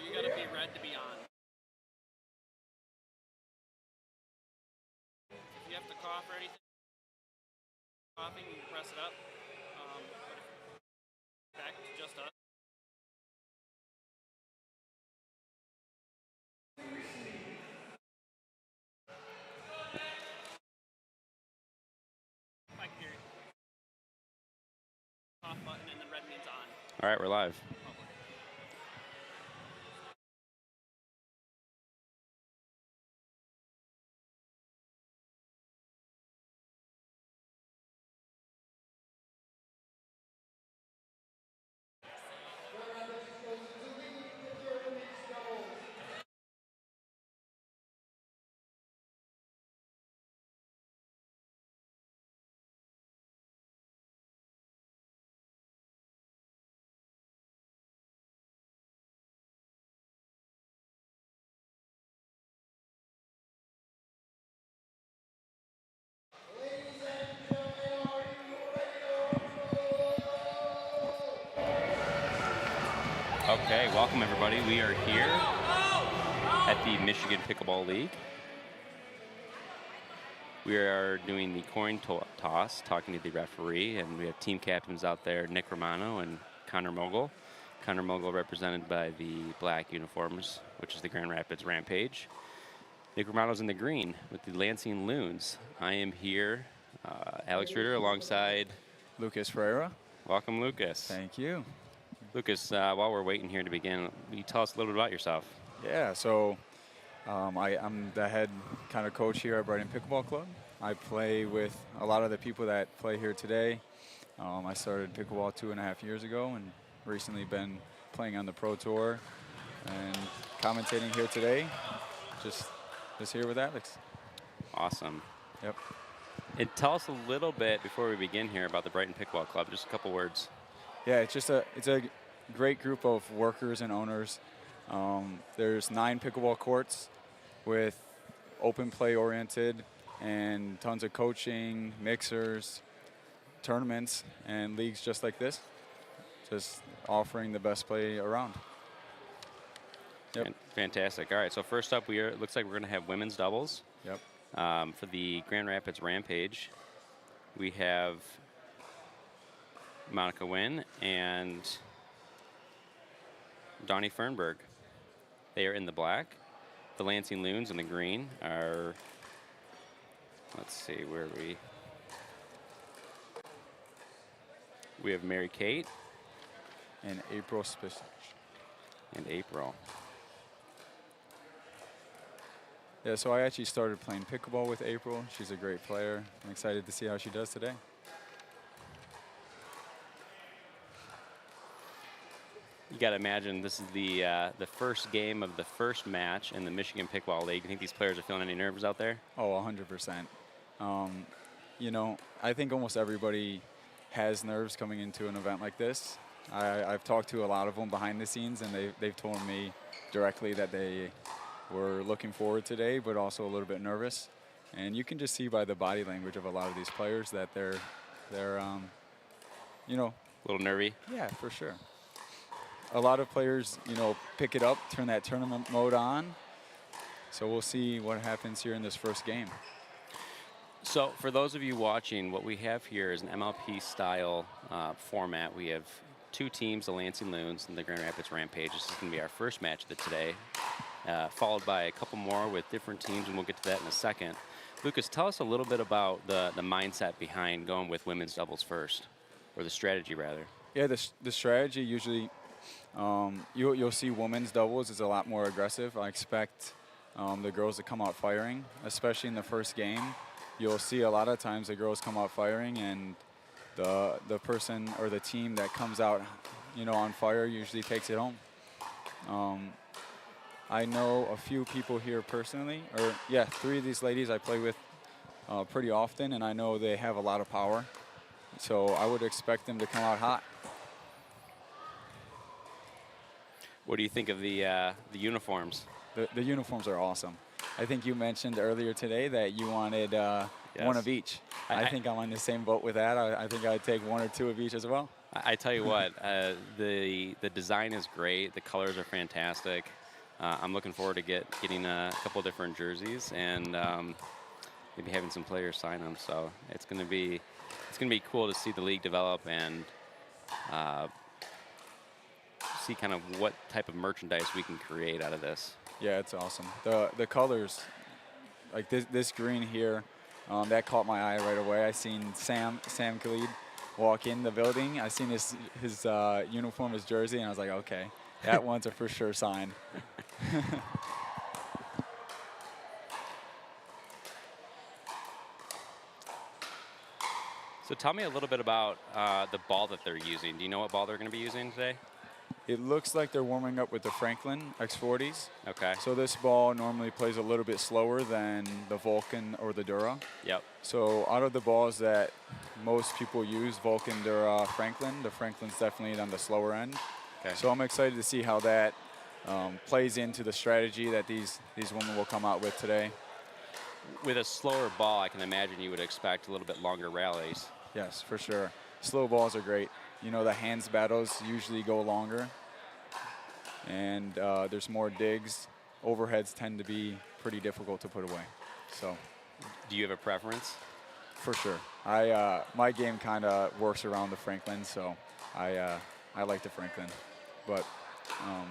you got to be red to be on. If you have to cough or anything, coughing, you can press it up. Back to just us. I can hear you. Off button and the red means on. All right, we're live. Okay, welcome everybody. We are here at the Michigan Pickleball League. We are doing the coin toss, talking to the referee, and we have team captains out there, Nick Romano and Connor Mogul. Connor Mogul represented by the black uniforms, which is the Grand Rapids Rampage. Nick Romano's in the green with the Lansing Loons. I am here, Alex Ritter, alongside Lucas Ferreira. Welcome, Lucas. Thank you. Lucas, while we're waiting here to begin, will you tell us a little bit about yourself? Yeah, so I'm the head kind of coach here at Brighton Pickleball Club. I play with a lot of the people that play here today. I started pickleball 2.5 years ago and recently been playing on the Pro Tour and commentating here today. Just here with Alex. Awesome. Yep. And tell us a little bit before we begin here about the Brighton Pickleball Club. Just a couple words. Yeah, it's a great group of workers and owners. There's 9 pickleball courts with open play oriented and tons of coaching, mixers, tournaments, and leagues just like this. Just offering the best play around. Yep. Fantastic. All right, so first up, it looks like we're going to have women's doubles. Yep. For the Grand Rapids Rampage, we have Monica Wynn and Donnie Fernberg. They are in the black. The Lansing Loons in the green are, let's see, where are we? We have Mary Kate. And April Spicic. And April. Yeah, so I actually started playing pickleball with April. She's a great player. I'm excited to see how she does today. You got to imagine this is the first game of the first match in the Michigan Pickleball League. Do you think these players are feeling any nerves out there? Oh, 100%. You know, I think almost everybody has nerves coming into an event like this. I've talked to a lot of them behind the scenes, and they've told me directly that they were looking forward today, but also a little bit nervous. And you can just see by the body language of a lot of these players that they're you know, a little nervy. Yeah, for sure. A lot of players, you know, pick it up, turn that tournament mode on. So we'll see what happens here in this first game. So for those of you watching, what we have here is an MLP style format. We have 2 teams, the Lansing Loons and the Grand Rapids Rampage. This is going to be our first match of the today, followed by a couple more with different teams, and we'll get to that in a second. Lucas, tell us a little bit about the mindset behind going with women's doubles first, or the strategy rather. Yeah, the strategy usually, you'll see women's doubles is a lot more aggressive. I expect the girls to come out firing, especially in the first game. You'll see a lot of times the girls come out firing, and the person or the team that comes out, you know, on fire usually takes it home. I know a few people here personally, or yeah, 3 of these ladies I play with pretty often, and I know they have a lot of power. So I would expect them to come out hot. What do you think of the uniforms? The uniforms are awesome. I think you mentioned earlier today that you wanted one of each. I think I'm on the same boat with that. I think I'd take 1 or 2 of each as well. I tell you what, the design is great. The colors are fantastic. I'm looking forward to getting a couple different jerseys and maybe having some players sign them. So it's gonna be cool to see the league develop and see kind of what type of merchandise we can create out of this. Yeah, it's awesome. The colors, like this green here, that caught my eye right away. I seen Sam Khalid walk in the building. I seen his uniform, his jersey, and I was like, okay, that one's a for sure sign. So tell me a little bit about the ball that they're using. Do you know what ball they're going to be using today? It looks like they're warming up with the Franklin X40s. Okay. So this ball normally plays a little bit slower than the Vulcan or the Dura. Yep. So out of the balls that most people use, Vulcan, Dura, Franklin, the Franklin's definitely on the slower end. Okay. So I'm excited to see how that plays into the strategy that these women will come out with today. With a slower ball, I can imagine you would expect a little bit longer rallies. Yes, for sure. Slow balls are great. You know, the hands battles usually go longer, and there's more digs. Overheads tend to be pretty difficult to put away. So, do you have a preference? For sure. My game kind of works around the Franklin, so I like the Franklin. But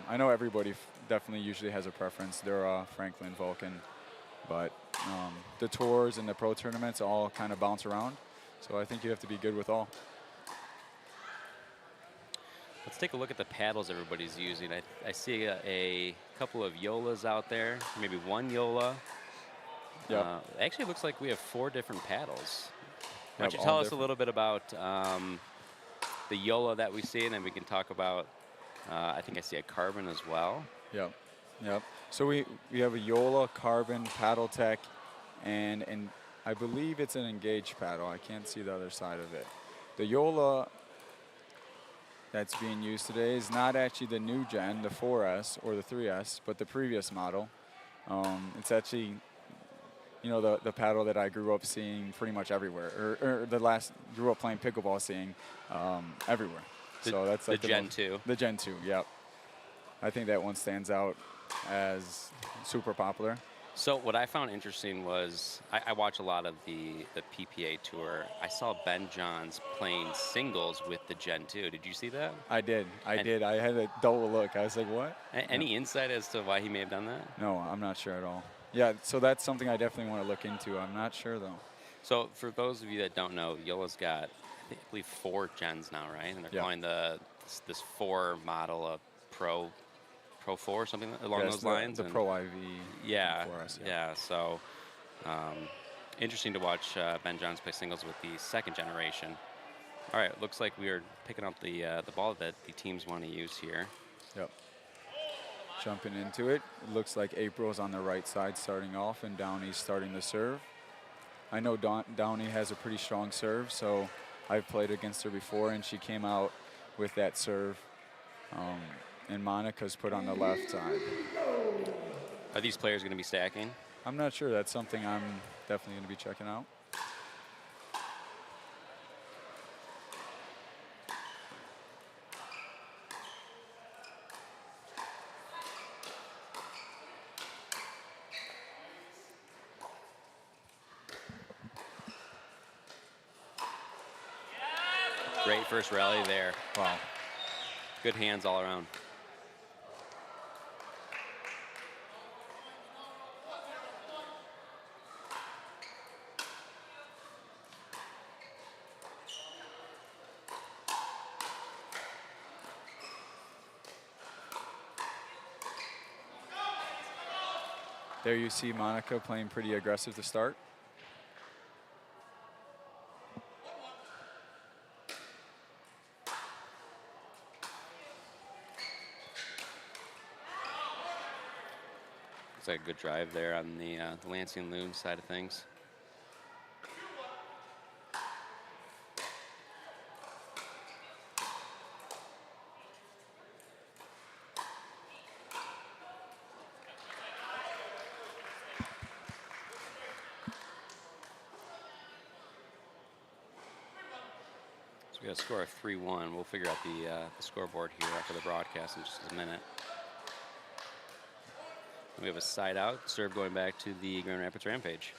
I know everybody definitely usually has a preference. They're Franklin, Vulcan, but the tours and the pro tournaments all kind of bounce around. So I think you have to be good with all. Let's take a look at the paddles everybody's using. I see a couple of Yolas out there, maybe one Yola. Yeah. Actually, it looks like we have 4 different paddles. Why don't Yep, you tell all us a little bit about the Yola that we see, and then we can talk about, I think I see a carbon as well. Yep. Yep. So we have a Yola, carbon, paddle tech, and I believe it's an engaged paddle. I can't see the other side of it. The Yola that's being used today is not actually the new gen, the 4S or the 3S, but the previous model. It's actually, you know, the paddle that I grew up seeing pretty much everywhere, or grew up playing pickleball seeing everywhere. So that's like the Gen 2. The Gen 2, yep. I think that one stands out as super popular. So what I found interesting was I watch a lot of the PPA tour. I saw Ben Johns playing singles with the Gen 2. Did you see that? I did. I had a double look. I was like, what? Any insight as to why he may have done that? No, I'm not sure at all. Yeah, so that's something I definitely want to look into. I'm not sure, though. So for those of you that don't know, Yola's got, I believe, 4 gens now, right? And they're calling this 4 model a Pro 4, something along those lines. The Pro IV. Yeah, 4S, yeah. So interesting to watch Ben Johns play singles with the 2nd generation. All right, looks like we are picking up the ball that the teams want to use here. Yep. Jumping into it. It looks like April's on the right side starting off, and Downey's starting to serve. I know Downey has a pretty strong serve, so I've played against her before, and she came out with that serve. And Monica's put on the left side. Are these players going to be stacking? I'm not sure. That's something I'm definitely going to be checking out. Great first rally there. Wow. Good hands all around. There you see Monica playing pretty aggressive to start. Looks like a good drive there on the Lansing Loons side of things. So we got a score of 3-1. We'll figure out the scoreboard here after the broadcast in just a minute. We have a side out, serve going back to the Grand Rapids Rampage.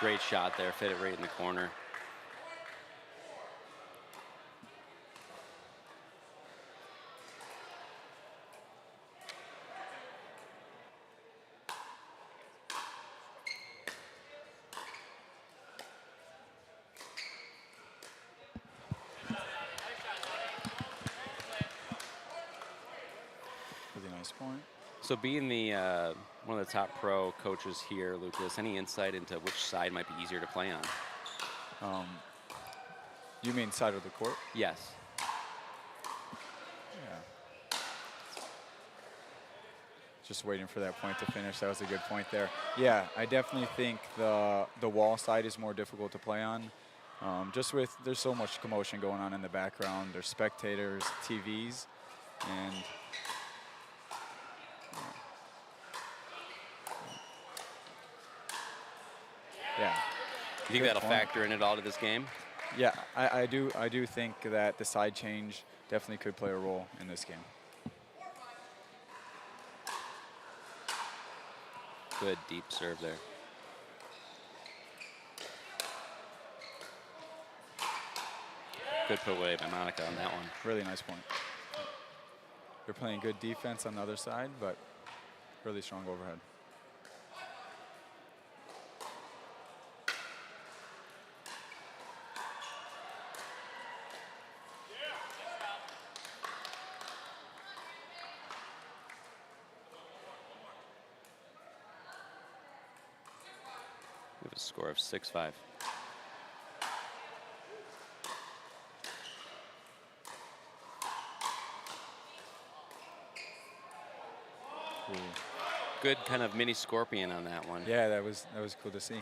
Great shot there, fit it right in the corner. Really nice point. So being the one of the top pro coaches here, Lucas, any insight into which side might be easier to play on? You mean side of the court? Yes. Yeah. Just waiting for that point to finish. That was a good point there. Yeah, I definitely think the wall side is more difficult to play on. Just with, there's so much commotion going on in the background. There's spectators, TVs, and yeah. You think Good that'll point. factor in at all to this game? Yeah, I do think that the side change definitely could play a role in this game. Good deep serve there. Good put away by Monica on that one. Really nice point. They're playing good defense on the other side, but really strong overhead. We have a score of 6-5. Good kind of mini scorpion on that one. Yeah, that was cool to see.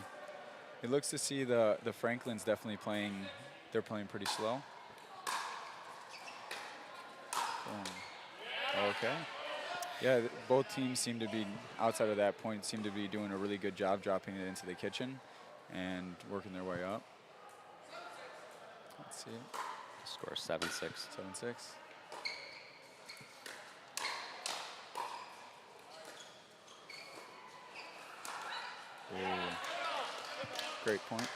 It looks to see the Franklins definitely playing. They're playing pretty slow. Okay. Yeah, both teams seem to be, outside of that point, seem to be doing a really good job dropping it into the kitchen and working their way up. Let's see. Score 7-6. 7-6. Great point.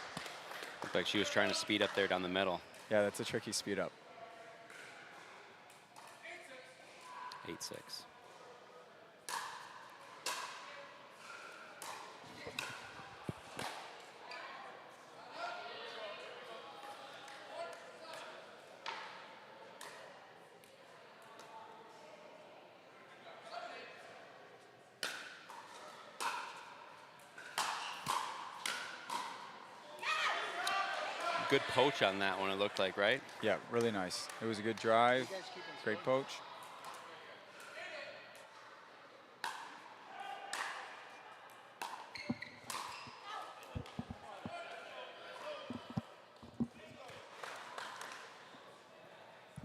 Looked like she was trying to speed up there down the middle. Yeah, that's a tricky speed up. 8-6. Good poach on that one, it looked like, right? Yeah, really nice. It was a good drive. Great poach.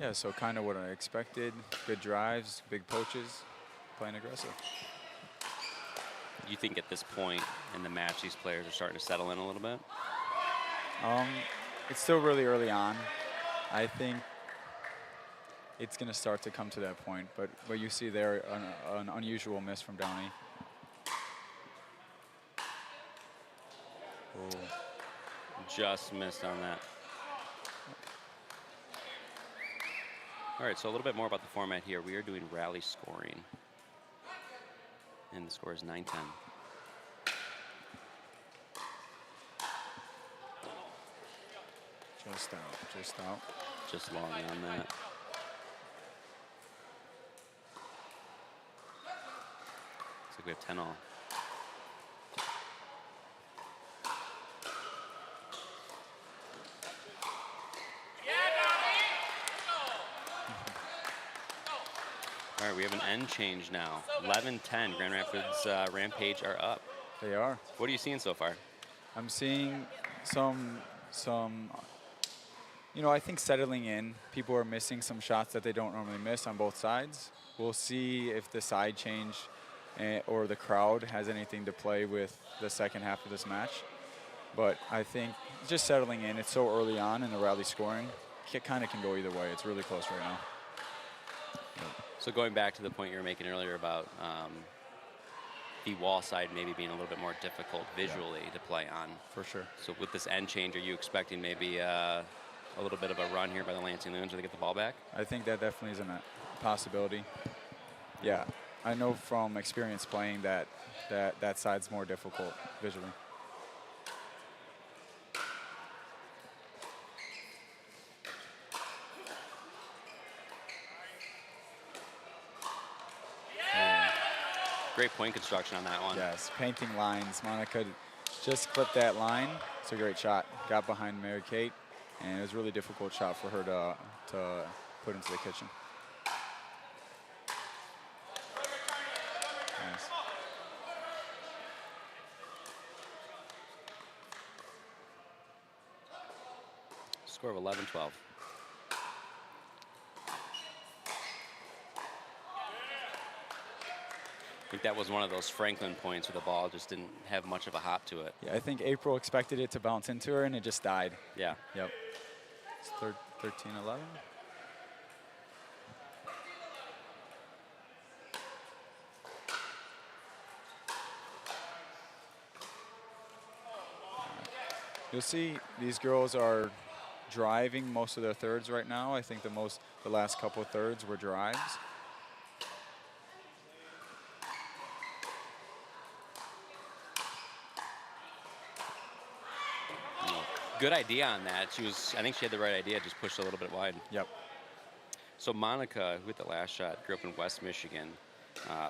Yeah, so kind of what I expected. Good drives, big poaches, playing aggressive. You think at this point in the match, these players are starting to settle in a little bit? It's still really early on. I think it's going to start to come to that point. But what you see there, an unusual miss from Downey. Oh. Just missed on that. All right, so a little bit more about the format here. We are doing rally scoring. And the score is 9-10. Just out, just out. Just long on that. Looks like we have 10 all. All right, we have an end change now. 11-10, Grand Rapids Rampage are up. They are. What are you seeing so far? I'm seeing some. I think settling in, people are missing some shots that they don't normally miss on both sides. We'll see if the side change or the crowd has anything to play with the second half of this match. But I think just settling in, it's so early on in the rally scoring, it kind of can go either way. It's really close right now. So going back to the point you were making earlier about the wall side maybe being a little bit more difficult visually to play on. For sure. So with this end change, are you expecting maybe a little bit of a run here by the Lansing Loons where they get the ball back? I think that definitely is a possibility. Yeah, I know from experience playing that side's more difficult visually. Great point construction on that one. Yes, painting lines. Monica just clipped that line. It's a great shot. Got behind Mary Kate, and it was a really difficult shot for her to put into the kitchen. Nice. Score of 11-12. I think that was one of those Franklin points where the ball just didn't have much of a hop to it. Yeah, I think April expected it to bounce into her, and it just died. Yeah. Yep. It's 13-11. You'll see these girls are driving most of their thirds right now. I think the last couple of thirds were drives. Good idea on that. I think she had the right idea, just pushed a little bit wide. Yep. So Monica, who hit the last shot, grew up in West Michigan.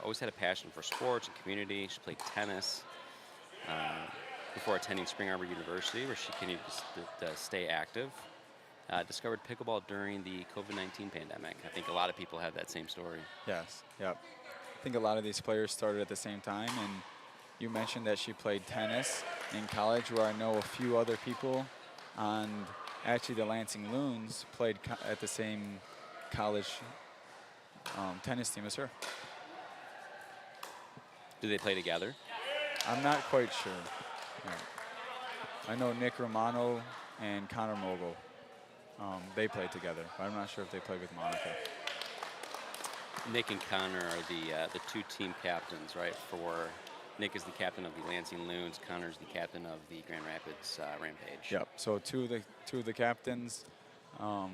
Always had a passion for sports and community. She played tennis before attending Spring Arbor University, where she continued to stay active. Discovered pickleball during the COVID-19 pandemic. I think a lot of people have that same story. Yes. Yep. I think a lot of these players started at the same time, and you mentioned that she played tennis in college, where I know a few other people on actually the Lansing Loons played at the same college tennis team as her. Do they play together? I'm not quite sure. Yeah. I know Nick Romano and Connor Mogul. They play together, but I'm not sure if they play with Monica. Nick and Connor are the two team captains, right? Nick is the captain of the Lansing Loons. Connor's the captain of the Grand Rapids Rampage. Yep. So two of the captains. Well,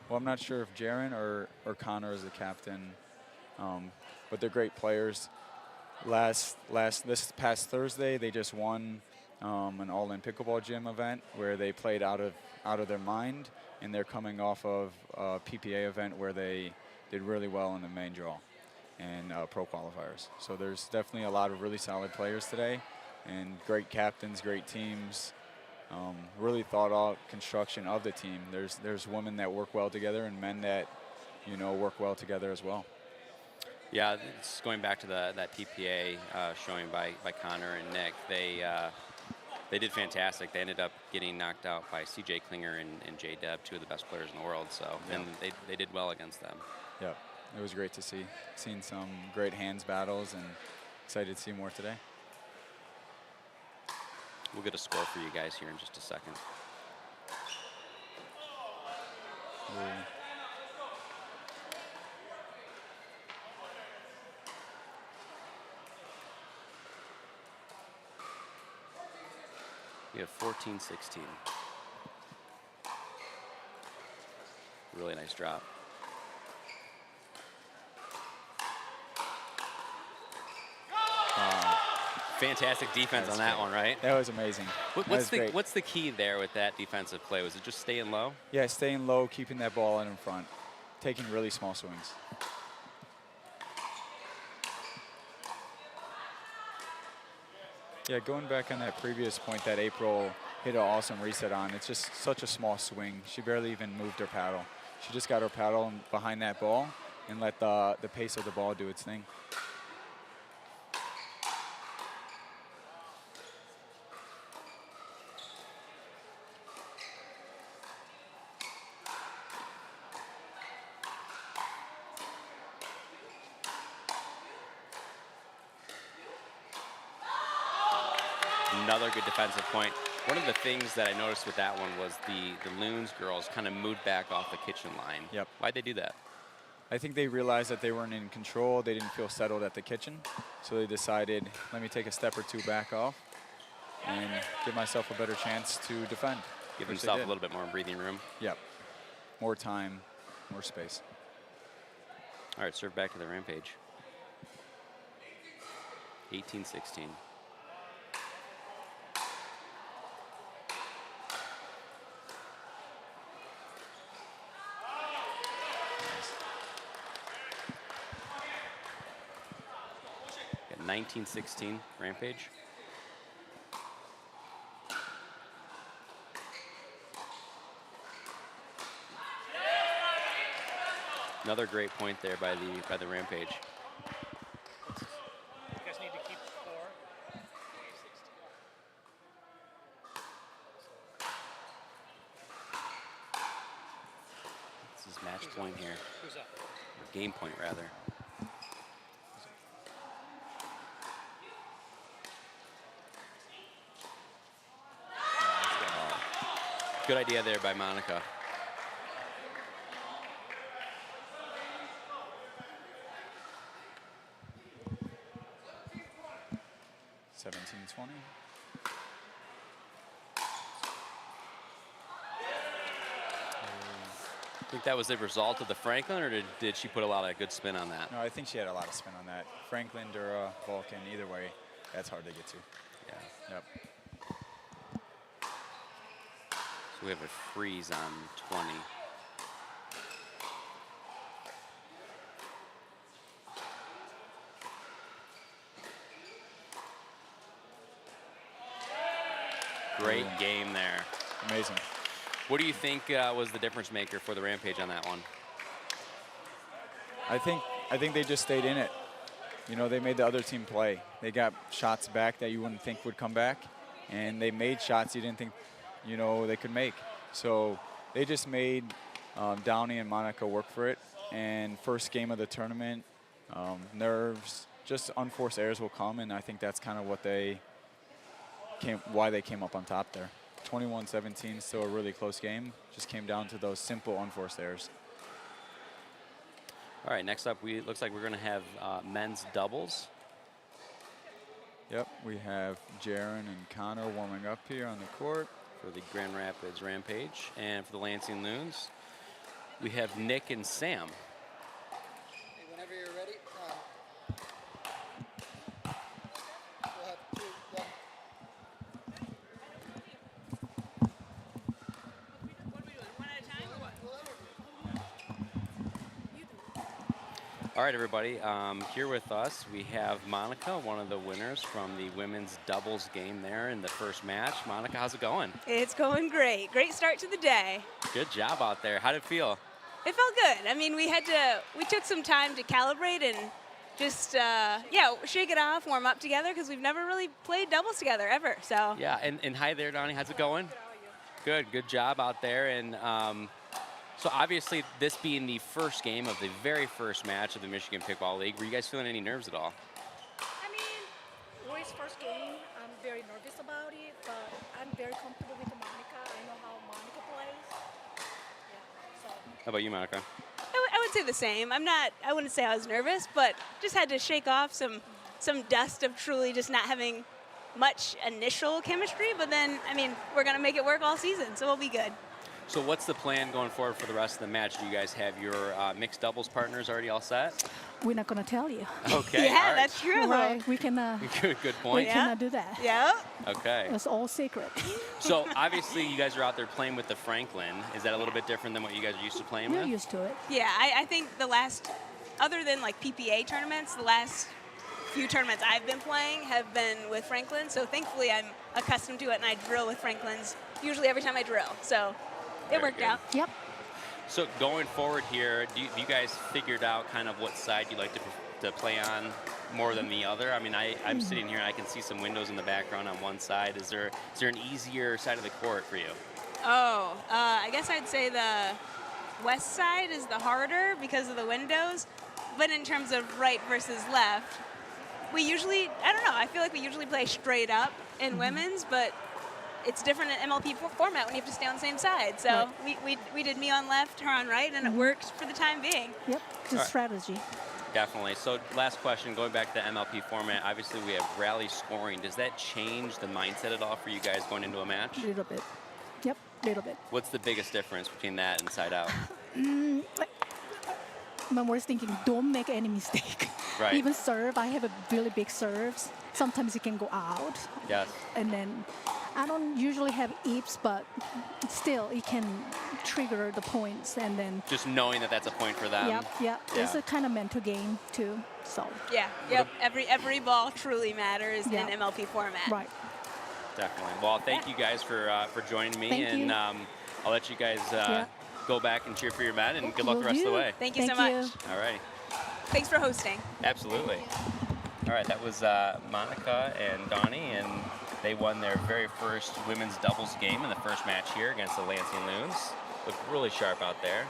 I'm not sure if Jaron or Connor is the captain, but they're great players. This past Thursday, they just won an all-in pickleball gym event where they played out of their mind, and they're coming off of a PPA event where they did really well in the main draw and pro qualifiers. So there's definitely a lot of really solid players today, and great captains, great teams. Really thought out construction of the team. There's women that work well together and men that work well together as well. Yeah, it's going back to that PPA showing by Connor and Nick. They did fantastic. They ended up getting knocked out by CJ Klinger and J Deb, two of the best players in the world. So Yeah. and they did well against them. Yep. It was great to see. Seen some great hands battles, and excited to see more today. We'll get a score for you guys here in just a second. We have 14-16. Really nice drop. Fantastic defense on that one, right? That was amazing. What's the key there with that defensive play? Was it just staying low? Yeah, staying low, keeping that ball out in front, taking really small swings. Yeah, going back on that previous point that April hit an awesome reset on, it's just such a small swing. She barely even moved her paddle. She just got her paddle behind that ball and let the pace of the ball do its thing. Another good defensive point. One of the things that I noticed with that one was the Loons girls kind of moved back off the kitchen line. Yep. Why'd they do that? I think they realized that they weren't in control. They didn't feel settled at the kitchen. So they decided, let me take a step or two back off and give myself a better chance to defend. Give themselves a little bit more breathing room. Yep. More time, more space. All right, serve back to the Rampage. 18-16. Got 19-16 Rampage. Another great point there by the Rampage. You guys need to keep score. This is match point here. Who's up? Or game point, rather. Good idea there by Monica. $17-20. I think that was the result of the Franklin, or did she put a lot of good spin on that? No, I think she had a lot of spin on that. Franklin, Dura, Vulcan, either way, that's hard to get to. Yeah. Yep. So we have a freeze on 20. Great game there. Amazing. What do you think was the difference maker for the Rampage on that one? I think they just stayed in it. You know, they made the other team play. They got shots back that you wouldn't think would come back, and they made shots you didn't think, you know, they could make. So they just made Downey and Monica work for it. And first game of the tournament, nerves, just unforced errors will come, and I think that's kind of why they came up on top there. 21-17, still a really close game. Just came down to those simple unforced errors. All right, next up, looks like we're going to have men's doubles. Yep, we have Jaron and Connor warming up here on the court. For the Grand Rapids Rampage. And for the Lansing Loons, we have Nick and Sam. Hey, whenever you're ready, we'll have 2, 1. What are we doing? One at a time or what? You do. All right, everybody. Here with us, we have Monica, one of the winners from the women's doubles game there in the first match. Monica, how's it going? It's going great. Great start to the day. Good job out there. How did it feel? It felt good. I mean, we took some time to calibrate and just, shake it off, warm up together, because we've never really played doubles together ever, so. Yeah, and hi there, Donnie. How's it going? Good job out there. And so obviously this being the first game of the very first match of the Michigan Pickleball League, were you guys feeling any nerves at all? I mean, Roy's first game, I'm very nervous about it, but I'm very comfortable with Monica. I know how Monica plays. Yeah, so. How about you, Monica? I would say the same. I wouldn't say I was nervous, but just had to shake off some dust of truly just not having much initial chemistry, but then, I mean, we're going to make it work all season, so we'll be good. So what's the plan going forward for the rest of the match? Do you guys have your mixed doubles partners already all set? We're not going to tell you. Okay. Yeah, all right. that's true. Right, we can. Good point. We cannot do that. Yeah. Okay. It's all secret. So obviously you guys are out there playing with the Franklin. Is that a little bit different than what you guys are used to playing We're with? used to it. Yeah, I think other than like PPA tournaments, the last few tournaments I've been playing have been with Franklin, so thankfully I'm accustomed to it, and I drill with Franklins usually every time I drill, so it Very worked good. out. Yep. So going forward here, do you guys figured out kind of what side you like to play on more than the other? I mean, I'm sitting here and I can see some windows in the background on one side. Is there an easier side of the court for you? Oh, I guess I'd say the west side is the harder because of the windows, but in terms of right versus left, I don't know, I feel like we usually play straight up in women's, but it's different in MLP format when you have to stay on the same side. So we did me on left, her on right, and it worked for the time being. Yep, just strategy. Definitely. So last question, going back to the MLP format, obviously we have rally scoring. Does that change the mindset at all for you guys going into a match? A little bit. Yep, a little bit. What's the biggest difference between that and side out? I'm always thinking, don't make any mistake. Right. Even serve, I have a really big serves. Sometimes it can go out. Yes. And then I don't usually have eeps, but still it can trigger the points. And then Just knowing that that's a point for them. yeah. It's a kind of mental game too. So Yeah, yep. Every ball truly matters Yeah. in MLP format. right. Definitely. Well, thank you guys for joining me, Thank and you. I'll let you guys go back and cheer for your men, and good luck Will the rest of the do. way. Thank you so Thank much. you. All right. Thanks for hosting. Absolutely. All right, that was Monica and Donnie, and they won their very first women's doubles game in the first match here against the Lansing Loons. Looked really sharp out there.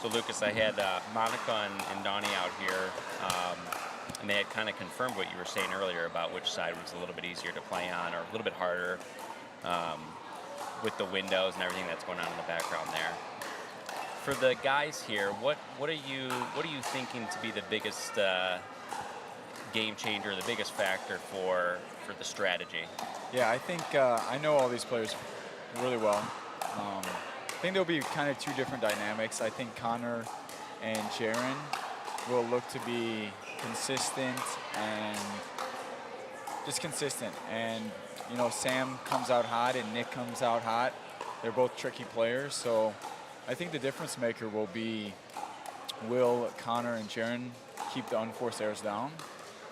So Lucas, I had Monica and Donnie out here, and they had kind of confirmed what you were saying earlier about which side was a little bit easier to play on or a little bit harder with the windows and everything that's going on in the background there. For the guys here, what are you thinking to be the biggest game changer, the biggest factor for the strategy? Yeah, I think I know all these players really well. I think there'll be kind of two different dynamics. I think Connor and Jaron will look to be consistent and just consistent. And, you know, Sam comes out hot and Nick comes out hot. They're both tricky players. So I think the difference maker will be, will Connor and Jaron keep the unforced errors down?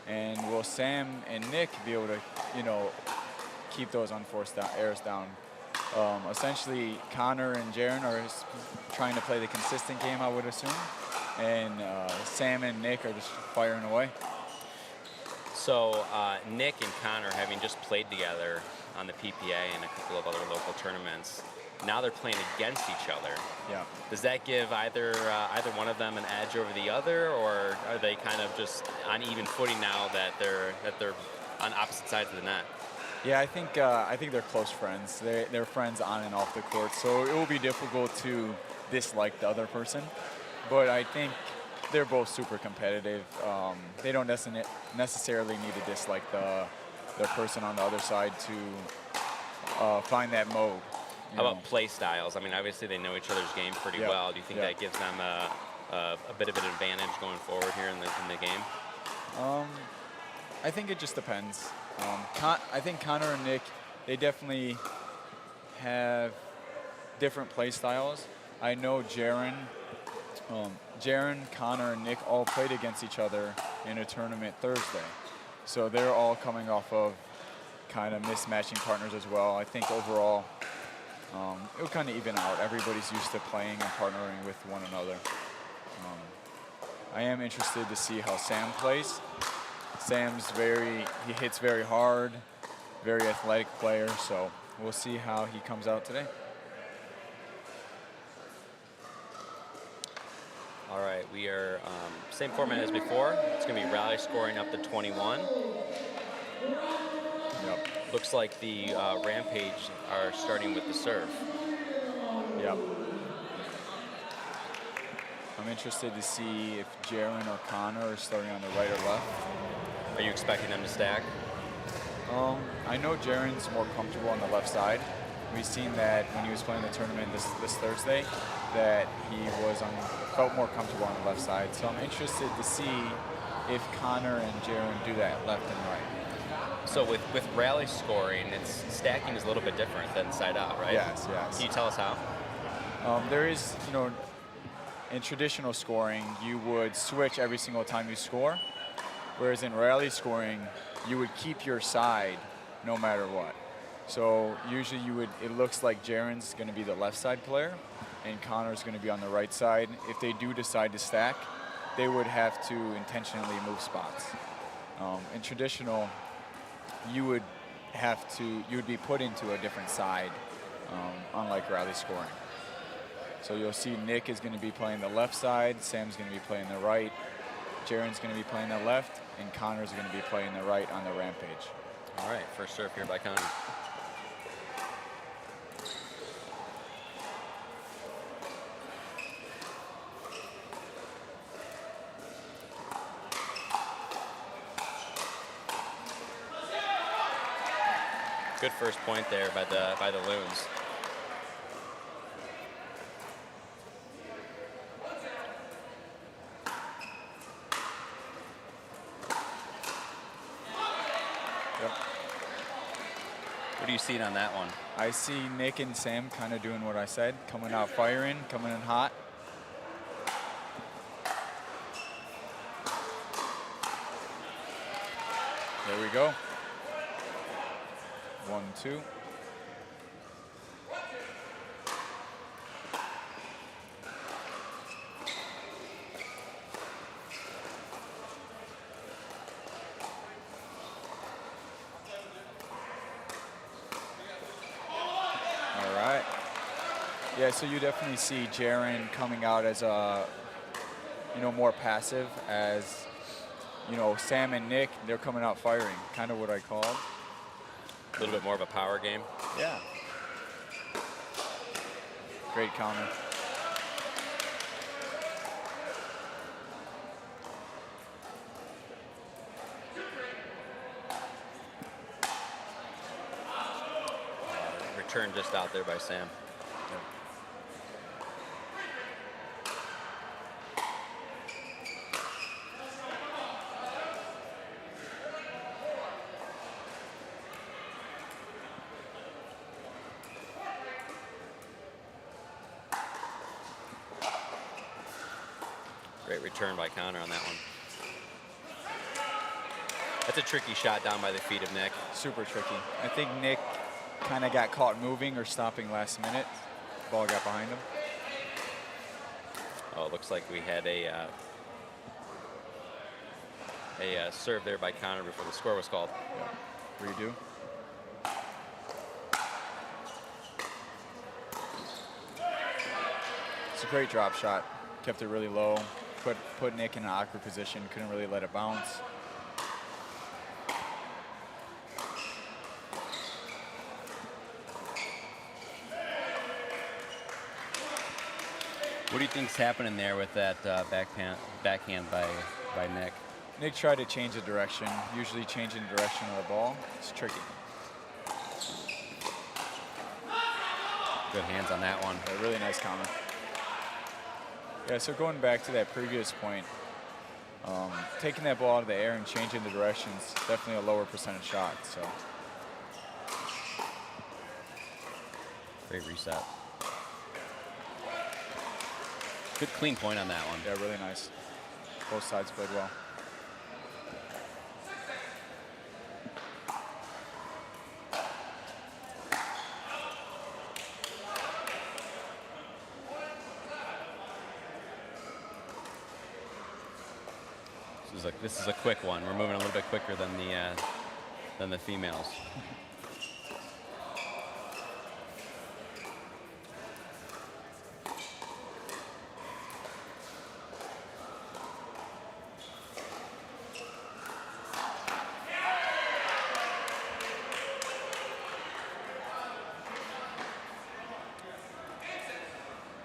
And will Sam and Nick be able to, you know, keep those unforced errors down? Essentially, Connor and Jaron are trying to play the consistent game, I would assume, and Sam and Nick are just firing away. So Nick and Connor, having just played together on the PPA and a couple of other local tournaments, now they're playing against each other. Yeah. Does that give either one of them an edge over the other, or are they kind of just on even footing now that they're on opposite sides of the net? Yeah, I think they're close friends. They're friends on and off the court, so it will be difficult to dislike the other person. But I think they're both super competitive. They don't necessarily need to dislike the person on the other side to find that mode. How about play styles? I mean, obviously they know each other's game pretty well. Do you think that gives them a bit of an advantage going forward here in the game? I think it just depends. I think Connor and Nick, they definitely have different play styles. I know Jaron, Connor, and Nick all played against each other in a tournament Thursday. So they're all coming off of kind of mismatching partners as well. I think overall, it'll kind of even out. Everybody's used to playing and partnering with one another. I am interested to see how Sam plays. Sam's he hits very hard, very athletic player, so we'll see how he comes out today. All right, we are same format as before. It's going to be rally scoring up to 21. Yep. Looks like the Rampage are starting with the serve. Yep. I'm interested to see if Jaron or Connor are starting on the right or left. Are you expecting them to stack? I know Jaron's more comfortable on the left side. We've seen that when he was playing the tournament this Thursday, that he felt more comfortable on the left side. So I'm interested to see if Connor and Jaron do that left and right. So with rally scoring, stacking is a little bit different than side out, right? Yes. Can you tell us how? There is, in traditional scoring, you would switch every single time you score. Whereas in rally scoring, you would keep your side no matter what. So usually it looks like Jaron's going to be the left side player, and Connor's going to be on the right side. If they do decide to stack, they would have to intentionally move spots. In traditional, you would be put into a different side, unlike rally scoring. So you'll see Nick is going to be playing the left side, Sam's going to be playing the right, Jaren's going to be playing the left, and Connor's going to be playing the right on the Rampage. All right, first serve here by Connor. Good first point there by the Loons. Yep. What are you seeing on that one? I see Nick and Sam kind of doing what I said, coming out firing, coming in hot. There we go. 1, 2. All right. Yeah, so you definitely see Jaren coming out as a, more passive, as, Sam and Nick, they're coming out firing, kind of what I called. A little bit more of a power game. Yeah. Great counter. Return just out there by Sam. Great return by Connor on that one. That's a tricky shot down by the feet of Nick. Super tricky. I think Nick kind of got caught moving or stopping last minute. Ball got behind him. Oh, it looks like we had a serve there by Connor before the score was called. Yeah. Redo. It's a great drop shot. Kept it really low. Put Nick in an awkward position. Couldn't really let it bounce. What do you think's happening there with that backhand by Nick? Nick tried to change the direction. Usually changing the direction of the ball. It's tricky. Good hands on that one. A really nice counter. Yeah, so going back to that previous point, taking that ball out of the air and changing the direction is definitely a lower percentage shot. So great reset. Good clean point on that one. yeah, really nice. Both sides played well. This is a quick one. We're moving a little bit quicker than the females.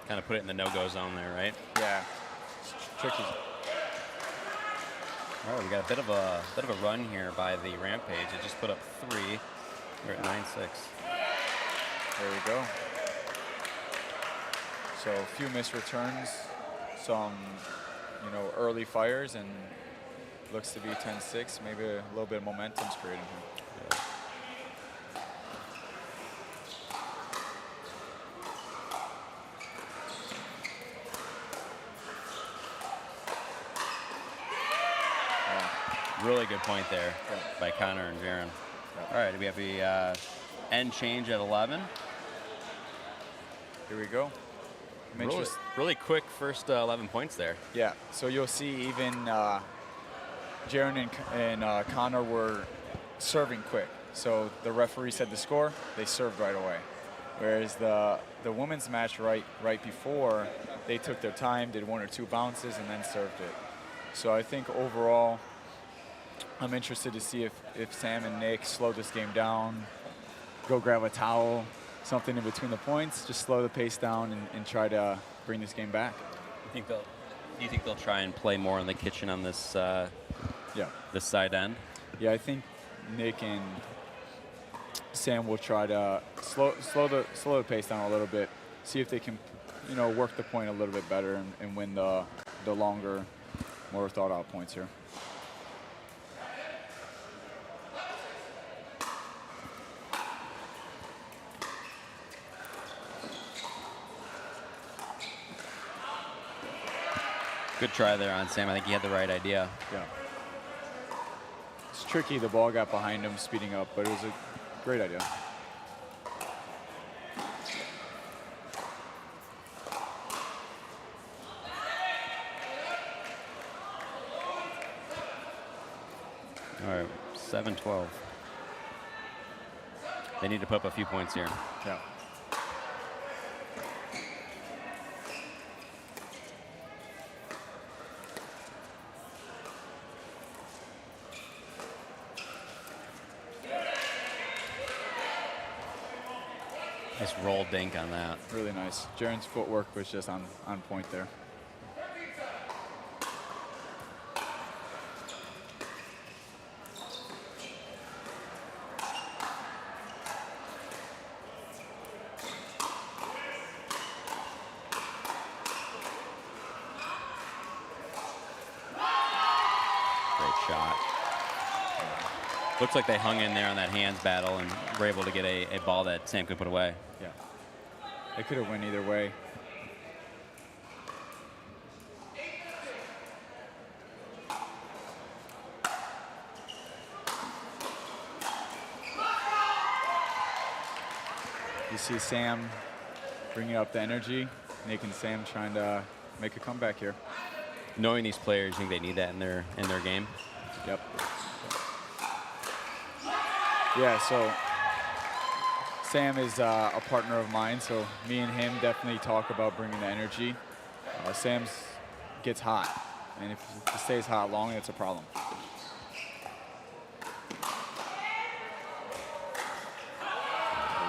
Kind of put it in the no-go zone there, right? Yeah, it's tricky. All right, we got a bit of a run here by the Rampage. It just put up 3. We're at 9-6. There we go. So a few missed returns, some, early fires, and looks to be 10-6. Maybe a little bit of momentum's creating here. Yeah. Really good point there by Connor and Jaren. All right, we have the end change at 11. Here we go. I'm Really, interested. really quick first 11 points there. Yeah, so you'll see even Jaron and Connor were serving quick. So the referee said the score, they served right away. Whereas the women's match right before, they took their time, did 1 or 2 bounces, and then served it. So I think overall, I'm interested to see if Sam and Nick slow this game down, go grab a towel, something in between the points, just slow the pace down and try to bring this game back. Do you think they'll try and play more in the kitchen on this Yeah. this side end? Yeah, I think Nick and Sam will try to slow the pace down a little bit, see if they can, work the point a little bit better and win the longer, more thought out points here. Good try there on Sam. I think he had the right idea. Yeah. It's tricky. The ball got behind him, speeding up, but it was a great idea. All right, 7-12. They need to put up a few points here. Yeah. Nice roll dink on that. Really nice. Jaron's footwork was just on point there. Great shot. Looks like they hung in there on that hands battle and were able to get a ball that Sam could put away. Yeah. It could have went either way. You see Sam bringing up the energy. Nick and Sam trying to make a comeback here. Knowing these players, you think they need that in their game? Yep. Yeah, so Sam is a partner of mine, so me and him definitely talk about bringing the energy. Sam gets hot, and if he stays hot long, it's a problem.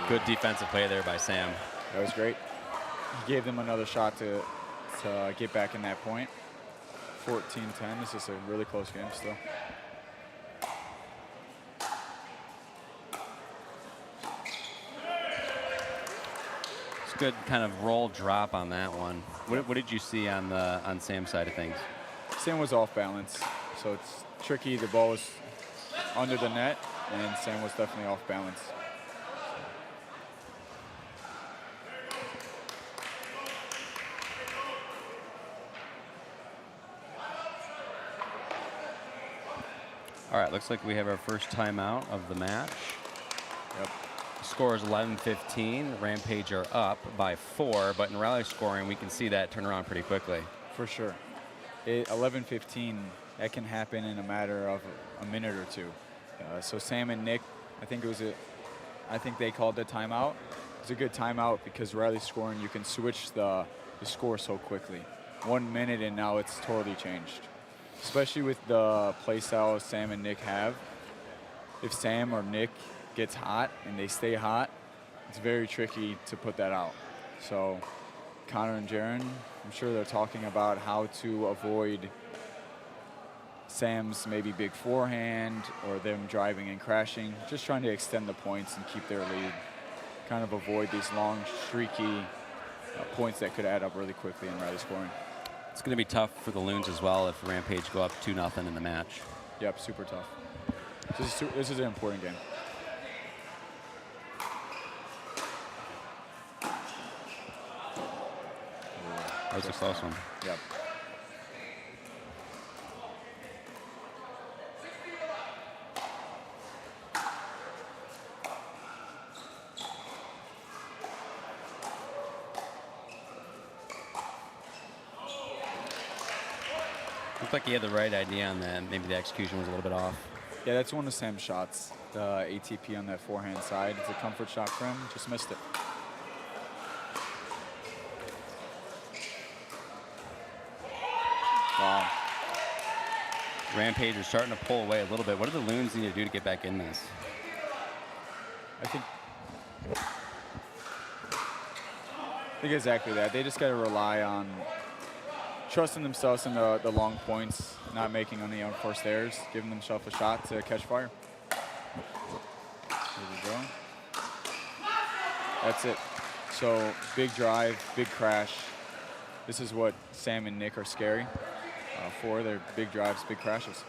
Good defensive play there by Sam. That was great. He gave them another shot to get back in that point. 14-10. This is a really close game still. It's a good kind of roll drop on that one. What did you see on Sam's side of things? Sam was off balance, so it's tricky. The ball was under the net, and Sam was definitely off balance. All right, looks like we have our first timeout of the match. Yep. Score is 11-15. Rampage are up by 4, but in rally scoring, we can see that turn around pretty quickly. For sure. 11-15, that can happen in a matter of a minute or two. So Sam and Nick, I think they called the timeout. It's a good timeout because rally scoring, you can switch the score so quickly. 1 minute and now it's totally changed. Especially with the play style Sam and Nick have. If Sam or Nick gets hot and they stay hot, it's very tricky to put that out. So Connor and Jaron, I'm sure they're talking about how to avoid Sam's maybe big forehand or them driving and crashing, just trying to extend the points and keep their lead. Kind of avoid these long, streaky points that could add up really quickly in rally scoring. It's going to be tough for the Loons as well if Rampage go up 2-0 in the match. Yep, super tough. This is an important game. That was a close one. Yep. Looked like he had the right idea on that. Maybe the execution was a little bit off. Yeah, that's one of Sam's shots. The ATP on that forehand side. It's a comfort shot for him. Just missed it. Wow. Rampage is starting to pull away a little bit. What do the Loons need to do to get back in this? I think exactly that. They just got to rely on trusting themselves in the long points, not making any unforced errors, giving themselves a shot to catch fire. There we go. That's it. So big drive, big crash. This is what Sam and Nick are scary for. Their big drives, big crashes.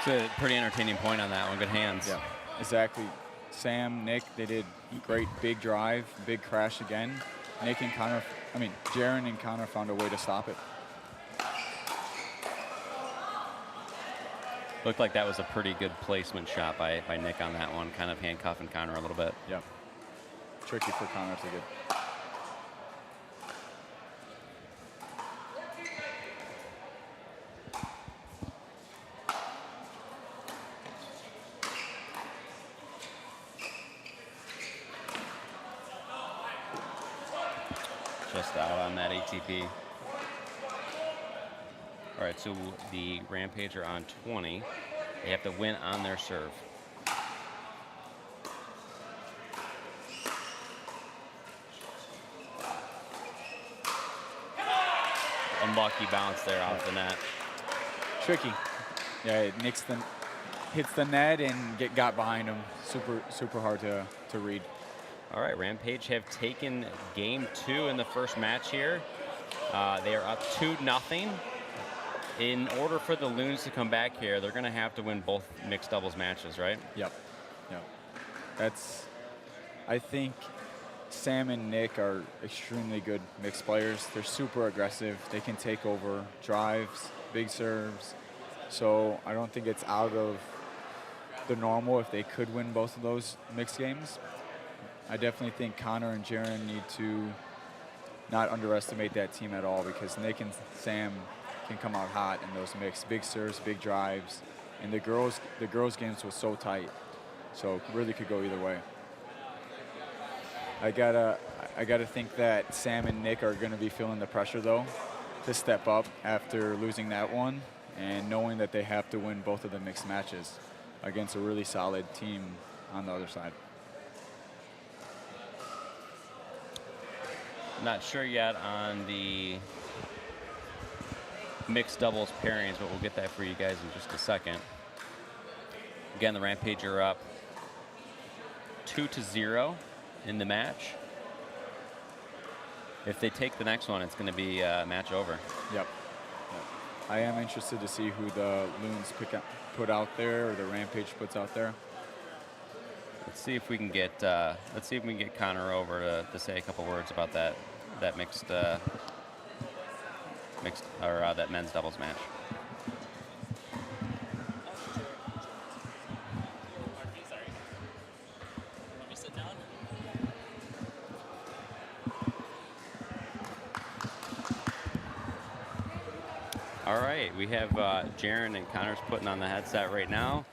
It's a pretty entertaining point on that one. Good hands. Yeah, exactly. Sam, Nick, they did great big drive, big crash again. Nick and Connor, Jaron and Connor found a way to stop it. Looked like that was a pretty good placement shot by Nick on that one, kind of handcuffing Connor a little bit. Yeah. Tricky for Connor to get. Just out on that ATP. All right, so the Rampage are on 20. They have to win on their serve. Unlucky bounce there off the net. Tricky. Yeah, it hits the net and got behind him. Super hard to read. All right, Rampage have taken game 2 in the first match here. They are up 2-0. In order for the Loons to come back here, they're going to have to win both mixed doubles matches, right? Yep. I think Sam and Nick are extremely good mixed players. They're super aggressive. They can take over drives, big serves. So I don't think it's out of the normal if they could win both of those mixed games. I definitely think Connor and Jaron need to not underestimate that team at all, because Nick and Sam can come out hot in those mixed big serves, big drives, and the girls games was so tight, so it really could go either way. I gotta think that Sam and Nick are gonna be feeling the pressure though to step up after losing that one, and knowing that they have to win both of the mixed matches against a really solid team on the other side. Not sure yet on the mixed doubles pairings, but we'll get that for you guys in just a second. Again, the Rampage are up 2-0 in the match. If they take the next one, it's going to be match over. Yep. I am interested to see who the Loons put out there, or the Rampage puts out there. Let's see if we can get Connor over to say a couple words about that mixed or that men's doubles match. All right, we have Jaron and Connor's putting on the headset right now.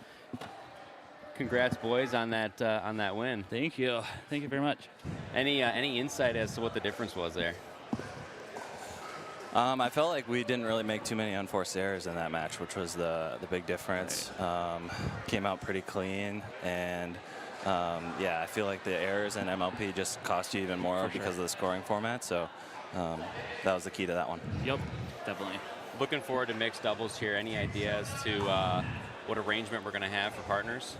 Congrats, boys, on that win. Thank you very much. Any insight as to what the difference was there? I felt like we didn't really make too many unforced errors in that match, which was the big difference. Right. Came out pretty clean, and yeah, I feel like the errors in MLP just cost you even more because of the scoring format. So that was the key to that one. Yep, definitely. Looking forward to mixed doubles here. Any idea as to what arrangement we're going to have for partners?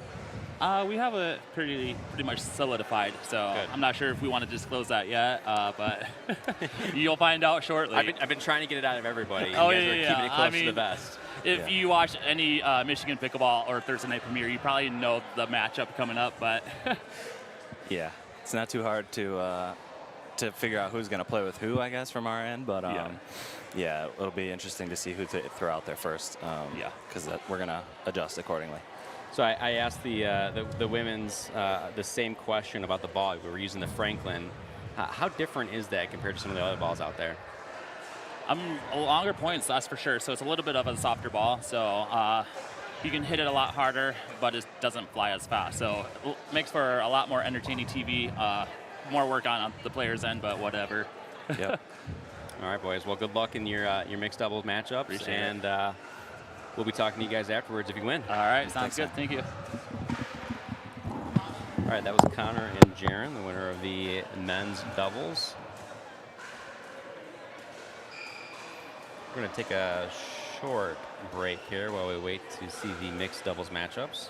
We have a pretty much solidified, so good. I'm not sure if we want to disclose that yet, but you'll find out shortly. I've been trying to get it out of everybody. Oh, you guys yeah, are keeping it close to the vest. If you watch any Michigan Pickleball or Thursday Night Premiere, you probably know the matchup coming up, but yeah, it's not too hard to figure out who's going to play with who, I guess, from our end, but yeah, it'll be interesting to see who they throw out there first. Yeah. Because we're going to adjust accordingly. So I asked the women's the same question about the ball. We were using the Franklin. How different is that compared to some of the other balls out there? Longer points, that's for sure. So it's a little bit of a softer ball. So you can hit it a lot harder, but it doesn't fly as fast. So it makes for a lot more entertaining TV. More work on the player's end, but whatever. Yep. All right, boys. Well, good luck in your mixed doubles matchups. Appreciate and we'll be talking to you guys afterwards if you win. All right, sounds good. Thank you. All right, that was Connor and Jaron, the winner of the men's doubles. We're going to take a short break here while we wait to see the mixed doubles matchups.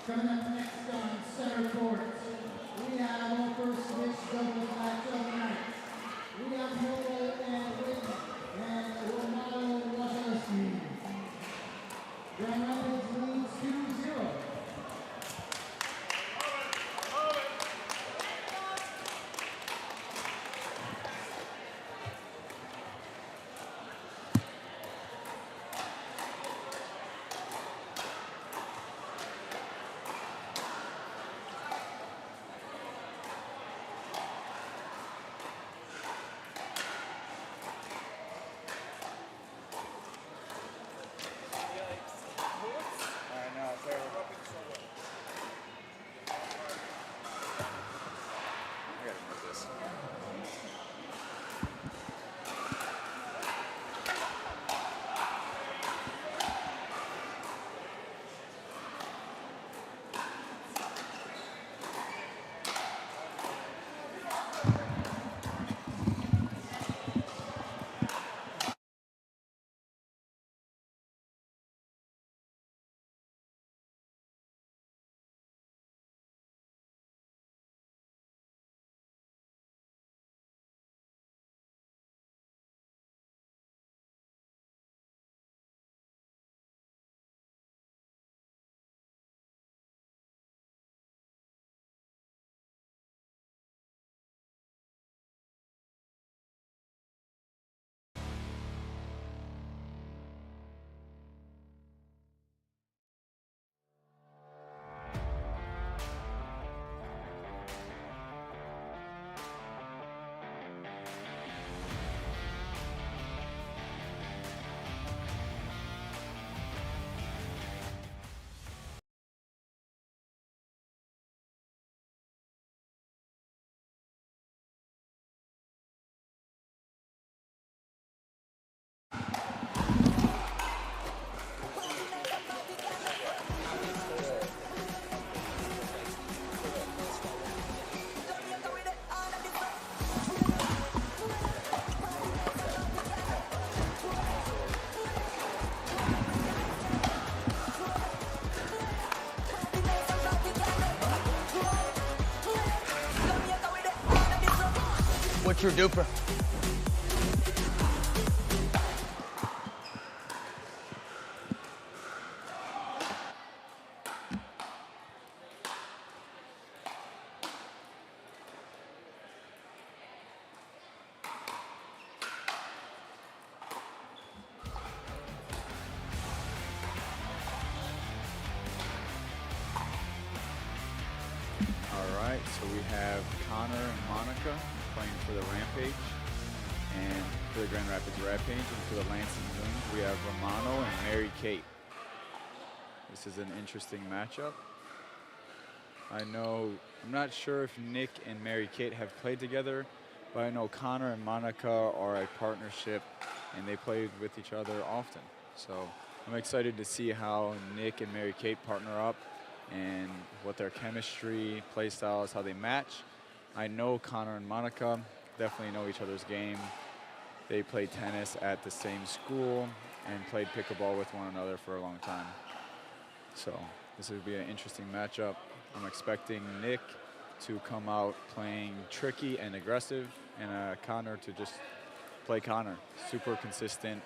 Coming up next on center court, we have our first mixed doubles match of the night. We have Noel and Whitney and Romano Wachowski. Grand Rapids leads 2-0. What's your duper? So we have Connor and Monica playing for the Rampage, and for the Grand Rapids Rampage, and for the Lansing Loons, we have Romano and Mary Kate. This is an interesting matchup. I'm not sure if Nick and Mary Kate have played together, but I know Connor and Monica are a partnership, and they played with each other often. So I'm excited to see how Nick and Mary Kate partner up and what their chemistry, play styles, how they match. I know Connor and Monica definitely know each other's game. They played tennis at the same school and played pickleball with one another for a long time. So this would be an interesting matchup. I'm expecting Nick to come out playing tricky and aggressive, and Connor to just play Connor, super consistent.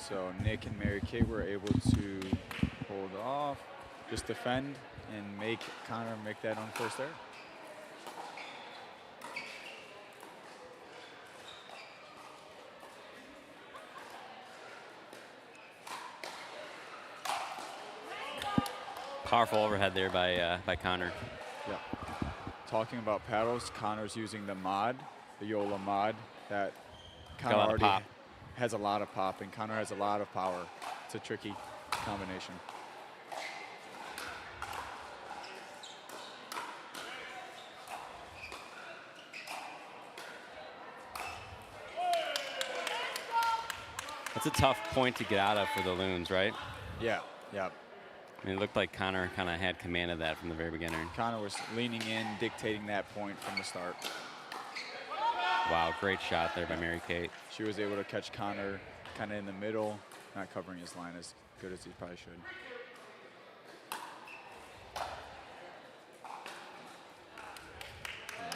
So Nick and Mary Kate were able to hold off, just defend, and make Connor make that on first error. Powerful overhead there by Connor. Yep. Talking about paddles, Connor's using the mod, the Yola mod, that Connor already has a lot of pop, and Connor has a lot of power. It's a tricky combination. That's a tough point to get out of for the Loons, right? Yeah, yeah. I mean, it looked like Connor kind of had command of that from the very beginning. Connor was leaning in, dictating that point from the start. Wow, great shot there by Mary Kate. She was able to catch Connor kind of in the middle, not covering his line as good as he probably should.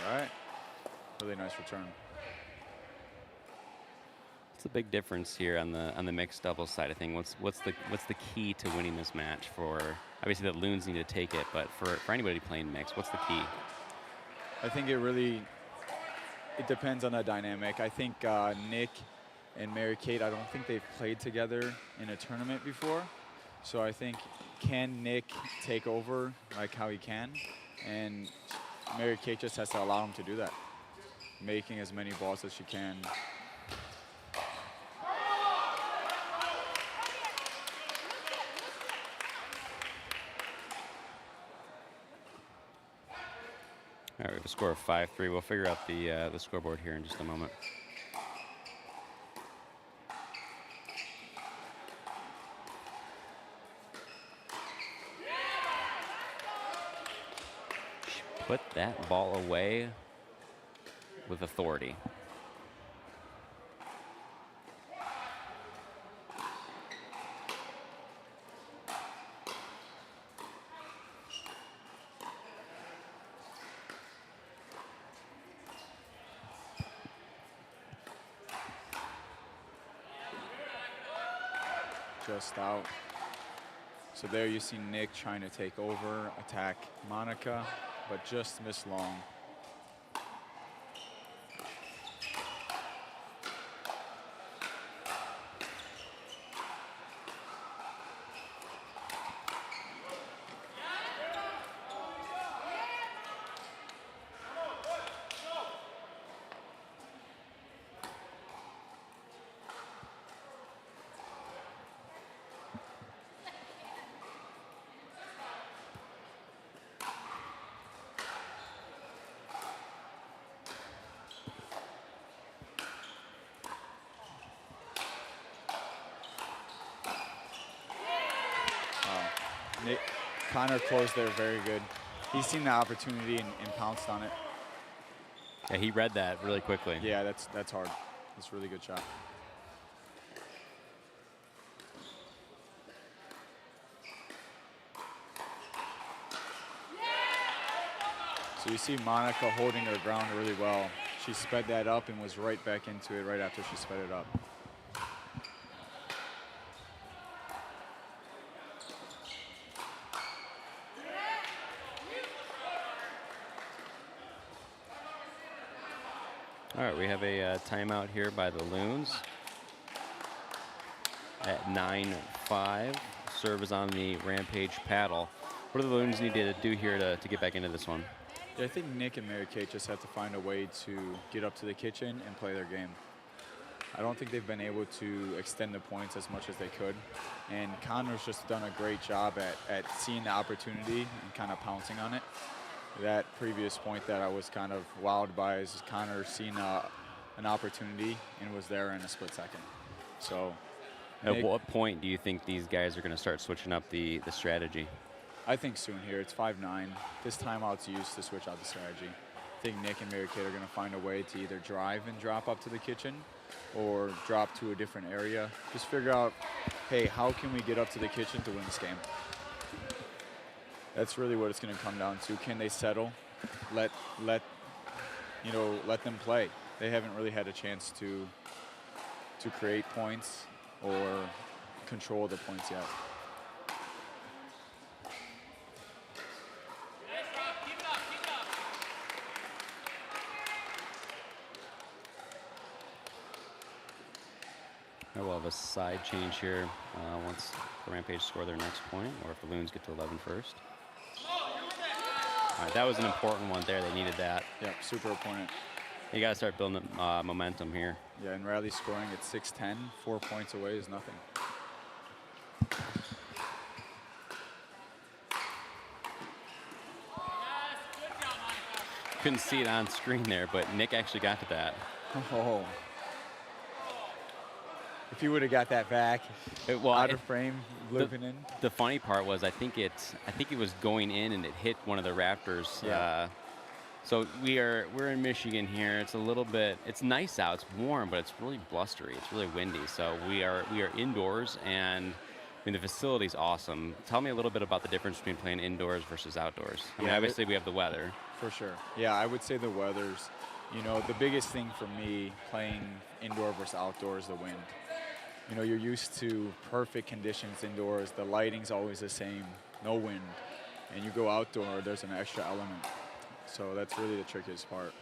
All right, really nice return. What's the big difference here on the mixed doubles side of things? What's the key to winning this match? For obviously the Loons need to take it, but for anybody playing mixed, what's the key? I think it depends on the dynamic. I think Nick and Mary Kate, I don't think they've played together in a tournament before. So I think, can Nick take over like how he can? And Mary Kate just has to allow him to do that, making as many balls as she can. All right, we have a score of 5-3. We'll figure out the scoreboard here in just a moment. Put that ball away with authority. Just out. So there you see Nick trying to take over, attack Monica, but just missed long. Connor closed there very good. He's seen the opportunity and pounced on it. Yeah, he read that really quickly. Yeah, that's hard. That's a really good shot. So you see Monica holding her ground really well. she sped that up and was right back into it right after she sped it up. All right, we have a timeout here by the Loons at 9-5. Serve is on the Rampage paddle. What do the Loons need to do here to get back into this one? Yeah, I think Nick and Mary Kate just have to find a way to get up to the kitchen and play their game. I don't think they've been able to extend the points as much as they could. And Connor's just done a great job at seeing the opportunity and kind of pouncing on it. That previous point that I was kind of wowed by is Connor seeing an opportunity and was there in a split second. So, at what point do you think these guys are going to start switching up the strategy? I think soon here. It's 5-9. This timeout's used to switch out the strategy. I think Nick and Mary Kate are going to find a way to either drive and drop up to the kitchen or drop to a different area. Just figure out, hey, how can we get up to the kitchen to win this game? That's really what it's going to come down to. Can they settle? Let them play. They haven't really had a chance to create points or control the points yet. We'll have a side change here once the Rampage score their next point, or if the Loons get to 11 first. All right, that was an important one there. They needed that. Yep, super important. You got to start building momentum here. Yeah, and Riley scoring at 6-10, 4 points away is nothing. Couldn't see it on screen there, but Nick actually got to that. Oh. If you would have got that back, out of frame, looping in. The funny part was I think it was going in and it hit one of the rafters. Yeah. So we're in Michigan here. It's a little bit. It's nice out. It's warm, but it's really blustery. It's really windy. So we are indoors, and I mean the facility's awesome. Tell me a little bit about the difference between playing indoors versus outdoors. I mean, obviously we have the weather. For sure. Yeah, I would say the weather's. The biggest thing for me playing indoor versus outdoors is the wind. You're used to perfect conditions indoors. The lighting's always the same, no wind. And you go outdoor, there's an extra element. So that's really the trickiest part.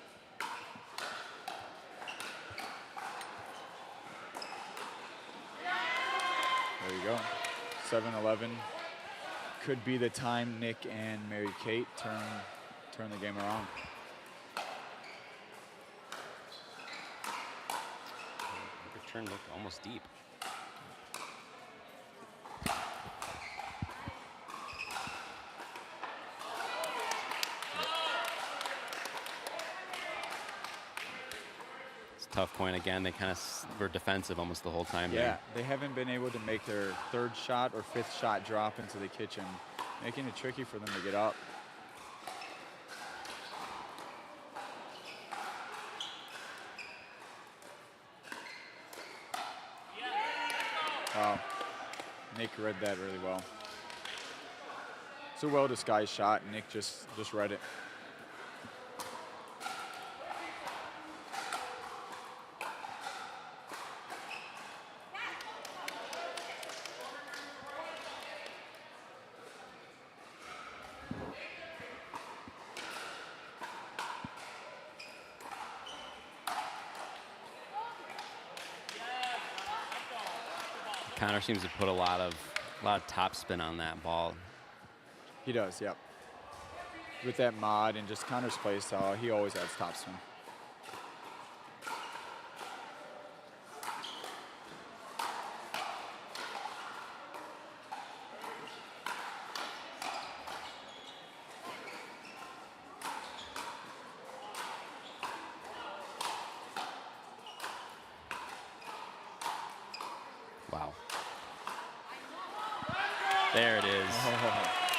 There you go. 7-11. Could be the time Nick and Mary Kate turn the game around. Return looked almost deep. Tough point again. They kind of were defensive almost the whole time. Yeah, there. They haven't been able to make their third shot or fifth shot drop into the kitchen, making it tricky for them to get up. Wow, Nick read that really well. It's a well-disguised shot. Nick just read it. Connor seems to put a lot of top spin on that ball. He does, yep. With that mod and just Connor's play style, he always has top spin. Wow. There it is.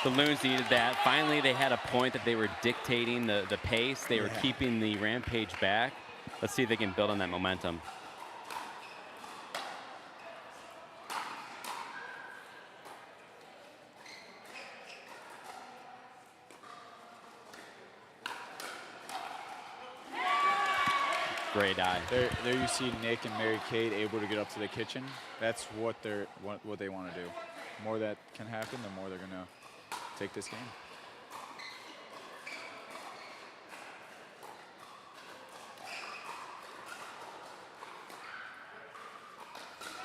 The Loons needed that. Finally, they had a point that they were dictating the pace. They were keeping the Rampage back. Let's see if they can build on that momentum. Great eye. There you see Nick and Mary Kate able to get up to the kitchen. That's what they want to do. The more that can happen, the more they're gonna take this game.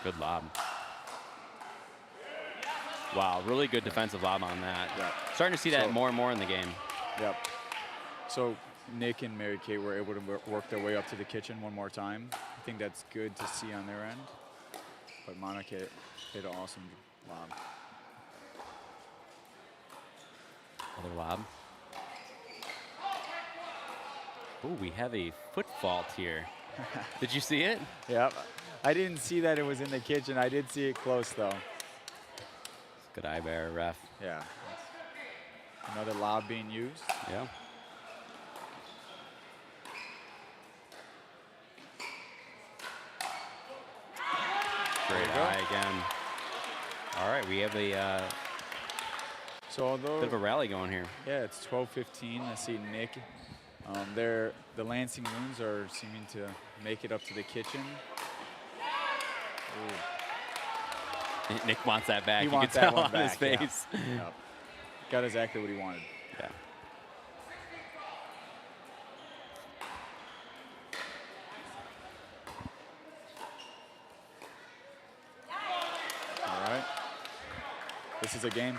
Good lob. Wow, really good defensive lob on that. Yep. Starting to see that more and more in the game. Yep. So Nick and Mary Kate were able to work their way up to the kitchen one more time. I think that's good to see on their end. But Monica hit an awesome lob. Another lob. Oh, we have a foot fault here. Did you see it? Yep. I didn't see that it was in the kitchen. I did see it close, though. Good eye bear, ref. Yeah. Another lob being used. Yeah. Great eye again. All right, we have a so although bit of a rally going here. Yeah, it's 12:15. I see Nick. The Lansing Loons are seeming to make it up to the kitchen. Ooh. Nick wants that back. He You wants can that tell one on back, his face. Yeah. Yep. Got exactly what he wanted. Yeah. All right. This is a game.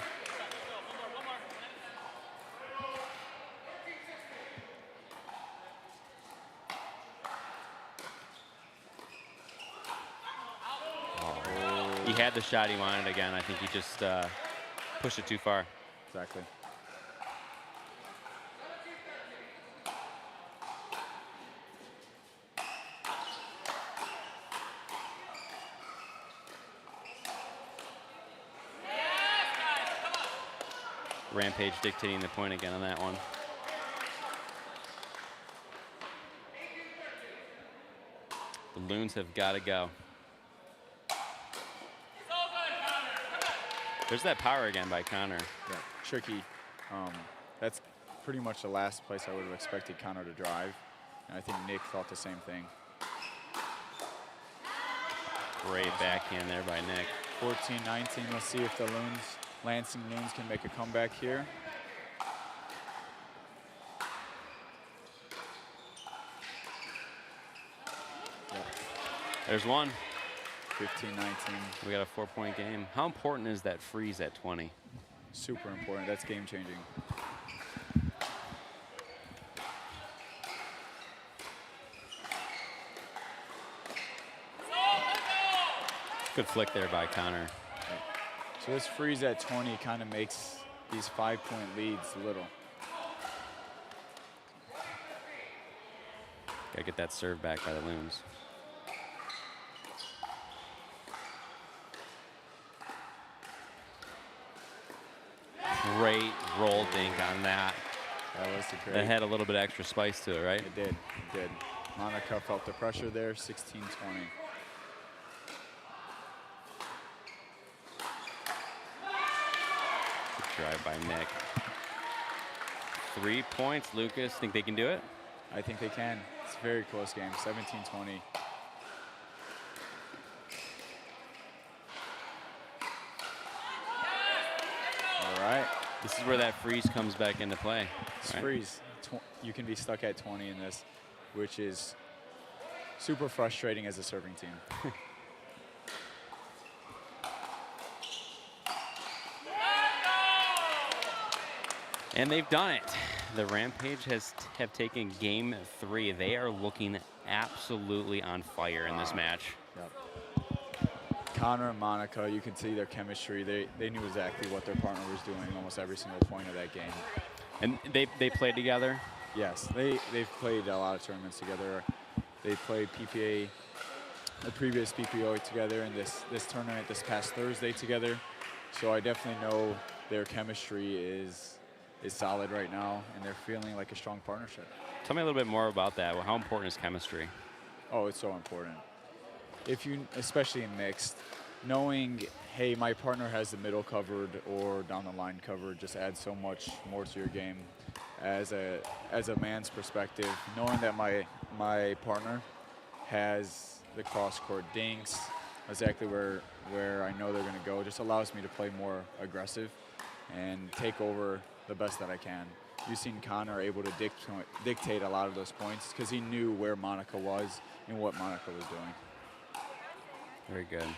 He had the shot he wanted again. I think he just pushed it too far. Exactly. Rampage dictating the point again on that one. The Loons have got to go. There's that power again by Connor. Yeah, tricky. That's pretty much the last place I would have expected Connor to drive. And I think Nick thought the same thing. Great backhand there by Nick. 14-19. Let's see if the Lansing Loons can make a comeback here. Yep. There's one. 15-19. We got a 4-point game. How important is that freeze at 20? Super important. That's game changing. Good flick there by Connor. So this freeze at 20 kind of makes these 5-point leads little. Got to get that serve back by the Loons. Great roll dink on that. That was a great. That had a little bit extra spice to it, right? It did. It did. Monica felt the pressure there. 16-20. Good drive by Nick. 3 points, Lucas. Think they can do it? I think they can. It's a very close game. 17-20. All right. This is where that freeze comes back into play. This right? freeze. You can be stuck at 20 in this, which is super frustrating as a serving team. And they've done it. The Rampage have taken game 3. They are looking absolutely on fire in this match. Yep. Connor and Monica, you can see their chemistry. They knew exactly what their partner was doing almost every single point of that game. And they played together? Yes, they've played a lot of tournaments together. They played PPA, the previous PPO together, and this tournament this past Thursday together. So I definitely know their chemistry is solid right now, and they're feeling like a strong partnership. Tell me a little bit more about that. How important is chemistry? Oh, it's so important. If you, especially in mixed, knowing, hey, my partner has the middle covered or down the line covered just adds so much more to your game. As a man's perspective, knowing that my partner has the cross-court dinks, exactly where I know they're going to go. Just allows me to play more aggressive and take over the best that I can. You've seen Connor able to dictate a lot of those points because he knew where Monica was and what Monica was doing. Very good.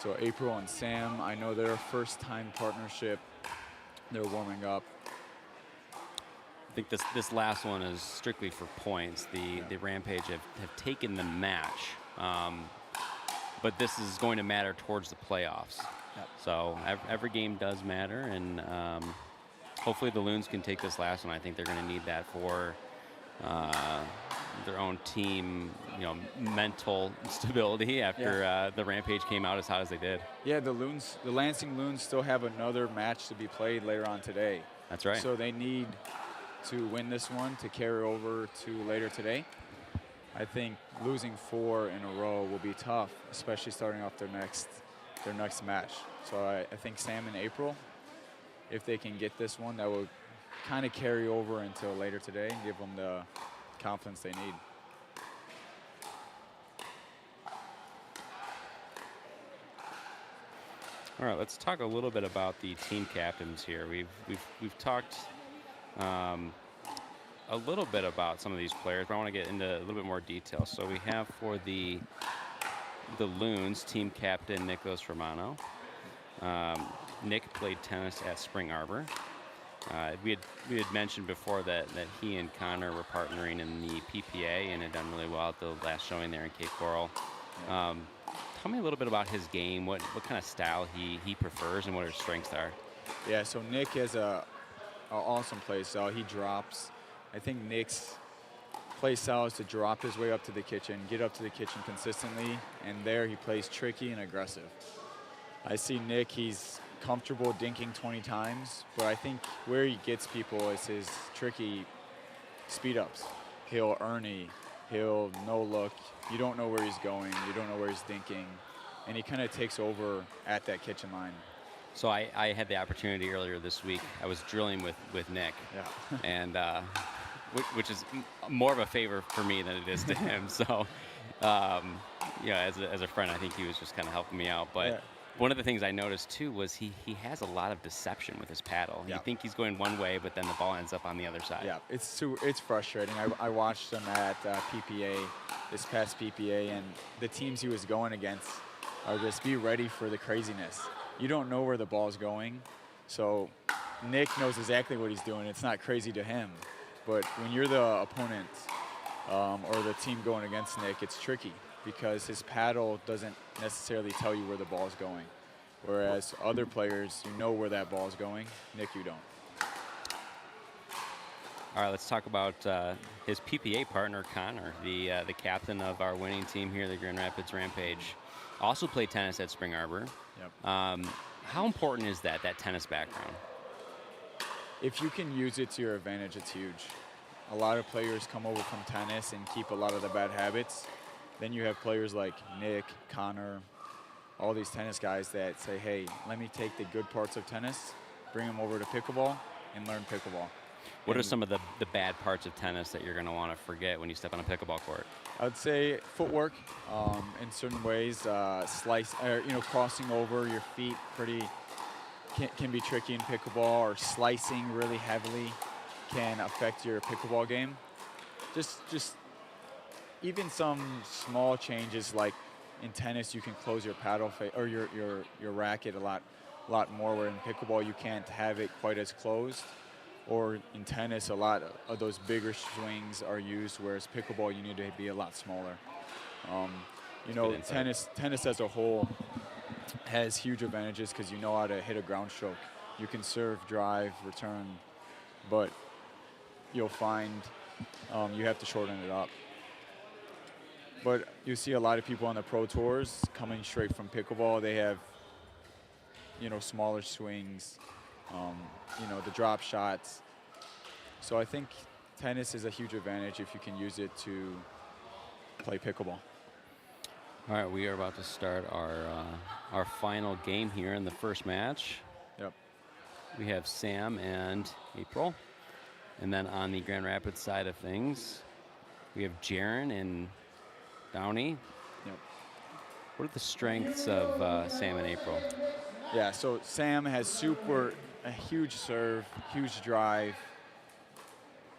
So April and Sam, I know they're a first-time partnership. They're warming up. I think this last one is strictly for points. The Rampage have taken the match, but this is going to matter towards the playoffs. Yep. So every game does matter, and hopefully the Loons can take this last one. I think they're going to need that for their own team, mental stability after the Rampage came out as hot as they did. Yeah, the Lansing Loons still have another match to be played later on today. That's right. So they need to win this one to carry over to later today. I think losing 4 in a row will be tough, especially starting off their next match. So I think Sam and April, if they can get this one, that will kind of carry over until later today and give them the confidence they need. All right, let's talk a little bit about the team captains here. We've talked a little bit about some of these players, but I want to get into a little bit more detail. So we have for the Loons team captain Nicholas Romano. Nick played tennis at Spring Arbor. We had mentioned before that he and Connor were partnering in the PPA and had done really well at the last showing there in Cape Coral. Tell me a little bit about his game, what kind of style he prefers and what his strengths are. Yeah, so Nick has a awesome play style. He drops. I think Nick's play style is to drop his way up to the kitchen, get up to the kitchen consistently, and there he plays tricky and aggressive. I see Nick, he's comfortable dinking 20 times, but I think where he gets people is his tricky speed ups. He'll Ernie, he'll no look. You don't know where he's going, you don't know where he's dinking, and he kind of takes over at that kitchen line. So I had the opportunity earlier this week. I was drilling with Nick, and which is more of a favor for me than it is to him. So, as a friend, I think he was just kind of helping me out. But one of the things I noticed too was he has a lot of deception with his paddle. You think he's going one way, but then the ball ends up on the other side. Yeah, it's frustrating. I watched him at PPA, this past PPA, and the teams he was going against are just be ready for the craziness. You don't know where the ball's going, so Nick knows exactly what he's doing. It's not crazy to him, but when you're the opponent or the team going against Nick, it's tricky because his paddle doesn't necessarily tell you where the ball's going, whereas other players, you know where that ball's going. Nick, you don't. All right, let's talk about his PPA partner, Connor, the captain of our winning team here, the Grand Rapids Rampage. Also played tennis at Spring Arbor. Yep. How important is that tennis background? If you can use it to your advantage, it's huge. A lot of players come over from tennis and keep a lot of the bad habits. Then you have players like Nick, Connor, all these tennis guys that say, hey, let me take the good parts of tennis, bring them over to pickleball, and learn pickleball. What are some of the bad parts of tennis that you're going to want to forget when you step on a pickleball court? I would say footwork in certain ways, crossing over your feet can be tricky in pickleball, or slicing really heavily can affect your pickleball game. Just even some small changes, like in tennis you can close your paddle or your racket a lot more, where in pickleball you can't have it quite as closed. Or in tennis, a lot of those bigger swings are used, whereas pickleball, you need to be a lot smaller. Tennis as a whole has huge advantages because you know how to hit a ground stroke. You can serve, drive, return, but you'll find you have to shorten it up. But you see a lot of people on the pro tours coming straight from pickleball. They have, smaller swings. The drop shots. So I think tennis is a huge advantage if you can use it to play pickleball. All right, we are about to start our final game here in the first match. Yep. We have Sam and April. And then on the Grand Rapids side of things, we have Jaron and Downey. Yep. What are the strengths of Sam and April? Yeah, so Sam has a huge serve, huge drive.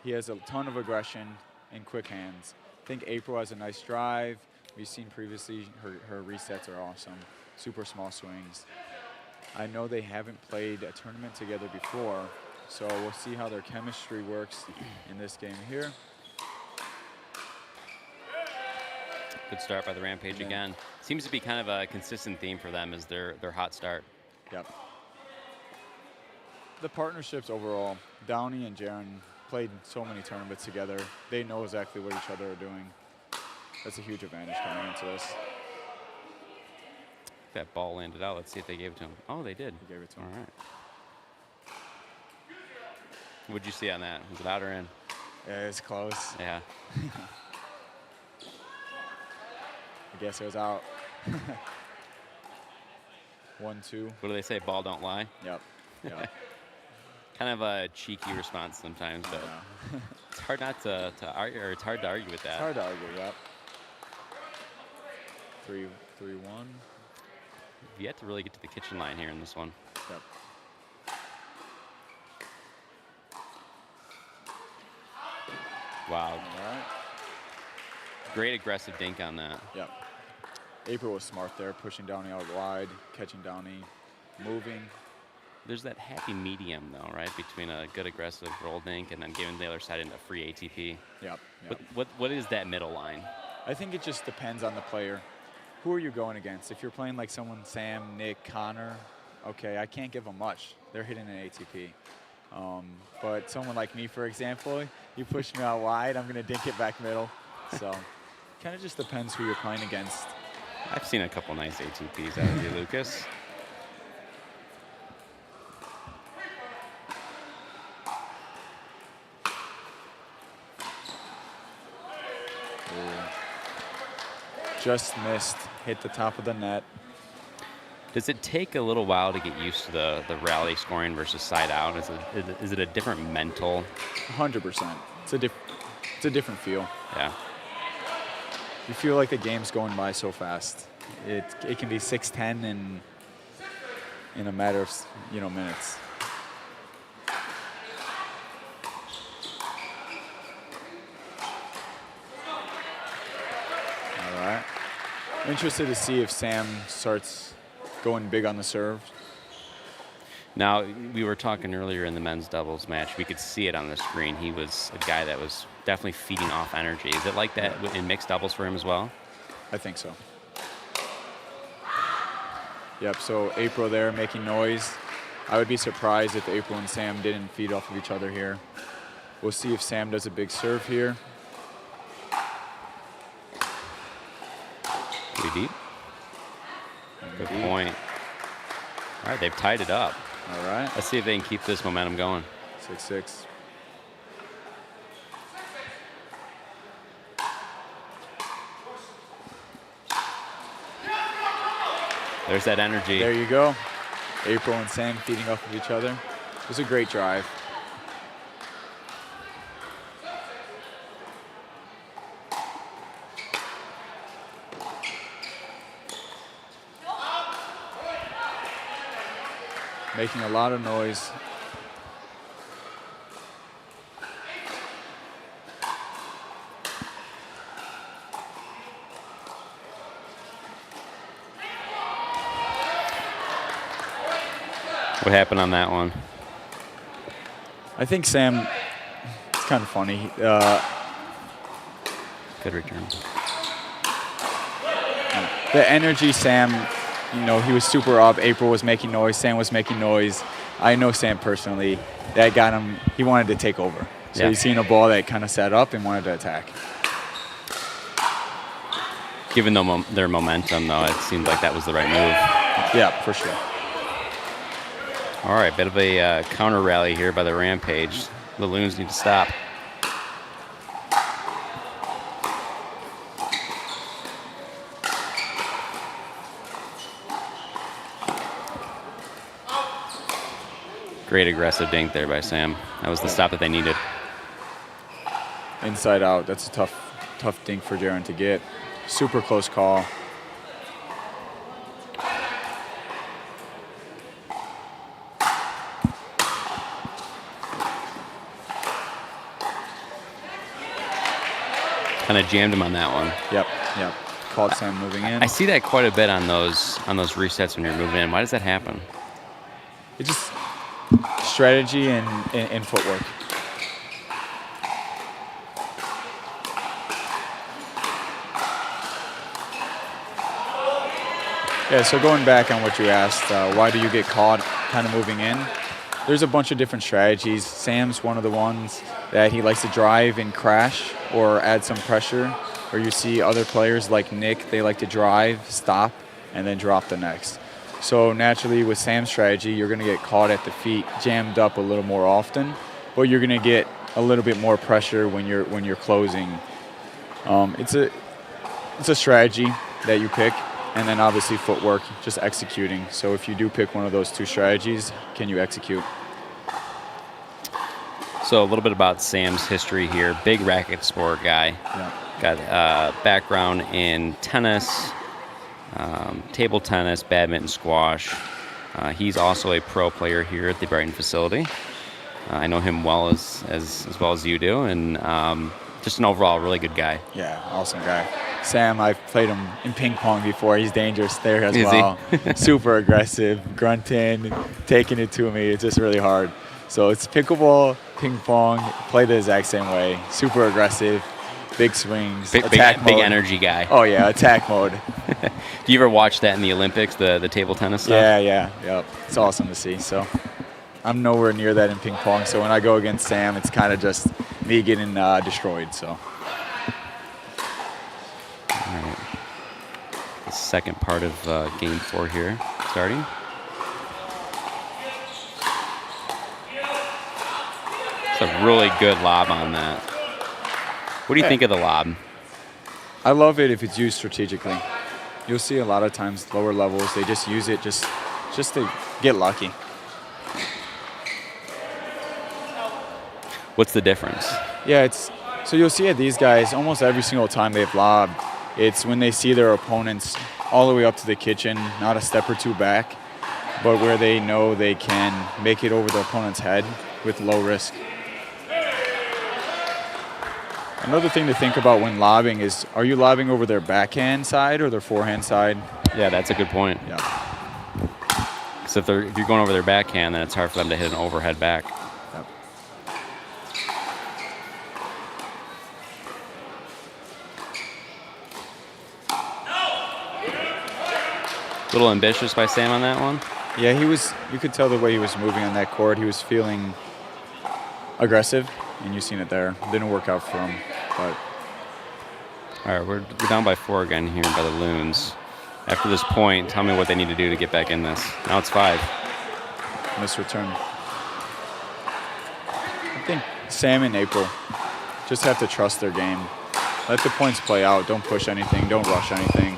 He has a ton of aggression and quick hands. I think April has a nice drive. We've seen previously her resets are awesome. Super small swings. I know they haven't played a tournament together before, so we'll see how their chemistry works in this game here. Good start by the Rampage again. Seems to be kind of a consistent theme for them is their hot start. Yep. The partnerships overall, Downey and Jaron played so many tournaments together. They know exactly what each other are doing. That's a huge advantage coming into this. That ball landed out. Let's see if they gave it to him. Oh, they did. They gave it to him. All right. What'd you see on that? Was it out or in? Yeah, it's close. Yeah. I guess it was out. 1-2. What do they say? Ball don't lie? Yep. Yep. Kind of a cheeky response sometimes, but it's hard not to argue, or it's hard to argue with that. It's hard to argue, yep. 3-1. You have to really get to the kitchen line here in this one. Yep. Wow. All right. Great aggressive dink on that. Yep. April was smart there, pushing Downey out wide, catching Downey, moving. There's that happy medium, though, right, between a good aggressive roll dink and then giving the other side into free ATP. Yep. What is that middle line? I think it just depends on the player. Who are you going against? If you're playing like someone, Sam, Nick, Connor, okay, I can't give them much. They're hitting an ATP. But someone like me, for example, you push me out wide, I'm going to dink it back middle. So kind of just depends who you're playing against. I've seen a couple nice ATPs out of you, Lucas. Just missed, hit the top of the net. Does it take a little while to get used to the rally scoring versus side out? Is it a different mental? 100%. It's a different feel. Yeah. You feel like the game's going by so fast. It can be 6-10 in a matter of minutes. All right. I'm interested to see if Sam starts going big on the serve. Now, we were talking earlier in the men's doubles match. We could see it on the screen. He was a guy that was definitely feeding off energy. Is it like that in mixed doubles for him as well? I think so. Yep, so April there making noise. I would be surprised if April and Sam didn't feed off of each other here. We'll see if Sam does a big serve here. Pretty deep. Good point. All right, they've tied it up. All right. Let's see if they can keep this momentum going. 6-6. There's that energy. There you go. April and Sam feeding off of each other. It was a great drive. Making a lot of noise. What happened on that one? I think Sam, it's kind of funny. Good return. The energy, Sam, he was super up. April was making noise. Sam was making noise. I know Sam personally. That got him. He wanted to take over. So he's seen a ball that kind of set up and wanted to attack. Given their momentum, though, it seemed like that was the right move. Yeah, for sure. All right, bit of a counter rally here by the Rampage. The Loons need to stop. Great aggressive dink there by Sam. That was the stop that they needed. Inside out. That's a tough dink for Jaron to get. super close call. Kind of jammed him on that one. Yep. Called Sam moving in. I see that quite a bit on those resets when you're moving in. Why does that happen? It's just strategy and footwork. Yeah, so going back on what you asked, why do you get caught kind of moving in? There's a bunch of different strategies. Sam's one of the ones that he likes to drive and crash or add some pressure. Or you see other players like Nick, they like to drive, stop, and then drop the next. So naturally with Sam's strategy, you're going to get caught at the feet, jammed up a little more often, but you're going to get a little bit more pressure when you're closing. It's a strategy that you pick. And then obviously footwork, just executing. So if you do pick one of those two strategies, can you execute? So a little bit about Sam's history here. Big racket sport guy. Yeah. Got background in tennis, table tennis, badminton, squash. He's also a pro player here at the Brighton facility. I know him well as well as you do, and just an overall really good guy. Yeah, awesome guy. Sam, I've played him in ping pong before. He's dangerous there as Is well. he? Super aggressive, grunting, taking it to me. It's just really hard. So it's pickleball, ping pong, play the exact same way. Super aggressive, big swings, attack big mode. energy guy. Oh yeah, attack mode. Do you ever watch that in the Olympics, the table tennis stuff? Yep. It's awesome to see. So I'm nowhere near that in ping pong. So when I go against Sam, it's kind of just me getting destroyed. So. All right. The second part of game 4 here, starting. It's a really good lob on that. What do you think of the lob? I love it if it's used strategically. You'll see a lot of times lower levels, they just use it just to get lucky. What's the difference? Yeah, so you'll see at these guys, almost every single time they've lobbed, it's when they see their opponents all the way up to the kitchen, not a step or two back, but where they know they can make it over the opponent's head with low risk. Another thing to think about when lobbing is, are you lobbing over their backhand side or their forehand side? Yeah, that's a good point. Yeah. So if you're going over their backhand, then it's hard for them to hit an overhead back. Yep. A little ambitious by Sam on that one. Yeah, you could tell the way he was moving on that court. He was feeling aggressive, and you've seen it there. Didn't work out for him, but. All right, we're down by 4 again here by the Loons. After this point, tell me what they need to do to get back in this. Now it's 5. Missed return. I think Sam and April just have to trust their game. Let the points play out. Don't push anything. Don't rush anything.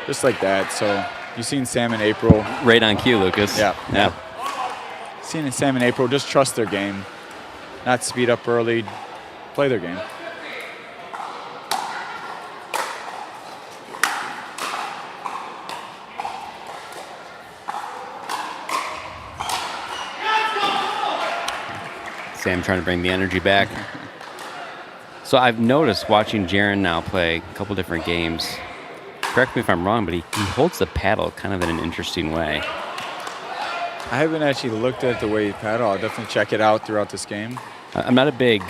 Just like that. So you've seen Sam and April. Right on cue, Lucas. Yeah. Seeing Sam and April just trust their game. Not speed up early. Play their game. Sam trying to bring the energy back. So I've noticed watching Jaron now play a couple different games. Correct me if I'm wrong, but he holds the paddle kind of in an interesting way. I haven't actually looked at the way he paddle. I'll definitely check it out throughout this game. I'm not a big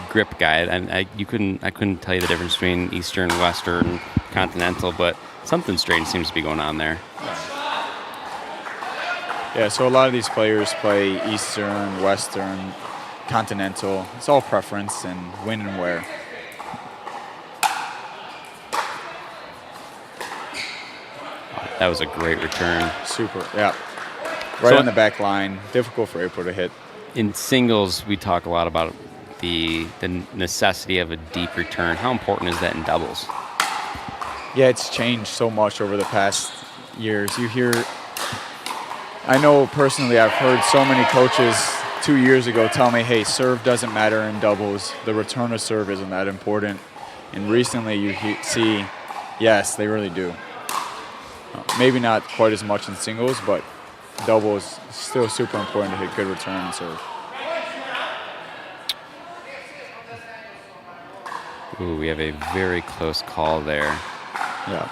grip guy. I couldn't tell you the difference between Eastern, Western, Continental, but something strange seems to be going on there. Yeah, so a lot of these players play Eastern, Western, Continental. It's all preference and when and where. That was a great return. Super, yeah. Right on the back line. Difficult for April to hit. In singles, we talk a lot about the necessity of a deep return. How important is that in doubles? Yeah, it's changed so much over the past years. I know personally I've heard so many coaches 2 years ago telling me, hey, serve doesn't matter in doubles. The return of serve isn't that important. And recently you see, yes, they really do. Maybe not quite as much in singles, but doubles still super important to hit good return and serve. Ooh, we have a very close call there. Yeah.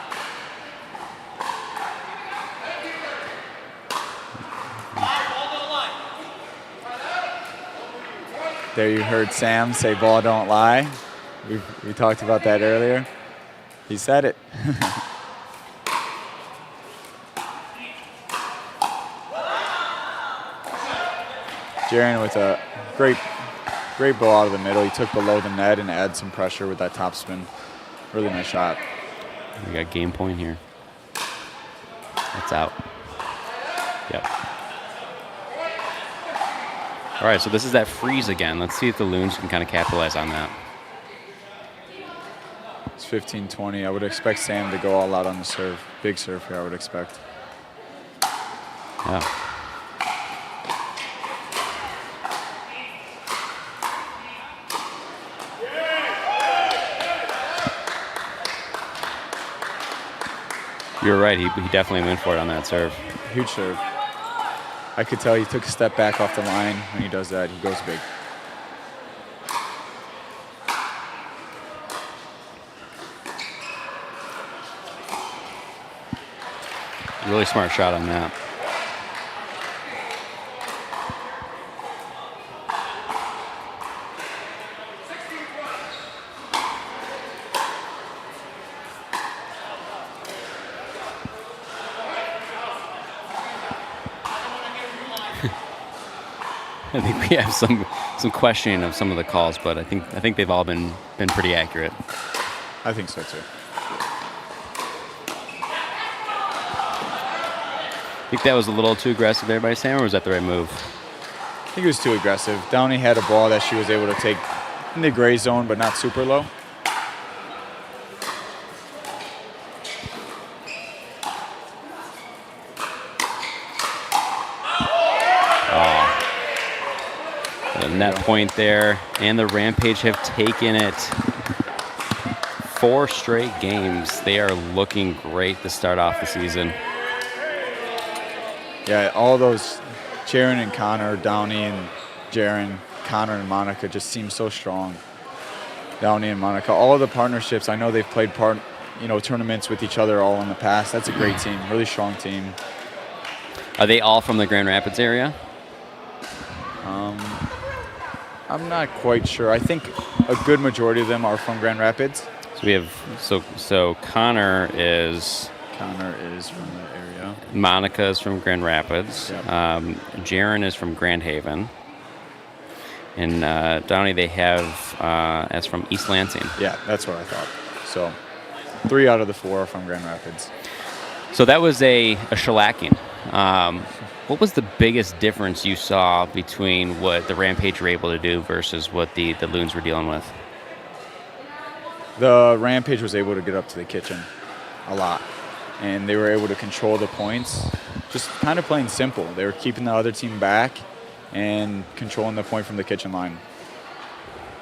There you heard Sam say ball don't lie. We talked about that earlier. He said it. Jaron with a great ball out of the middle. He took below the net and added some pressure with that topspin. Really nice shot. We got game point here. That's out. Yep. All right, so this is that freeze again. Let's see if the Loons can kind of capitalize on that. It's 15-20. I would expect Sam to go all out on the serve. Big serve here, I would expect. Yeah. You're right. He definitely went for it on that serve. Huge serve. I could tell he took a step back off the line. When he does that, he goes big. Really smart shot on that. I think we have some questioning of some of the calls, but I think they've all been pretty accurate. I think so too. I think that was a little too aggressive there by Sam, or was that the right move? I think it was too aggressive. Downey had a ball that she was able to take in the gray zone, but not super low. The net point there, and the Rampage have taken it. 4 straight games. They are looking great to start off the season. Yeah, all those Jaron and Connor, Downey and Jaron, Connor and Monica just seem so strong. Downey and Monica, all the partnerships. I know they've played tournaments with each other all in the past. That's a great team, really strong team. Are they all from the Grand Rapids area? I'm not quite sure. I think a good majority of them are from Grand Rapids. So we have so Connor is from the area. Monica is from Grand Rapids. Yep. Jaron is from Grand Haven. And Downey they have as from East Lansing. Yeah, that's what I thought. So 3 out of the 4 are from Grand Rapids. So that was a shellacking. What was the biggest difference you saw between what the Rampage were able to do versus what the Loons were dealing with? The Rampage was able to get up to the kitchen a lot. And they were able to control the points, just kind of playing simple. They were keeping the other team back and controlling the point from the kitchen line.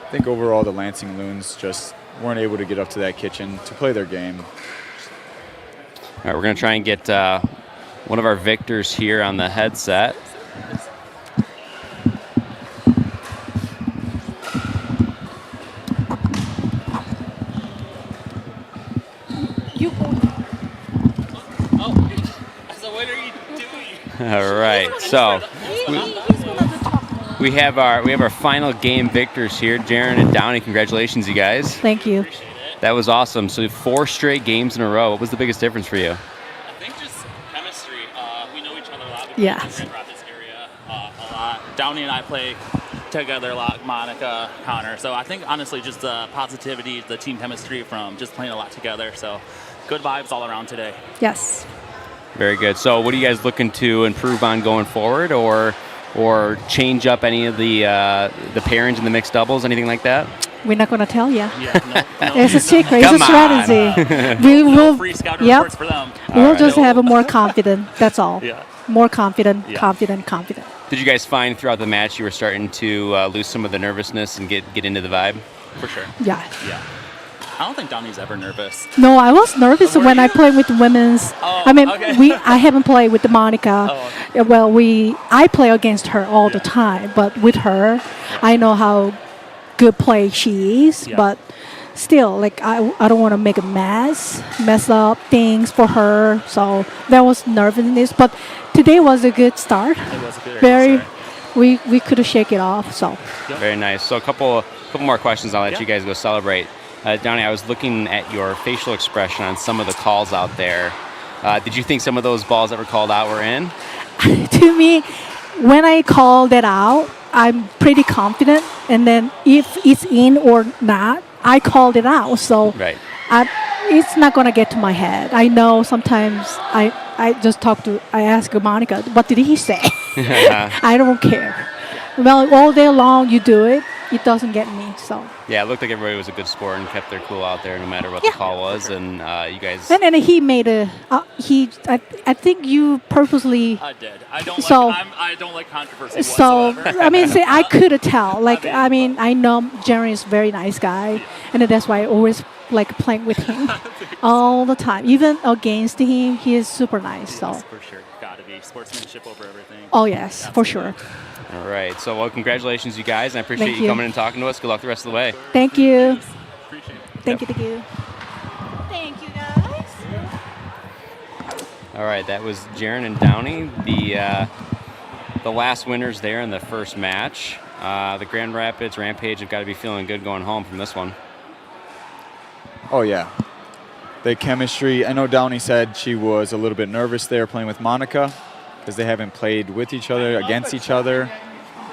I think overall the Lansing Loons just weren't able to get up to that kitchen to play their game. All right, we're going to try and get one of our victors here on the headset. All right, so we have our final game victors here, Jaron and Downey. Congratulations, you guys. Thank you. That was awesome. So 4 straight games in a row. What was the biggest difference for you? I think just chemistry. We know each other a lot. Yeah. We play in the Grand Rapids area a lot. Downey and I play together a lot. Monica, Connor. So I think honestly just the positivity, the team chemistry from just playing a lot together. So good vibes all around today. Yes. Very good. So what are you guys looking to improve on going forward, or change up any of the pairings in the mixed doubles, anything like that? We're not going to tell you. Yeah, no, It's a secret. It's Come a strategy. We will. free scouting Yep. reports for them. We'll just have a more confident. That's all. Yeah. More confident, Yeah. confident. Did you guys find throughout the match you were starting to lose some of the nervousness and get into the vibe? For sure. Yeah. Yeah. I don't think Donnie's ever nervous. No, I was nervous when I played with women's. Oh, I mean, okay. I haven't played with Monica. Oh, Well, I play against her all the time, but with her, I know how good play she is. Yeah. But still, like I don't want to make a mess up things for her. So there was nervousness, but today was a good start. It was a good Very, start. we could shake it off. So Very nice. So a couple more questions. I'll let Yeah. you guys go celebrate. Donnie, I was looking at your facial expression on some of the calls out there. Did you think some of those balls that were called out were in? to me, when I call that out, I'm pretty confident. And then if it's in or not, I called it out. So Right. it's not going to get to my head. I know sometimes I just I ask Monica, what did he say? I don't care. Well, all day long you do it. It doesn't get me. So. Yeah, it looked like everybody was a good sport and kept their cool out there no matter what the call was. And you guys... And then he made I think you purposely. I did. I don't like controversy So whatsoever. I mean, I could tell. Like I know Jerry is a very nice guy, and that's why I always like playing with him all the time. Even against him, he is super nice. So. For sure. Gotta be sportsmanship over everything. Oh yes, for sure. All right. So, well, congratulations, you guys. And I appreciate Thank you you. coming and talking to us. Good luck the rest of the way. Thank you. Appreciate it. Thank you. Thank you, guys. All right. That was Jaren and Downey, the last winners there in the first match. The Grand Rapids Rampage have got to be feeling good going home from this one. Oh, yeah. The chemistry. I know Downey said she was a little bit nervous there playing with Monica because they haven't played with each other, against each other.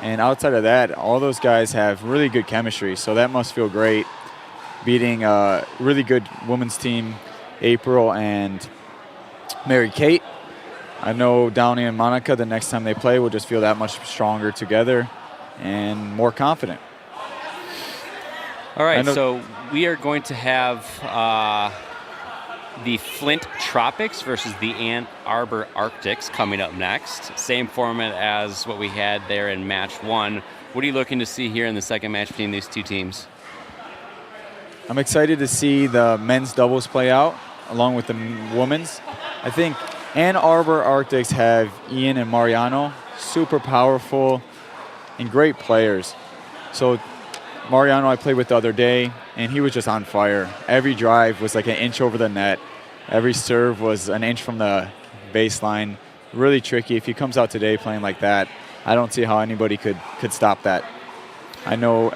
And outside of that, all those guys have really good chemistry, so that must feel great. Beating a really good women's team, April and Mary Kate. I know Downey and Monica, the next time they play, will just feel that much stronger together and more confident. All right, so we are going to have the Flint Tropics versus the Arbor Arctics coming up next. Same format as what we had there in match one. What are you looking to see here in the second match between these two teams? I'm excited to see the men's doubles play out along with the women's. I think Ann Arbor Arctics have Ian and Mariano, super powerful and great players. So Mariano I played with the other day, and he was just on fire. Every drive was like an inch over the net. Every serve was an inch from the baseline. Really tricky. If he comes out today playing like that, I don't see how anybody could stop that. I know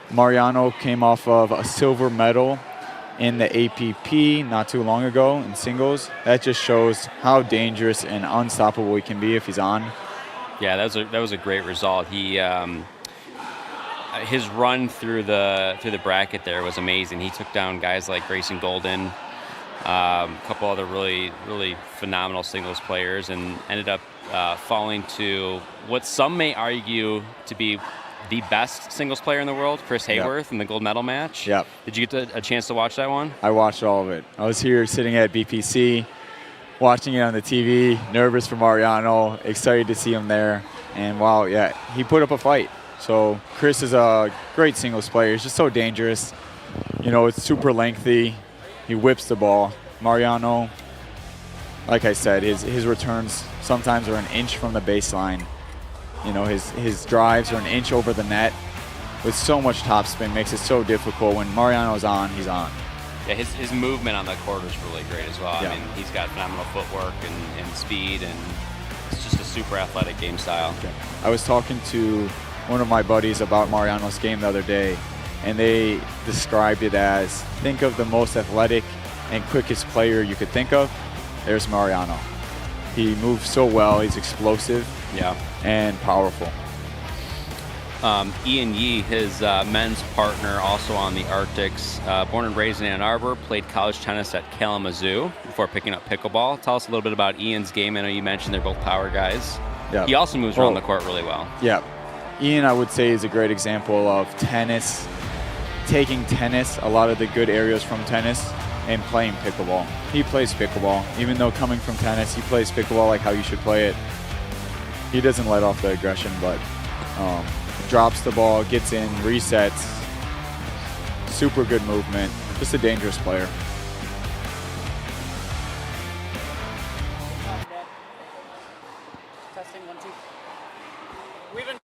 Mariano came off of a silver medal in the APP not too long ago in singles. That just shows how dangerous and unstoppable he can be if he's on. Yeah, that was a great result. He his run through the bracket there was amazing. He took down guys like Grayson Golden, a couple other really phenomenal singles players, and ended up falling to what some may argue to be the best singles player in the world, Chris Hayworth, in the gold medal match. Yep. Did you get a chance to watch that one? I watched all of it. I was here sitting at BPC, watching it on the TV, nervous for Mariano, excited to see him there. And wow, yeah, he put up a fight. So Chris is a great singles player. He's just so dangerous. You know, it's super lengthy. He whips the ball. Mariano, like I said, his returns sometimes are an inch from the baseline. You know, his drives are an inch over the net. With so much topspin, makes it so difficult. When Mariano's on, he's on. Yeah, his movement on the court is really great as well. Yeah. I mean, he's got phenomenal footwork and speed, and it's just a super athletic game style. Okay. I was talking to one of my buddies about Mariano's game the other day, and they described it as, think of the most athletic and quickest player you could think of. There's Mariano. He moves so well. He's explosive. Yeah. And powerful. Ian Yee, his men's partner, also on the Arctics, born and raised in Ann Arbor, played college tennis at Kalamazoo before picking up pickleball. Tell us a little bit about Ian's game. I know you mentioned they're both power guys. Yeah. He also moves around the court really well. Yeah. Ian, I would say, is a great example of tennis, taking tennis, a lot of the good areas from tennis, and playing pickleball. He plays pickleball. Even though coming from tennis, he plays pickleball like how you should play it. he doesn't let off the aggression, but drops the ball, gets in, resets. Super good movement. Just a dangerous player. Testing 1, 2. We've been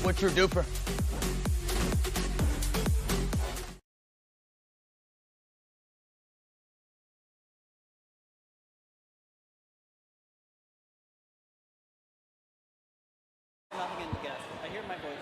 What's your duper? nothing in the guest. I hear my voice.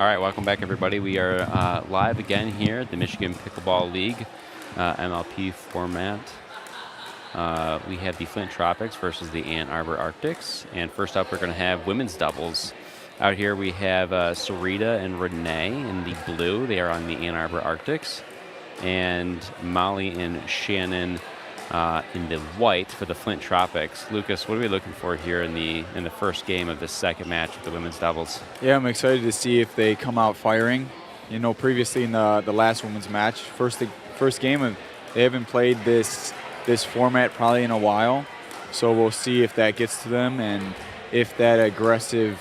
All right, welcome back, everybody. We are live again here at the Michigan Pickleball League MLP format. We have the Flint Tropics versus the Ann Arbor Arctics. And first up, we're going to have women's doubles. Out here, we have Sarita and Renee in the blue. They are on the Ann Arbor Arctics. And Molly and Shannon in the white for the Flint Tropics. Lucas, what are we looking for here in the first game of the second match with the women's doubles? Yeah, I'm excited to see if they come out firing. You know, previously in the last women's match, first game, they haven't played this format probably in a while. So we'll see if that gets to them and if that aggressive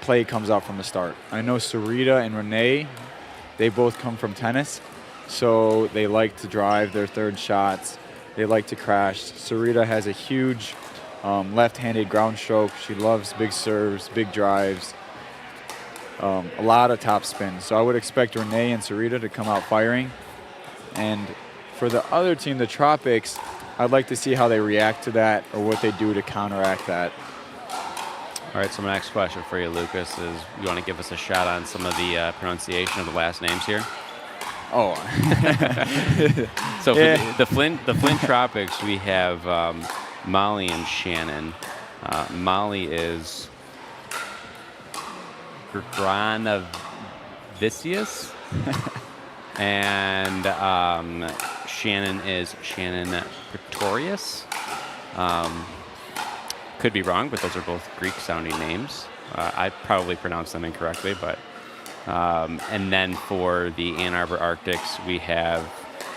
play comes out from the start. I know Sarita and Renee, they both come from tennis, so they like to drive their third shots. They like to crash. Sarita has a huge left-handed ground stroke. She loves big serves, big drives, a lot of top spin. So I would expect Renee and Sarita to come out firing. And for the other team, the Tropics, I'd like to see how they react to that or what they do to counteract that. All right, so my next question for you, Lucas, is you want to give us a shot on some of the pronunciation of the last names here? Oh. So for the Flint Tropics, we have Molly and Shannon. Molly is Granavicius, and Shannon is Shannon Pretorius. Could be wrong, but those are both Greek-sounding names. I probably pronounced them incorrectly, but and then for the Ann Arbor Arctics, we have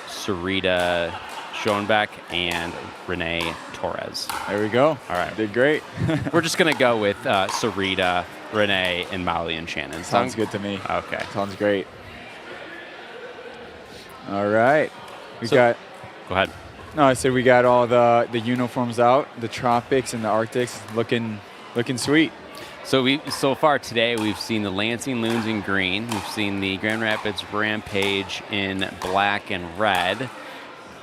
Sarita Schoenbeck and Renee Torres. There we go. All right. Did great. We're just going to go with Sarita, Renee, and Molly and Shannon. Sounds good to me. Okay. Sounds great. All right. Go ahead. No, I said we got all the uniforms out, the Tropics and the Arctics looking sweet. So far today, we've seen the Lansing Loons in green. We've seen the Grand Rapids Rampage in black and red.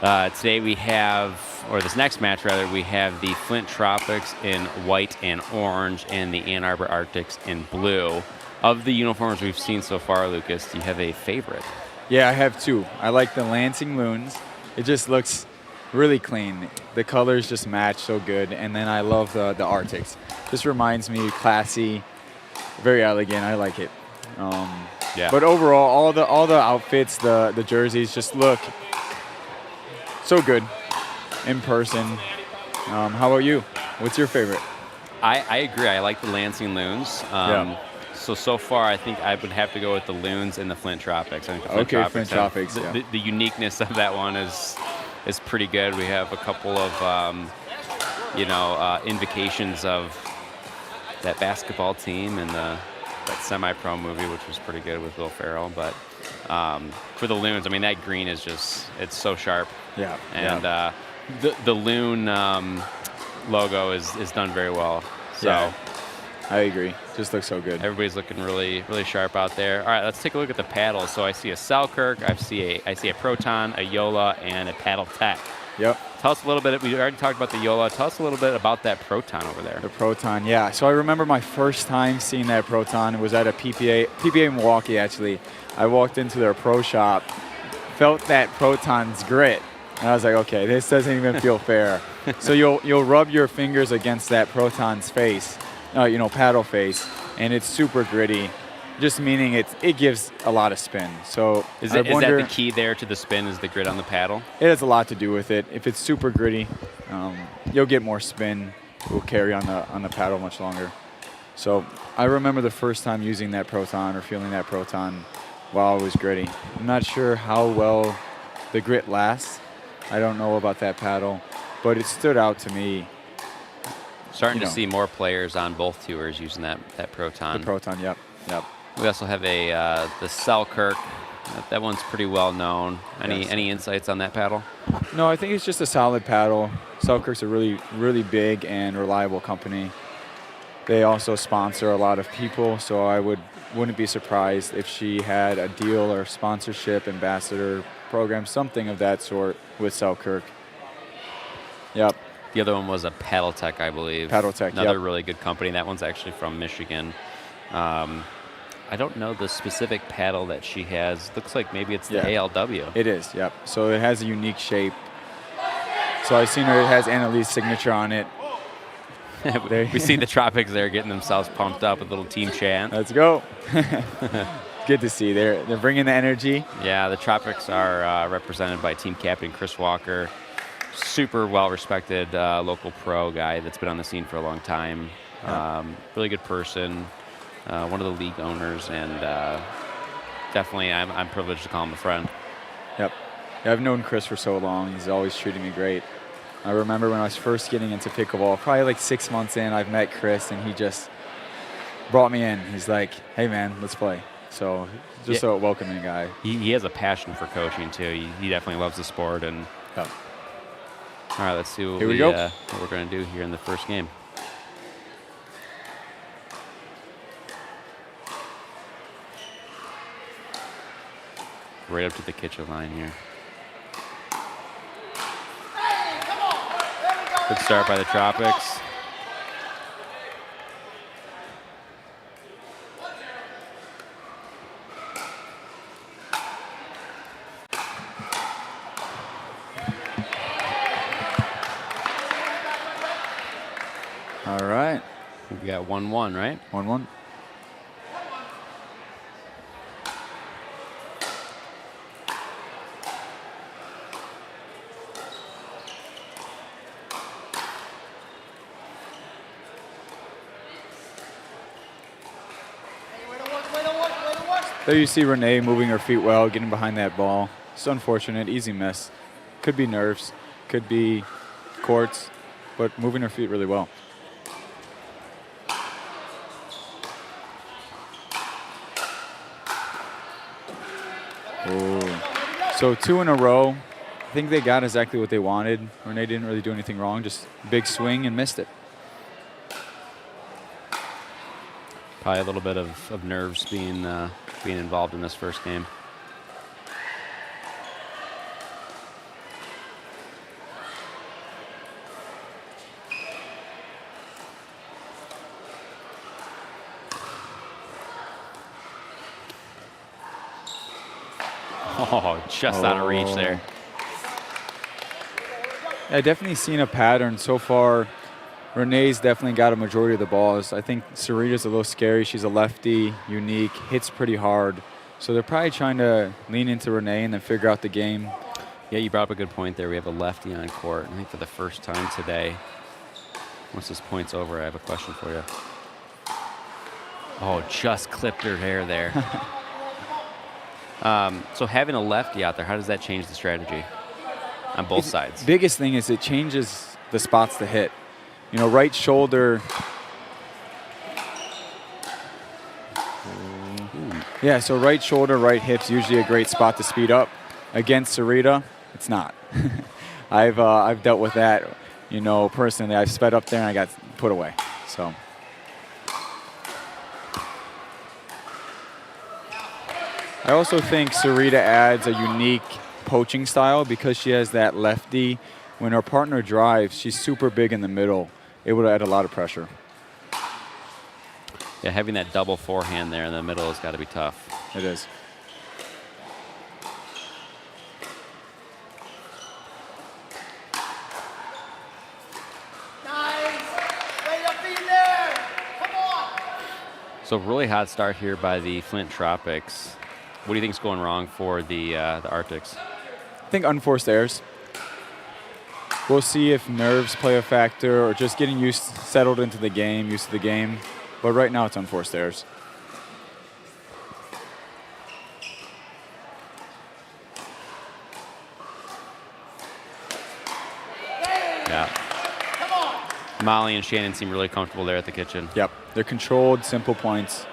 Today we have, or this next match rather, we have the Flint Tropics in white and orange and the Ann Arbor Arctics in blue. Of the uniforms we've seen so far, Lucas, do you have a favorite? Yeah, I have two. I like the Lansing Loons. It just looks really clean. The colors just match so good. And then I love the Arctics. This reminds me classy, very elegant. I like it. Yeah. But overall, all the outfits, the jerseys just look so good in person. How about you? What's your favorite? I agree. I like the Lansing Loons. So far, I think I would have to go with the Loons and the Flint Tropics. I think the Flint Tropics. The uniqueness of that one is pretty good. We have a couple of invocations of that basketball team and that semi-pro movie, which was pretty good with Will Ferrell. But for the Loons, I mean, that green is it's so sharp. Yeah. And the Loon logo is done very well. So yeah, I agree. Just looks so good. Everybody's looking really, really sharp out there. All right, let's take a look at the paddles. So I see a Selkirk, I see a Proton, a Yola, and a Paddle Tech. Yep. Tell us a little bit. We already talked about the Yola. Tell us a little bit about that Proton over there. The Proton, yeah. So I remember my first time seeing that Proton. It was at a PPA Milwaukee, actually. I walked into their pro shop, felt that Proton's grit, and I was like, okay, this doesn't even feel fair. So you'll rub your fingers against that Proton's face, paddle face, and it's super gritty. Just meaning it gives a lot of spin. So is that the key there to the spin? Is the grit on the paddle? It has a lot to do with it. If it's super gritty, you'll get more spin. It will carry on the paddle much longer. So I remember the first time using that Proton or feeling that Proton while it was gritty. I'm not sure how well the grit lasts. I don't know about that paddle, but it stood out to me. Starting to see more players on both tours using that Proton. The Proton, yep. We also have the Selkirk. That one's pretty well known. Any insights on that paddle? No, I think it's just a solid paddle. Selkirk's a really, really big and reliable company. They also sponsor a lot of people, so I wouldn't be surprised if she had a deal or sponsorship, ambassador program, something of that sort with Selkirk. Yep. The other one was a Paddle Tech, I believe. Paddle Tech, Another really good company. That one's actually from Michigan. I don't know the specific paddle that she has. Looks like maybe it's the Yeah. ALW. It is, yep. So it has a unique shape. So I've seen her, it has Annalie's signature on it. We see the Tropics there getting themselves pumped up with a little team chant. Let's go. Good to see. They're bringing the energy. Yeah, the Tropics are represented by team captain Chris Walker. Super well-respected local pro guy that's been on the scene for a long time. Really good person. One of the league owners, and definitely I'm privileged to call him a friend. Yep. Yeah, I've known Chris for so long. He's always treated me great. I remember when I was first getting into pickleball, probably like 6 months in, I've met Chris, and he just brought me in. He's like, hey, man, let's play. So just a welcoming guy. He has a passion for coaching, too. He definitely loves the sport. And Yep. all right, let's see what, Here we go. What we're going to do here in the first game. Right up to the kitchen line here. Good start by the Tropics. All right. We got 1-1, right? 1-1. There you see Renee moving her feet well, getting behind that ball. It's unfortunate, easy miss. Could be nerves, could be courts, but moving her feet really well. Ooh. So 2 in a row. I think they got exactly what they wanted. Renee didn't really do anything wrong, just big swing and missed it. Probably a little bit of nerves being involved in this first game. Oh, just out of reach there. I definitely seen a pattern so far. Renee's definitely got a majority of the balls. I think Sarita's a little scary. She's a lefty, unique, hits pretty hard. So they're probably trying to lean into Renee and then figure out the game. Yeah, you brought up a good point there. We have a lefty on court. I think for the first time today. Once this point's over, I have a question for you. Oh, just clipped her hair there. So having a lefty out there, how does that change the strategy on both sides? Biggest thing is it changes the spots to hit. You know, right shoulder. Yeah, so right shoulder, right hip's usually a great spot to speed up. Against Sarita, it's not. I've dealt with that, you know, personally. I've sped up there and I got put away. So. I also think Sarita adds a unique poaching style because she has that lefty. When her partner drives, she's super big in the middle. It would add a lot of pressure. Yeah, having that double forehand there in the middle has got to be tough. It is. So really hot start here by the Flint Tropics. What do you think is going wrong for the Arctics? I think unforced errors. We'll see if nerves play a factor or just getting settled into the game, used to the game. But right now it's unforced errors. Yeah. Molly and Shannon seem really comfortable there at the kitchen. Yep. They're controlled, simple points.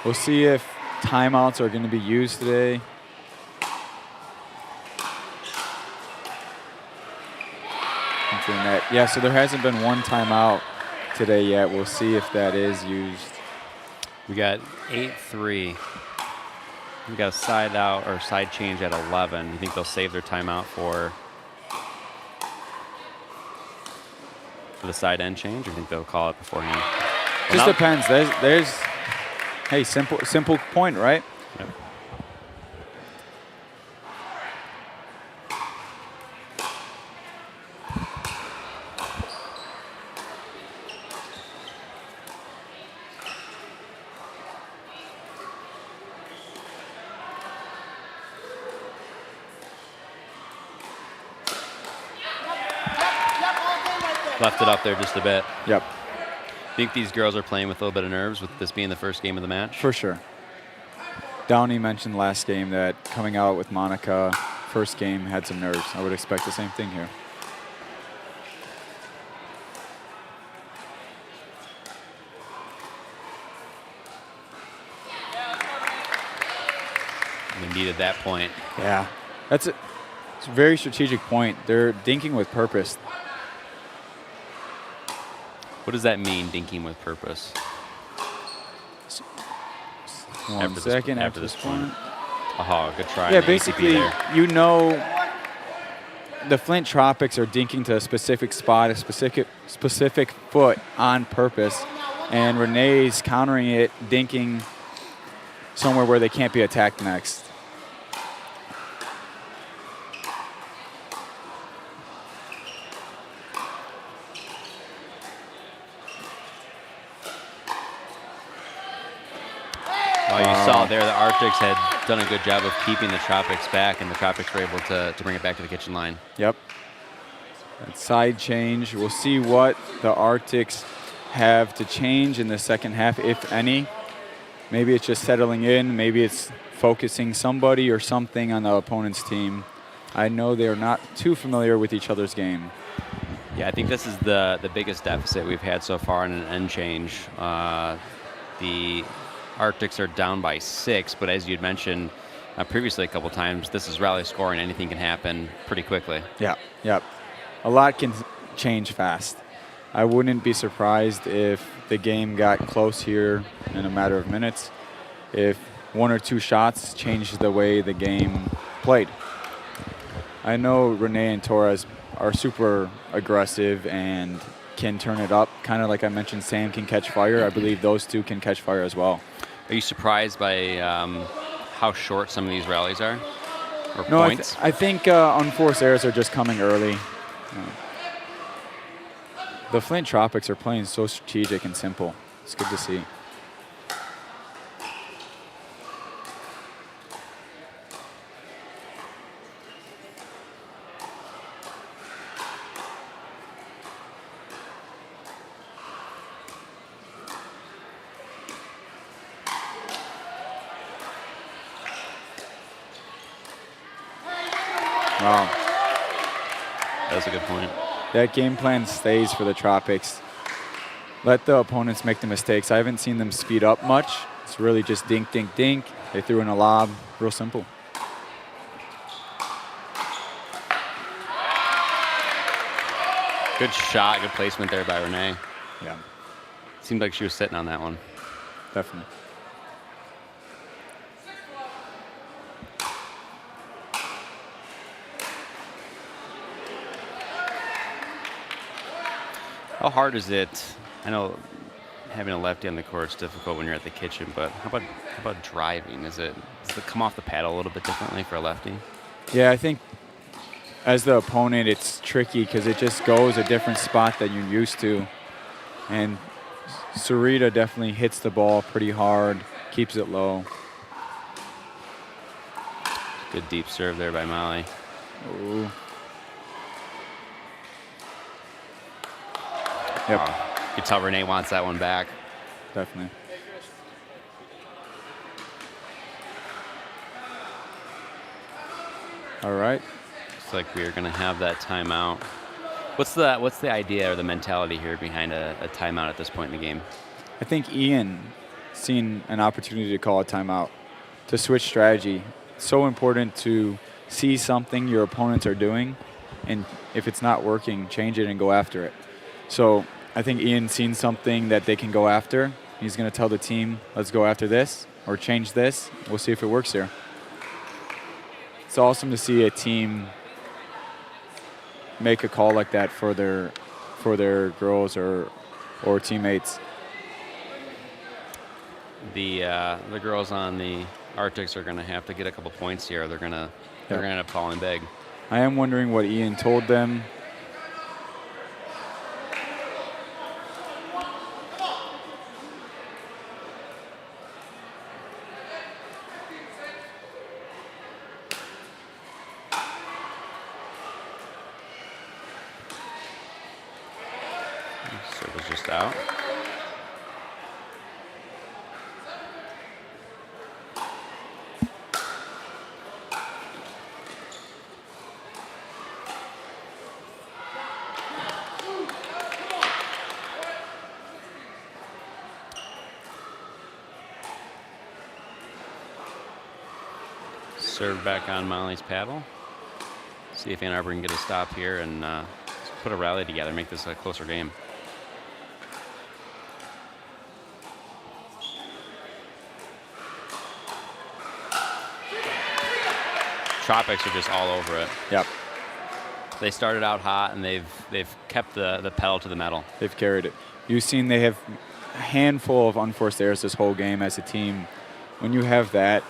We'll see if timeouts are going to be used today. Yeah, so there hasn't been one timeout today yet. We'll see if that is used. We got 8-3. We got a side out or side change at 11. You think they'll save their timeout for the side end change, or you think they'll call it beforehand? Just depends. There's hey, simple point, right? Yep. Left it up there just a bit. Yep. Think these girls are playing with a little bit of nerves with this being the first game of the match? For sure. Downey mentioned last game that coming out with Monica, first game, had some nerves. I would expect the same thing here. We needed that point. Yeah. It's a very strategic point. They're dinking with purpose. What does that mean, dinking with purpose? One second after this point. Oh, good try. Yeah, basically, you know, the Flint Tropics are dinking to a specific spot, a specific foot on purpose, and Renee's countering it, dinking somewhere where they can't be attacked next. Well, you saw there the Arctics had done a good job of keeping the Tropics back, and the Tropics were able to bring it back to the kitchen line. Yep. That side change. We'll see what the Arctics have to change in the second half, if any. Maybe it's just settling in. Maybe it's focusing somebody or something on the opponent's team. I know they're not too familiar with each other's game. Yeah, I think this is the biggest deficit we've had so far in an end change. The Arctics are down by 6, but as you'd mentioned previously a couple times, this is rally scoring. Anything can happen pretty quickly. Yeah, yep. A lot can change fast. I wouldn't be surprised if the game got close here in a matter of minutes, if 1 or 2 shots changed the way the game played. I know Renee and Torres are super aggressive and can turn it up. Kind of like I mentioned, Sam can catch fire. I believe those two can catch fire as well. Are you surprised by how short some of these rallies are? Or No, points? I think unforced errors are just coming early. The Flint Tropics are playing so strategic and simple. It's good to see. Wow. That was a good point. That game plan stays for the Tropics. Let the opponents make the mistakes. I haven't seen them speed up much. It's really just dink, dink, dink. They threw in a lob. Real simple. Good shot, good placement there by Renee. Yeah, Seemed like she was sitting on that one. definitely. How hard is it? I know having a lefty on the court is difficult when you're at the kitchen, but how about driving? Does it come off the paddle a little bit differently for a lefty? Yeah, I think as the opponent, it's tricky because it just goes a different spot than you're used to. And Sarita definitely hits the ball pretty hard, keeps it low. Good deep serve there by Molly. Ooh. Yep, You can tell Renee wants that one back. definitely. All right. Looks like we are going to have that timeout. What's the idea or the mentality here behind a timeout at this point in the game? I think Ian seen an opportunity to call a timeout, to switch strategy. It's so important to see something your opponents are doing, and if it's not working, change it and go after it. So I think Ian's seen something that they can go after. He's going to tell the team, let's go after this or change this. We'll see if it works here. It's awesome to see a team make a call like that for their girls or teammates. the girls on the Arctics are going to have to get a couple points here. They're going to end up calling big. I am wondering what Ian told them. Serve was just out. Serve back on Molly's paddle. See if Ann Arbor can get a stop here and put a rally together, make this a closer game. Tropics are just all over it. Yep. They started out hot and they've kept the pedal to the metal. They've carried it. You've seen they have a handful of unforced errors this whole game as a team. When you have that,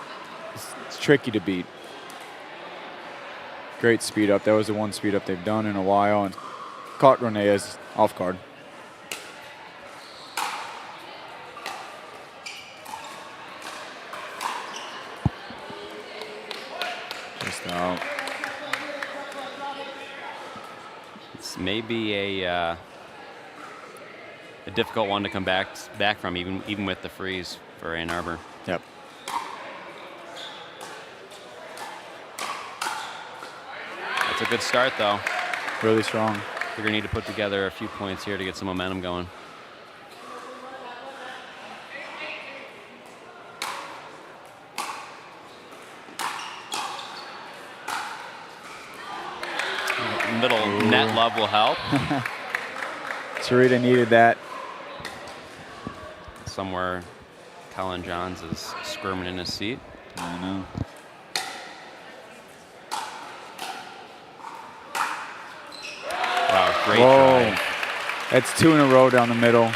it's tricky to beat. Great speed up. That was the one speed up they've done in a while, and caught Renea's off guard. Just out. It's maybe a difficult one to come back from, even with the freeze for Ann Arbor. Yep. It's a good start, though. Really strong. They're going to need to put together a few points here to get some momentum going. Middle net love will help. Sarita needed that. Somewhere Colin Johns is squirming in his seat. I know. Wow, great Whoa. drive. That's 2 in a row down the middle.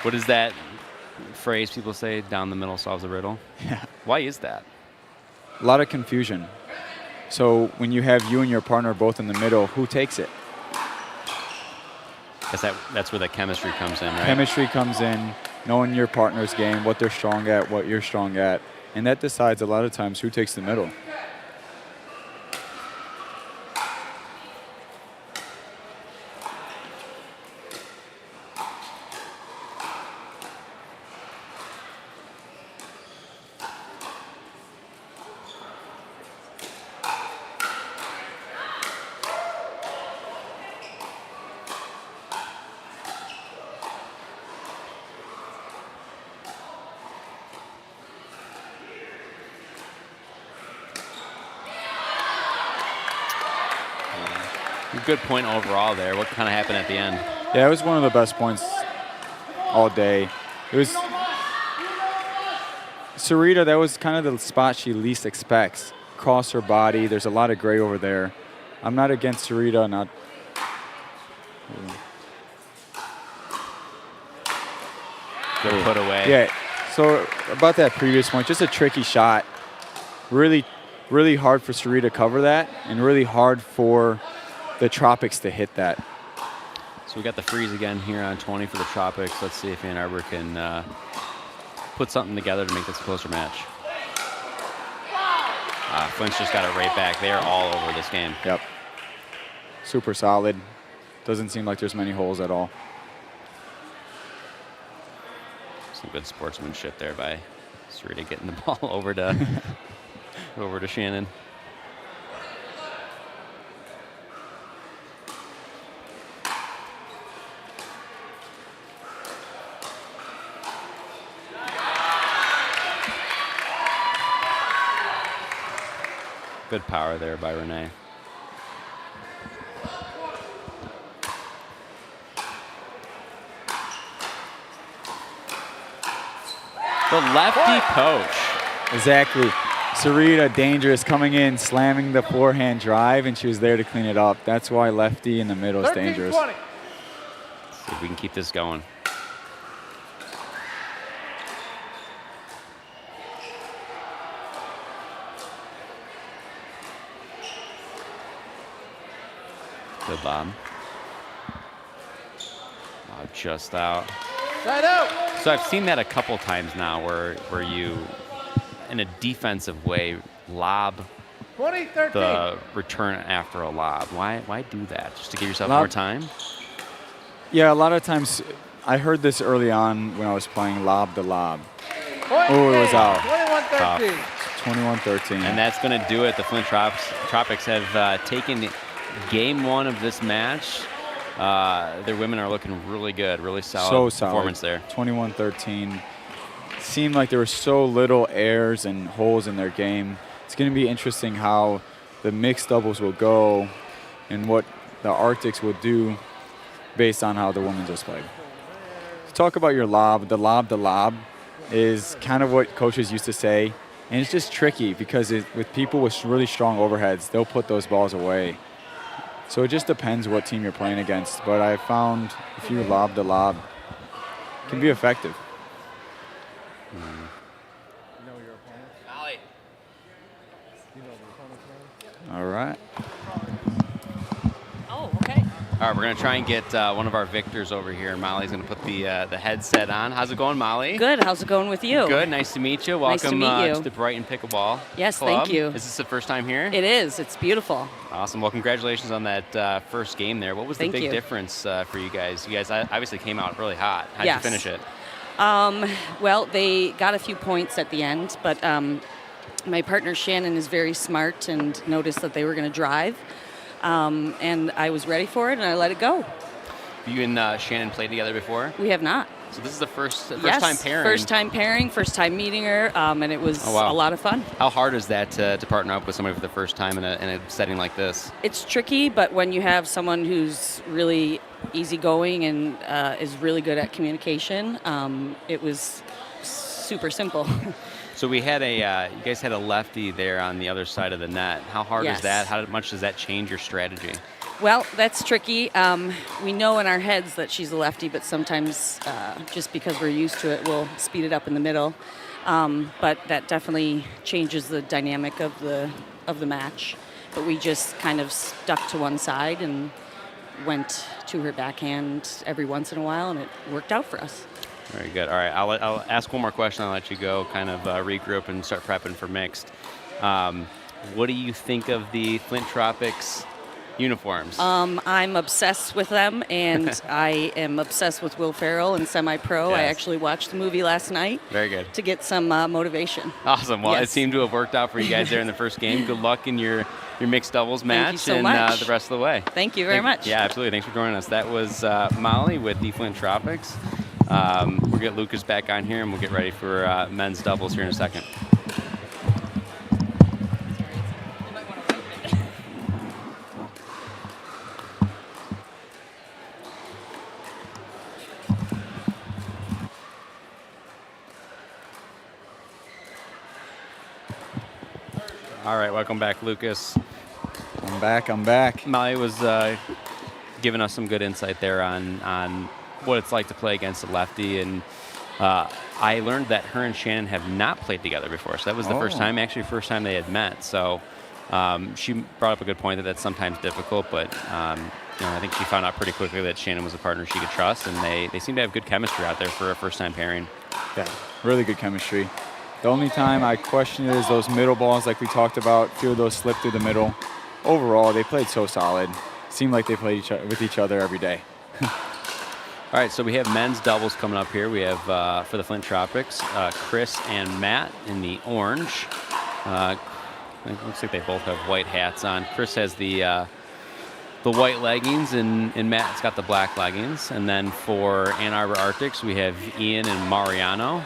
What is that phrase people say, down the middle solves the riddle? Yeah. Why is that? A lot of confusion. So when you have you and your partner both in the middle, who takes it? Because that's where the chemistry comes in, right? Chemistry comes in, knowing your partner's game, what they're strong at, what you're strong at. And that decides a lot of times who takes the middle. Good point overall there. What kind of happened at the end? Yeah, it was one of the best points all day. It was Sarita, that was kind of the spot she least expects. Cross her body. There's a lot of gray over there. I'm not against Sarita. Not. Good put away. Yeah. So about that previous point, just a tricky shot. Really, really hard for Sarita to cover that, and really hard for the Tropics to hit that. So we got the freeze again here on 20 for the Tropics. Let's see if Ann Arbor can put something together to make this a closer match. Flint's just got it right back. They are all over this game. Yep. Super solid. Doesn't seem like there's many holes at all. Some good sportsmanship there by Sarita getting the ball over to Shannon. Good power there by Renee. The lefty poach. Exactly. Sarita, dangerous, coming in, slamming the forehand drive, and she was there to clean it up. That's why lefty in the middle is dangerous. See if we can keep this going. Good lob. Oh, just out. Side out. So I've seen that a couple times now where you, in a defensive way, lob 2013. the return after a lob. Why do that? Just to give yourself Lob- more time? Yeah, a lot of times I heard this early on when I was playing lob the lob. Point Oh, it was game, out. 21-13. 21-13. And that's going to do it. The Flint Tropics have taken game one of this match. Their women are looking really good, really solid performance there. 21-13. Seemed like there were so little errors and holes in their game. It's going to be interesting how the mixed doubles will go and what the Arctics will do based on how the women just played. Talk about your lob. The lob is kind of what coaches used to say. And it's just tricky because with people with really strong overheads, they'll put those balls away. So it just depends what team you're playing against. But I found if you lob the lob, it can be effective. All right. Oh, okay. All right, we're going to try and get one of our victors over here. Molly's going to put the headset on. How's it going, Molly? Good. How's it going with you? Good. Nice to meet you. Nice to Welcome meet you. to the Brighton Pickleball Yes, Club. thank you. Is this the first time here? It is. It's beautiful. Awesome. Well, congratulations on that first game there. What was the Thank big you. difference for you guys? You guys obviously came out really hot. How'd Yes. you finish it? Well, they got a few points at the end, but my partner Shannon is very smart and noticed that they were going to drive. And I was ready for it, and I let it go. You and Shannon played together before? We have not. So this is the first Yes, time pairing. First time pairing, first time meeting her, and it was Oh, wow. a lot of fun. How hard is that to partner up with somebody for the first time in a setting like this? It's tricky, but when you have someone who's really easygoing and is really good at communication, it was super simple. So we had you guys had a lefty there on the other side of the net. How hard Yes. is that? How much does that change your strategy? Well, that's tricky. We know in our heads that she's a lefty, but sometimes just because we're used to it, we'll speed it up in the middle. But that definitely changes the dynamic of the match. But we just kind of stuck to one side and went to her backhand every once in a while, and it worked out for us. Very good. All right, I'll ask one more question. I'll let you go, kind of regroup and start prepping for mixed. What do you think of the Flint Tropics uniforms? I'm obsessed with them, and I am obsessed with Will Ferrell and Semi-Pro. I Yes. actually watched the movie last night Very good. to get some motivation. Awesome. Well, it Yes. seemed to have worked out for you guys there in the first game. Good luck in your mixed doubles match you so and much. the rest of the way. Thank you very much. Yeah, absolutely. Thanks for joining us. That was Molly with the Flint Tropics. We'll get Lucas back on here, and we'll get ready for men's doubles here in a second. All right, welcome back, Lucas. I'm back. Molly was giving us some good insight there on what it's like to play against a lefty, and I learned that her and Shannon have not played together before, so that was the first time, actually first time they had met. So she brought up a good point that that's sometimes difficult, but I think she found out pretty quickly that Shannon was a partner she could trust, and they seem to have good chemistry out there for a first-time pairing. Yeah, really good chemistry. The only time I question it is those middle balls like we talked about. A few of those slipped through the middle. Overall, they played so solid. Seemed like they played with each other every day. All right, so we have men's doubles coming up here. We have, for the Flint Tropics, Chris and Matt in the orange. It looks like they both have white hats on. Chris has the white leggings, and Matt's got the black leggings. And then for Ann Arbor Arctics, we have Ian and Mariano,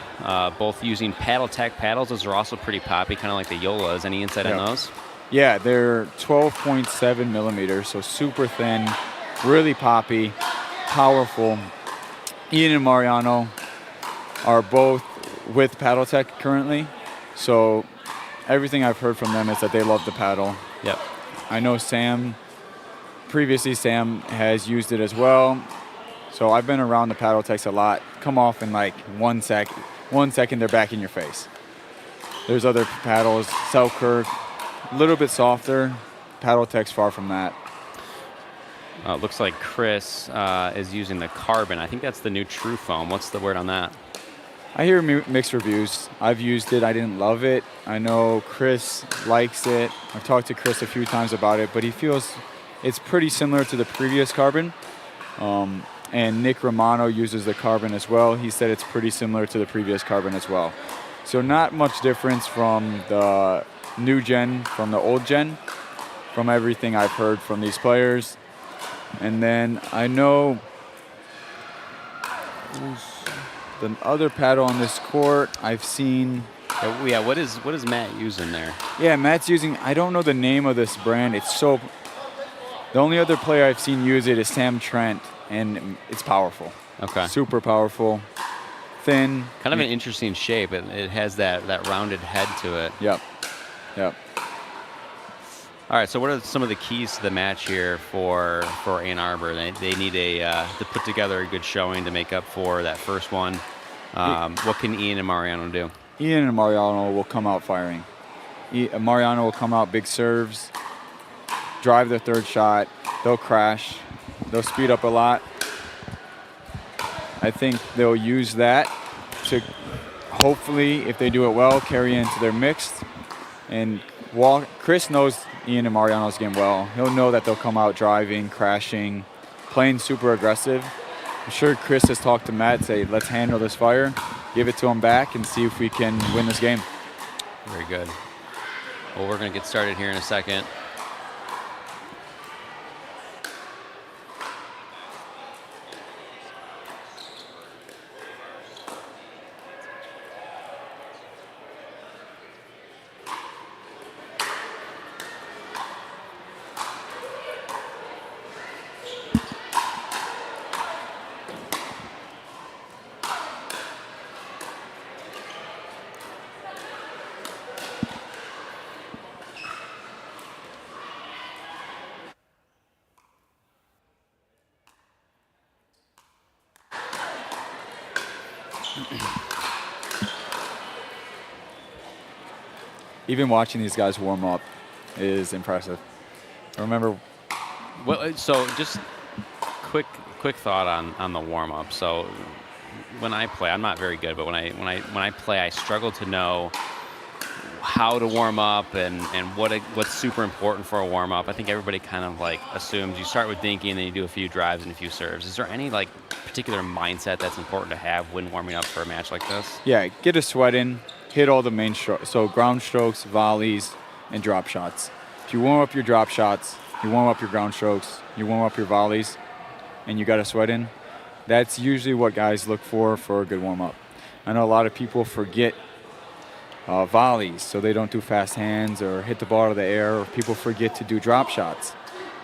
both using PaddleTech paddles. Those are also pretty poppy, kind of like the Yolas. Any insight on those? Yeah, they're 12.7 millimeters, so super thin, really poppy, powerful. Ian and Mariano are both with PaddleTech currently, so everything I've heard from them is that they love the paddle. Yep. I know previously Sam has used it as well, so I've been around the PaddleTechs a lot. Come off in like 1 second they're back in your face. There's other paddles, Selkirk, a little bit softer. PaddleTech's far from that. It looks like Chris is using the carbon. I think that's the new True Foam. What's the word on that? I hear mixed reviews. I've used it. I didn't love it. I know Chris likes it. I've talked to Chris a few times about it, but he feels it's pretty similar to the previous carbon. And Nick Romano uses the carbon as well. He said it's pretty similar to the previous carbon as well. So not much difference from the new gen, from the old gen, from everything I've heard from these players. And then I know the other paddle on this court I've seen. Yeah, what is Matt using there? Yeah, Matt's using, I don't know the name of this brand. It's so, the only other player I've seen use it is Sam Trent, and it's powerful. Okay. Super powerful, thin. Kind of an interesting shape. It has that rounded head to it. Yep. All right, so what are some of the keys to the match here for Ann Arbor? They need to put together a good showing to make up for that first one. What can Ian and Mariano do? Ian and Mariano will come out firing. Mariano will come out big serves, drive their third shot. They'll crash. They'll speed up a lot. I think they'll use that to hopefully, if they do it well, carry into their mixed. And Chris knows Ian and Mariano's game well. He'll know that they'll come out driving, crashing, playing super aggressive. I'm sure Chris has talked to Matt, say, let's handle this fire, give it to him back, and see if we can win this game. Very good. Well, we're going to get started here in a second. Even watching these guys warm up is impressive. I remember. Well, so just quick thought on the warm up. So when I play, I'm not very good, but when I play, I struggle to know how to warm up and what's super important for a warm up. I think everybody kind of like assumes you start with dinky and then you do a few drives and a few serves. Is there any like particular mindset that's important to have when warming up for a match like this? Yeah, get a sweat in. Hit all the main strokes, so ground strokes, volleys, and drop shots. If you warm up your drop shots, you warm up your ground strokes, you warm up your volleys, and you got a sweat in, that's usually what guys look for a good warm-up. I know a lot of people forget volleys, so they don't do fast hands or hit the ball out of the air, or people forget to do drop shots.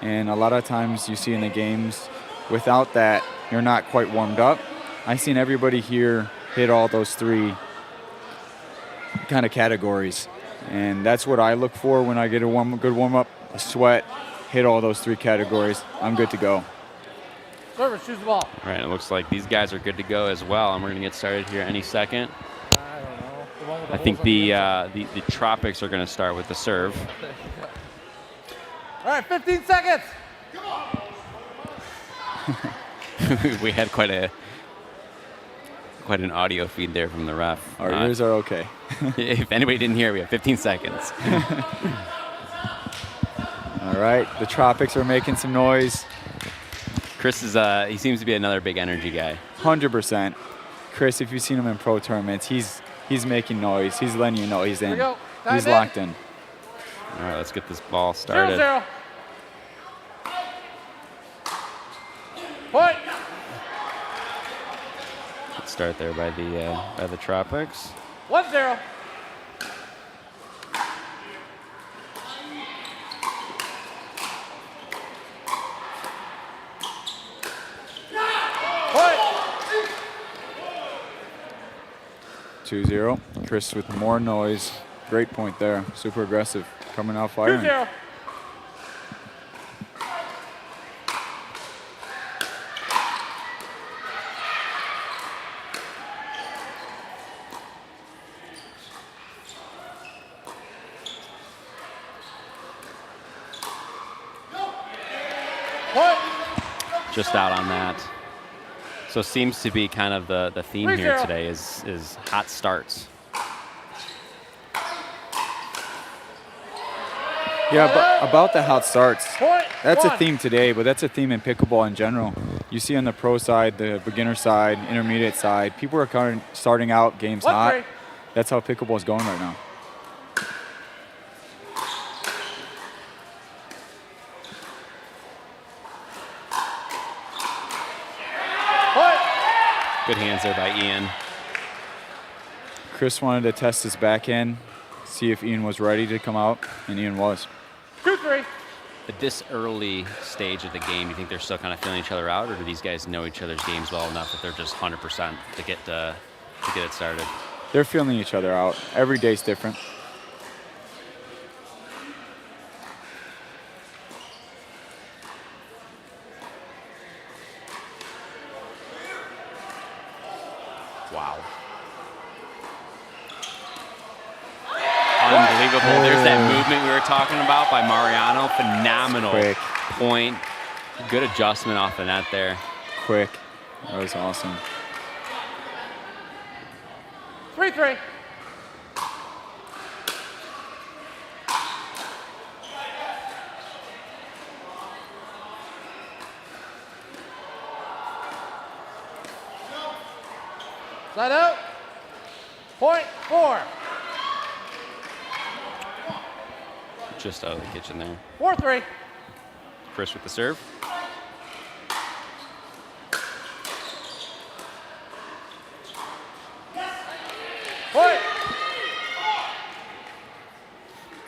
And a lot of times you see in the games, without that, you're not quite warmed up. I've seen everybody here hit all those three kind of categories, and that's what I look for when I get a good warm-up, a sweat, hit all those three categories. I'm good to go. Service, choose the ball. All right, it looks like these guys are good to go as well, and we're going to get started here any second. I don't know. The one with the I think holes on the Tropics are going to start with the serve. All right, 15 seconds. We had quite an audio feed there from the ref. Our ears are okay. If anybody didn't hear, we have 15 seconds. All right, the Tropics are making some noise. Chris is he seems to be another big energy guy. 100%. Chris, if you've seen him in pro tournaments, he's making noise. He's letting you know he's in. He's locked in. All right, let's get this ball started. 0-0. Point. Let's start there by the Tropics. 1-0. Point. 2-0. Chris with more noise. Great point there. Super aggressive. Coming out firing. 2-0. Point. just out on that. So seems to be kind of the theme here today is hot starts. Yeah, but about the hot starts, that's a One. theme today, but that's a theme in pickleball in general. You see on the pro side, the beginner side, intermediate side, people are kind of starting out games hot. 1-3. That's how pickleball is going right now. Point. Good hands there by Ian. Chris wanted to test his backhand, see if Ian was ready to come out, and Ian was. 2-3. At this early stage of the game, you think they're still kind of feeling each other out, or do these guys know each other's games well enough that they're just 100% to get it started? They're feeling each other out. Every day's different. Wow. Unbelievable. There's that movement we were talking about by Mariano. Phenomenal Quick. point. Good adjustment off the net there. Quick. That was awesome. 3-3. Side out. Point 4. Just out of the kitchen there. 4-3. Chris with the serve. Point.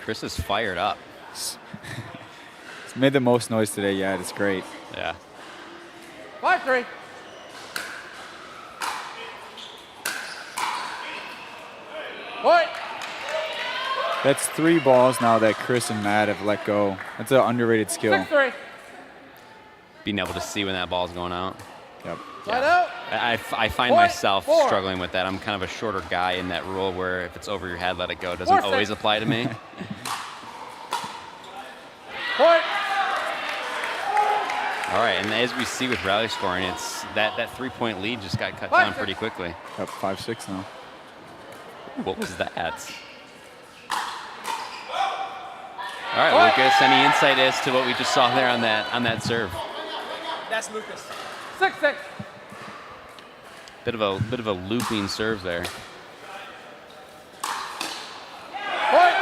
Chris is fired up. It's made the most noise today. Yeah, it's great. Yeah. 5-3. Point. That's 3 balls now that Chris and Matt have let go. That's an underrated skill. 6-3. Being able to see when that ball's going out. Yep. Side out. I find Point myself 4. struggling with that. I'm kind of a shorter guy in that rule where if it's over your head, let it go. It doesn't 4-6. always apply to me. Point. All right, and as we see with rally scoring, it's that 3-point lead just got cut down pretty quickly. Up 5-6 now. What was that? All right, Lucas, any insight as to what we just saw there on that serve? That's Lucas. 6-6. Bit of a looping serve there. Point.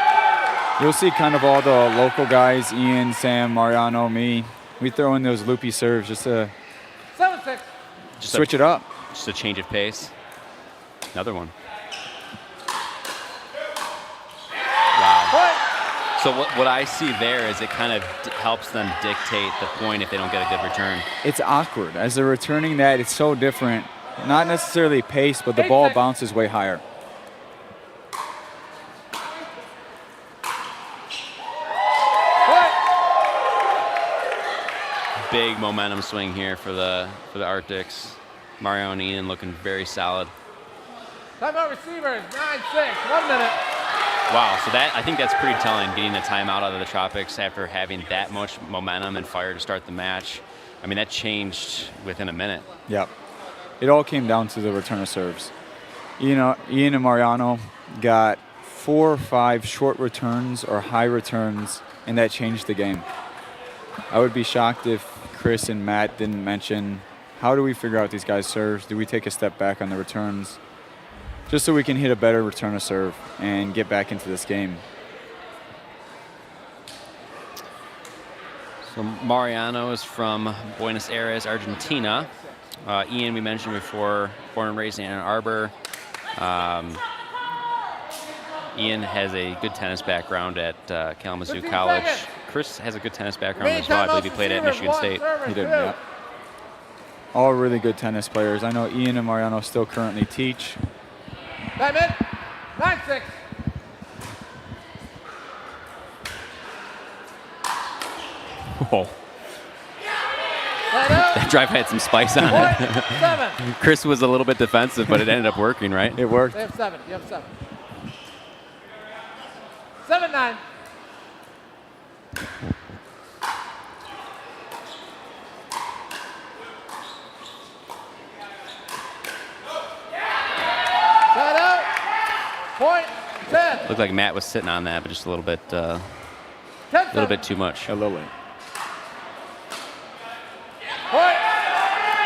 You'll see kind of all the local guys, Ian, Sam, Mariano, me. We throw in those loopy serves just to 7-6. switch it up. Just a change of pace. Another one. Wow. Point. So what I see there is it kind of helps them dictate the point if they don't get a good return. It's awkward. As they're returning that, it's so different. Not necessarily pace, but the ball bounces way higher. Point. Big momentum swing here for the Arctics. Mario and Ian looking very solid. Timeout receivers. 9-6. 1 minute. Wow, so I think that's pretty telling, getting a timeout out of the Tropics after having that much momentum and fire to start the match. I mean, that changed within a minute. Yep. It all came down to the return of serves. Ian and Mariano got 4 or 5 short returns or high returns, and that changed the game. I would be shocked if Chris and Matt didn't mention, how do we figure out these guys' serves? Do we take a step back on the returns? Just so we can hit a better return of serve and get back into this game. So Mariano is from Buenos Aires, Argentina. Ian, we mentioned before, born and raised in Ann Arbor. Ian has a good tennis background at Kalamazoo College. seconds. Chris has a good tennis background as well. I believe he played at Michigan State. He did, yeah. All really good tennis players. I know Ian and Mariano still currently teach. Time in. 9-6. Whoa. Side out. That drive had some spice on Point. it. 7. Chris was a little bit defensive, but it ended up working, right? It worked. They have 7. You have 7. 7-9. Point 10. Looked like Matt was sitting on that, but just a little bit too much. A little late. Point.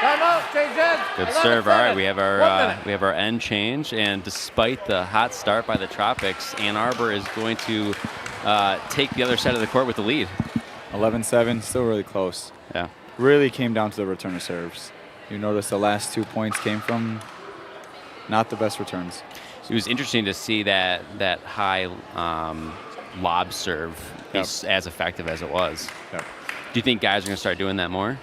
Timeout. Change ends. Good serve. All right, we have our end change, and despite the hot start by the Tropics, Ann Arbor is going to take the other side of the court with the lead. 11-7, still really close. Yeah. Really came down to the return of serves. You notice the last 2 points came from not the best returns. It was interesting to see that high lob serve is as effective as it was. Yep. Do you think guys are going to start doing that more?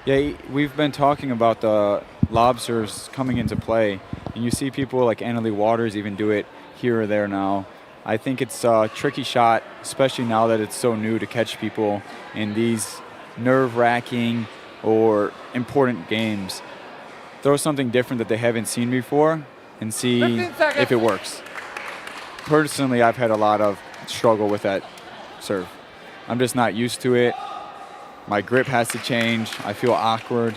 Yeah, we've been talking about the lob serves coming into play, and you see people like Annalie Waters even do it here or there now. I think it's a tricky shot, especially now that it's so new to catch people in these nerve-wracking or important games. Throw something different that they haven't seen before and see if it works. Personally, I've had a lot of struggle with that serve. I'm just not used to it. My grip has to change. I feel awkward.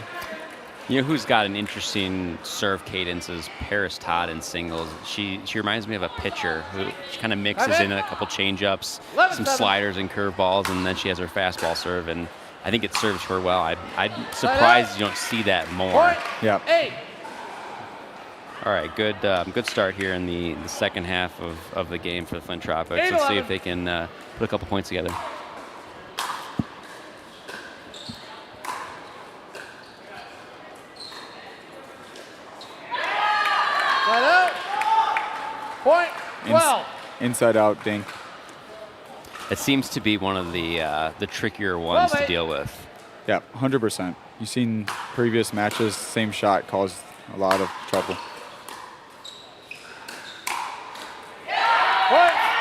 You know who's got an interesting serve cadence is Paris Todd in singles. She reminds me of a pitcher who she kind of mixes in a couple change-ups, some sliders and curveballs, and then she has her fastball serve, and I think it serves her well. I'm surprised you don't see that more. Yeah. All right, good start here in the second half of the game for the Flint Tropics. Let's see if they can put a couple points together. Point 12. Inside out dink. It seems to be one of the trickier ones to deal with. Yeah, 100%. You've seen previous matches, same shot caused a lot of trouble.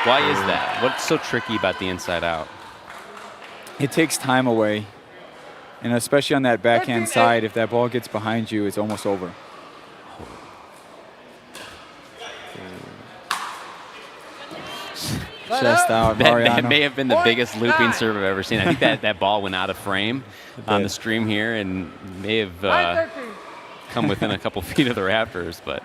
Why is that? What's so tricky about the inside out? It takes time away, and especially on that backhand side, if that ball gets behind you, it's almost over. Chest out, that may have been the biggest looping serve I've ever seen. I think that ball went out of frame on the stream here and may have come within a couple feet of the rafters, but.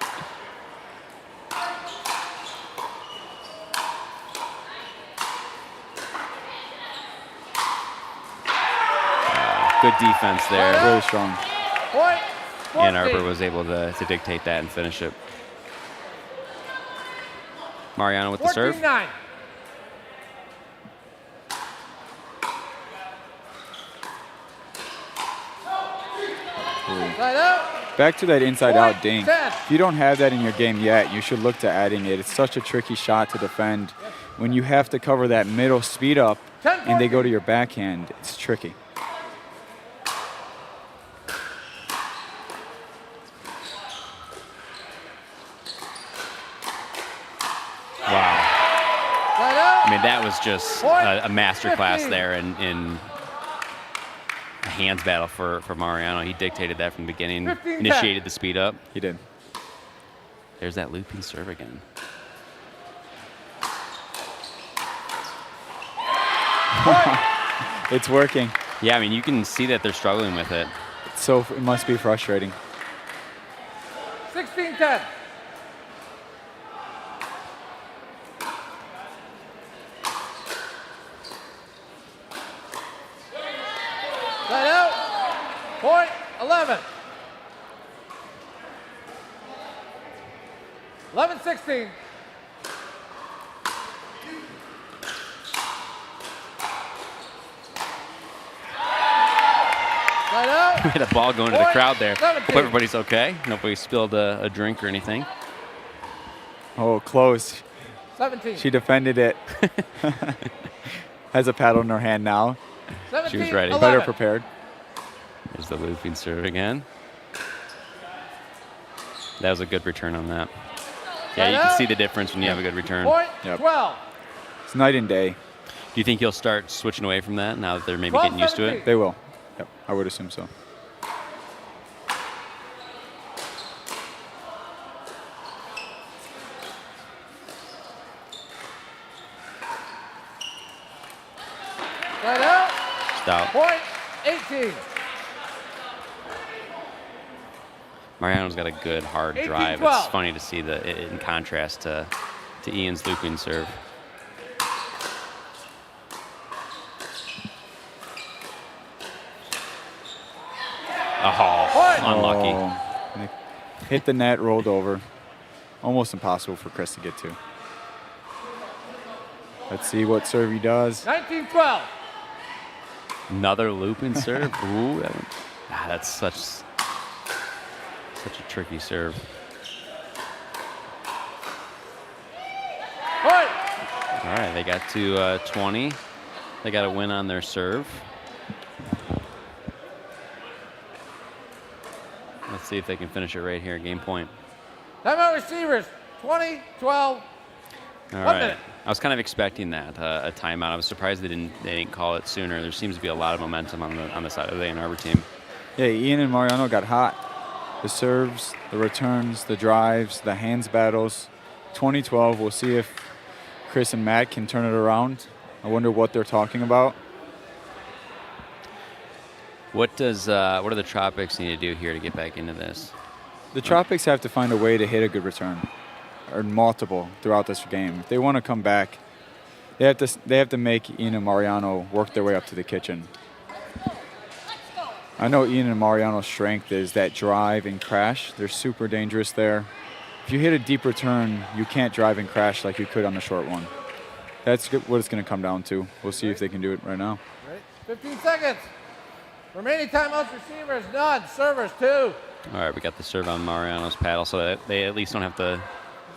Good defense there. Really strong. And Arbor was able to dictate that and finish it. Mariano with the serve. 14-9. Back to that inside-out dink. If you don't have that in your game yet, you should look to adding it. It's such a tricky shot to defend. When you have to cover that middle speed up and they go to your backhand, it's tricky. Wow. I mean, that was just a masterclass there in a hands battle for Mariano. He dictated that from the beginning, initiated the speed up. He did. There's that looping serve again. It's working. Yeah, I mean, you can see that they're struggling with it. So it must be frustrating. 16-10. Side out. Point 11. 11-16. We had a ball going to the crowd there. Hope everybody's okay. Nobody spilled a drink or anything. Oh, close. 17. She defended it. Has a paddle in her hand now. 17, she was ready. 11. Better prepared. There's the looping serve again. That was a good return on that. Yeah, you can see the difference when you have a good return. Point Yep. 12. It's night and day. Do you think you'll start switching away from that now that they're maybe getting used to it? They will. Yep, I would assume so. Side out. Stop. Point 18. Mariano's got a good hard drive. 18-12. It's funny to see in contrast to to Ian's looping serve. Oh, unlucky. Oh, hit the net, rolled over. Almost impossible for Chris to get to. Let's see what serve he does. 19-12. Another looping serve. Ooh, that's such a tricky serve. All right, they got to 20. They got a win on their serve. Let's see if they can finish it right here. Game point. Timeout receivers. 20-12. All right. I was kind of expecting that a timeout. I was surprised they didn't call it sooner. There seems to be a lot of momentum on the side of the Ann Arbor team. Yeah, Ian and Mariano got hot. The serves, the returns, the drives, the hands battles. 20-12. We'll see if Chris and Matt can turn it around. I wonder what they're talking about. What do the Tropics need to do here to get back into this? The Tropics have to find a way to hit a good return, or multiple throughout this game. If they want to come back, they have to make Ian and Mariano work their way up to the kitchen. I know Ian and Mariano's strength is that drive and crash. They're super dangerous there. If you hit a deep return, you can't drive and crash like you could on the short one. That's what it's going to come down to. We'll see if they can do it right now. Ready? 15 seconds. Remaining timeouts, receivers, none. Servers, 2. All right, we got the serve on Mariano's paddle, so that they at least don't have to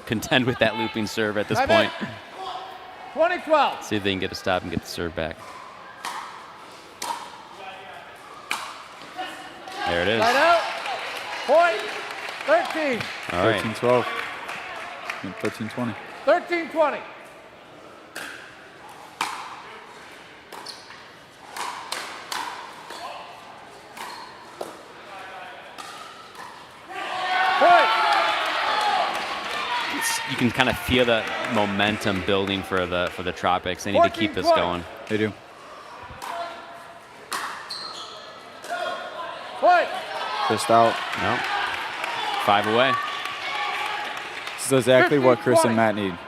contend with that looping serve at this point. 20-12. See if they can get a stop and get the serve back. There it is. Right out. Point. 13. All right. 13-12. 13-20. 13-20. You can kind of feel the momentum building for the Tropics. They need to keep this going. They do. Point. Just out. No. 5 away. This is exactly what Chris and Matt need.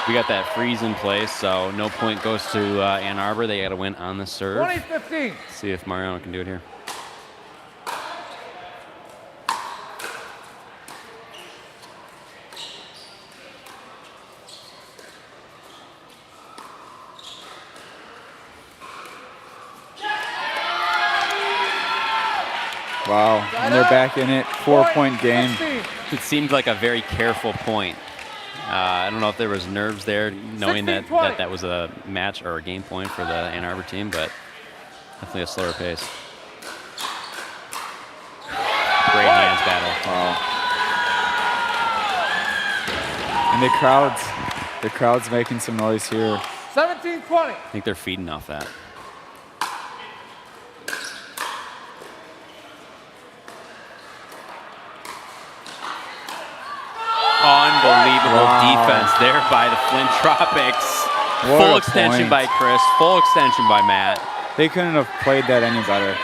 We got that freeze in place, so no point goes to Ann Arbor. They got to win on the serve. 20-15. See if Mariano can do it here. Wow, and they're back in it. 4-point game. It seemed like a very careful point. I don't know if there was nerves there, knowing that was a match or a game point for the Ann Arbor team, but definitely a slower pace. Great hands battle. Wow. And the crowd's making some noise here. 17-20. I think they're feeding off that. Unbelievable defense there by the Flint Tropics. Full extension by Chris, full extension by Matt. They couldn't have played that any better.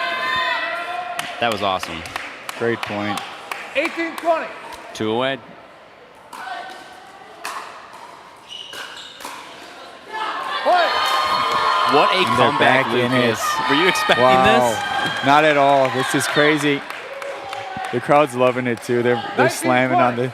That was awesome. Great point. 18-20. 2 away. What a comeback, Lucas. Were you expecting this? Not at all. This is crazy. The crowd's loving it too. They're slamming on the.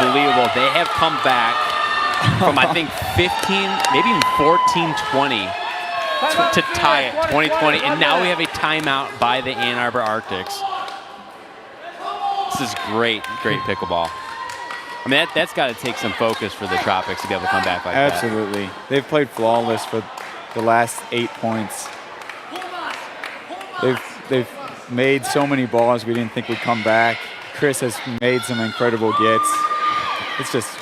Unbelievable. They have come back from, I think, 15, maybe even 14-20 to tie it, 20-20. And now we have a timeout by the Ann Arbor Arctics. This is great, great pickleball. I mean, that's got to take some focus for the Tropics to be able to come back like that. Absolutely. They've played flawless for the last 8 points. They've made so many balls we didn't think would come back. Chris has made some incredible gets. It's just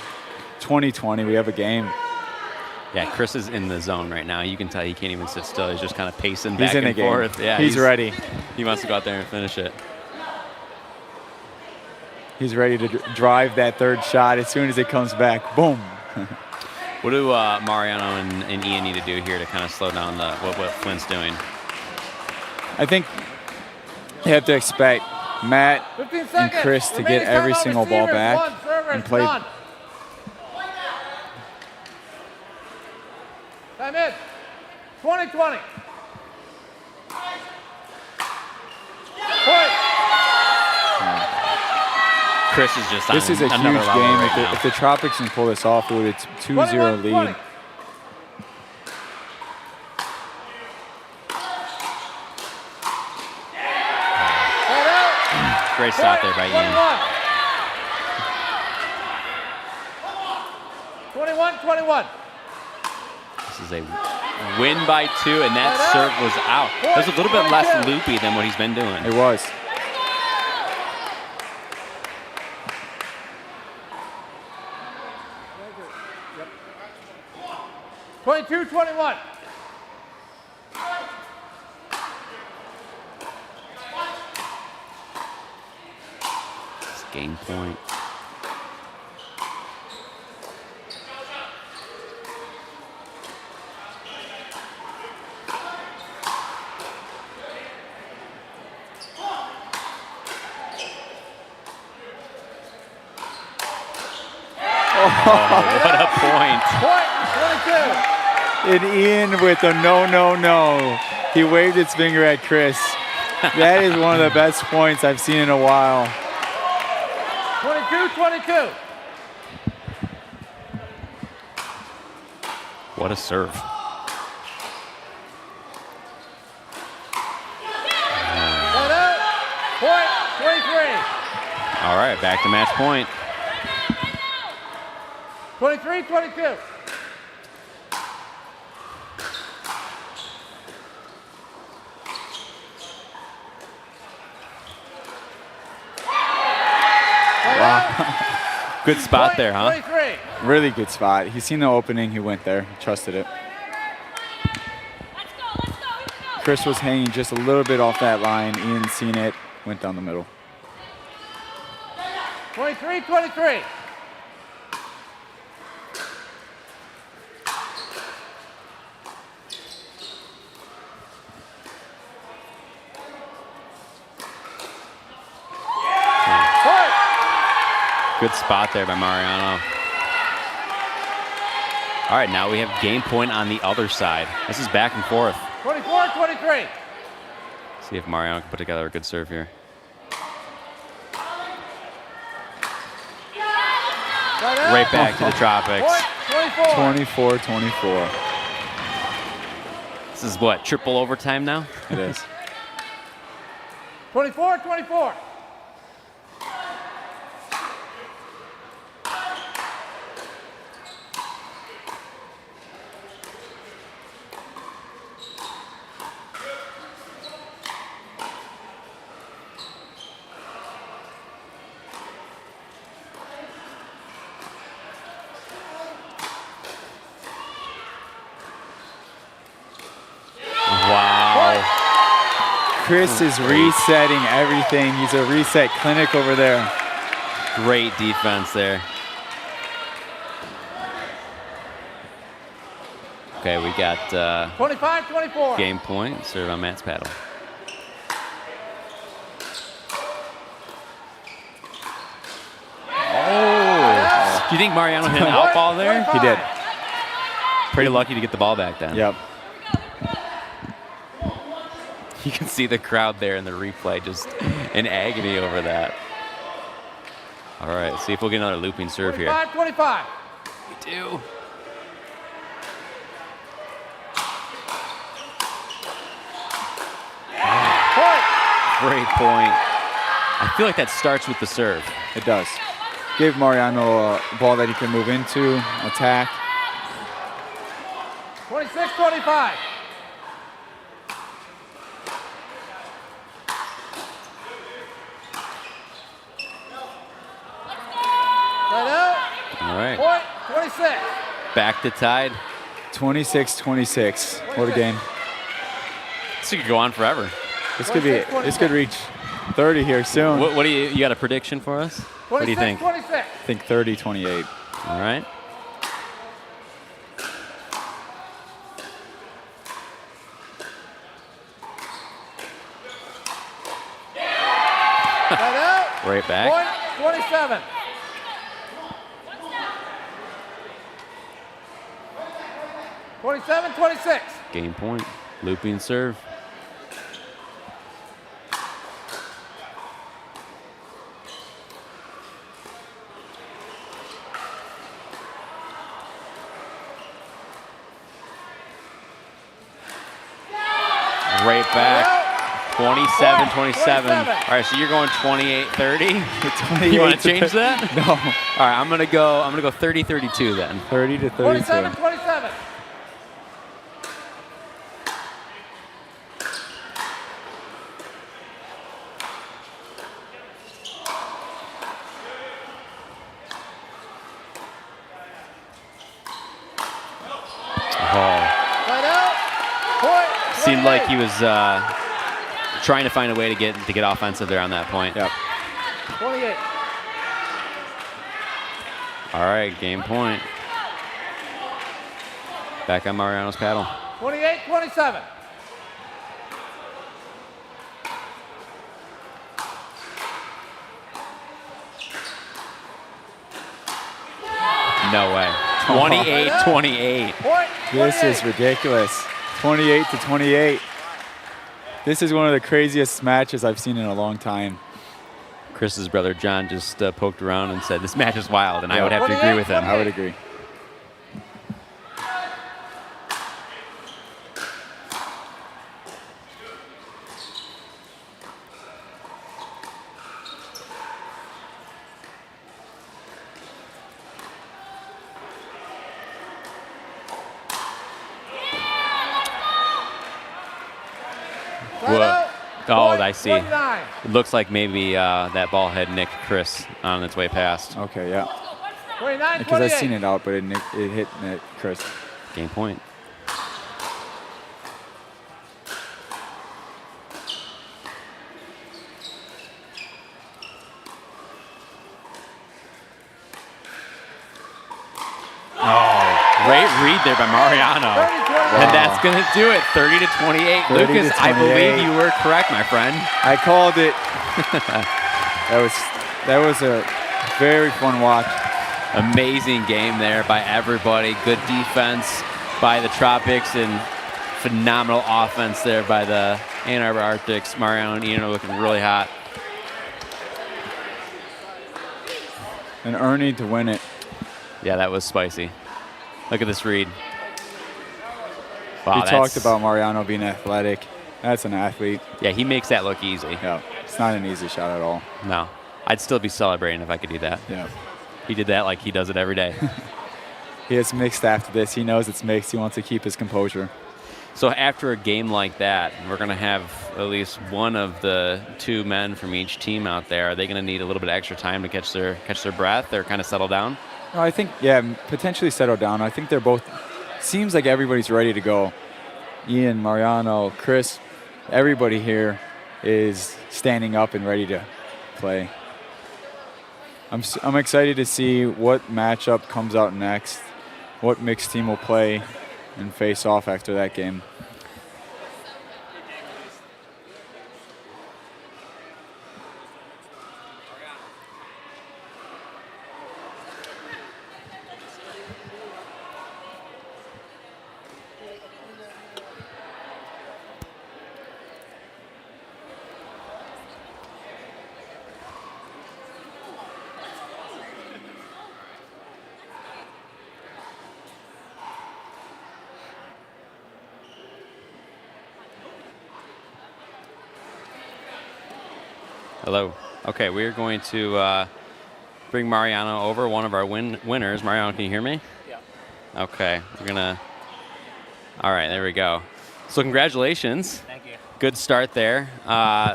20-20. We have a game. Yeah, Chris is in the zone right now. You can tell he can't even sit still. He's just kind of pacing back He's in the and game. forth. Yeah, he's ready. He wants to go out there and finish it. He's ready to drive that third shot as soon as it comes back. Boom. What do Mariano and Ian need to do here to kind of slow down what Flint's doing? I think you have to expect Matt 15 and seconds. Chris to Remaining get every timeout single ball receivers, back one, servers, and play. none. Time in. 20-20. Point. Chris is just This on is a huge another level game. right If the Tropics can pull this off, it's 2-0 lead. Great stop there by Ian. 21-21. This is a win by 2, and that serve was out. It was a little bit less loopy than what he's been doing. It was. Yep. 22-21. It's game point. What a point. Point, 22. And Ian with a no. He waved his finger at Chris. That is one of the best points I've seen in a while. 22-22. What a serve. Point, 23. All right, back to match point. 23-22. Wow. Good spot there, huh? 23. Really good spot. He's seen the opening. He went there. Trusted it. Chris was hanging just a little bit off that line. Ian seen it. Went down the middle. 23-23. Good spot there by Mariano. All right, now we have game point on the other side. This is back and forth. 24-23. See if Mariano can put together a good serve here. Right back to the Tropics. 24-24. This is what, triple overtime now? It is. 24-24. Chris is resetting everything. He's a reset clinic over there. Great defense there. Okay, we got 25-24. Game point. Serve on Matt's paddle. Oh! Do you think Mariano hit an out ball there? He did. Pretty lucky to get the ball back then. Yep. You can see the crowd there in the replay, just in agony over that. All right, let's see if we'll get another looping serve here. 25-25. We do. Great point. I feel like that starts with the serve. It does. Give Mariano a ball that he can move into, attack. 26-25. All right. Point, 26. Back to tied. 26-26. What a game. This could go on forever. This could reach 30 here soon. What do you got a prediction for us? What do you think? 26. I think 30-28. All right. Right back. Point 27. (27, 26). Game point. Looping serve. Right back. 27-27. All right, so you're going 28-30. You want to change that? No. All right, I'm gonna go 30-32 then. 30-32. 27, 27. Seemed like he was trying to find a way to get offensive there on that point. Yep. 28. All right, game point. Back on Mariano's paddle. 28, 27. No way. 28-28. This is ridiculous. 28-28. This is one of the craziest matches I've seen in a long time. Chris's brother John just poked around and said, this match is wild, and I would have to agree with him. I would agree. Oh, I see. It looks like maybe that ball had nicked Chris on its way past. Okay, yeah. 29, because I seen it out, but it hit Chris. Game point. Great read there by Mariano. And that's going to do it, 30-28. Lucas, I believe you were correct, my friend. I called it. That was a very fun watch. Amazing game there by everybody. Good defense by the Tropics and phenomenal offense there by the Ann Arbor Arctics. Mariano and Ian are looking really hot. And Ernie to win it. Yeah, that was spicy. Look at this read. Wow, he talked about Mariano being athletic. That's an athlete. Yeah, he makes that look easy. Yeah, it's not an easy shot at all. No, I'd still be celebrating if I could do that. Yeah. He did that like he does it every day. He has mixed after this. He knows it's mixed. He wants to keep his composure. So after a game like that, we're going to have at least one of the two men from each team out there. Are they going to need a little bit of extra time to catch their breath or kind of settle down? No, I think, yeah, potentially settle down. I think they're both, seems like everybody's ready to go. Ian, Mariano, Chris, everybody here is standing up and ready to play. I'm excited to see what matchup comes out next, what mixed team will play and face off after that game. Hello. Okay, we're going to bring Mariano over, one of our winners. Mariano, can you hear me? Yeah. Okay, we're going to... All right, there we go. So congratulations. Thank you. Good start there.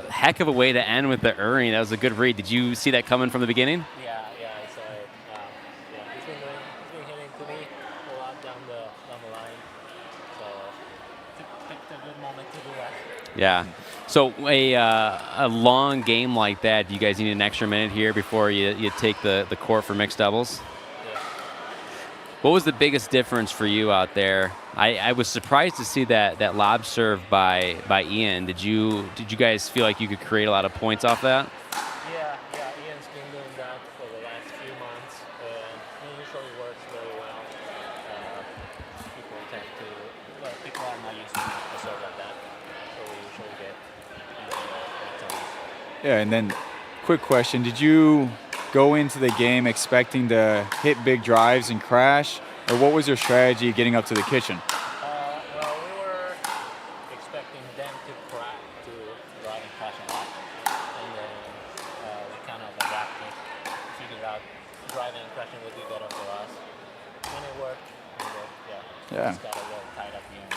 Heck of a way to end with the Ernie. That was a good read. Did you see that coming from the beginning? Yeah, I saw it. He's been hitting to me a lot down the line. a good moment to do that. Yeah. So a long game like that, do you guys need an extra minute here before you take the court for mixed doubles? Yeah. What was the biggest difference for you out there? I was surprised to see that lob serve by Ian. Did you guys feel like you could create a lot of points off that? Yeah, Ian's been doing that for the last few months, and it usually works very well. People tend to, well, people are not used to a serve like that, so we usually get Yeah, and then quick question, did you go into the game expecting to hit big drives and crash, or what was your strategy getting up to the kitchen? well, we were expecting them to drive and crash a lot, and then we kind of adapted, figured out driving and crashing would be better for us. And it worked, Yeah. Just got a little tied up here.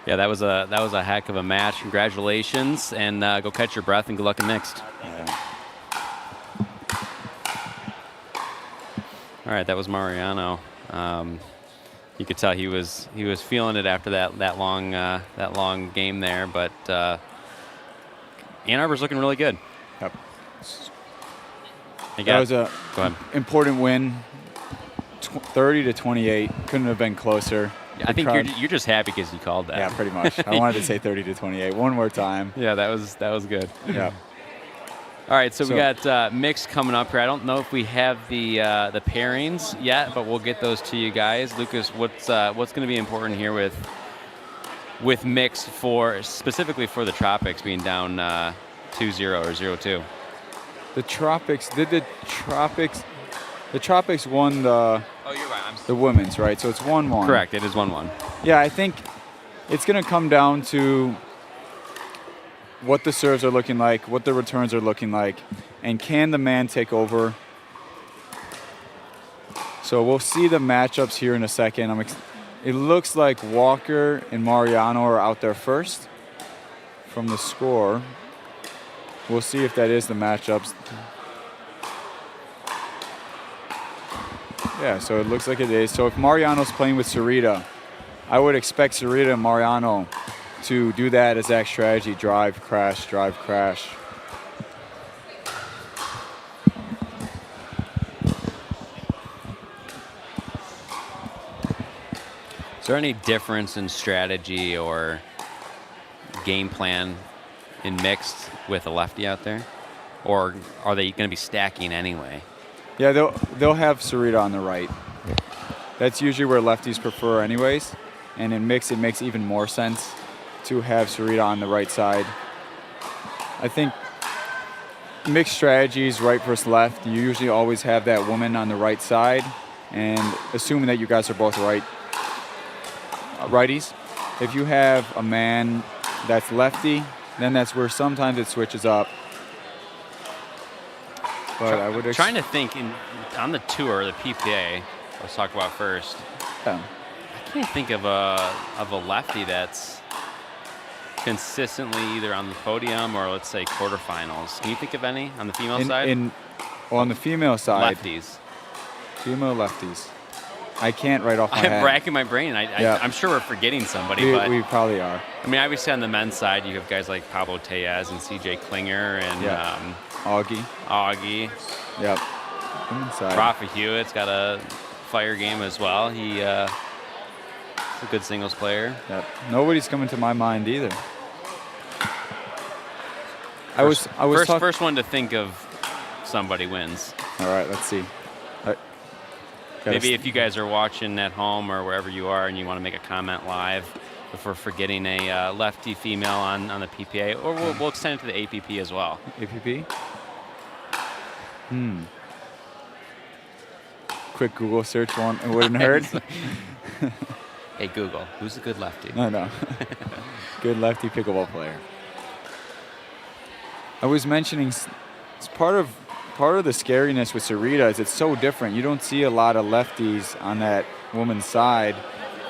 Yeah, that was a heck of a match. Congratulations, and go catch your breath, and good luck in mixed. All right, that was Mariano. You could tell he was feeling it after that long game there, but Ann Arbor's looking really good. Yep. That was a go ahead. important win, 30-28. Couldn't have been closer. I think you're just happy because you called that. Yeah, pretty much. I wanted to say 30-28 one more time. Yeah, that was good. Yeah. All right, so we got mixed coming up here. I don't know if we have the pairings yet, but we'll get those to you guys. Lucas, what's going to be important here with mixed specifically for the Tropics being down 2-0 or 0-2? The Tropics won the women's, right? So it's 1-1. Correct, it is 1-1. Yeah, I think it's going to come down to what the serves are looking like, what the returns are looking like, and can the man take over? So we'll see the matchups here in a second. It looks like Walker and Mariano are out there first from the score. We'll see if that is the matchups. Yeah, so it looks like it is. So if Mariano's playing with Sarita, I would expect Sarita and Mariano to do that exact strategy, drive, crash, drive, crash. Is there any difference in strategy or game plan in mixed with a lefty out there? Or are they going to be stacking anyway? Yeah, they'll have Sarita on the right. That's usually where lefties prefer anyways. And in mixed, it makes even more sense to have Sarita on the right side. I think mixed strategies, right versus left, you usually always have that woman on the right side. And assuming that you guys are both righties, if you have a man that's lefty, then that's where sometimes it switches up. But I would trying to think on the tour, the PPA. Let's talk about first. Yeah. I can't think of a lefty that's consistently either on the podium or let's say quarterfinals. Can you think of any on the female side? On the female side, lefties. Female lefties. I can't right off my head. I'm racking my brain. I'm sure we're forgetting somebody. But we probably are. I mean, obviously on the men's side, you have guys like Pablo Tellez and CJ Klinger and Augie. Yep. Women's side. Rafa Hewitt's got a fire game as well. He's a good singles player. Yep. Nobody's coming to my mind either. First one to think of somebody wins. All right, let's see. Maybe if you guys are watching at home or wherever you are and you want to make a comment live, if we're forgetting a lefty female on the PPA, or we'll extend it to the APP as well. APP? Quick Google search one. It wouldn't hurt. Hey, Google, who's a good lefty? No. Good lefty pickleball player. I was mentioning it's part of the scariness with Sarita is it's so different. You don't see a lot of lefties on that woman's side.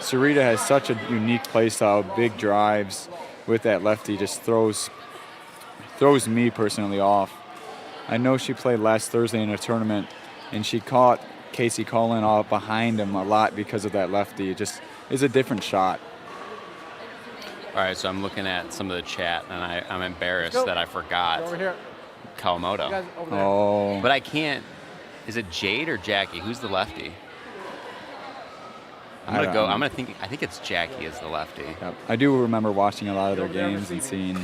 Sarita has such a unique play style, big drives with that lefty, just throws me personally off. I know she played last Thursday in a tournament, and she caught Casey Cullen off behind him a lot because of that lefty. It just is a different shot. All right, so I'm looking at some of the chat, and I'm embarrassed that I forgot Over here. Kawamoto. You guys over there. Oh. But I can't. Is it Jade or Jackie? Who's the lefty? I'm gonna go. I'm gonna think. I think it's Jackie is the lefty. Yep. I do remember watching a lot of their games and seeing.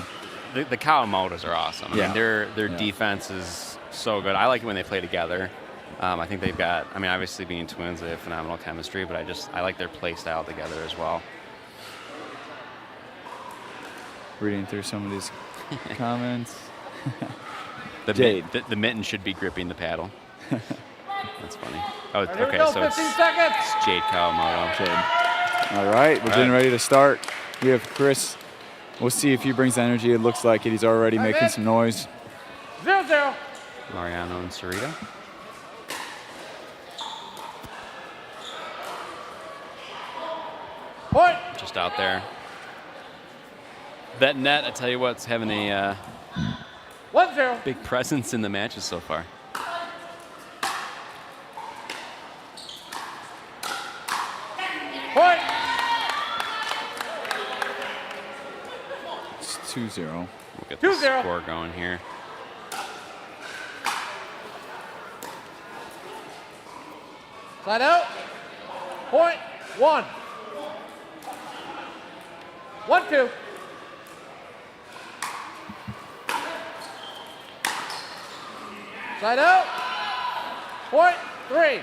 The Kawamotos are awesome. Yeah. I mean, their defense is so good. I like it when they play together. I think they've got. I mean, obviously being twins, they have phenomenal chemistry. But I like their play style together as well. Reading through some of these comments. Jade. The mitten should be gripping the paddle. That's funny. Oh, Here we okay. go, So 15 it's seconds. Jade Kawamoto. Jade. All right, we're getting ready to start. We have Chris. We'll see if he brings energy. It looks like it. He's already making some noise. 0-0. Mariano and Sarita. Point. Just out there. That net, I tell you what's having a 1-0. big presence in the matches so far. Point. It's 2-0. We'll get the 2-0. score going here. Side out. Point. 1. 1-2. Side out. Point. 3.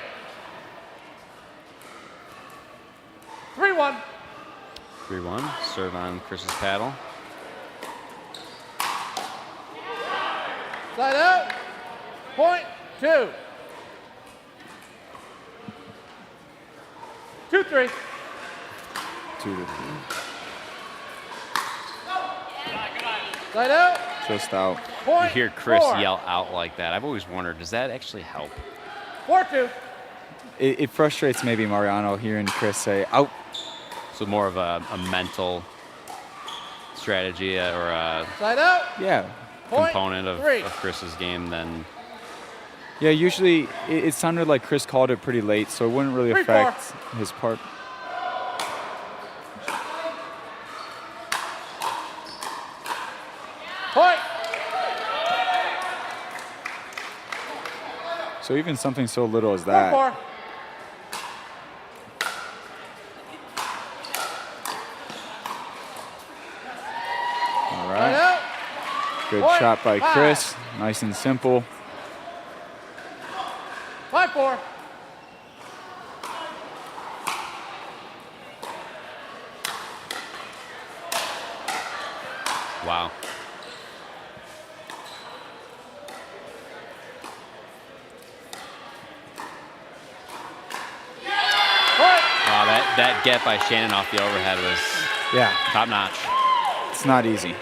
3-1. 3-1. Serve on Chris's paddle. Side out. Point. 2. 2-3. 2-3. Side out. Just out. You Point. hear Chris 4. yell out like that. I've always wondered, does that actually help? 4-2. It frustrates maybe Mariano hearing Chris say out. So more of a mental strategy or a Side out. Yeah. Point. component of 3. Chris's game than. Yeah, usually it sounded like Chris called it pretty late, so it wouldn't really 3-4. affect his part. Point. So even something so little as that. 4-4. All Side right. out. Good Point. shot by 5. Chris. Nice and simple. 5-4. Wow. Wow, that get by Shannon off the overhead was top notch. It's not easy.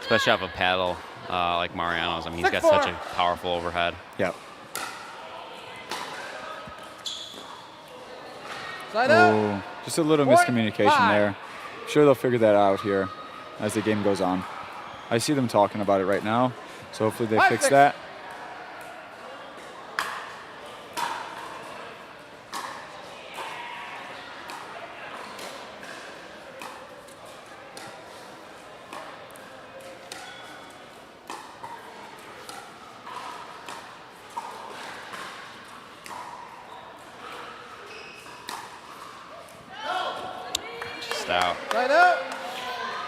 Especially off a paddle like Mariano's. I mean, he's got such a powerful overhead. Yep. Side out. Oh, just a little Point miscommunication 5. there. Sure, they'll figure that out here as the game goes on. I see them talking about it right now, so hopefully they 5-6. fix that. Just out. Side out.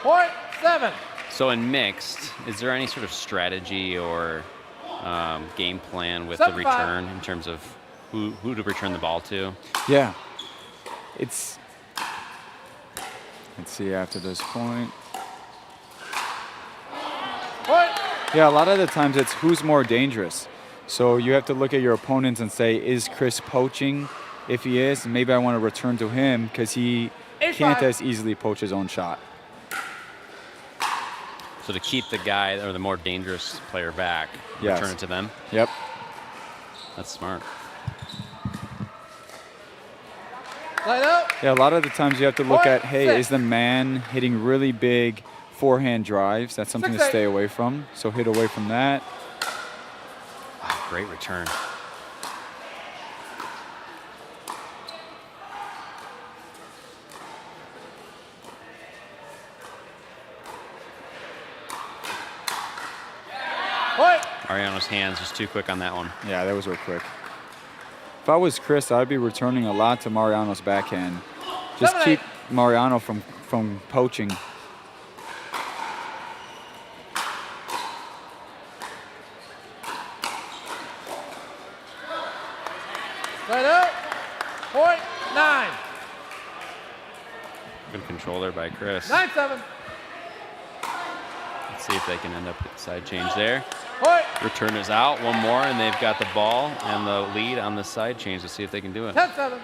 Point. 7. So in mixed, is there any sort of strategy or game plan with the 7-5. return in terms of who to return the ball to? Yeah. It's. Let's see after this point. Point. Yeah, a lot of the times it's who's more dangerous. So you have to look at your opponents and say, is Chris poaching? If he is, maybe I want to return to him because he can't 8-5. as easily poach his own shot. So to keep the guy or the more dangerous player back, Yes. return it to them? Yep. That's smart. Side out. Yeah, a lot of the times you have to look Point at, hey, 6. is the man hitting really big forehand drives? That's something to 6-8. stay away from. So hit away from that. Wow, great return. Mariano's hands just too quick on that one. Yeah, that was real quick. If I was Chris, I'd be returning a lot to Mariano's backhand. Just keep Mariano from poaching. Right out. Point 9. Good control there by Chris. 9-7. Let's see if they can end up with the side change there. Point. Return is out. One more, and they've got the ball and the lead on the side change. Let's see if they can do it. 10-7.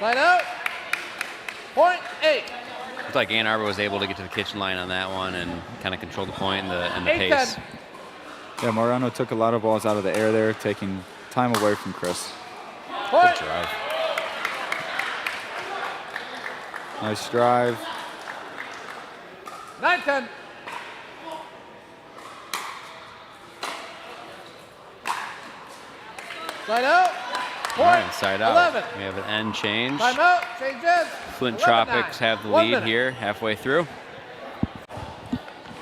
Line out. Point 8. Looks like Ann Arbor was able to get to the kitchen line on that one and kind of control the point and the pace. Yeah, Mariano took a lot of balls out of the air there, taking time away from Chris. Point. Good drive. Nice drive. 9-10. Line out. All right, inside out. 11. We have an end change. Timeout. Changes. Flint 11-9. Tropics have the 1 lead minute. here, halfway through.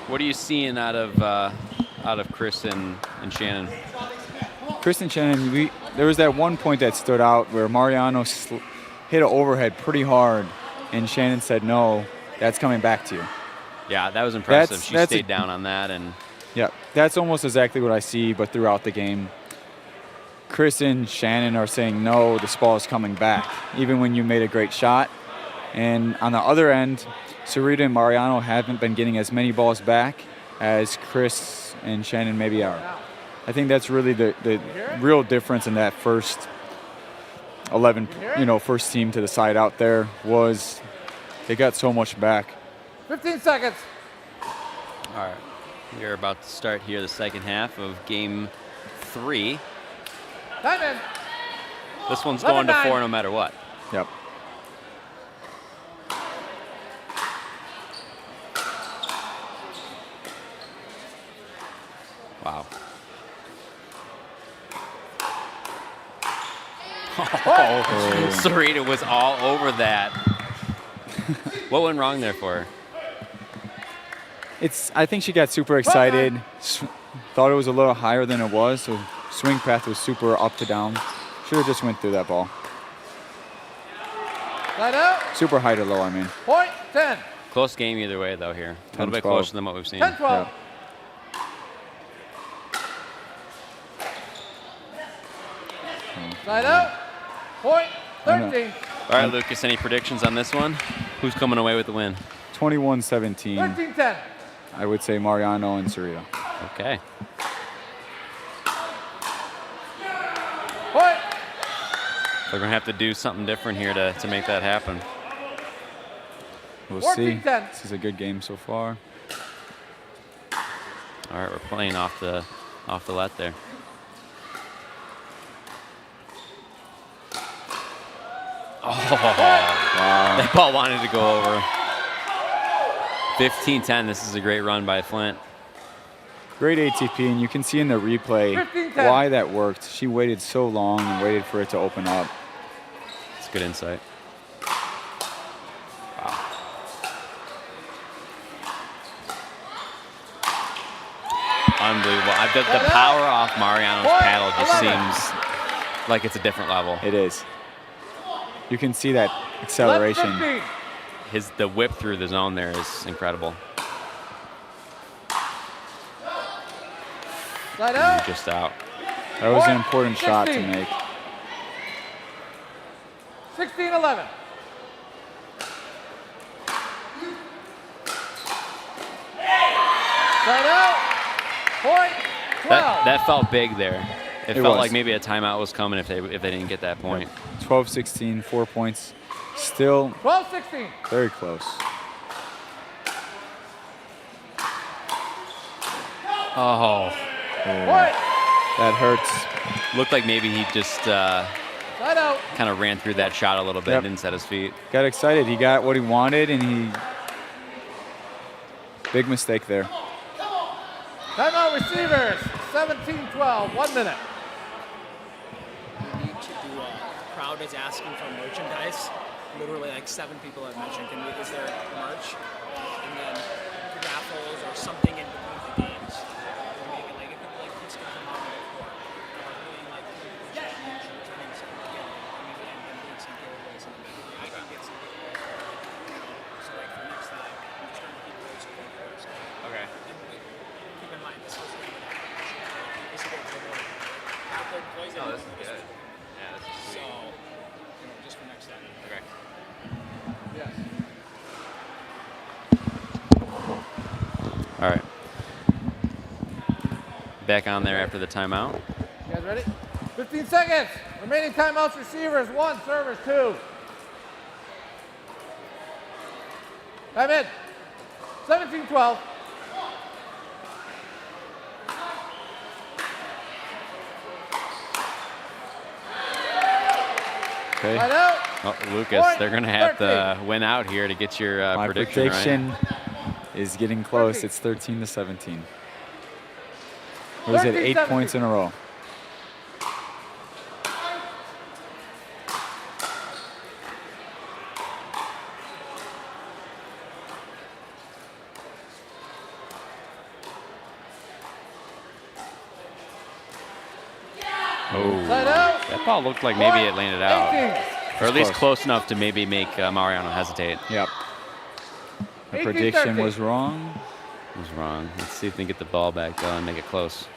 What are you seeing out of Chris and Shannon? Chris and Shannon, there was that one point that stood out where Mariano hit an overhead pretty hard, and Shannon said, "No, that's coming back to you." Yeah, that was impressive. She That's stayed down on that, and yeah, that's almost exactly what I see, but throughout the game. Chris and Shannon are saying, no, this ball is coming back, even when you made a great shot. And on the other end, Sarita and Mariano haven't been getting as many balls back as Chris and Shannon maybe are. I think that's really the real difference in that first 11, first team to the side out there was they got so much back. 15 seconds. all right, we are about to start here the second half of game 3. Time in. This one's going to 11-9. 4 no matter what. Yep. Wow. Oh, Sarita was all over that. What went wrong there for her? I think she got super excited, thought it was a little higher than it was, so swing path was super up to down. Should have just went through that ball. Line out. Super high to low, I mean. Point 10. Close game either way, though, here. A little bit 10-12. closer than what we've seen. 10-12. Yeah. Line out. Point 13. All right, Lucas, any predictions on this one? Who's coming away with the win? 21-17. 13-10. I would say Mariano and Sarita. Okay. Point. They're going to have to do something different here to make that happen. We'll see. 14-10. This is a good game so far. All right, we're playing off the let there. Oh, wow. That ball wanted to go over. 15-10, this is a great run by Flint. Great ATP, and you can see in the replay 15-10. why that worked. She waited so long and waited for it to open up. It's good insight. Wow. Unbelievable. The power off Mariano's paddle just seems like it's a different level. It is. You can see that acceleration. The whip through the zone there is incredible. Line out. Just out. That was an important shot to make. 16-11. Line out. Point 12. That felt big there. It felt was. like maybe a timeout was coming if they didn't get that point. 12-16, 4 points. Still 12-16. very close. Oh. Point. That hurts. Looked like maybe he just Line out. kind of ran through that shot a little bit, Yep. didn't set his feet. Got excited. He got what he wanted, and he... Big mistake there. Timeout receivers. 17-12, 1 minute. We need to do crowd is asking for merchandise. Literally like 7 people have mentioned. Is there merch? And then raffles or something in between the games. Maybe like if people like kids can come out and record. Or doing like challenge or turning something together. And doing some giveaways in the back. I can get some giveaways. So like for next time, I'm just trying to keep those going first. Okay. And keep in mind this was this is a good giveaway. Half the employees Oh, this is good. Yeah, this is so, sweet. just for next time. Okay. Yes. All right. Back on there after the timeout. You guys ready? 15 seconds. Remaining timeouts, receivers, 1, servers, 2. Time in. 17-12. Okay. Right out. Oh, Lucas, they're going to have to win out here to get your My prediction right. is getting close. It's 13-17. Or is it 8 points in a row? Oh, Side out. that ball looked like maybe it landed out. 18. Or at least close enough to maybe make Mariano hesitate. Yep. The 18-13. prediction was wrong. It was wrong. Let's see if we can get the ball back though and make it close.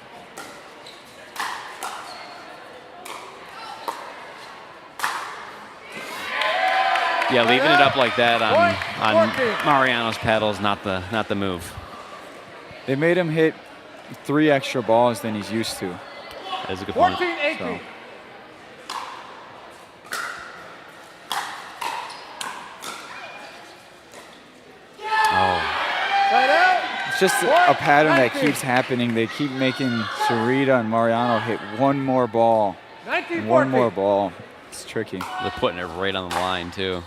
Yeah, leaving it up like that on Mariano's paddles, not the move. They made him hit 3 extra balls than he's used to. That is a good point. 14-18. So. Side out. It's just a pattern that keeps happening. They keep making Sarita and Mariano hit one more ball. 19-14. One more ball. It's tricky. They're putting it right on the line too.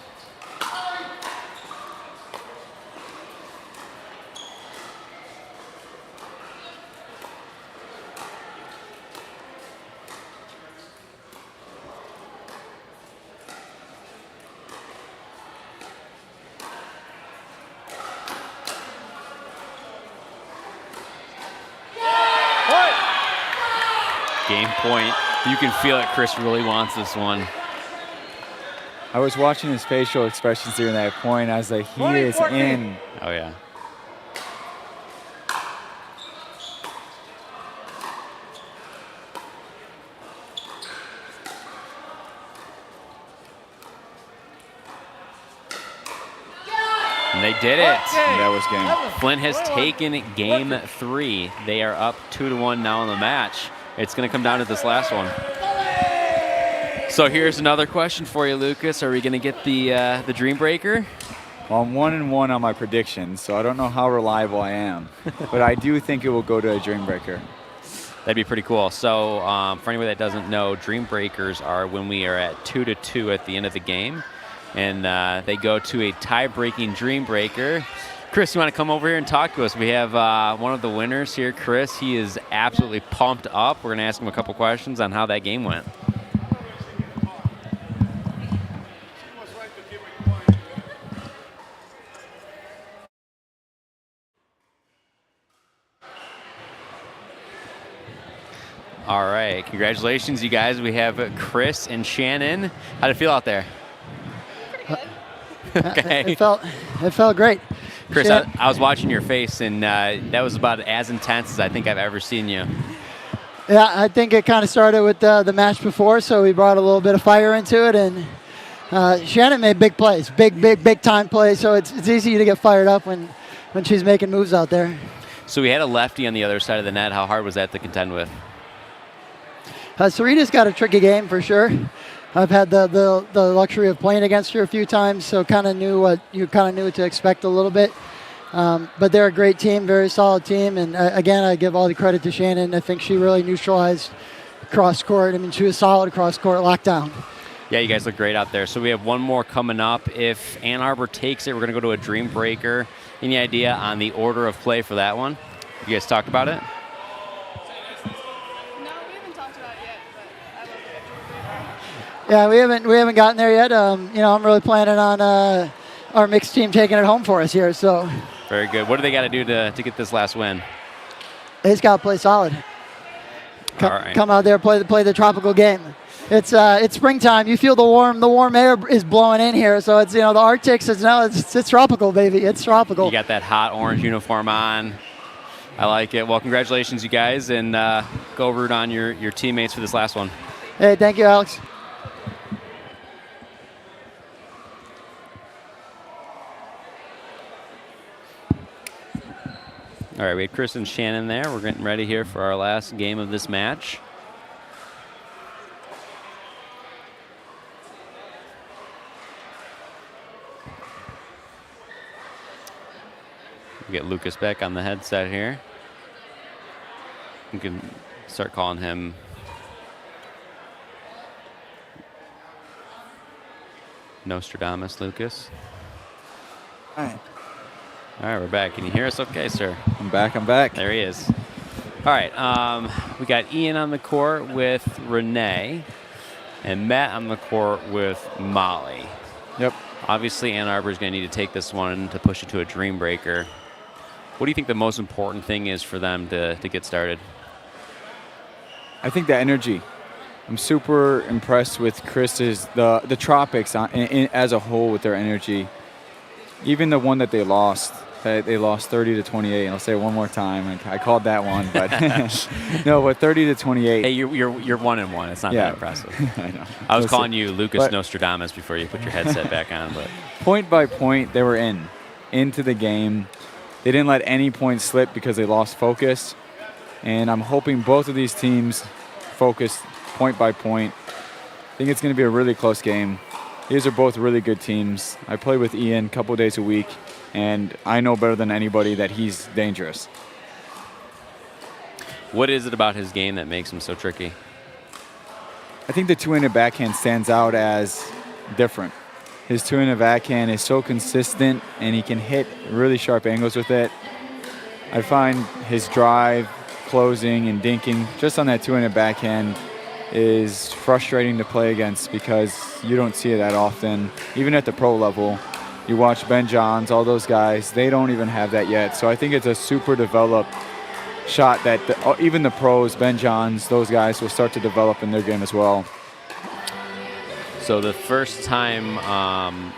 Game point. You can feel it. Chris really wants this one. I was watching his facial expressions during that point. I was like, he is in. Oh, yeah. And they did it. That was game. Flint has taken game 3. They are up 2-1 now in the match. It's going to come down to this last one. So here's another question for you, Lucas. Are we going to get the Dream Breaker? Well, I'm 1-1 on my predictions, so I don't know how reliable I am. But I do think it will go to a Dream Breaker. That'd be pretty cool. So for anyone that doesn't know, Dream Breakers are when we are at 2-2 at the end of the game. And they go to a tie-breaking Dream Breaker. Chris, you want to come over here and talk to us? We have one of the winners here, Chris. He is absolutely pumped up. We're going to ask him a couple questions on how that game went. All right, congratulations, you guys. We have Chris and Shannon. How'd it feel out there? Okay. It felt great. Chris, I was watching your face, and that was about as intense as I think I've ever seen you. Yeah, I think it kind of started with the match before, so we brought a little bit of fire into it, and Shannon made big plays, big time plays, so it's easy to get fired up when she's making moves out there. So we had a lefty on the other side of the net. How hard was that to contend with? Sarita's got a tricky game for sure. I've had the luxury of playing against her a few times, so kind of knew what to expect a little bit. But they're a great team, very solid team, and again, I give all the credit to Shannon. I think she really neutralized cross court. I mean, she was solid cross court lockdown. Yeah, you guys look great out there. So we have one more coming up. If Ann Arbor takes it, we're going to go to a Dream Breaker. Any idea on the order of play for that one? You guys talked about it? Yeah, we haven't gotten there yet. I'm really planning on our mixed team taking it home for us here. So Very good. What do they got to do to get this last win? they just got to play solid. All right. Come out there, play the tropical game. It's springtime. You feel the warm air is blowing in here. So it's the Arctic. It's tropical, baby. It's tropical. You got that hot orange uniform on. I like it. Well, congratulations, you guys, and go root on your teammates for this last one. Hey, thank you, Alex. All right, we had Chris and Shannon there. We're getting ready here for our last game of this match. We get Lucas back on the headset here. We can start calling him Nostradamus Lucas. Hi. All right, we're back. Can you hear us okay, sir? I'm back. There he is. All right, we got Ian on the court with Renee and Matt on the court with Molly. Yep. Obviously, Ann Arbor is going to need to take this one to push it to a dream breaker. What do you think the most important thing is for them to get started? I think the energy. I'm super impressed with Chris's, the Tropics as a whole with their energy. Even the one that they lost 30-28. And I'll say it one more time. I called that one, but no, but 30-28. Hey, you're 1-1. It's not that impressive. I know. I was calling you Lucas Nostradamus before you put your headset back on, but point by point, they were into the game. They didn't let any points slip because they lost focus. And I'm hoping both of these teams focus point by point. I think it's going to be a really close game. These are both really good teams. I play with Ian a couple days a week, and I know better than anybody that he's dangerous. What is it about his game that makes him so tricky? I think the two-handed backhand stands out as different. His two-handed backhand is so consistent, and he can hit really sharp angles with it. I find his drive, closing, and dinking just on that two-handed backhand is frustrating to play against because you don't see it that often. Even at the pro level, you watch Ben Johns, all those guys, they don't even have that yet. So I think it's a super developed shot that even the pros, Ben Johns, those guys will start to develop in their game as well. So the first time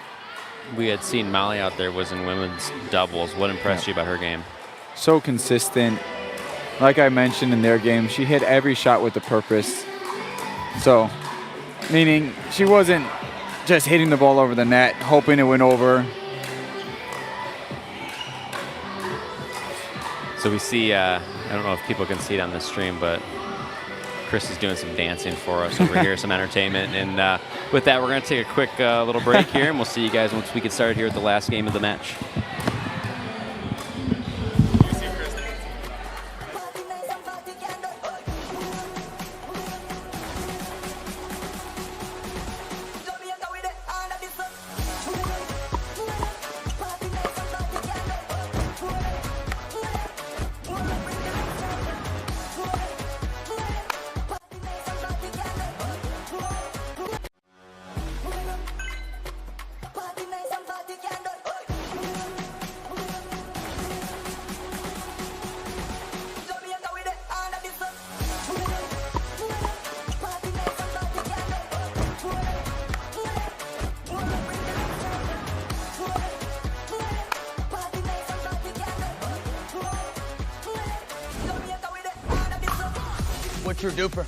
we had seen Molly out there was in women's doubles. What impressed you about her game? So consistent. Like I mentioned in their game, she hit every shot with a purpose. So, meaning she wasn't just hitting the ball over the net, hoping it went over. So we see, I don't know if people can see it on the stream, but Chris is doing some dancing for us over here, some entertainment. And with that, we're going to take a quick little break here, and we'll see you guys once we get started here with the last game of the match. What's your duper?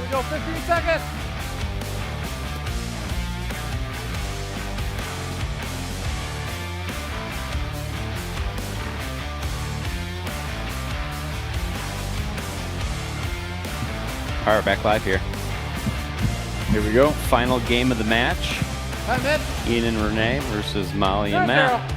we go, 15 seconds. All right, back live here. Here we go. Final game of the match. 10 minutes. Ian and Renee versus Molly and Matt.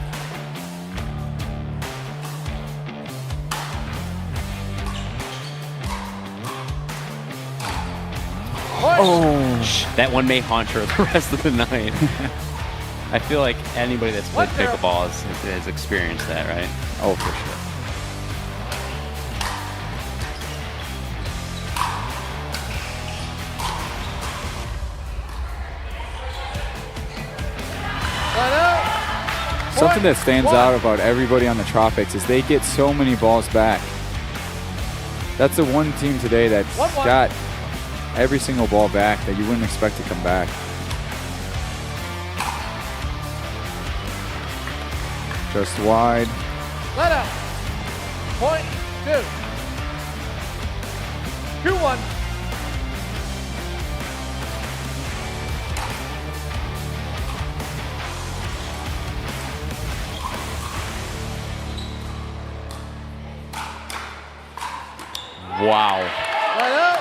Oh, that one may haunt her the rest of the night. I feel like anybody that's played pickleball has experienced that, right? Oh, for sure. Something that stands out about everybody on the Tropics is they get so many balls back. That's the one team today that's got every single ball back that you wouldn't expect to come back. Just wide. Let out. Point 2. 2-1. Wow. Right out.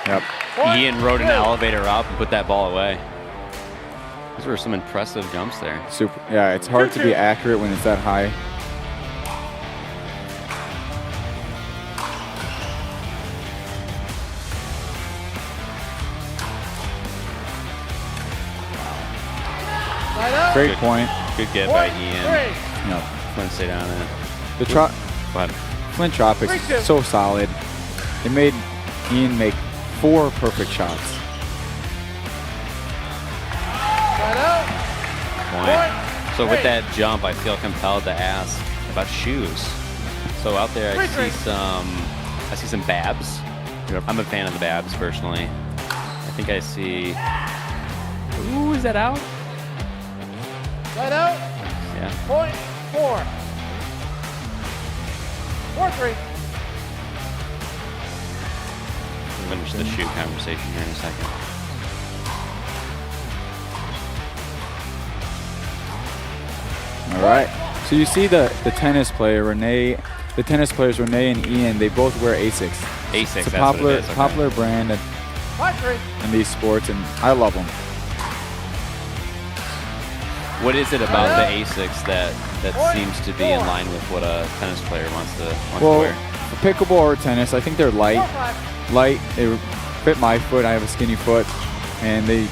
Yep. Ian rode an elevator up and put that ball away. Those were some impressive jumps there. Super. Yeah, it's hard to be accurate when it's that high. Great point. Good get by Ian. Yep. Flint, stay down there. The Go ahead. Flint Tropics is so solid. It made Ian make 4 perfect shots. Point. So with that jump, I feel compelled to ask about shoes. So out there, I see some Babs. Yep. I'm a fan of the Babs personally. I think I see. Ooh, is that out? Right out. Yeah. Point 4. 4-3. We'll finish the shoe conversation here in a second. All right. So you see the tennis players, Renee and Ian, they both wear ASICs. ASICs, it's a that's what it is. Okay. popular brand in these sports, and I love them. What is it about the ASICs that seems to be in line with what a tennis player wants to wear? For pickleball or tennis, I think they're light. Light, they fit my foot. I have a skinny foot, and they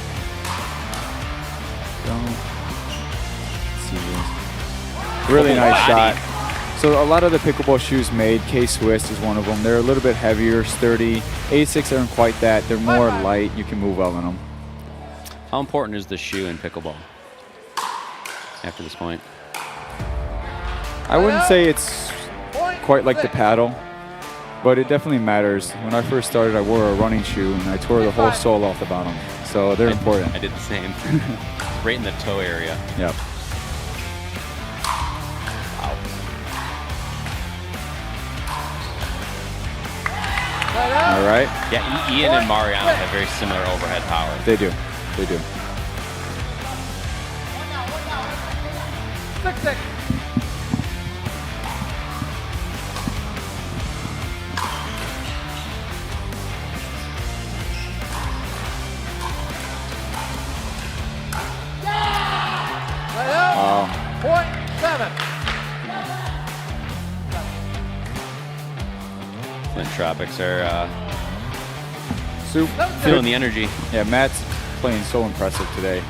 don't see this. Really nice shot. So a lot of the pickleball shoes made, K-Swiss is one of them. They're a little bit heavier, sturdy. ASICs aren't quite that. They're more light. You can move well in them. How important is the shoe in pickleball after this point? I wouldn't say it's quite like the paddle, but it definitely matters. When I first started, I wore a running shoe, and I tore the whole sole off the bottom. So they're important. I did the same. Right in the toe area. Yep. All right. Yeah, Ian and Mariano have very similar overhead power. They do. They do. 6-6. Wow. Point 7. Flint Tropics are Super. feeling the energy. Yeah, Matt's playing so impressive today.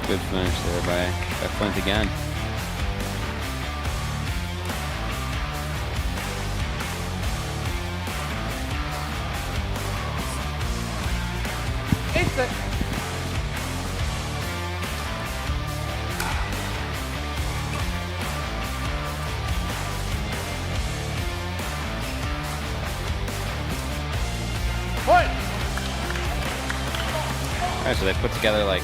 Good finish there by Flint again. All right, so they put together like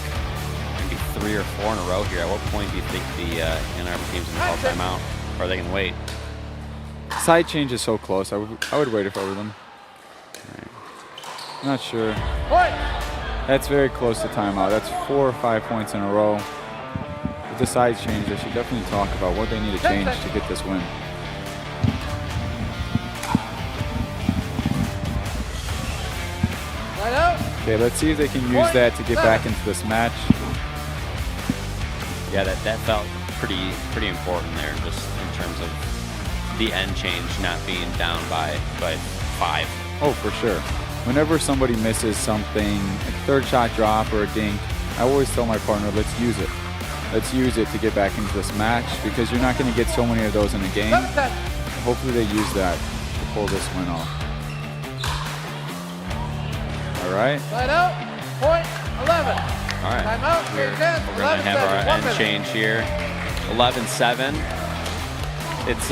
maybe 3 or 4 in a row here. At what point do you think the Ann Arbor team's going to call timeout? Or are they going to wait? Side change is so close. I would wait if I were them. Not sure. That's very close to timeout. That's 4 or 5 points in a row. With the side change, they should definitely talk about what they need to change to get this win. Okay, let's see if they can use that to get back into this match. Yeah, that felt pretty important there, just in terms of the end change not being down by 5. Oh, for sure. Whenever somebody misses something, a third shot drop or a dink, I always tell my partner, let's use it. Let's use it to get back into this match because you're not going to get so many of those in a game. Hopefully they use that to pull this win off. All right. Side out, point 11. All right. Timeout, We're going to have our end change here. 11-7. It's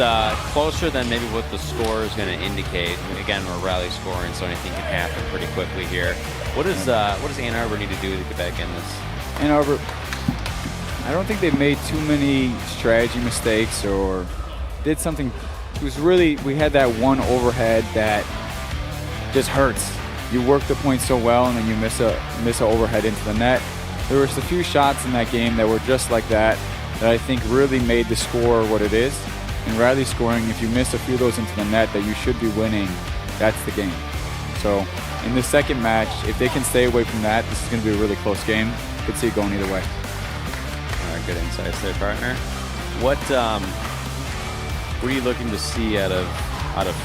closer than maybe what the score is going to indicate. Again, we're rally scoring, so anything can happen pretty quickly here. What does Ann Arbor need to do to get back in this? Ann Arbor, I don't think they've made too many strategy mistakes or did something. It was really, we had that one overhead that just hurts. You work the point so well and then you miss a overhead into the net. There was a few shots in that game that were just like that I think really made the score what it is. In rally scoring, if you miss a few of those into the net that you should be winning, that's the game. So in the second match, if they can stay away from that, this is going to be a really close game. Could see it going either way. All right, good insights there, partner. What are you looking to see out of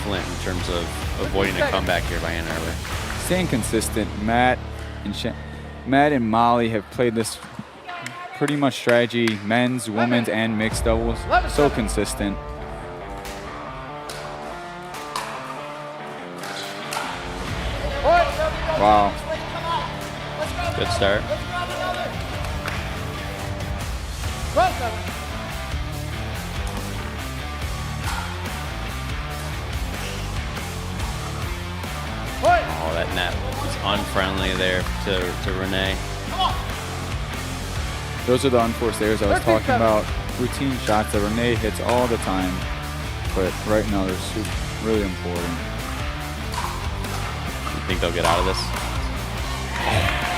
Flint in terms of avoiding a comeback here by Ann Arbor? Staying consistent. Matt and Molly have played this pretty much strategy, men's, women's, and mixed doubles. So consistent. Wow. Good start. Oh, that net was unfriendly there to Renee. Those are the unforced errors I was talking about. Routine shots that Renee hits all the time, but right now they're really important. You think they'll get out of this?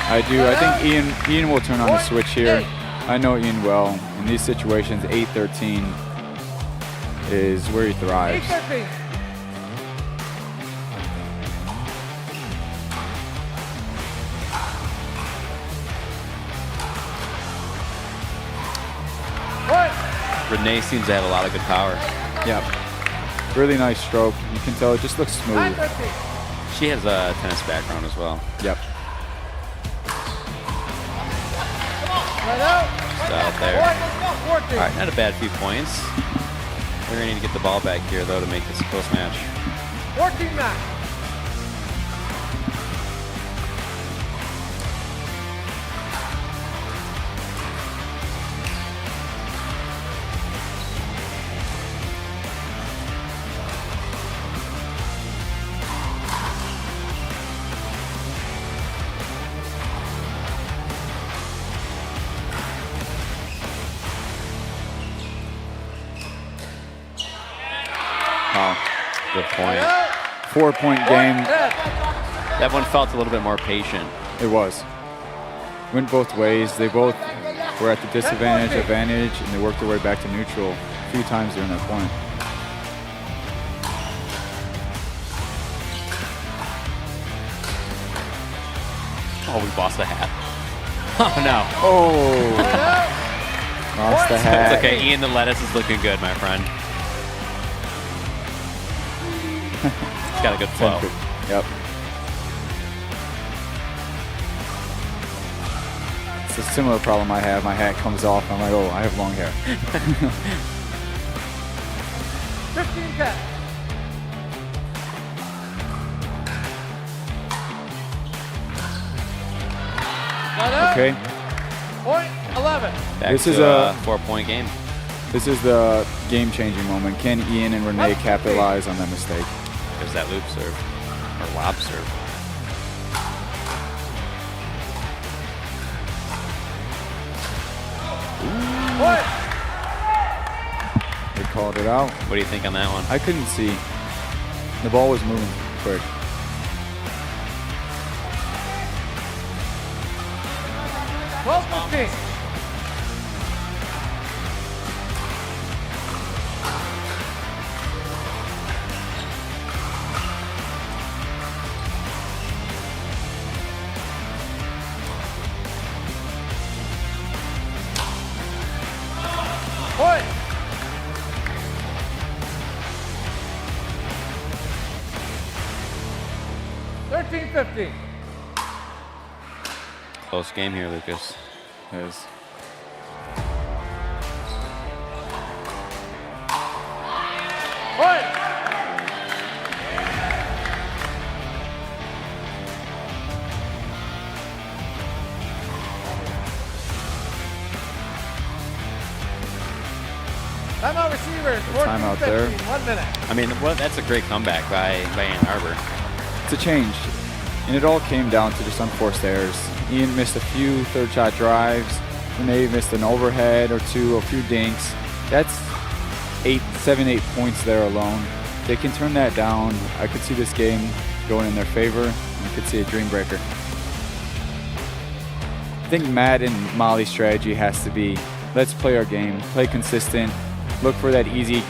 I do. I think Ian will turn on the switch here. I know Ian well. In these situations, 8-13 is where he thrives. 8-13. Renee seems to have a lot of good power. Yeah. Really nice stroke. You can tell it just looks smooth. She has a tennis background as well. Yep. Just out there. All right, not a bad few points. We're going to need to get the ball back here, though, to make this a close match. 14-9. Good point. 4-point game. That one felt a little bit more patient. It was. Went both ways. They both were at the disadvantage, advantage, and they worked their way back to neutral a few times during that point. Oh, we lost the hat. Oh, no. Oh. Lost the hat. It's okay. Ian the lettuce is looking good, my friend. It's got a good flow. Yep. It's a similar problem I have. My hat comes off. I'm like, oh, I have long hair. 15-10. Okay. Point 11. This is a 4-point game. This is the game-changing moment. Can Ian and Renee capitalize on that mistake? There's that loop serve, or lob serve. called it out. What do you think on that one? I couldn't see. The ball was moving quick. Point. 13-15. Close game here, Lucas. Yes. Point. Timeout receivers. Timeout 14-15, there. 1 minute. I mean, well, that's a great comeback by Ann Arbor. It's a change. And it all came down to just unforced errors. Ian missed a few third shot drives. Renee missed an overhead or two, a few dinks. That's 7, 8 points there alone. They can turn that down. I could see this game going in their favor. I could see a dream breaker. I think Matt and Molly's strategy has to be, let's play our game, play consistent, look for that easy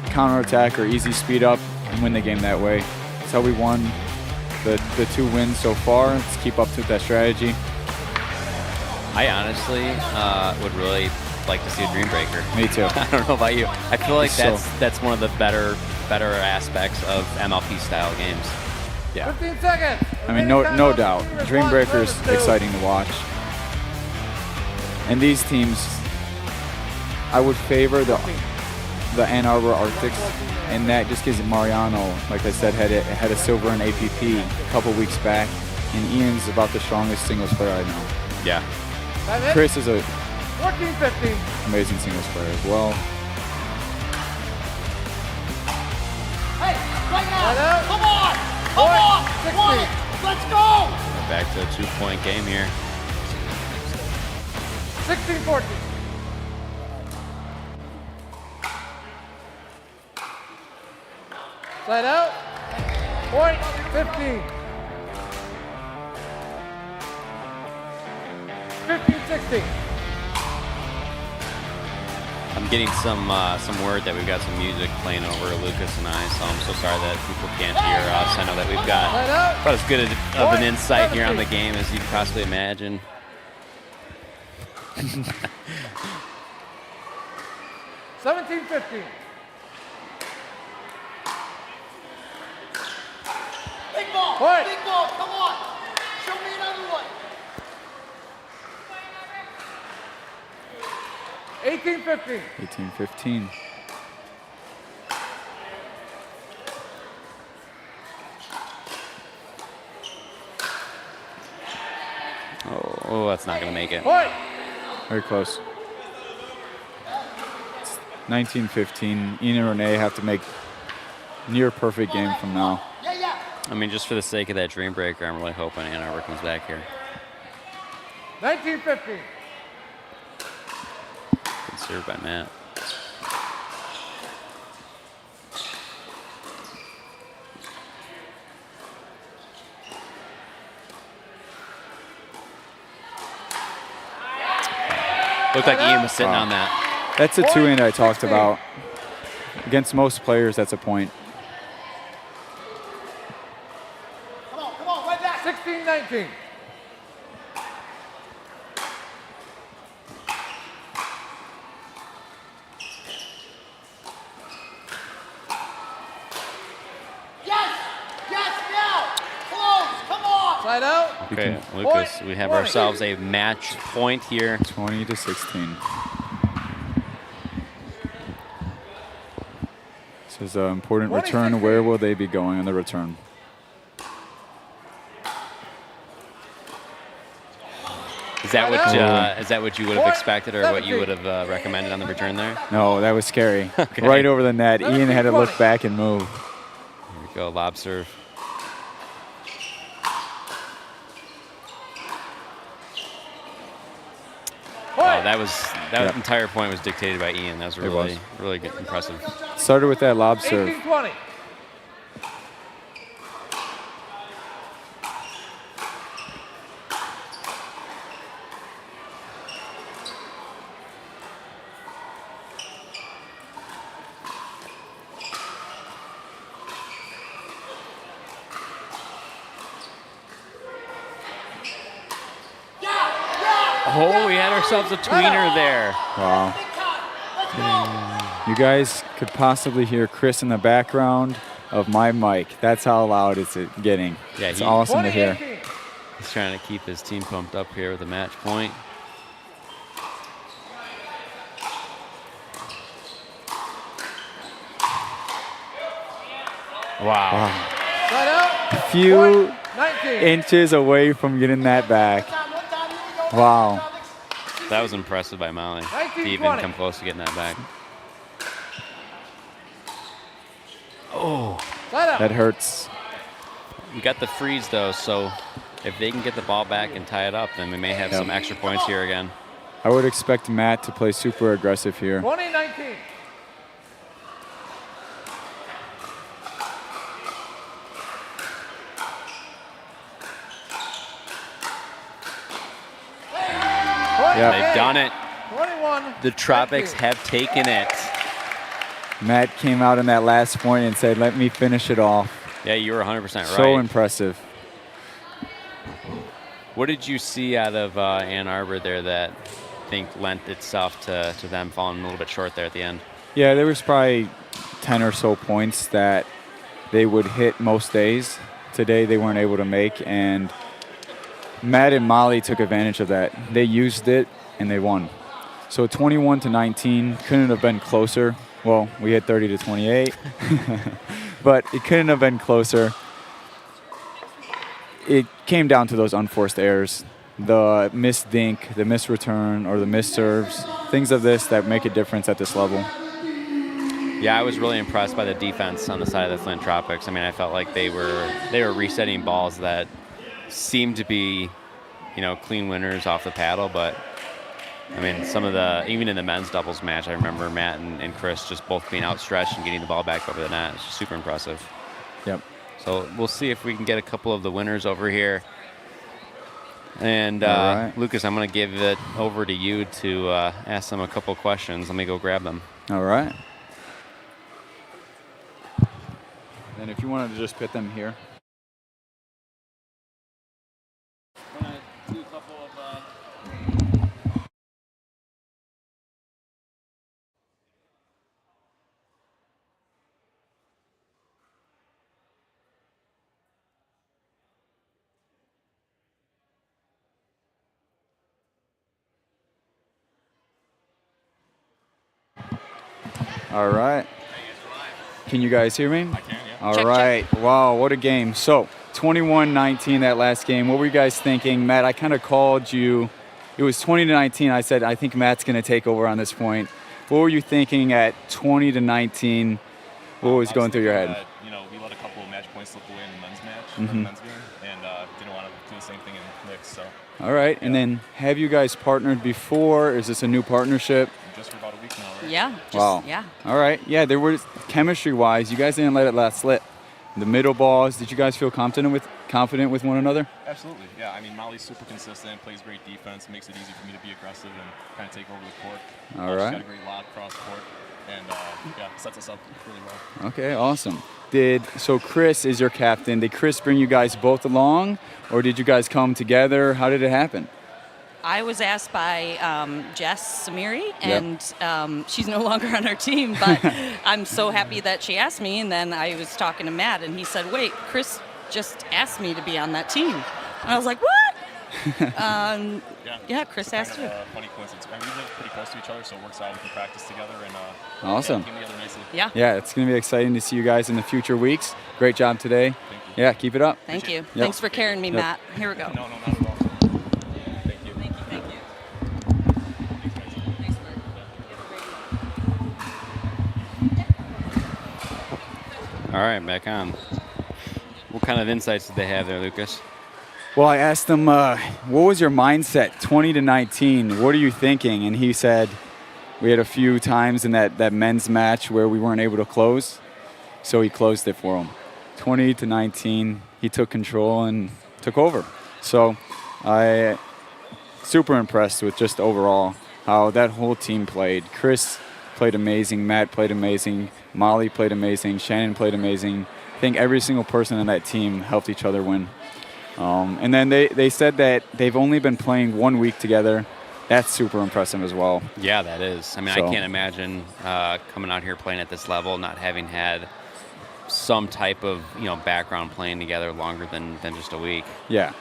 counterattack or easy speed up and win the game that way. That's how we won the 2 wins so far. Let's keep up to that strategy. I honestly would really like to see a dream breaker. Me too. I don't know about you. I feel like So- that's one of the better aspects of MLP style games. Yeah. 15 seconds. I mean, no doubt. Dream Breaker's exciting to watch. And these teams, I would favor the Ann Arbor Arctics, and that just because Mariano, like I said, had a silver in APP a couple weeks back, and Ian's about the strongest singles player I know. Yeah. Chris is a 14-15. amazing singles player as well. Hey, right now. Right out. Come on. Come on. 16. Let's go. Back to a 2-point game here. 16-14. Side out. Point 15. 15-16. I'm getting some word that we've got some music playing over Lucas and I, so I'm so sorry that people can't hear us. I know that we've got about as good of an insight here on the game as you could possibly imagine. 17-15. Big ball. Point. Big ball. Come on. Show me another one. 18-15. 18-15. Oh, that's not going to make it. Point. Very close. 19-15. Ian and Renee have to make near perfect game from now. Yeah, yeah. I mean, just for the sake of that dream breaker, I'm really hoping Ann Arbor comes back here. 19-15. Good serve by Matt. Looked like Ian was sitting on that. That's a 2-in I talked about. Against most players, that's a point. Come on, right back. 16-19. Yes, now. Close. Come on. Side out. Okay, Lucas, we have ourselves a match point here. 20-16. This is an important return. Where will they be going on the return? Is that what you would have expected or what you would have recommended on the return there? No, that was scary. Okay. Right over the net. Ian had to look back and move. Here we go, lob serve. Point. that entire point was dictated by Ian. That was really good, impressive. Started with that lob serve. 18-20. Oh, we had ourselves a tweener there. Wow. You guys could possibly hear Chris in the background of my mic. That's how loud it's getting. Yeah, it's awesome to hear. He's trying to keep his team pumped up here with a match point. Wow. A few inches away from getting that back. Wow. That was impressive by Molly to even come close to getting that back. Oh, that hurts. We got the freeze though, so if they can get the ball back and tie it up, then we may have some extra points here again. I would expect Matt to play super aggressive here. 20-19. They've done it. 21. The Tropics have taken it. Matt came out in that last point and said, let me finish it off. Yeah, you were 100% right. So impressive. What did you see out of Ann Arbor there that I think lent itself to them falling a little bit short there at the end? Yeah, there was probably 10 or so points that they would hit most days. Today they weren't able to make, and Matt and Molly took advantage of that. They used it, and they won. So 21-19 couldn't have been closer. Well, we hit 30-28, but it couldn't have been closer. It came down to those unforced errors, the missed dink, the missed return, or the missed serves, things of this that make a difference at this level. Yeah, I was really impressed by the defense on the side of the Flint Tropics. I mean, I felt like they were resetting balls that seemed to be, clean winners off the paddle, but I mean, even in the men's doubles match, I remember Matt and Chris just both being outstretched and getting the ball back over the net. It's super impressive. Yep. So we'll see if we can get a couple of the winners over here. And right. Lucas, I'm going to give it over to you to ask them a couple questions. Let me go grab them. All right. And if you wanted to just put them here. All right. Can you guys hear me? I can, yeah. All right. Wow, what a game. So, 21-19 that last game. What were you guys thinking? Matt, I kind of called you. It was 20-19. I said, I think Matt's going to take over on this point. What were you thinking at 20-19? What was going through your head? We let a couple of match points slip away in the men's match, Mhm. the men's game, and didn't want to do the same thing in mixed. So. All right. And then have you guys partnered before? Is this a new partnership? Just for about a week now, right? Yeah. Wow. Yeah. All right. Yeah, there was chemistry-wise, you guys didn't let it slip. The middle balls, did you guys feel confident with one another? Absolutely, yeah. I mean, Molly's super consistent, plays great defense, makes it easy for me to be aggressive and kind of take over the court. All right. She's got a great lob cross court, and sets us up really well. Okay, awesome. So Chris is your captain. Did Chris bring you guys both along, or did you guys come together? How did it happen? I was asked by Jess Samiri, and she's no longer on our team, but I'm so happy that she asked me. And then I was talking to Matt, and he said, wait, Chris just asked me to be on that team. And I was like, what? Chris asked you. Funny coincidence. I mean, we live pretty close to each other, so it works out. We can practice together and awesome. came together nicely. Yeah, it's going to be exciting to see you guys in the future weeks. Great job today. Thank you. Yeah, keep it up. Thank you. Yep. Thanks for carrying me, Matt. Here we go. No, not at all. All right, back on. What kind of insights did they have there, Lucas? Well, I asked him, what was your mindset, 20-19? What are you thinking? And he said, we had a few times in that men's match where we weren't able to close, so he closed it for him. 20-19, he took control and took over. So I super impressed with just overall how that whole team played. Chris played amazing, Matt played amazing, Molly played amazing, Shannon played amazing. I think every single person on that team helped each other win. And then they said that they've only been playing 1 week together. That's super impressive as well. Yeah, that is. I mean, So- I can't imagine coming out here playing at this level, not having had some type of background playing together longer than just a week. Yeah,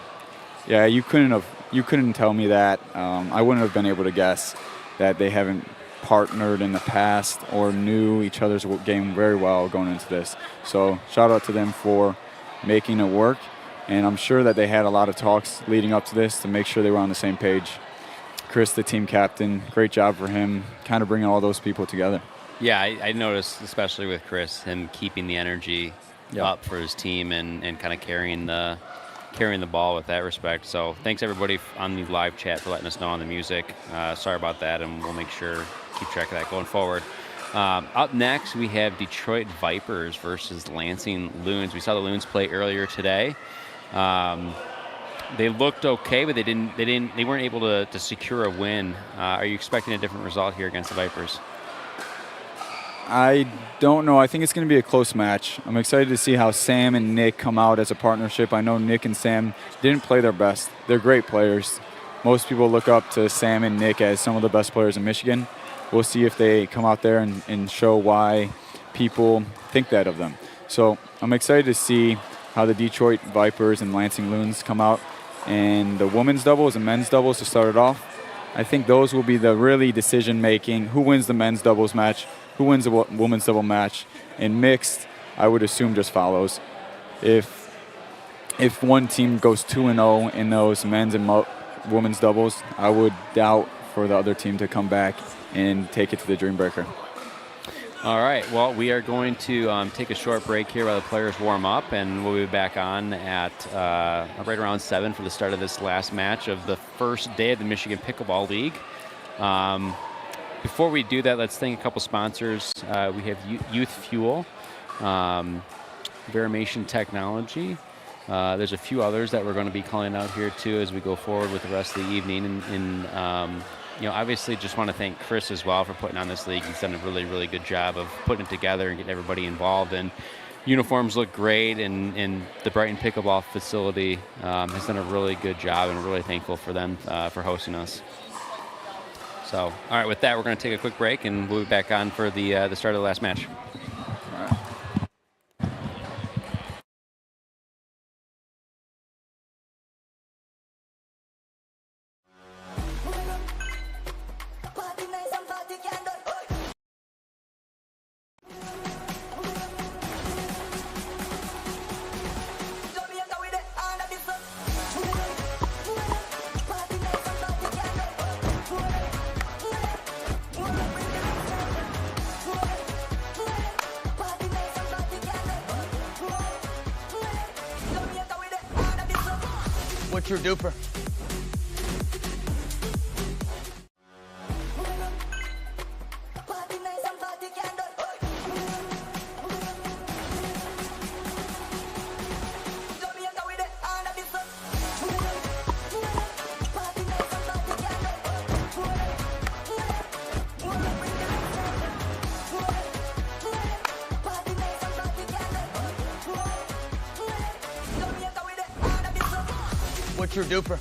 you couldn't tell me that. I wouldn't have been able to guess that they haven't partnered in the past or knew each other's game very well going into this. So shout out to them for making it work. And I'm sure that they had a lot of talks leading up to this to make sure they were on the same page. Chris, the team captain, great job for him, kind of bringing all those people together. Yeah, I noticed, especially with Chris, him keeping the energy up for his team and kind of carrying the ball with that respect. So thanks everybody on the live chat for letting us know on the music. Sorry about that, and we'll make sure keep track of that going forward. Up next, we have Detroit Vipers versus Lansing Loons. We saw the Loons play earlier today. They looked okay, but they weren't able to secure a win. Are you expecting a different result here against the Vipers? I don't know. I think it's going to be a close match. I'm excited to see how Sam and Nick come out as a partnership. I know Nick and Sam didn't play their best. They're great players. Most people look up to Sam and Nick as some of the best players in Michigan. We'll see if they come out there and show why people think that of them. So I'm excited to see how the Detroit Vipers and Lansing Loons come out. And the women's doubles and men's doubles to start it off. I think those will be the really decision-making. Who wins the men's doubles match? Who wins the women's double match? And mixed, I would assume just follows. If one team goes 2-0 in those men's and women's doubles, I would doubt for the other team to come back and take it to the Dream Breaker. All right. Well, we are going to take a short break here while the players warm up, and we'll be back on at right around 7 for the start of this last match of the first day of the Michigan Pickleball League. Before we do that, let's thank a couple sponsors. We have Youth Fuel, Verimation Technology. There's a few others that we're going to be calling out here too as we go forward with the rest of the evening. And obviously just want to thank Chris as well for putting on this league. He's done a really, really good job of putting it together and getting everybody involved. And uniforms look great, and the Brighton Pickleball facility has done a really good job, and we're really thankful for them for hosting us. So, all right, with that, we're going to take a quick break, and we'll be back on for the start of the last match. What's your duper? What's your duper?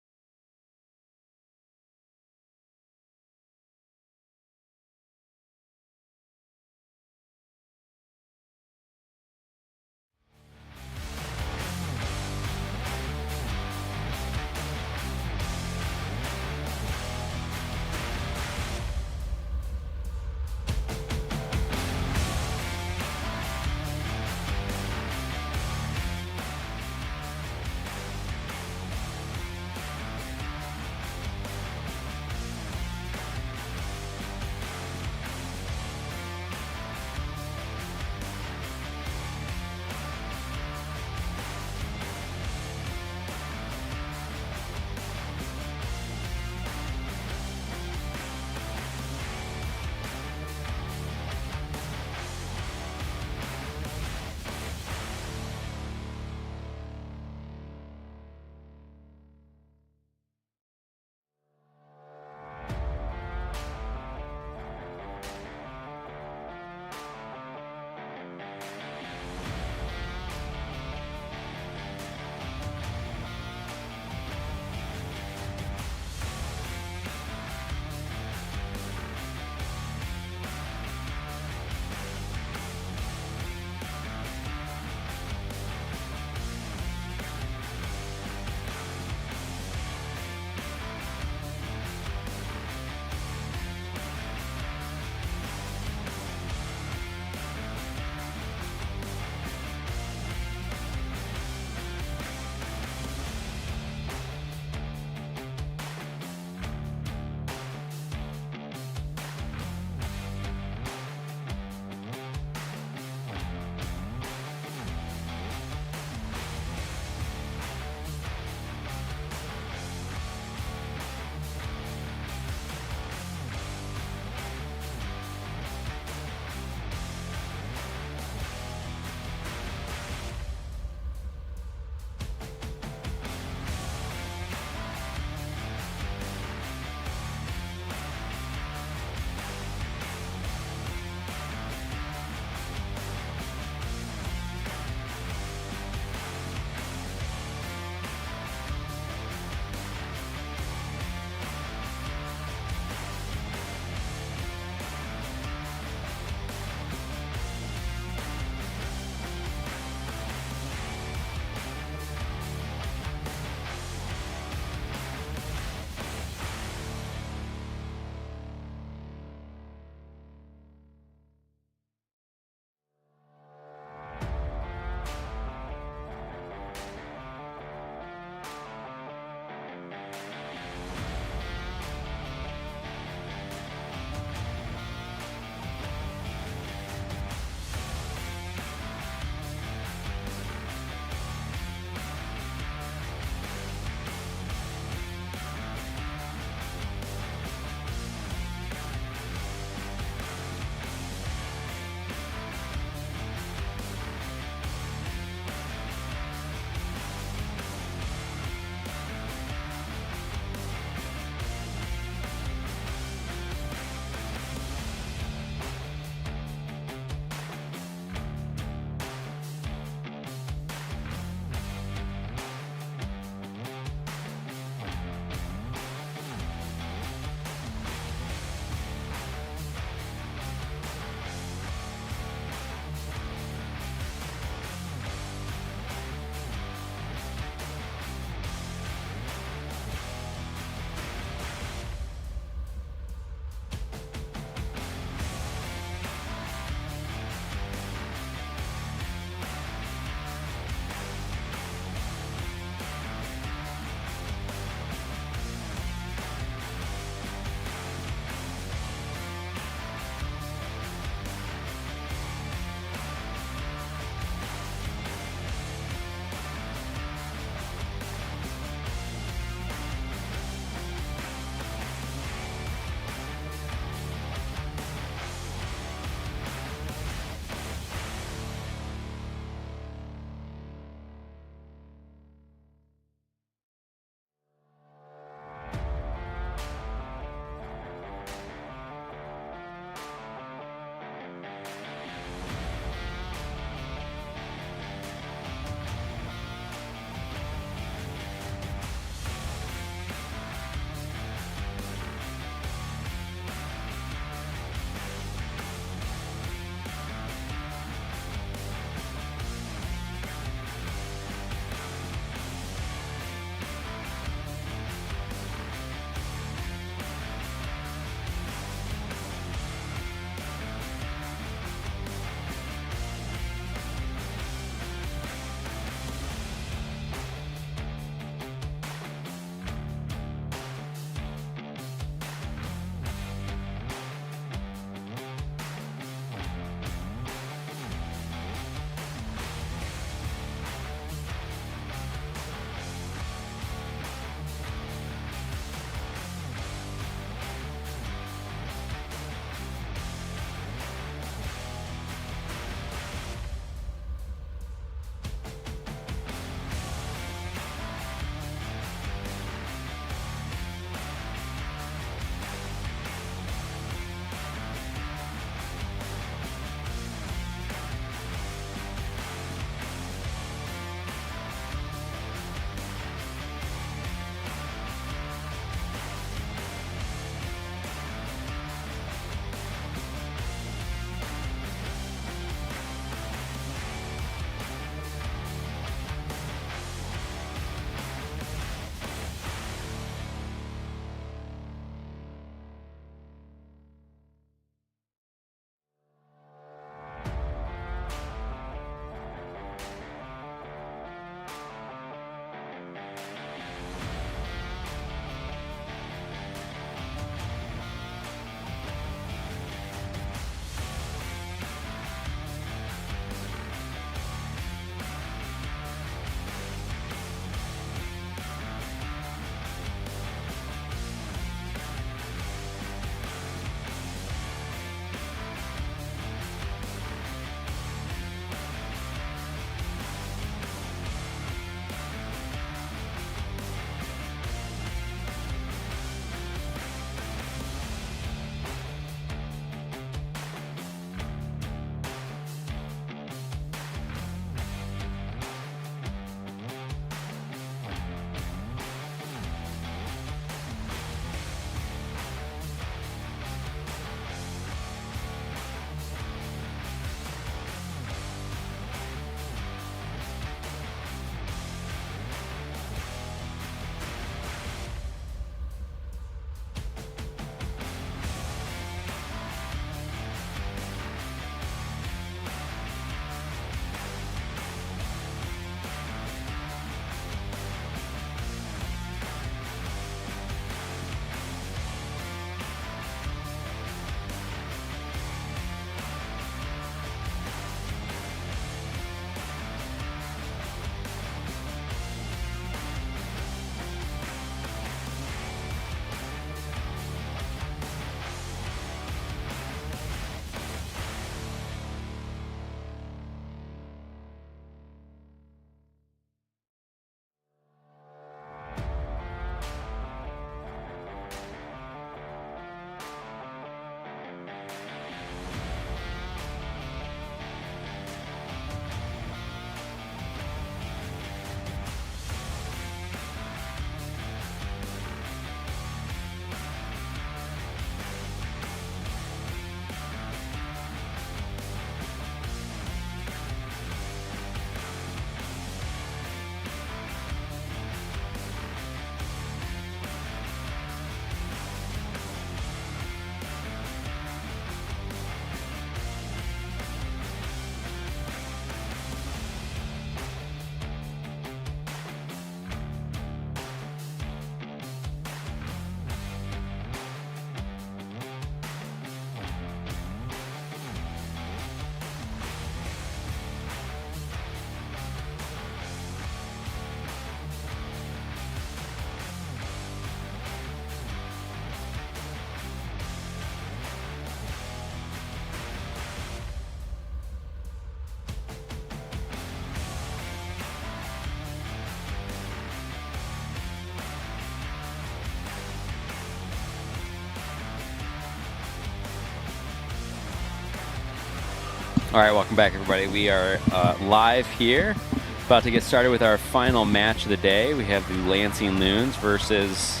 All right, welcome back, everybody. We are live here, about to get started with our final match of the day. We have the Lansing Loons versus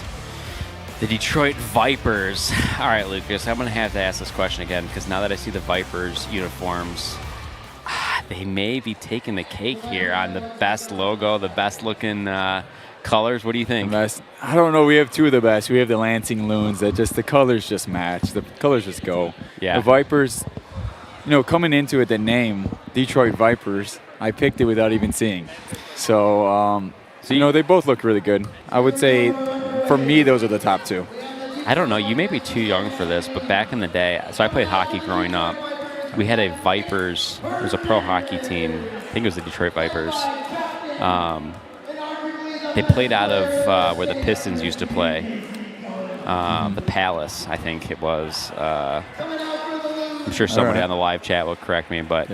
the Detroit Vipers. All right, Lucas, I'm going to have to ask this question again because now that I see the Vipers uniforms, they may be taking the cake here on the best logo, the best looking colors. What do you think? I don't know. We have two of the best. We have the Lansing Loons that the colors just match. The colors just go. Yeah. The Vipers, coming into it, the name Detroit Vipers, I picked it without even seeing. So, they both look really good. I would say, for me, those are the top two. I don't know. You may be too young for this, but back in the day, so I played hockey growing up. We had a Vipers. It was a pro hockey team. I think it was the Detroit Vipers. They played out of where the Pistons used to play. The Palace, I think it was. I'm sure somebody on the live chat will correct me, but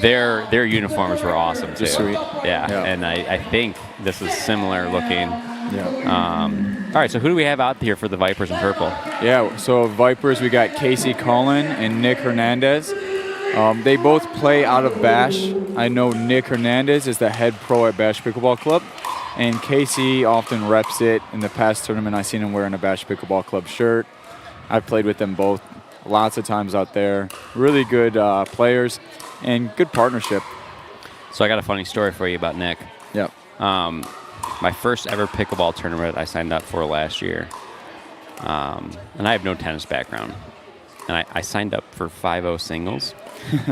their uniforms were awesome too. Sweet. Yeah, and I think this is similar looking. Yeah. All right, so who do we have out here for the Vipers in purple? Yeah, so Vipers, we got Casey Cullen and Nick Hernandez. They both play out of Bash. I know Nick Hernandez is the head pro at Bash Pickleball Club, and Casey often reps it. In the past tournament, I've seen him wearing a Bash Pickleball Club shirt. I've played with them both lots of times out there. Really good players and good partnership. So I got a funny story for you about Nick. Yep. My first ever pickleball tournament I signed up for last year, and I have no tennis background, and I signed up for 5-0 singles,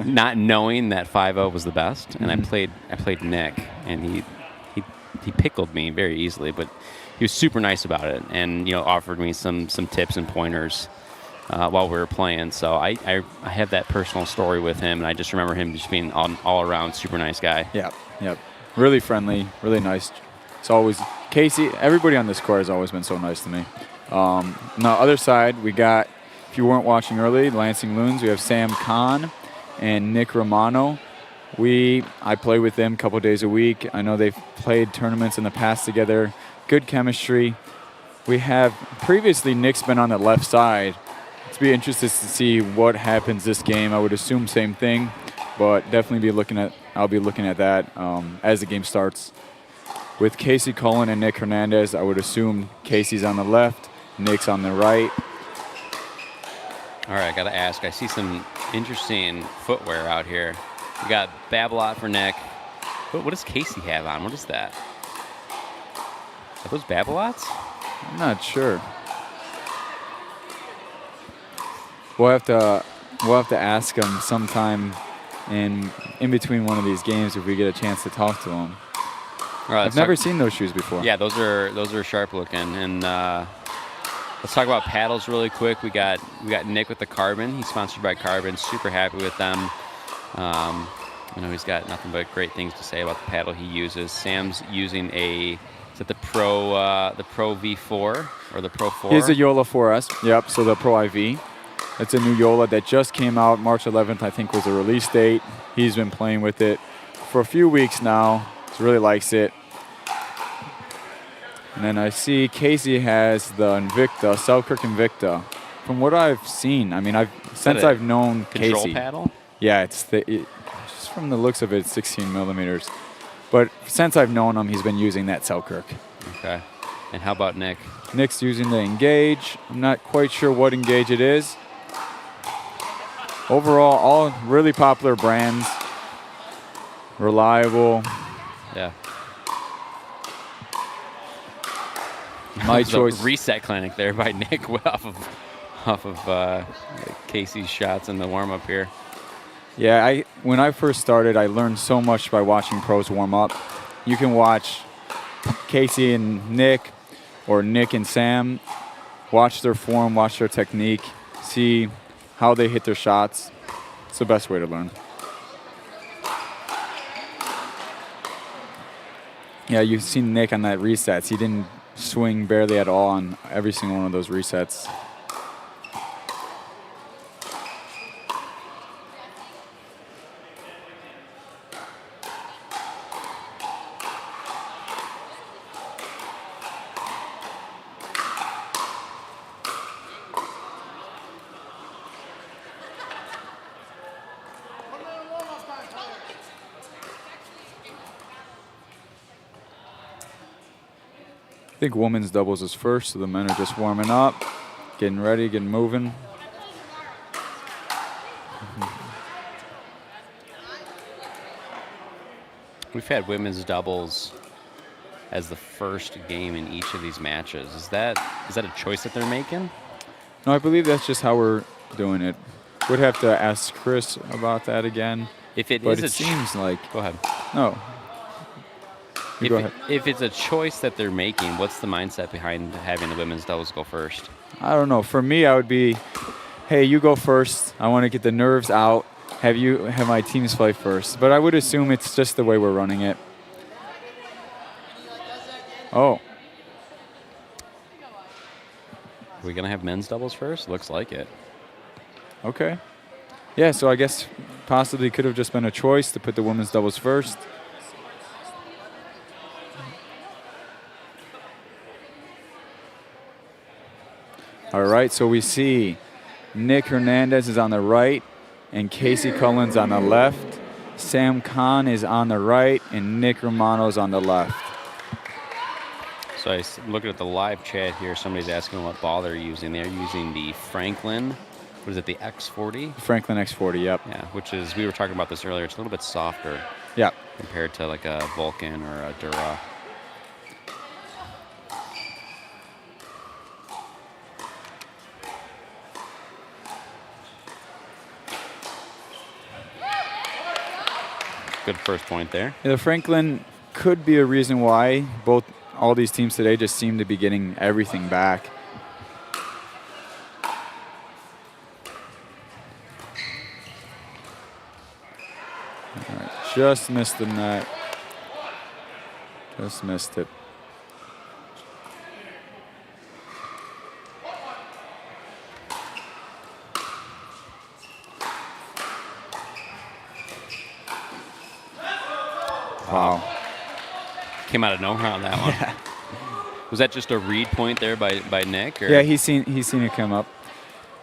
not knowing that 5-0 was the best, and I played Nick, and he pickled me very easily, but he was super nice about it, and offered me some tips and pointers while we were playing. So I have that personal story with him, and I just remember him just being all around super nice guy. Yep. Really friendly, really nice. It's always Casey. Everybody on this court has always been so nice to me. On the other side, we got, if you weren't watching early, Lansing Loons. We have Sam Kahn and Nick Romano. I play with them a couple days a week. I know they've played tournaments in the past together. Good chemistry. We have previously Nick's been on the left side. It's be interested to see what happens this game. I would assume same thing, but definitely I'll be looking at that as the game starts. With Casey Cullen and Nick Hernandez, I would assume Casey's on the left, Nick's on the right. All right, I got to ask. I see some interesting footwear out here. We got Babolat for Nick. What does Casey have on? What is that? Are those Babolats? I'm not sure. We'll have to ask him sometime in between one of these games if we get a chance to talk to him. All right, I've never seen those shoes before. Yeah, those are sharp looking. And let's talk about paddles really quick. We got Nick with the Carbon. He's sponsored by Carbon. Super happy with them. I know he's got nothing but great things to say about the paddle he uses. Sam's using is it the Pro V4 or the Pro 4? Here's a Yola 4S. Yep. So the Pro IV. It's a new Yola that just came out. March 11th, I think, was the release date. He's been playing with it for a few weeks now. He really likes it. And then I see Casey has the Invicta, Selkirk Invicta. From what I've seen, I mean, since I've known control Casey. Paddle? Yeah, just from the looks of it, it's 16 millimeters. But since I've known him, he's been using that Selkirk. Okay. And how about Nick? Nick's using the Engage. I'm not quite sure what Engage it is. Overall, all really popular brands. Reliable. Yeah. My choice. Reset clinic there by Nick off of Casey's shots in the warm up here. Yeah, when I first started, I learned so much by watching pros warm up. You can watch Casey and Nick, or Nick and Sam, watch their form, watch their technique, see how they hit their shots. It's the best way to learn. Yeah, you've seen Nick on that resets. He didn't swing barely at all on every single one of those resets. think women's doubles is first, so the men are just warming up, getting ready, getting moving. We've had women's doubles as the first game in each of these matches. Is that a choice that they're making? No, I believe that's just how we're doing it. Would have to ask Chris about that again. If it but is it seems like. Go ahead. No. You go ahead. If it's a choice that they're making, what's the mindset behind having the women's doubles go first? I don't know. For me, I would be, hey, you go first. I want to get the nerves out. Have my teams play first. But I would assume it's just the way we're running it. Oh. Are we going to have men's doubles first? Looks like it. Okay. Yeah, so I guess possibly could have just been a choice to put the women's doubles first. All right, so we see Nick Hernandez is on the right and Casey Cullens on the left. Sam Kahn is on the right and Nick Romano's on the left. So I'm looking at the live chat here. Somebody's asking what ball they're using. They're using the Franklin, what is it, the X40? Franklin X40, yep. Yeah, which is, we were talking about this earlier, it's a little bit softer. Yep. Compared to like a Vulcan or a Dura. Good first point there. Yeah, the Franklin could be a reason why all these teams today just seem to be getting everything back. All right, just missed the net. Just missed it. Wow. Came out of nowhere on that one. Yeah. Was that just a read point there by Nick? Or? Yeah, he's seen it come up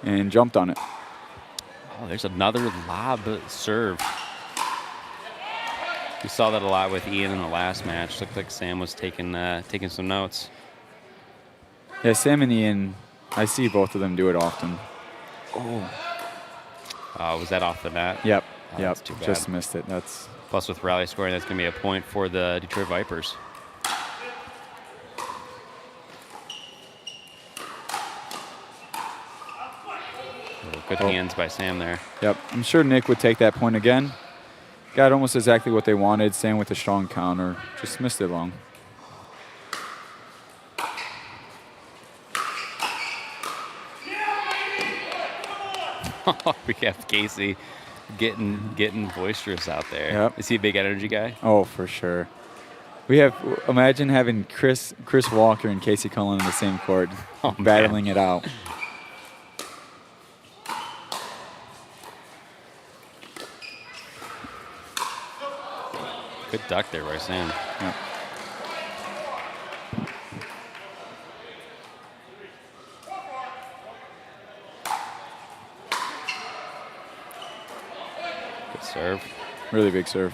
and jumped on it. Oh, there's another lob serve. We saw that a lot with Ian in the last match. Looked like Sam was taking some notes. Yeah, Sam and Ian, I see both of them do it often. Oh, was that off the net? Yep. Oh, yep. that's too bad. Just missed it. That's. Plus, with rally scoring, that's going to be a point for the Detroit Vipers. Good hands by Sam there. Yep. I'm sure Nick would take that point again. Got almost exactly what they wanted. Sam with a strong counter. Just missed it long. We have Casey getting boisterous out there. Yep. Is he a big energy guy? Oh, for sure. Imagine having Chris Walker and Casey Cullen in the same court, battling it out. Good duck there by Sam. Yep. Good serve. Really big serve.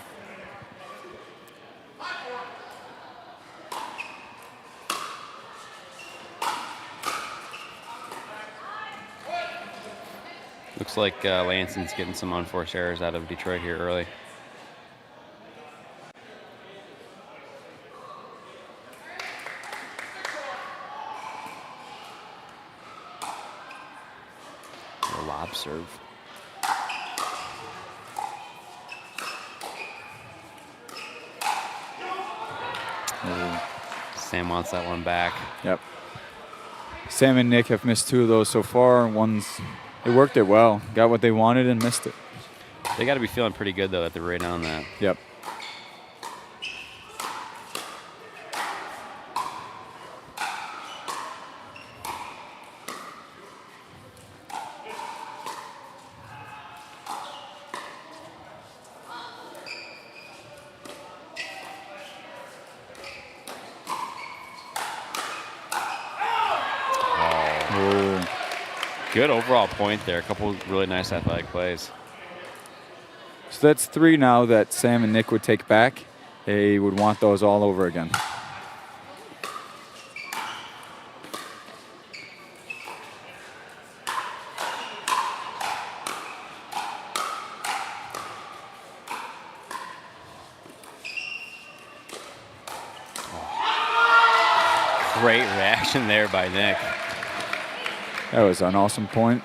Looks like Lansing's getting some unforced errors out of Detroit here early. A lob serve. Sam wants that one back. Yep. Sam and Nick have missed 2 of those so far. They worked it well. Got what they wanted and missed it. They got to be feeling pretty good, though, that they're right on that. Yep. Good overall point there. A couple really nice athletic plays. So that's 3 now that Sam and Nick would take back. They would want those all over again. Great reaction there by Nick. That was an awesome point.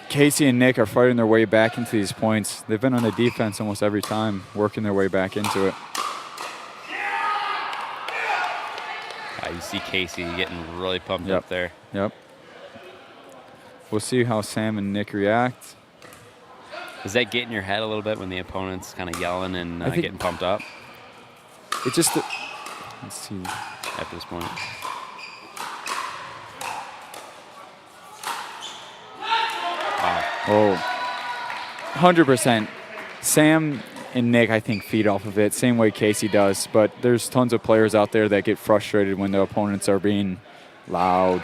Casey and Nick are fighting their way back into these points. They've been on the defense almost every time, working their way back into it. You see Casey getting really pumped up there. Yep. We'll see how Sam and Nick react. Does that get in your head a little bit when the opponent's kind of yelling and getting pumped up? It's just, let's see. At this point. Wow. Oh, 100%. Sam and Nick, I think, feed off of it, same way Casey does. But there's tons of players out there that get frustrated when the opponents are being loud.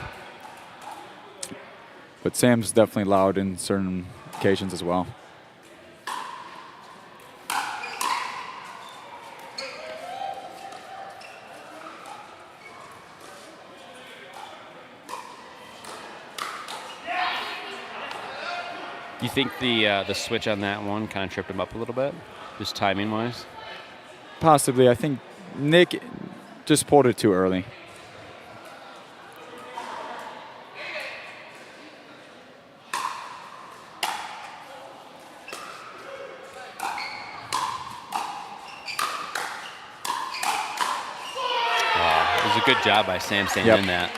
But Sam's definitely loud in certain occasions as well. You think the switch on that one kind of tripped him up a little bit, just timing-wise? Possibly. I think Nick just pulled it too early. It was a good job by Sam staying in that.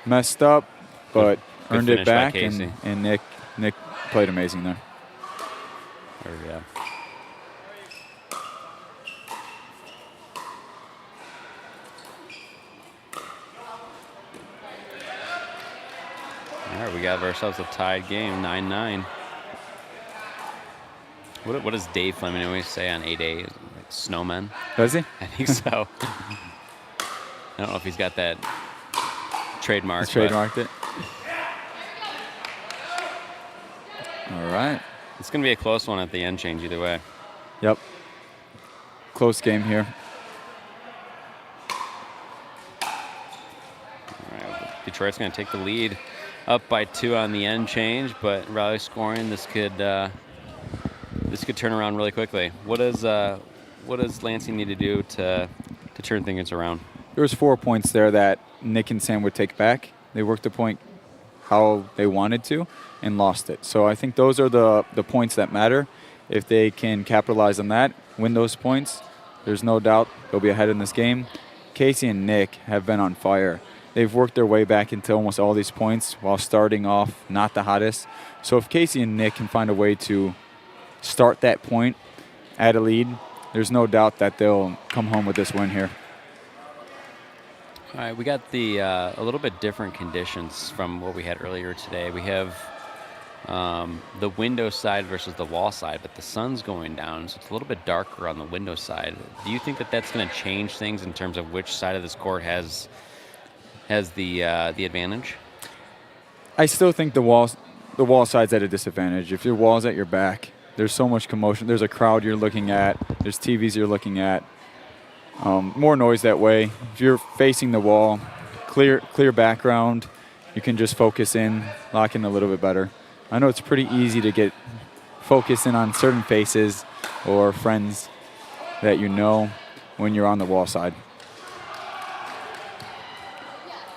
Messed up, but Good earned it finish by back, Casey. and Nick played amazing there. There we go. All right, we got ourselves a tied game, 9-9. What does Dave Fleming always say on 8A? Like snowmen? Does he? I think so. I don't know if he's got that trademark. He's trademarked it. All right. It's going to be a close one at the end change either way. Yep. Close game here. All right, Detroit's going to take the lead up by 2 on the end change, but rally scoring, this could turn around really quickly. What does Lansing need to do to turn things around? There was 4 points there that Nick and Sam would take back. They worked the point how they wanted to and lost it. So I think those are the points that matter. If they can capitalize on that, win those points, there's no doubt they'll be ahead in this game. Casey and Nick have been on fire. They've worked their way back into almost all these points while starting off not the hottest. So if Casey and Nick can find a way to start that point, add a lead, there's no doubt that they'll come home with this win here. All right, we got the a little bit different conditions from what we had earlier today. We have the window side versus the wall side, but the sun's going down, so it's a little bit darker on the window side. Do you think that that's going to change things in terms of which side of this court has the advantage? I still think the wall side's at a disadvantage. If your wall's at your back, there's so much commotion. There's a crowd you're looking at. There's TVs you're looking at. More noise that way. If you're facing the wall, clear background, you can just focus in, lock in a little bit better. I know it's pretty easy to get focused in on certain faces or friends that you know when you're on the wall side.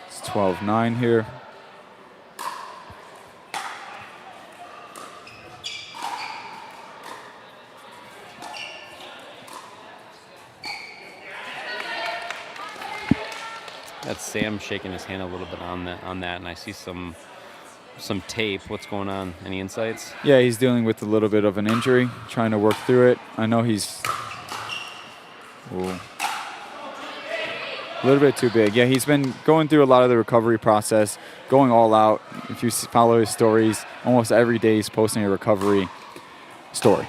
It's 12-9 here. That's Sam shaking his hand a little bit on that, and I see some tape. What's going on? Any insights? Yeah, he's dealing with a little bit of an injury, trying to work through it. I know he's a little bit too big. Yeah, he's been going through a lot of the recovery process, going all out. If you follow his stories, almost every day he's posting a recovery story.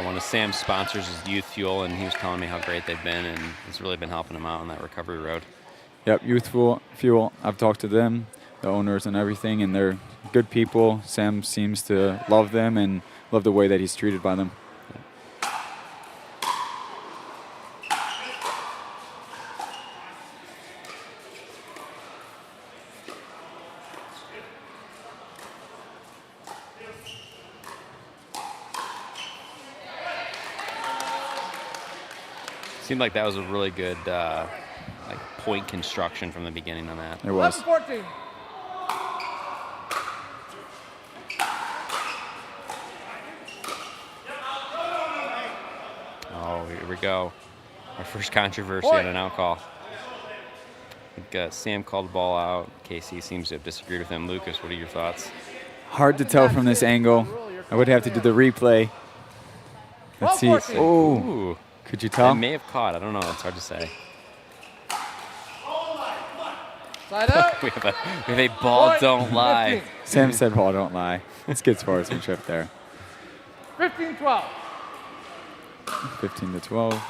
One of Sam's sponsors is Youth Fuel, and he was telling me how great they've been, and it's really been helping him out on that recovery road. Yep, Youth Fuel. I've talked to them, the owners and everything, and they're good people. Sam seems to love them and love the way that he's treated by them. Seemed like that was a really good like point construction from the beginning on that. It was. 11-14. Oh, here we go. Our first controversy on an out call. I think Sam called the ball out. Casey seems to have disagreed with him. Lucas, what are your thoughts? Hard to tell from this angle. I would have to do the replay. Let's see. Oh, could you tell? It may have caught. I don't know. It's hard to say. Side out. we have a ball don't lie. Sam said ball don't lie. It's good sportsmanship there. 15-12. 15 to 12.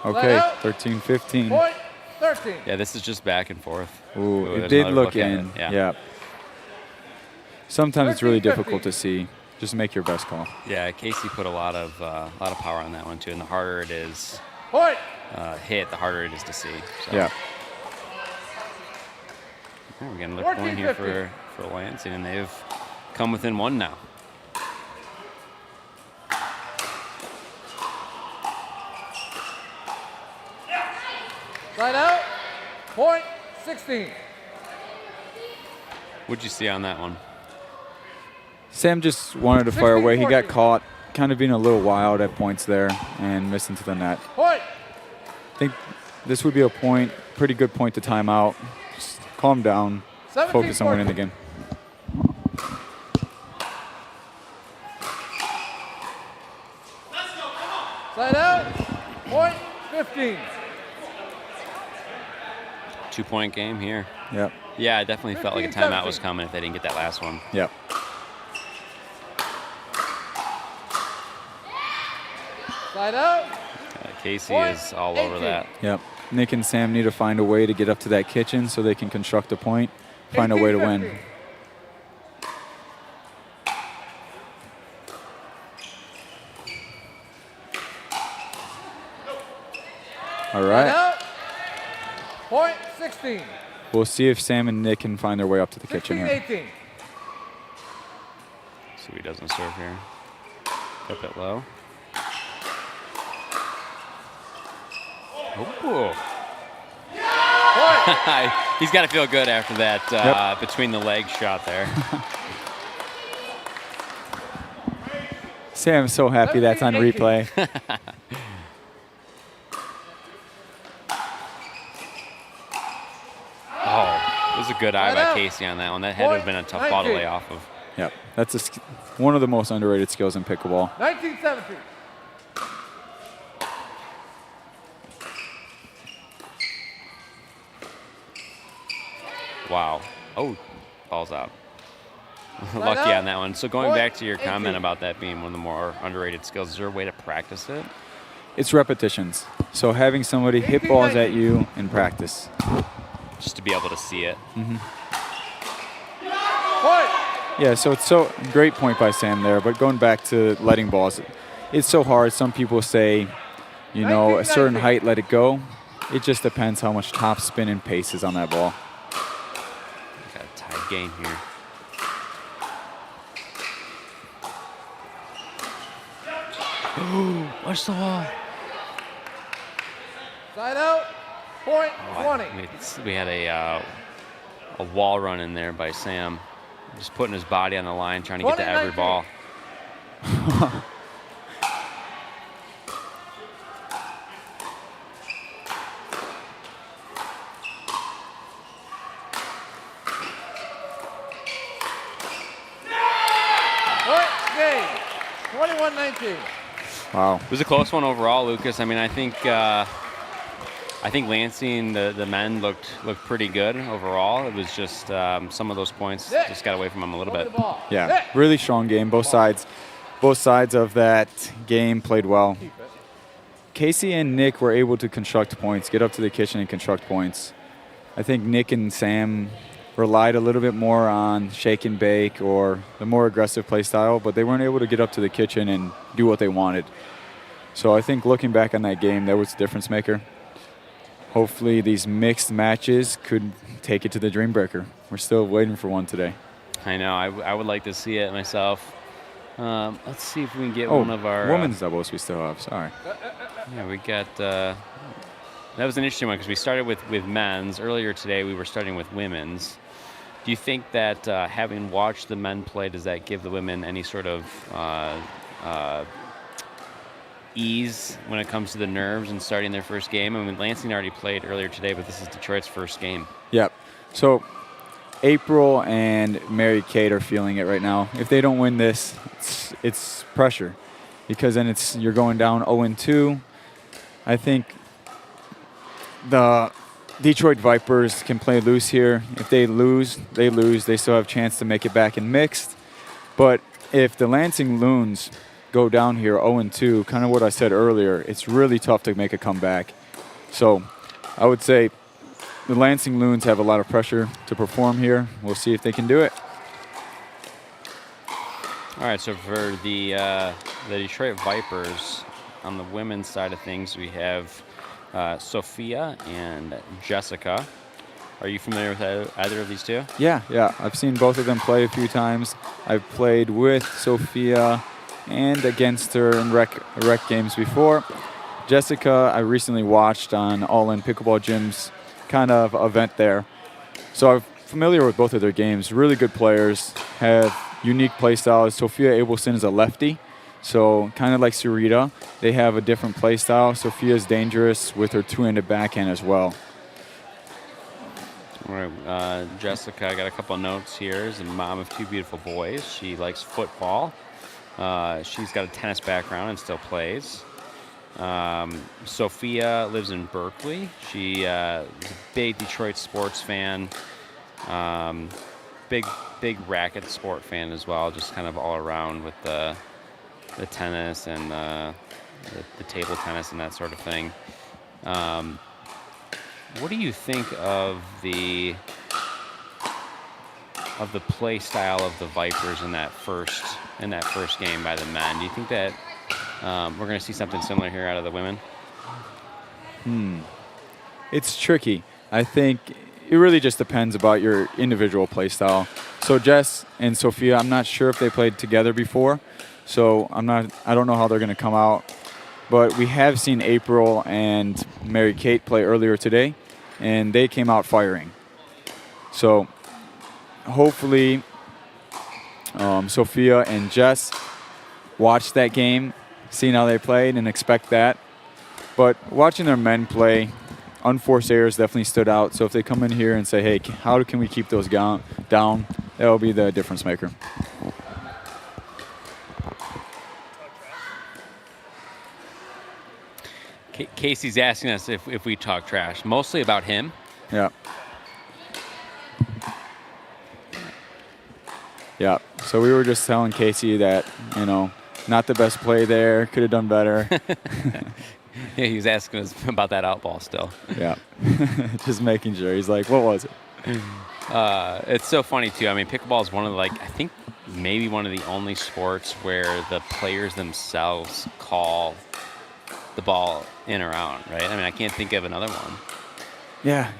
Okay, 13-15. Point 13. Yeah, this is just back and forth. Ooh, it there's did another look at in. it. Yeah. Yeah. Sometimes it's really 13-15. difficult to see. Just make your best call. Yeah, Casey put a lot of power on that one too, and the harder it is Point. hit, the harder it is to see. So. Yeah. We're getting a point here for Lansing, and they've come within one now. Side out. Point 16. What'd you see on that one? Sam just wanted to fire away. He 16-14. got caught kind of being a little wild at points there and missing to the net. Point. I think this would be a point, pretty good point to time out. Just calm down, focus on winning the game. Side out. Point 15. 2-point game here. Yep. Yeah, I definitely felt like a 15-17. timeout was coming if they didn't get that last one. Yep. Side out. Casey Point is all over 18. that. Yep. Nick and Sam need to find a way to get up to that kitchen so they can construct a point, find a way to win. 18-15. All Side right. out. Point 16. We'll see if Sam and Nick can find their way up to the kitchen here. 16-18. See if he doesn't serve here. Kept it low. Oh. He's got to feel good after that between the legs shot there. Sam's so happy that's on replay. Oh, it was a good eye by Casey on that one. That had to have been a tough ball to lay off of. Yep. That's one of the most underrated skills in pickleball. 19-17. Wow. Oh, ball's out. Lucky on that one. So going back to your comment about that being one of the more underrated skills, is there a way to practice it? It's repetitions. So having somebody hit balls at you in practice. Just to be able to see it. Mm-hmm. Point. Yeah, so it's so great point by Sam there, but going back to letting balls, it's so hard. Some people say, you know, a certain height, let it go. It just depends how much top spin and pace is on that ball. Got a tied game here. Watch the wall. Side out. Point 20. We had a wall run in there by Sam, just putting his body on the line, trying to get to every ball. Point game. 21-19. Wow. It was a close one overall, Lucas. I mean, I think Lansing, the men looked pretty good overall. It was just some of those points just got away from them a little bit. Yeah, really strong game. Both sides of that game played well. Casey and Nick were able to construct points, get up to the kitchen and construct points. I think Nick and Sam relied a little bit more on shake and bake or the more aggressive play style, but they weren't able to get up to the kitchen and do what they wanted. So I think looking back on that game, that was a difference maker. Hopefully these mixed matches could take it to the Dream Breaker. We're still waiting for one today. I know. I would like to see it myself. Let's see if we can get one of our women's doubles we still have. Sorry. Yeah, we got. That was an interesting one because we started with men's earlier today. We were starting with women's. Do you think that having watched the men play, does that give the women any sort of ease when it comes to the nerves and starting their first game? I mean, Lansing already played earlier today, but this is Detroit's first game. Yep. So April and Mary Kate are feeling it right now. If they don't win this, it's pressure, because then you're going down 0-2. I think the Detroit Vipers can play loose here. If they lose, they lose. They still have a chance to make it back in mixed. But if the Lansing Loons go down here 0-2, kind of what I said earlier, it's really tough to make a comeback. So I would say the Lansing Loons have a lot of pressure to perform here. We'll see if they can do it. All right, so for the Detroit Vipers, on the women's side of things, we have Sophia and Jessica. Are you familiar with either of these two? Yeah. I've seen both of them play a few times. I've played with Sophia and against her in rec games before. Jessica, I recently watched on All In Pickleball Gym's kind of event there. So I'm familiar with both of their games. Really good players, have unique play styles. Sophia Abelson is a lefty, so kind of like Sarita, they have a different play style. Sophia's dangerous with her two-handed backhand as well. All right, Jessica, I got a couple of notes here. Is a mom of two beautiful boys. She likes football. She's got a tennis background and still plays. Sophia lives in Berkeley. She is a big Detroit sports fan. Big racket sport fan as well, just kind of all around with the tennis and the table tennis and that sort of thing. What do you think of the play style of the Vipers in that first game by the men? Do you think that we're going to see something similar here out of the women? It's tricky. I think it really just depends about your individual play style. So Jess and Sophia, I'm not sure if they played together before, so I don't know how they're going to come out. But we have seen April and Mary Kate play earlier today, and they came out firing. So hopefully Sophia and Jess watched that game, seen how they played, and expect that. But watching their men play, unforced errors definitely stood out. So if they come in here and say, hey, how can we keep those down, that'll be the difference maker. Casey's asking us if we talk trash, mostly about him. Yeah. Yeah. So we were just telling Casey that, not the best play there, could have done better. Yeah, he was asking us about that out ball still. Yeah. Just making sure. He's like, what was it? It's so funny, too. I mean, pickleball is one of I think maybe one of the only sports where the players themselves call the ball in or out, right? I mean, I can't think of another one. Yeah.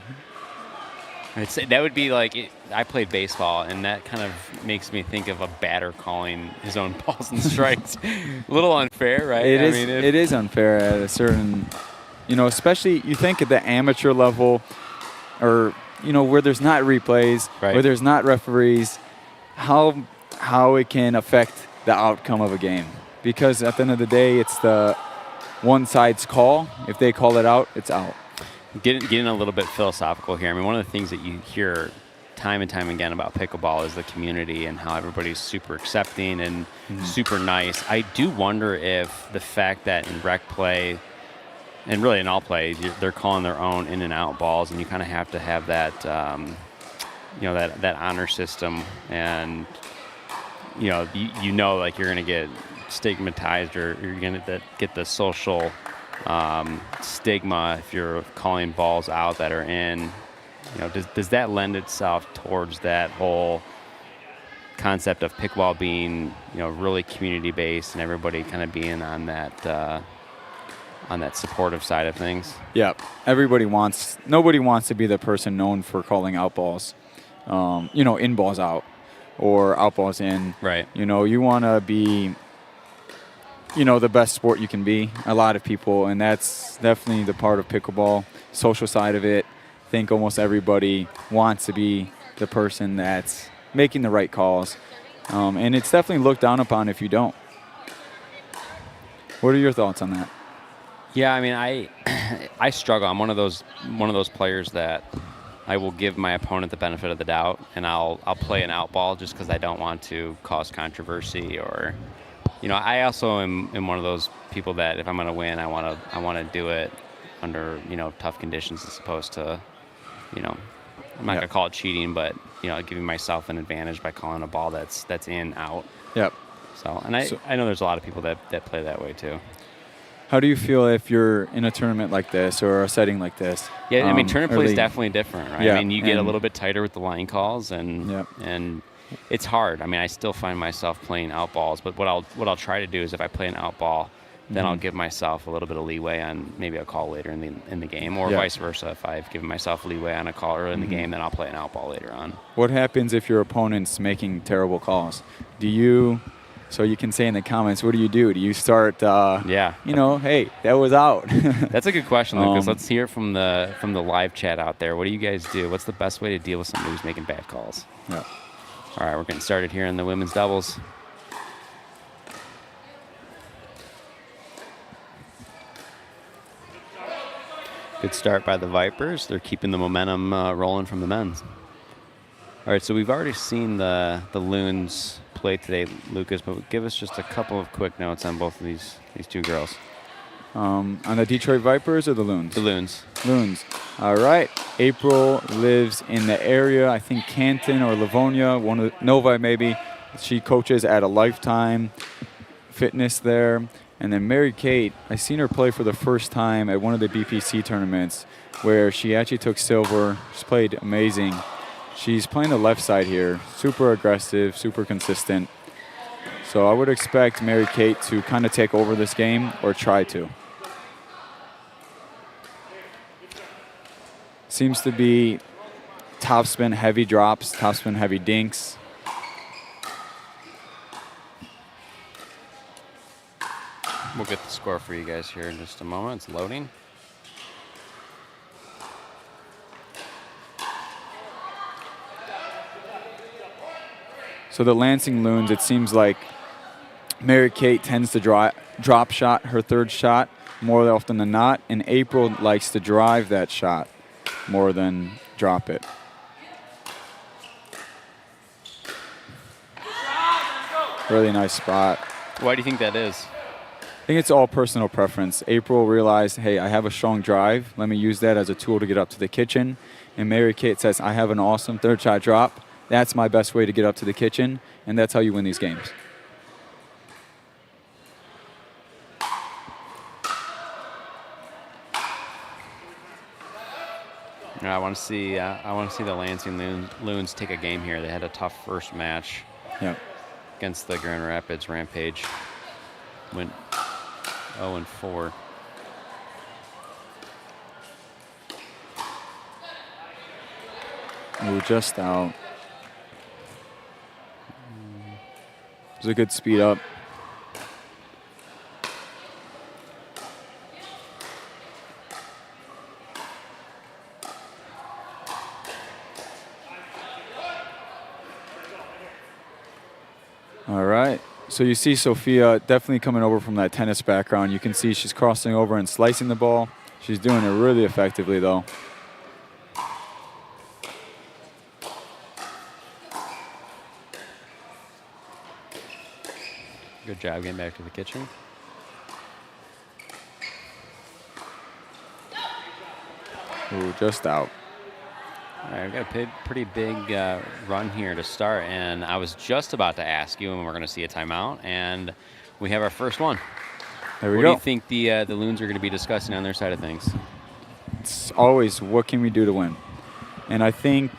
That would be I played baseball, and that kind of makes me think of a batter calling his own balls and strikes. A little unfair, right? It is unfair at a certain, especially you think at the amateur level or, where there's not replays, right, where there's not referees, how it can affect the outcome of a game. Because at the end of the day, it's the one side's call. If they call it out, it's out. Getting a little bit philosophical here. I mean, one of the things that you hear time and time again about pickleball is the community and how everybody's super accepting and super nice. I do wonder if the fact that in rec play, and really in all play, they're calling their own in and out balls, and you kind of have to have that, that honor system, and you're going to get stigmatized, or you're going to get the social stigma if you're calling balls out that are in. Does that lend itself towards that whole concept of pickleball being really community based and everybody kind of being on that supportive side of things? Yeah, nobody wants to be the person known for calling out balls, in balls out. or out balls in. Right. You know, you want to be, you know, the best sport you can be. A lot of people, and that's definitely the part of pickleball, social side of it. I think almost everybody wants to be the person that's making the right calls. And it's definitely looked down upon if you don't. What are your thoughts on that? Yeah, I mean, I struggle. I'm one of those players that I will give my opponent the benefit of the doubt, and I'll play an out ball just because I don't want to cause controversy, or, you know, I also am one of those people that if I'm going to win, I want to do it under, you know, tough conditions as opposed to, you know, I'm not going to call it cheating, but, you know, giving myself an advantage by calling a ball that's in out. Yep. So, and I know there's a lot of people that play that way too. How do you feel if you're in a tournament like this or a setting like this? Yeah, I mean, tournament play is definitely different, right? Yeah, I mean, you get a little bit tighter with the line calls, and it's hard. I mean, I still find myself playing out balls, but what I'll try to do is if I play an out ball, then I'll give myself a little bit of leeway on maybe a call later in the game, or vice versa. If I've given myself leeway on a call early in the game, then I'll play an out ball later on. What happens if your opponent's making terrible calls? So you can say in the comments, what do? Do you start, you know, hey, that was out? That's a good question, Lucas. Let's hear it from the live chat out there. What do you guys do? What's the best way to deal with somebody who's making bad calls? Yeah. All right, we're getting started here in the women's doubles. Good start by the Vipers. They're keeping the momentum rolling from the men's. All right, so we've already seen the Loons play today, Lucas, but give us just a couple of quick notes on both of these two girls. On the Detroit Vipers or the Loons? The Loons. Loons. All right. April lives in the area, I think Canton or Livonia, one of the, Novi maybe. She coaches at a Lifetime Fitness there. And then Mary Kate, I seen her play for the first time at one of the BPC tournaments where she actually took silver. She's played amazing. She's playing the left side here, super aggressive, super consistent. So I would expect Mary Kate to kind of take over this game, or try to. Seems to be topspin heavy drops, topspin heavy dinks. We'll get the score for you guys here in just a moment. It's loading. So the Lansing Loons, it seems like Mary Kate tends to drop shot her third shot more often than not, and April likes to drive that shot more than drop it. Really nice spot. Why do you think that is? I think it's all personal preference. April realized, hey, I have a strong drive. Let me use that as a tool to get up to the kitchen. And Mary Kate says, I have an awesome third shot drop. That's my best way to get up to the kitchen, and that's how you win these games. I want to see the Lansing Loons take a game here. They had a tough first match against the Grand Rapids Rampage. Went 0-4. We're just out. It was a good speed up. All right. So you see Sophia definitely coming over from that tennis background. You can see she's crossing over and slicing the ball. She's doing it really effectively, though. Good job getting back to the kitchen. Ooh, just out. All right, we've got a pretty big run here to start, and I was just about to ask you when we're going to see a timeout, and we have our first one. There we go. go. What do you think the Loons are going to be discussing on their side of things? It's always, what can we do to win? And I think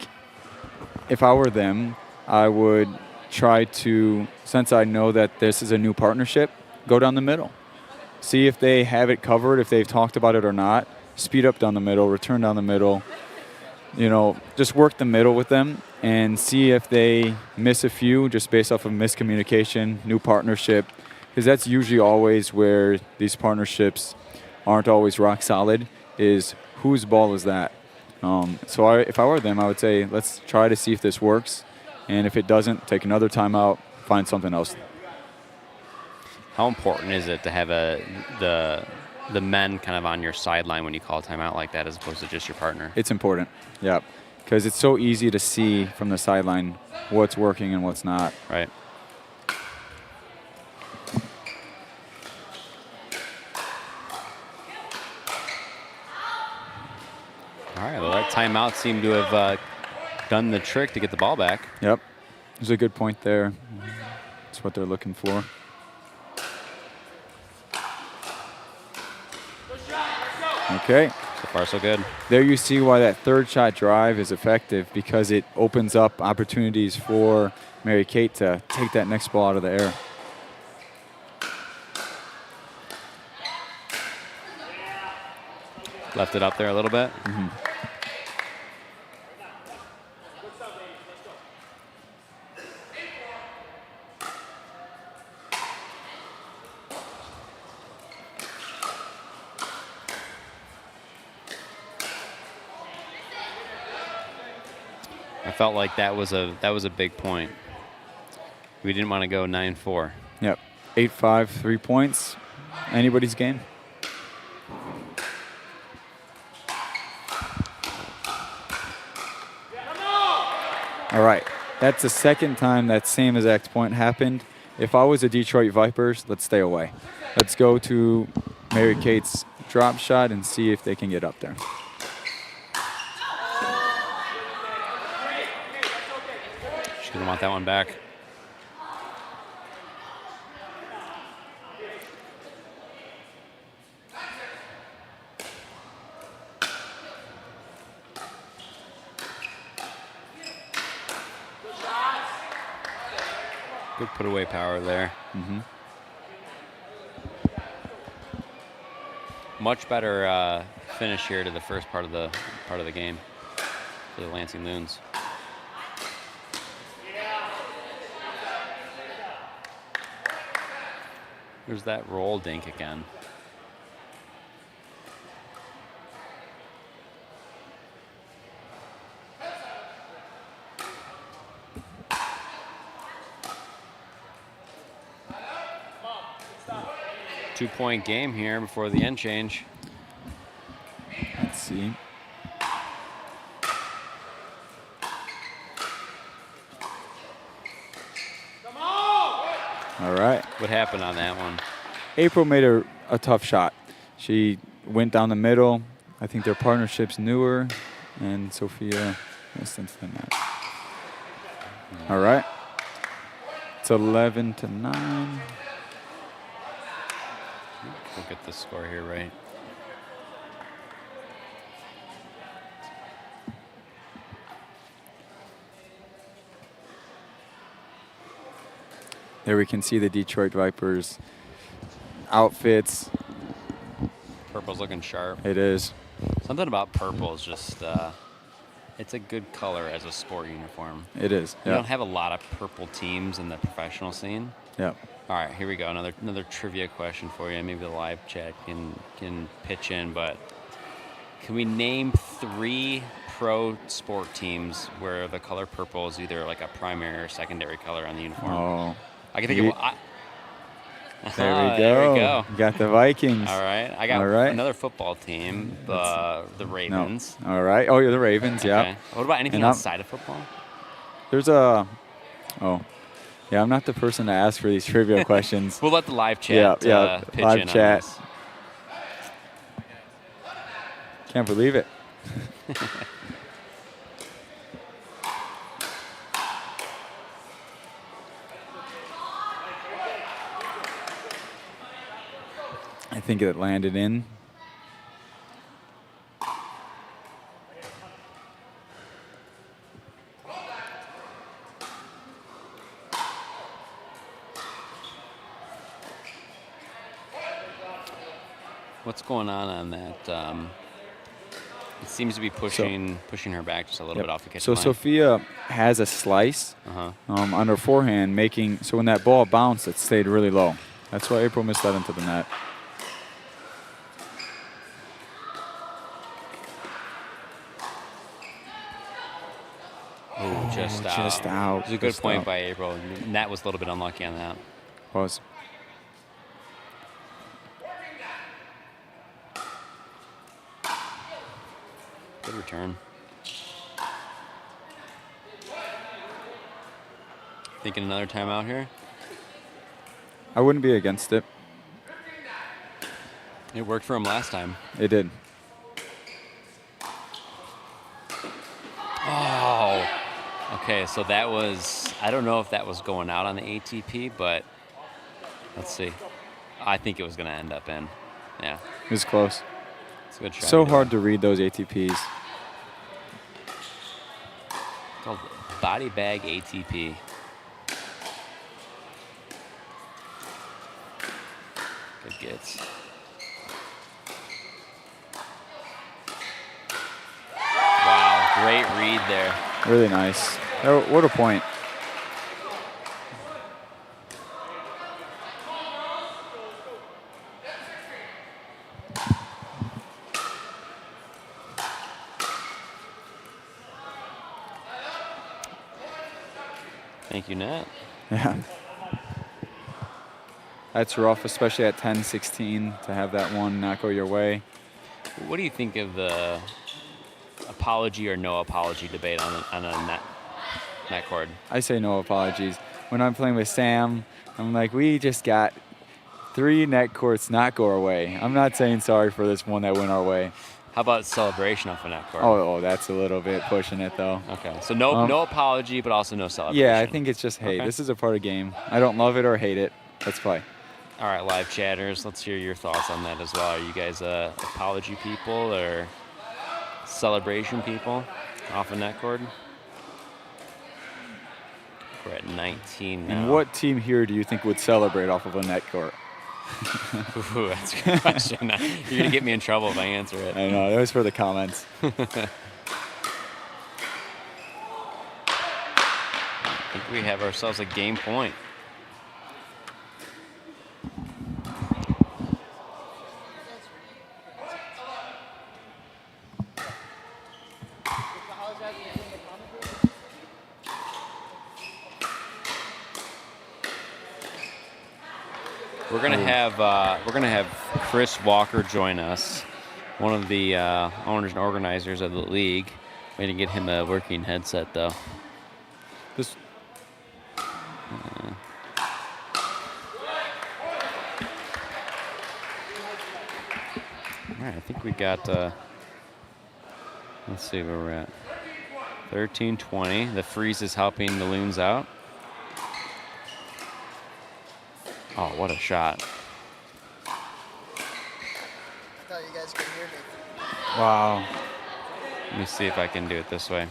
if I were them, I would try to, since I know that this is a new partnership, go down the middle. See if they have it covered, if they've talked about it or not. Speed up down the middle, return down the middle. just work the middle with them and see if they miss a few just based off of miscommunication, new partnership, because that's usually always where these partnerships aren't always rock solid, is whose ball is that? So if I were them, I would say, let's try to see if this works. And if it doesn't, take another timeout, find something else. How important is it to have the men kind of on your sideline when you call a timeout like that as opposed to just your partner? It's important, yeah, because it's so easy to see from the sideline what's working and what's not. Right. All right, well, that timeout seemed to have done the trick to get the ball back. Yep, there's a good point there. That's what they're looking for. Okay. So far, so good. There you see why that third shot drive is effective, because it opens up opportunities for Mary Kate to take that next ball out of the air. Left it up there a little bit. Mm-hmm. I felt like that was a big point. We didn't want to go 9-4. Yep. 8-5, 3 points. Anybody's game. All right. That's the second time that same exact point happened. If I was the Detroit Vipers, let's stay away. Let's go to Mary Kate's drop shot and see if they can get up there. She's going to want that one back. Good put away power there. Mm-hmm. Much better finish here to the first part of the game for the Lansing Loons. There's that roll dink again. Two-point game here before the end change. Let's see. All right. What happened on that one? April made a tough shot. She went down the middle. I think their partnership's newer, and Sophia missed into the net. All right. It's 11-9. We'll get the score here right. There we can see the Detroit Vipers outfits. Purple's looking sharp. It is. Something about purple is just, it's a good color as a sport uniform. It is. You Yeah. don't have a lot of purple teams in the professional scene. Yeah. All right, here we go. Another trivia question for you. Maybe the live chat can pitch in, but can we name 3 pro sport teams where the color purple is either like a primary or secondary color on the uniform? Oh. I can think of. There we go. There we go. You got the Vikings. All right. I got another football team, the Ravens. No. All right. Oh, you're the Ravens, yeah. Okay. What about anything outside of football? There's a. Oh. Yeah, I'm not the person to ask for these trivia questions. We'll let the live chat pitch live in chat. on this. Can't believe it. I think it landed in. What's going on that It seems to be pushing her back just a little bit off the kitchen So line. Sophia has a slice on her forehand, so when that ball bounced, it stayed really low. That's why April missed that into the net. Oh, just out. Just out. It was a good Just point out. by April. Nat was a little bit unlucky on that. Was. Good return. Thinking another timeout here? I wouldn't be against it. It worked for him last time. It did. Oh. Okay, so that was, I don't know if that was going out on the ATP, but let's see. I think it was going to end up in. Yeah. It was close. It's a good shot. So hard to read those ATPs. It's called body bag ATP. Good gets. Wow, great read there. Really nice. Oh, what a point. Thank you, Nat. Yeah. That's rough, especially at 10-16, to have that one not go your way. What do you think of the apology or no apology debate on a net cord? I say no apologies. When I'm playing with Sam, I'm like, we just got 3 net courts not go our way. I'm not saying sorry for this one that went our way. How about celebration off a net court? Oh, that's a little bit pushing it, though. Okay, so no apology, but also no celebration. Yeah, I think it's just hate. Okay. This is a part of the game. I don't love it or hate it. Let's play. All right, live chatters, let's hear your thoughts on that as well. Are you guys apology people or celebration people off a net cord? We're at 19 now. And what team here do you think would celebrate off of a net court? Ooh, that's a good question. You're going to get me in trouble if I answer it. I know, that was for the comments. I think we have ourselves a game point. We're gonna have Chris Walker join us, one of the owners and organizers of the league. We need to get him a working headset though. This. All right, I think we got. Let's see where we're at. 13-20. The freeze is helping the Loons out. Oh, what a shot. I thought you guys could hear me. Wow. Let me see if I can do it this way.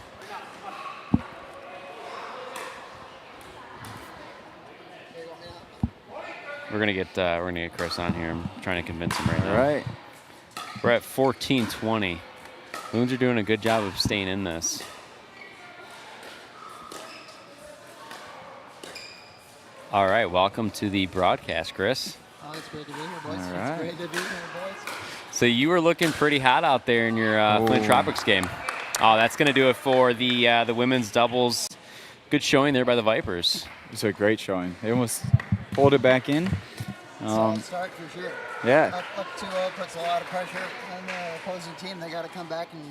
We're gonna get Chris on here. I'm trying to convince him right now. All right. We're at 14-20. Loons are doing a good job of staying in this. All right, welcome to the broadcast, Chris. Oh, it's great to be here, boys. All right. It's great to be here, boys. So you were looking pretty hot out there in your Flint Tropics game. Oh, that's going to do it for the women's doubles. Good showing there by the Vipers. It was a great showing. They almost pulled it back in. Solid start for sure. Yeah. Up 2-0 puts a lot of pressure on the opposing team. They got to come back and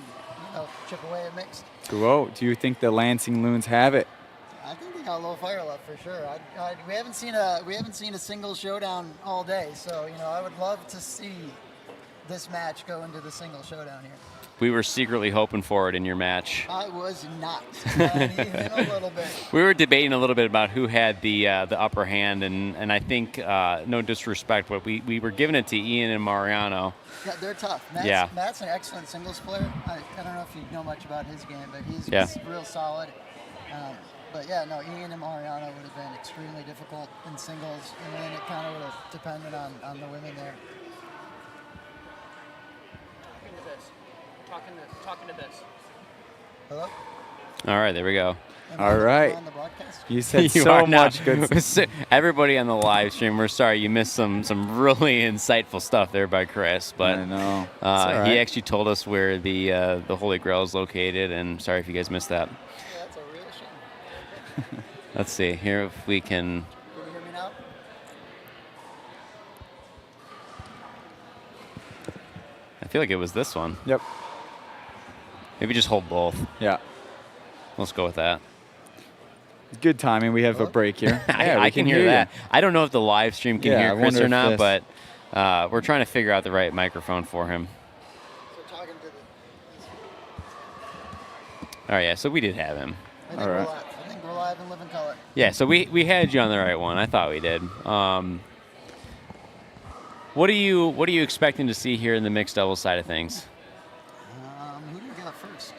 chip away at mixed. 2-0. Do you think the Lansing Loons have it? I think they got a little fire left for sure. We haven't seen a single showdown all day, so I would love to see this match go into the single showdown here. We were secretly hoping for it in your match. I was not even a little bit. We were debating a little bit about who had the upper hand, and I think, no disrespect, but we were giving it to Ian and Mariano. Yeah, they're tough. Matt's an excellent singles player. I don't know if you know much about his game, but he's real solid. But yeah, no, Ian and Mariano would have been extremely difficult in singles, and then it kind of would have depended on the women there. talking to this. Hello? All right, there we go. All right. On the broadcast? You said You so are now- much good. Everybody on the live stream, we're sorry you missed some really insightful stuff there by Chris, but I know. It's all right. he actually told us where the Holy Grail is located, and sorry if you guys missed that. Yeah, that's a real shame. Let's see here if we can. Can you hear me now? I feel like it was this one. Yep. Maybe just hold both. Yeah. Let's go with that. Good timing. We have a break here. Yeah, we I can hear that. I don't know if the live stream can Yeah, I hear Chris wonder or if not, this- but we're trying to figure out the right microphone for him. So talking to All right, yeah, so we did have him. I think, I think we're live and live in color. Yeah, so we had you on the right one. I thought we did. What are you expecting to see here in the mixed doubles side of things? Who do we got first?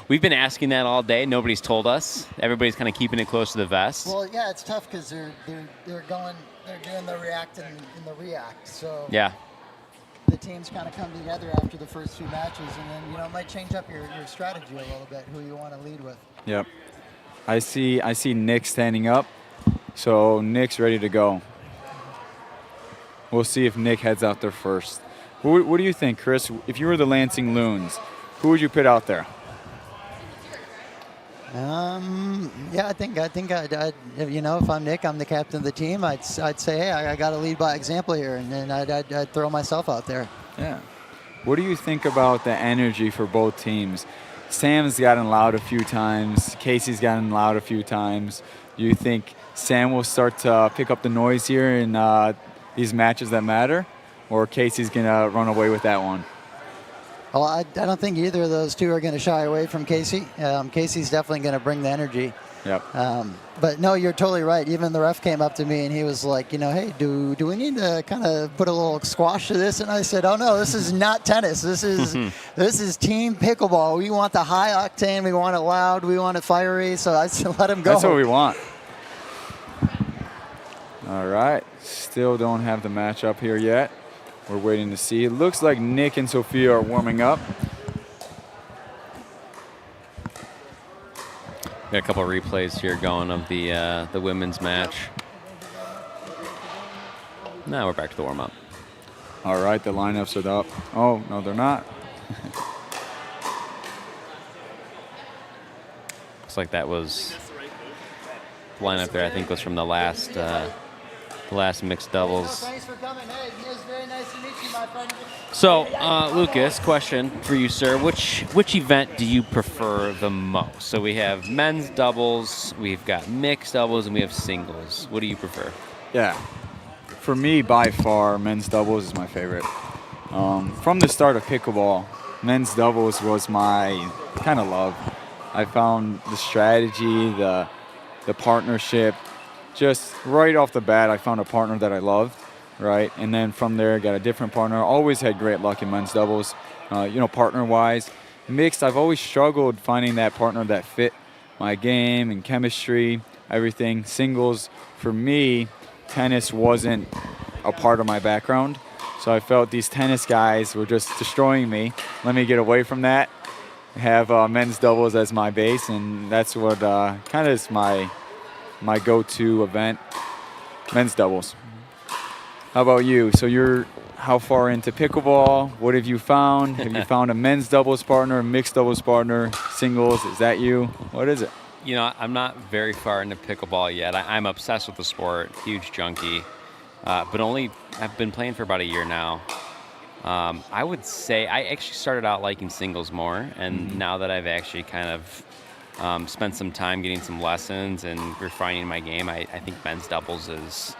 We've been asking that all day. Nobody's told us. Everybody's kind of keeping it close to the vest. Well, yeah, it's tough because they're doing the react and the react. So Yeah. the teams kind of come together after the first few matches, and then it might change up your strategy a little bit, who you want to lead with. Yep. I see Nick standing up, so Nick's ready to go. We'll see if Nick heads out there first. What do you think, Chris? If you were the Lansing Loons, who would you put out there? Yeah, I think I'd if I'm Nick, I'm the captain of the team. I'd say, hey, I got to lead by example here, and then I'd throw myself out there. Yeah. What do you think about the energy for both teams? Sam's gotten loud a few times. Casey's gotten loud a few times. You think Sam will start to pick up the noise here in these matches that matter, or Casey's gonna run away with that one? Well, I don't think either of those two are going to shy away from Casey. Casey's definitely going to bring the energy. Yep. But no, you're totally right. Even the ref came up to me and he was like, hey, do we need to kind of put a little squash to this? And I said, oh no, this is not tennis. This is team pickleball. We want the high octane. We want it loud. We want it fiery. So I said, let him go. That's what we want. All right. Still don't have the match up here yet. We're waiting to see. It looks like Nick and Sophia are warming up. Got a couple of replays here going of the women's match. Now we're back to the warm-up. All right, the lineups are up. Oh, no, they're not. Looks like that was the lineup there. I think was from the last mixed doubles. Thanks for coming. Hey, it was very nice to meet you, my friend. So, Lucas, question for you, sir. Which event do you prefer the most? So we have men's doubles, we've got mixed doubles, and we have singles. What do you prefer? Yeah. For me, by far, men's doubles is my favorite. From the start of pickleball, men's doubles was my kind of love. I found the strategy, the partnership. Just right off the bat, I found a partner that I loved, right? And then from there, I got a different partner. Always had great luck in men's doubles, partner-wise. Mixed, I've always struggled finding that partner that fit my game and chemistry, everything. Singles, for me, tennis wasn't a part of my background. So I felt these tennis guys were just destroying me. Let me get away from that, have men's doubles as my base, and that's what kind of is my go-to event, men's doubles. How about you? So you're how far into pickleball? What have you found? Have you found a men's doubles partner, a mixed doubles partner, singles? Is that you? What is it? I'm not very far into pickleball yet. I'm obsessed with the sport, huge junkie, but I've been playing for about a year now. I would say I actually started out liking singles more, and now that I've actually kind of spent some time getting some lessons and refining my game, I think men's doubles is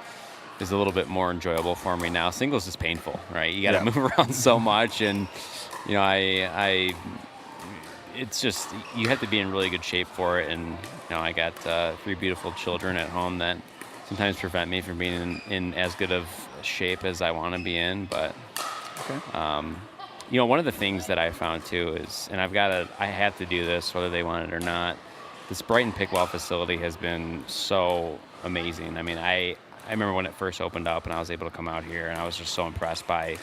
a little bit more enjoyable for me now. Singles is painful, right? You got to move around so much, and it's just you have to be in really good shape for it. And I got 3 beautiful children at home that sometimes prevent me from being in as good of shape as I want to be in. But one of the things that I found too is, and I have to do this whether they want it or not. This Brighton Pickleball facility has been so amazing. I mean, I remember when it first opened up and I was able to come out here, and I was just so impressed by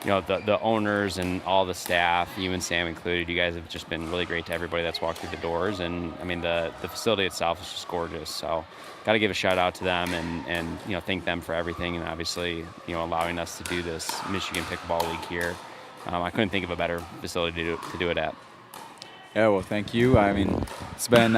the owners and all the staff, you and Sam included, you guys have just been really great to everybody that's walked through the doors. And I mean, the facility itself is just gorgeous. So got to give a shout out to them and thank them for everything. And obviously, allowing us to do this Michigan Pickleball League here. I couldn't think of a better facility to do it at. Yeah, well, thank you. I mean, it's been,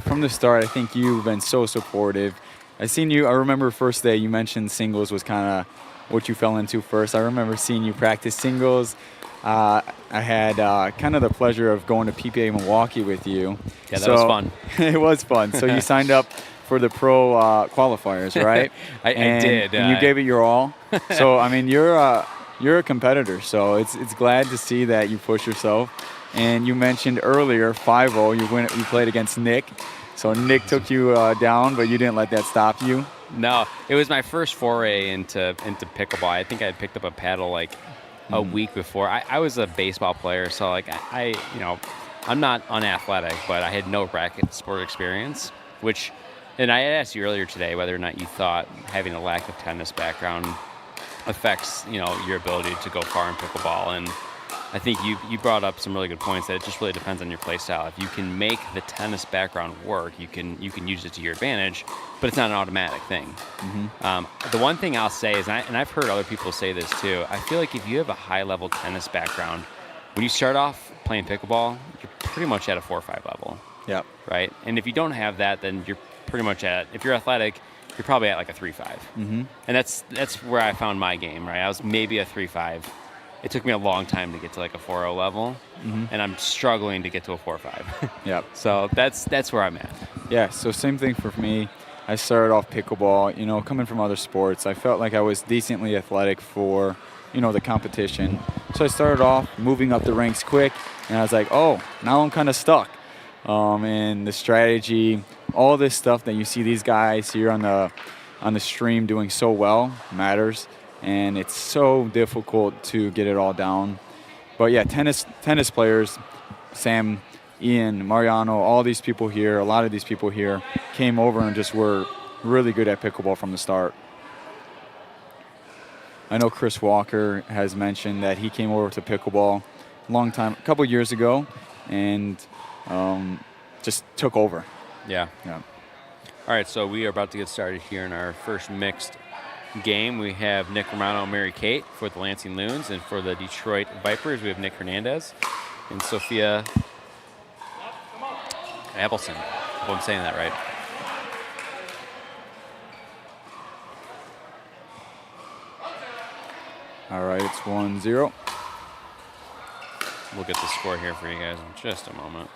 from the start, I think you've been so supportive. I remember first day you mentioned singles was kind of what you fell into first. I remember seeing you practice singles. I had kind of the pleasure of going to PPA Milwaukee with you. Yeah, that was fun. It was fun. So you signed up for the pro qualifiers, right? I did. And you gave it your all. So, I mean, you're a competitor. So it's glad to see that you push yourself. And you mentioned earlier 5-0. You played against Nick. So Nick took you down, but you didn't let that stop you. No, it was my first foray into pickleball. I think I had picked up a paddle like a week before. I was a baseball player, so like I'm not unathletic, but I had no racket sport experience. And I asked you earlier today whether or not you thought having a lack of tennis background affects your ability to go far in pickleball. And I think you brought up some really good points that it just really depends on your play style. If you can make the tennis background work, you can use it to your advantage, but it's not an automatic thing. Mm-hmm. The one thing I'll say is, and I've heard other people say this too, I feel like if you have a high-level tennis background, when you start off playing pickleball, you're pretty much at a 4 or 5 level. Yeah. Right? And if you don't have that, then you're pretty much if you're athletic, you're probably at like a 3-5. Mm-hmm. And that's where I found my game, right? I was maybe a 3-5. It took me a long time to get to like a 4-0 level, and I'm struggling to get to a 4-5. Yep. So that's where I'm at. Yeah, so same thing for me. I started off pickleball, coming from other sports. I felt like I was decently athletic for, the competition. So I started off moving up the ranks quick, and I was like, oh, now I'm kind of stuck. And the strategy, all this stuff that you see these guys here on the stream doing so well matters. And it's so difficult to get it all down. But yeah, tennis players, Sam, Ian, Mariano, all these people here, a lot of these people here came over and just were really good at pickleball from the start. I know Chris Walker has mentioned that he came over to pickleball a couple years ago, and just took over. Yeah. Yeah. All right, so we are about to get started here in our first mixed game. We have Nick Romano and Mary Kate for the Lansing Loons, and for the Detroit Vipers, we have Nick Hernandez and Sophia Appleson. Hope I'm saying that right. All right, it's 1-0. We'll get the score here for you guys in just a moment.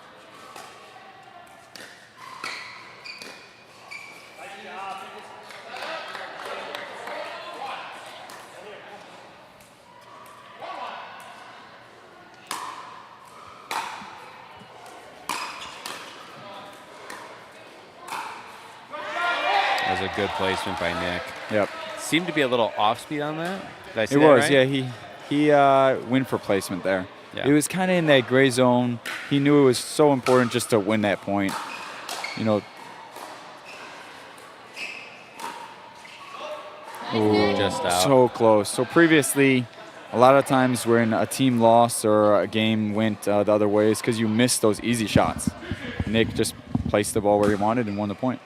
That was a good placement by Nick. Yep. Seemed to be a little off speed on that. Did I say It that was, right? yeah. He went for placement there. Yeah. It was kind of in that gray zone. He knew it was so important just to win that point. Ooh, just out. So close. So previously, a lot of times when a team lost or a game went the other way, it's because you missed those easy shots. Nick just placed the ball where he wanted and won the point.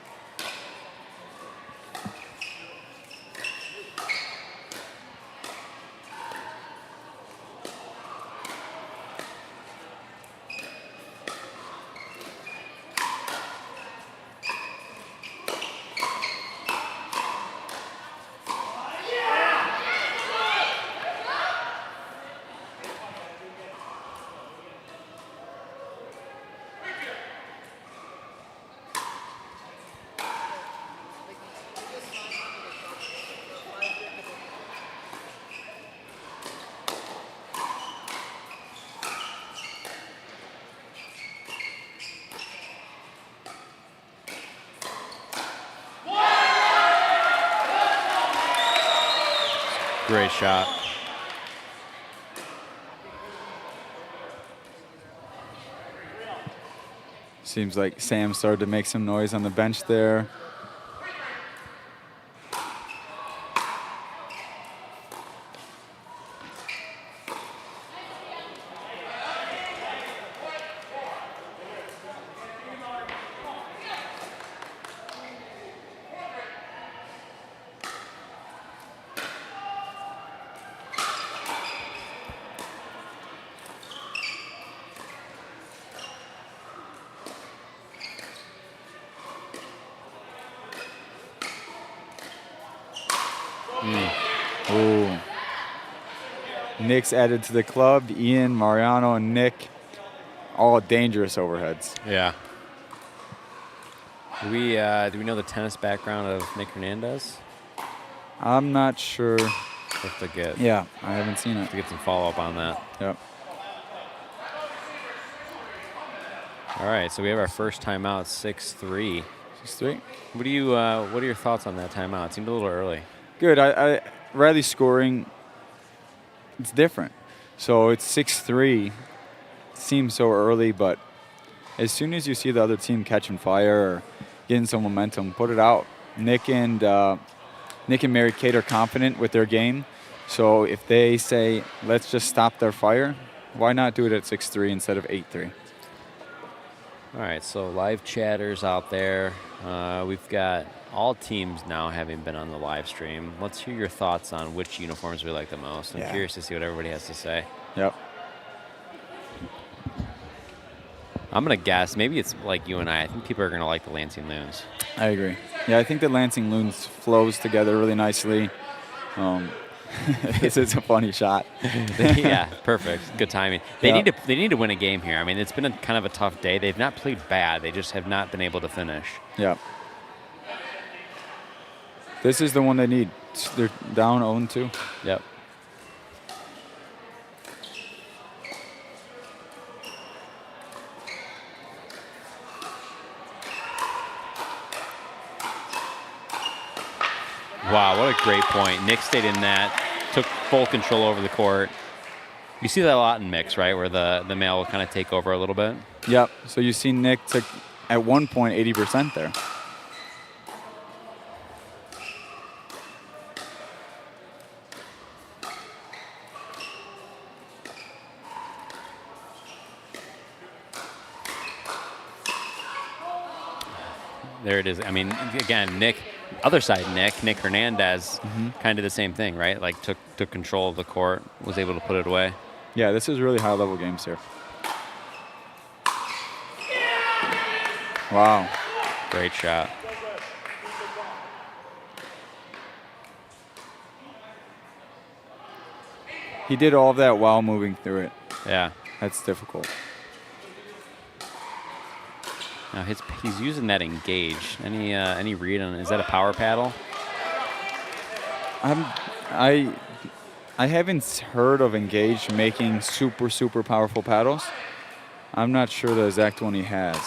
Great shot. Seems like Sam started to make some noise on the bench there. Nick's added to the club. Ian, Mariano, and Nick, all dangerous overheads. Yeah. Do we know the tennis background of Nick Hernandez? I'm not sure. Have to get. Yeah, I haven't seen it. To get some follow-up on that. Yep. All right, so we have our first timeout, 6-3. 6-3. What are your thoughts on that timeout? It seemed a little early. Good. Riley's scoring. It's different. So it's 6-3. Seems so early, but as soon as you see the other team catching fire or getting some momentum, put it out. Nick and Mary Kate are confident with their game. So if they say, let's just stop their fire, why not do it at 6-3 instead of 8-3? All right, so live chatters out there. We've got all teams now having been on the live stream. Let's hear your thoughts on which uniforms we like the most. I'm curious to see what everybody has to say. Yep. I'm going to guess, maybe it's like you and I think people are going to like the Lansing Loons. I agree. Yeah, I think the Lansing Loons flows together really nicely. It's a funny shot. Yeah, perfect. Good timing. They need to win a game here. I mean, it's been kind of a tough day. They've not played bad. They just have not been able to finish. Yeah. This is the one they need. They're down 0-2. Yep. Wow, what a great point. Nick stayed in that, took full control over the court. You see that a lot in mix, right, where the male will kind of take over a little bit? Yep. So you see Nick took, at one point, 80% there. There it is. I mean, again, Nick, other side, Nick Hernandez, kind of the same thing, right? Like took control of the court, was able to put it away. Yeah, this is really high-level games here. Wow. Great shot. He did all of that while moving through it. Yeah. That's difficult. Now he's using that engage. Any read on, is that a power paddle? I haven't heard of Engage making super powerful paddles. I'm not sure the exact one he has.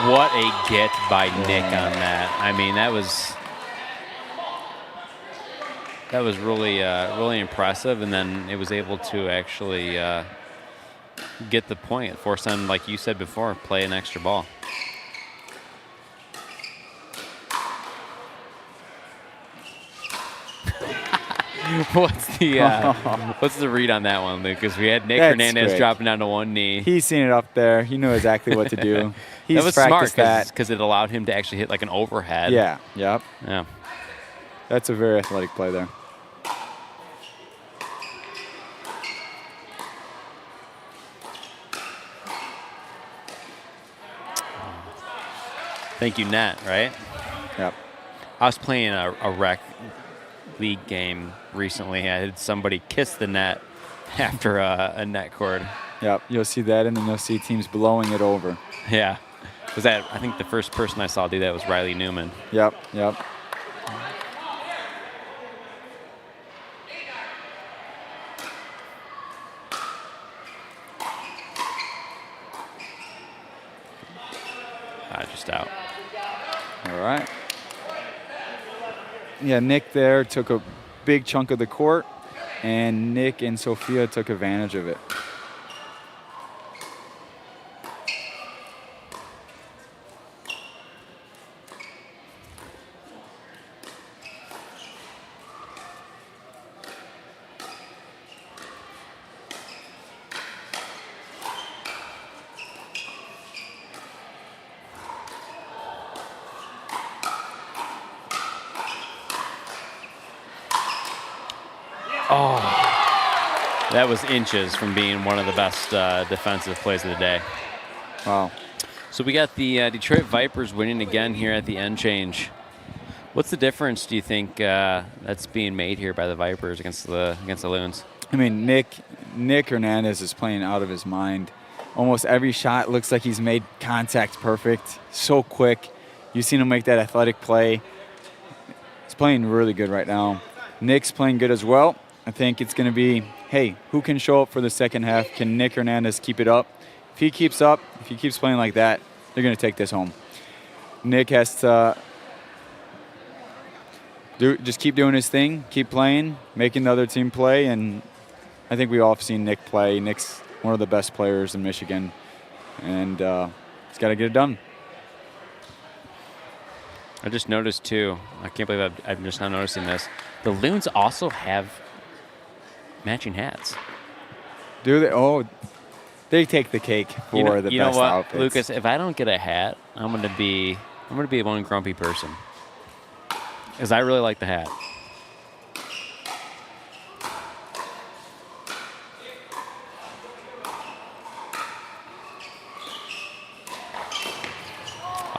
What a get by Nick on that. I mean, that was really impressive, and then it was able to actually get the point, force them, like you said before, play an extra ball. What's the read on that one, Luke? Because we had Nick Hernandez dropping down to one knee. He's seen it up there. He knew exactly what to do. He's that was smart that because it allowed him to actually hit like an overhead. Yeah. Yep. Yeah. That's a very athletic play there. Thank you, net, right? Yep. I was playing a rec league game recently. I had somebody kiss the net after a net cord. Yep. You'll see that, and then you'll see teams blowing it over. Yeah. I think the first person I saw do that was Riley Newman. Yep. Just out. All right. Yeah, Nick there took a big chunk of the court, and Nick and Sophia took advantage of it. That was inches from being one of the best defensive plays of the day. Wow. So we got the Detroit Vipers winning again here at the end change. What's the difference, do you think, that's being made here by the Vipers against the Loons? I mean, Nick Hernandez is playing out of his mind. Almost every shot looks like he's made contact perfect. So quick. You've seen him make that athletic play. He's playing really good right now. Nick's playing good as well. I think it's going to be, hey, who can show up for the second half? Can Nick Hernandez keep it up? If he keeps up, if he keeps playing like that, they're going to take this home. Nick has to just keep doing his thing, keep playing, making the other team play, and I think we all have seen Nick play. Nick's one of the best players in Michigan, and he's got to get it done. I just noticed, too, I can't believe I'm just now noticing this. The Loons also have matching hats. Do they? Oh, they take the cake for the best outfits. Lucas, if I don't get a hat, I'm gonna be one grumpy person. Because I really like the hat.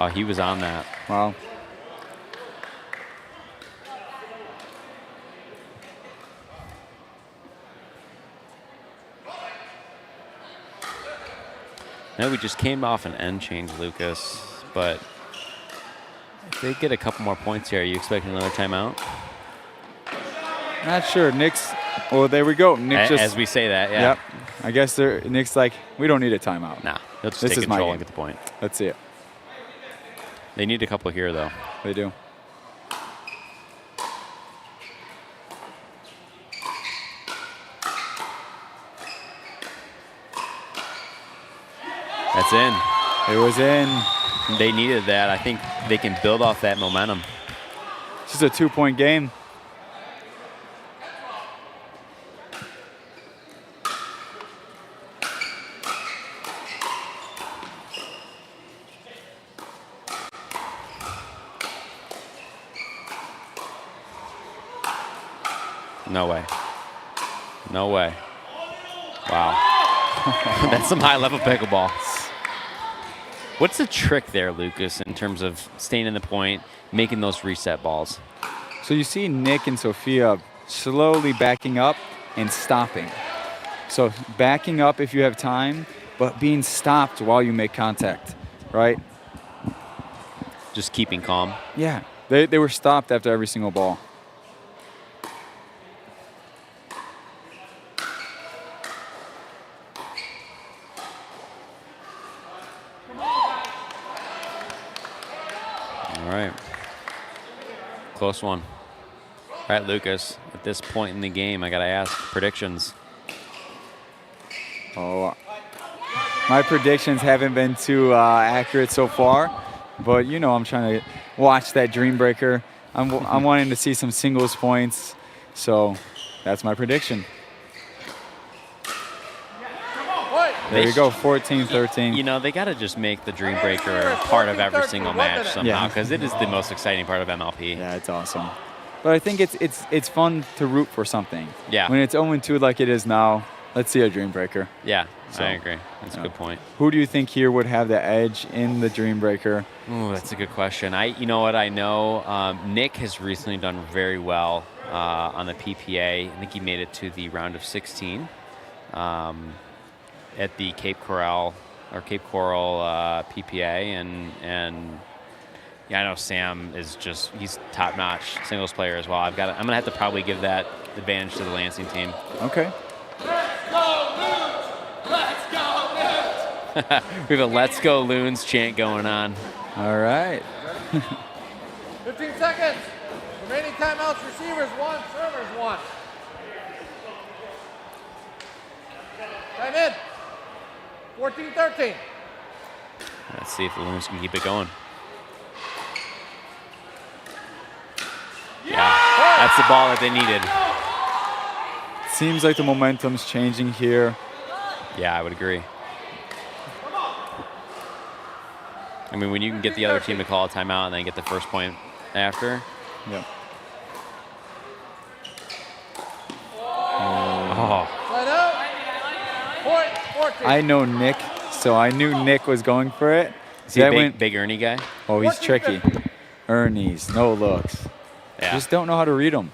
Oh, he was on that. Wow. No, we just came off an end change, Lucas, but if they get a couple more points here, are you expecting another timeout? Not sure. Nick's, well, there we go. Nick As we say that, yeah. Yep. I guess Nick's like, we don't need a timeout. Nah, he'll just This take is my control game. and get the point. Let's see it. They need a couple here, though. They do. That's in. It was in. They needed that. I think they can build off that momentum. This is a 2-point game. No way. No way. Wow. That's some high-level pickleball. What's the trick there, Lucas, in terms of staying in the point, making those reset balls? So you see Nick and Sophia slowly backing up and stopping. So backing up if you have time, but being stopped while you make contact, right? Just keeping calm. Yeah. They were stopped after every single ball. All right. Close one. All right, Lucas, at this point in the game, I got to ask predictions. Oh, my predictions haven't been too accurate so far, but you know I'm trying to watch that dream breaker. I'm wanting to see some singles points, so that's my prediction. There you go, 14-13. You know, they got to just make the dream breaker a part of every single match somehow, because it is the most exciting part of MLP. Yeah, it's awesome. But I think it's fun to root for something. Yeah. When it's 0-2 like it is now, let's see a dream breaker. Yeah, So, I agree. That's a good point. Who do you think here would have the edge in the dream breaker? Ooh, that's a good question. You know what? I know Nick has recently done very well on the PPA. I think he made it to the round of 16 at the Cape Coral PPA, and yeah, I know Sam is he's top-notch singles player as well. I'm gonna have to probably give that advantage to the Lansing team. Okay. Let's go, Loons! Let's go, Loons! We have a "Let's Go Loons" chant going on. All right. 15 seconds. Remaining timeouts, receivers 1, servers 1. Time in. 14-13. Let's see if the Loons can keep it going. Yeah, that's the ball that they needed. Seems like the momentum's changing here. Yeah, I would agree. I mean, when you can get the other team to call a timeout and then get the first point after. Yep. Oh. Let out. I know Nick, so I knew Nick was going for it. Is he a big Ernie guy? Oh, he's tricky. Ernie's, no looks. Yeah. Just don't know how to read them.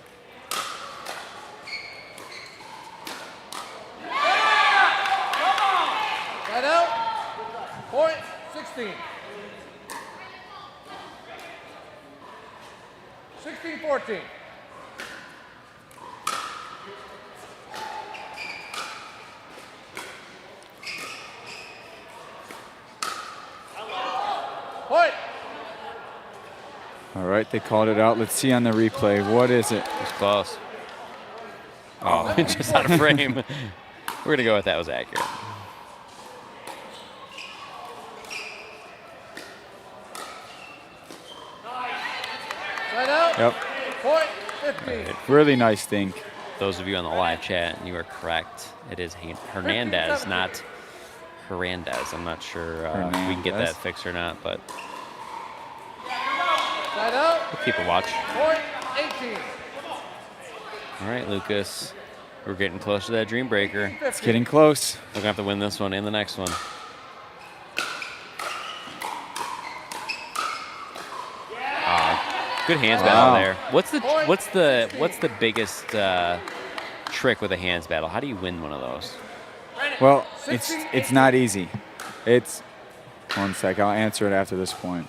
Right out. Point 16. 16-14. Point. All right, they called it out. Let's see on the replay. What is it? It's close. Oh, just out of frame. We're going to go with that was accurate. Right out. Yep. Point 15. Right. Really nice think. Those of you on the live chat, you are correct. It is Hernandez, not Hernandez. I'm not sure if we can get that fixed or not, but Right out. we'll keep a watch. Point 18. All right, Lucas. We're getting close to that dream breaker. It's getting close. We're going to have to win this one and the next one. Good hands battle there. What's the biggest trick with a hands battle? How do you win one of those? Well, it's not easy. It's 1 sec. I'll answer it after this point.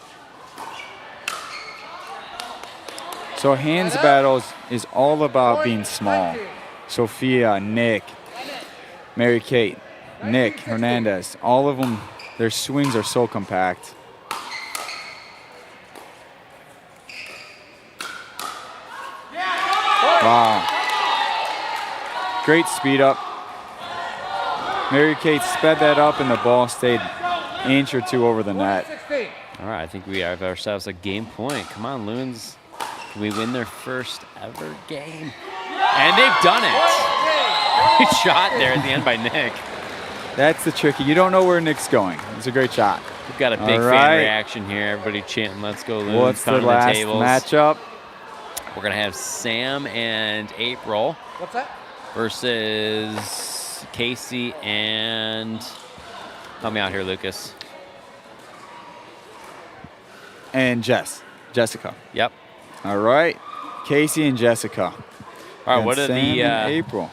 So hands battles is all about being small. Sophia, Nick, Mary Kate, Nick, Hernandez, all of them, their swings are so compact. Wow. Great speed up. Mary Kate sped that up and the ball stayed an inch or two over the net. All right, I think we have ourselves a game point. Come on, Loons. Can we win their first ever game? And they've done it. Great shot there at the end by Nick. That's the tricky. You don't know where Nick's going. It's a great shot. We've got a big fan reaction here. Everybody chanting, "Let's go, Loons." What's the last matchup? We're going to have Sam and April. What's that? Versus Casey and... Help me out here, Lucas. And Jessica. Yep. All right. Casey and Jessica. All right, what are Sam the and April?